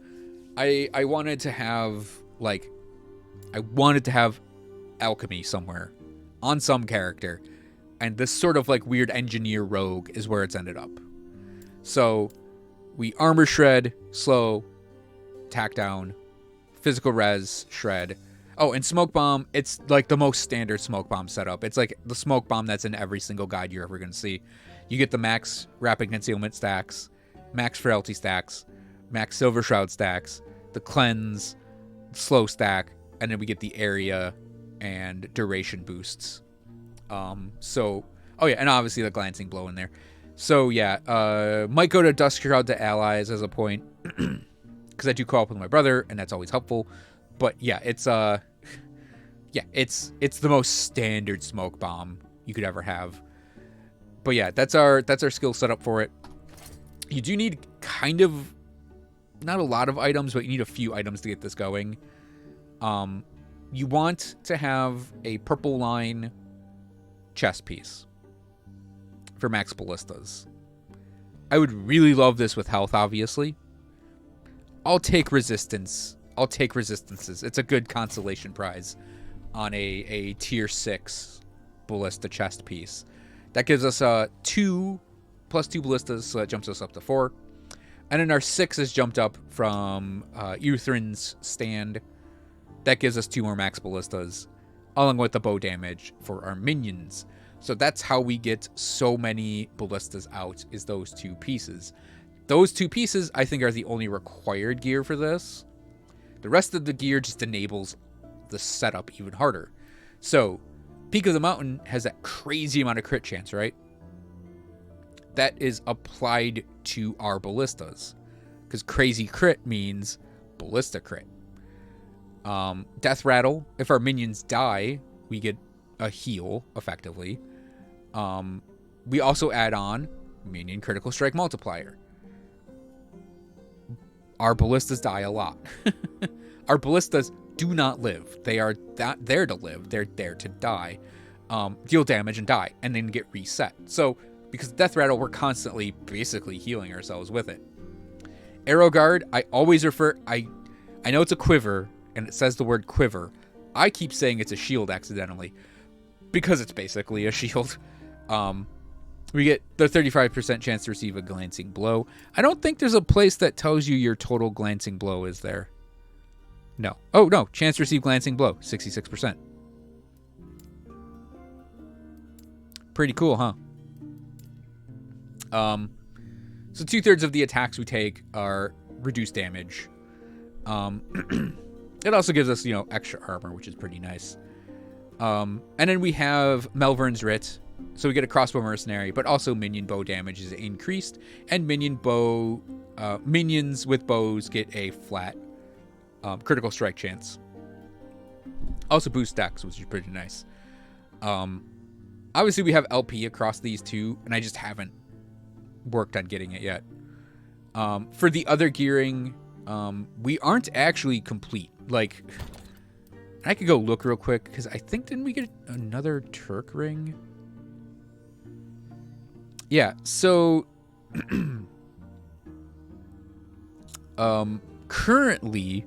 I wanted to have, like, alchemy somewhere on some character, and this sort of like weird engineer rogue is where it's ended up. So we armor shred, slow, tack down, physical res, shred. Oh, and smoke bomb, it's like the most standard smoke bomb setup. It's like the smoke bomb that's in every single guide you're ever going to see. You get the max rapid concealment stacks, max frailty stacks, max silver shroud stacks, the cleanse, slow stack, and then we get the area and duration boosts. Oh yeah, and obviously the glancing blow in there. So yeah, might go to Dusk Shroud to allies as a point, because I do co-op with my brother, and that's always helpful. But yeah, it's the most standard smoke bomb you could ever have. But yeah, that's our skill setup for it. You do need kind of not a lot of items, but you need a few items to get this going. You want to have a purple line chest piece for max ballistas. I would really love this with health, obviously. I'll take resistance. I'll take resistances. It's a good consolation prize on a tier 6 ballista chest piece. That gives us 2 plus 2 ballistas, so that jumps us up to 4. And then our 6 is jumped up from Euthrin's stand. That gives us 2 more max ballistas, along with the bow damage for our minions. So that's how we get so many ballistas out, is those 2 pieces. Those 2 pieces, I think, are the only required gear for this. The rest of the gear just enables the setup even harder. So, Peak of the Mountain has that crazy amount of crit chance, right? That is applied to our ballistas, because crazy crit means ballista crit. Death Rattle, if our minions die, we get a heal, effectively. We also add on Minion Critical Strike Multiplier. Our ballistas die a lot. Our ballistas do not live. They are not there to live. They're there to die. Deal damage and die, and then get reset. So, because Death Rattle, we're constantly basically healing ourselves with it. Arrow Guard, I always refer... I know it's a quiver, and it says the word quiver. I keep saying it's a shield accidentally, because it's basically a shield. We get the 35% chance to receive a glancing blow. I don't think there's a place that tells you your total glancing blow is there. No. Oh, no. Chance to receive glancing blow, 66%. Pretty cool, huh? So 2/3 of the attacks we take are reduced damage. It also gives us, extra armor, which is pretty nice. And then we have Melvern's Writ. So we get a crossbow mercenary, but also minion bow damage is increased, and minions with bows get a flat critical strike chance. Also boost stacks, which is pretty nice. Obviously we have LP across these two, and I just haven't worked on getting it yet. For the other gearing, we aren't actually complete. Like, I could go look real quick, because I think, didn't we get another Turk ring? Yeah, so... currently,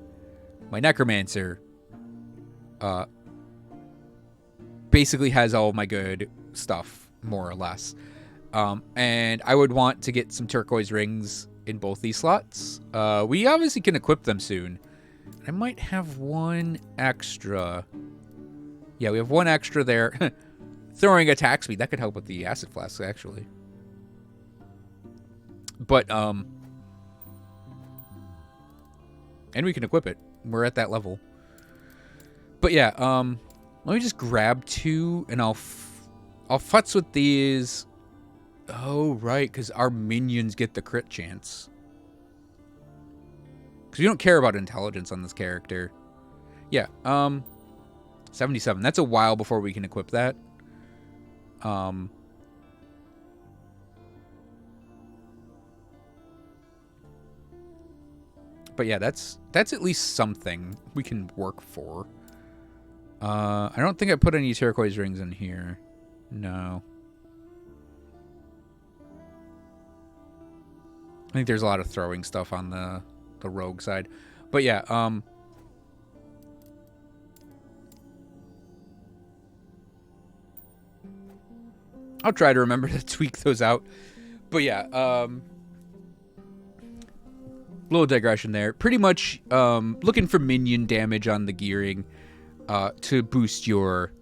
my Necromancer basically has all of my good stuff, more or less. And I would want to get some turquoise rings in both these slots. We obviously can equip them soon. I might have one extra. Yeah, we have one extra there. Throwing attack speed. That could help with the acid flask, actually. But, and we can equip it. We're at that level. But yeah, let me just grab 2, and I'll futz with these. Oh, right, because our minions get the crit chance. Because we don't care about intelligence on this character. Yeah, 77. That's a while before we can equip that. But yeah, that's at least something we can work for. I don't think I put any turquoise rings in here. No. I think there's a lot of throwing stuff on the rogue side. But yeah, I'll try to remember to tweak those out. But yeah, little digression there. Pretty much looking for minion damage on the gearing to boost your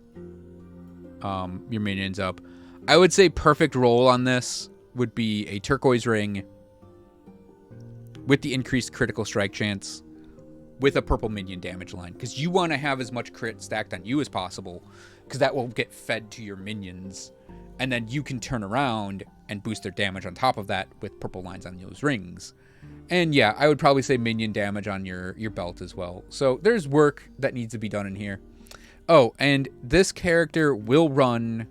minions up. I would say perfect roll on this would be a turquoise ring with the increased critical strike chance with a purple minion damage line, because you want to have as much crit stacked on you as possible, because that will get fed to your minions, and then you can turn around and boost their damage on top of that with purple lines on those rings. And yeah, I would probably say minion damage on your belt as well. So there's work that needs to be done in here. Oh, and this character will run,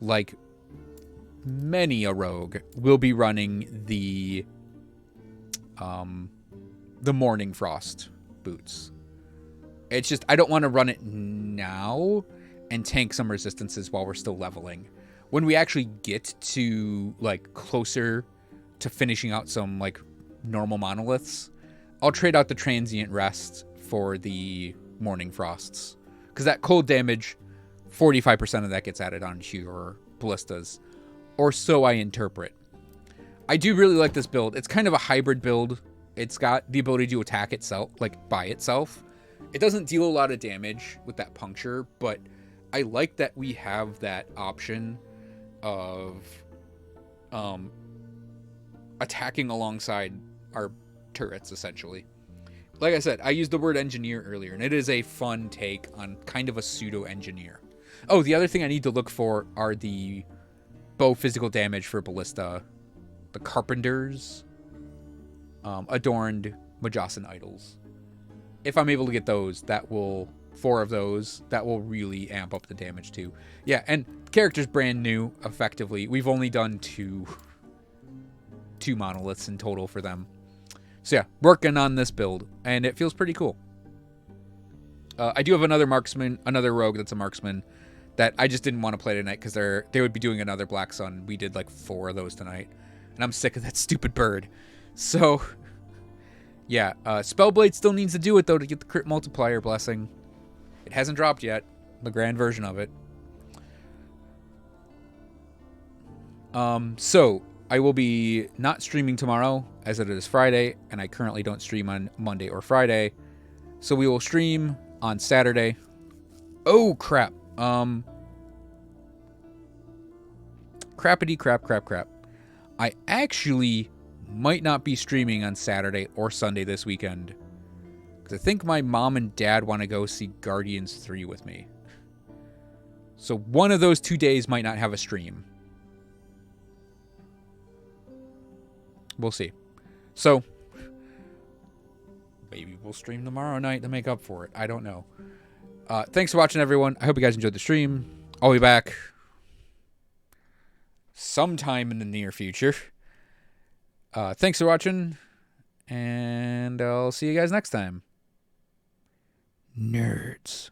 like many a rogue, will be running the Morning Frost boots. It's just, I don't want to run it now and tank some resistances while we're still leveling. When we actually get to, like, closer to finishing out some, like, normal monoliths, I'll trade out the transient rest for the Morning Frosts. Because that cold damage, 45% of that gets added onto your ballistas. Or so I interpret. I do really like this build. It's kind of a hybrid build. It's got the ability to attack itself, like, by itself. It doesn't deal a lot of damage with that puncture, but I like that we have that option of attacking alongside our turrets, essentially. Like I said, I used the word engineer earlier, and it is a fun take on kind of a pseudo-engineer. Oh, the other thing I need to look for are the bow physical damage for ballista, the carpenters, adorned Majosan idols. If I'm able to get those, that will, 4 of those, that will really amp up the damage too. Yeah, and the character's brand new, effectively. We've only done two monoliths in total for them. So yeah, working on this build, and it feels pretty cool. I do have another marksman, another rogue that's a marksman, that I just didn't want to play tonight because they would be doing another Black Sun. We did like 4 of those tonight, and I'm sick of that stupid bird. So yeah, Spellblade still needs to do it though to get the crit multiplier blessing. It hasn't dropped yet, the grand version of it. So I will be not streaming tomorrow, as it is Friday, and I currently don't stream on Monday or Friday. So we will stream on Saturday. Oh, crap. Crappity crap. I actually might not be streaming on Saturday or Sunday this weekend, because I think my mom and dad want to go see Guardians 3 with me. So one of those 2 days might not have a stream. We'll see. So maybe we'll stream tomorrow night to make up for it. I don't know. Thanks for watching, everyone. I hope you guys enjoyed the stream. I'll be back sometime in the near future. Thanks for watching, and I'll see you guys next time. Nerds.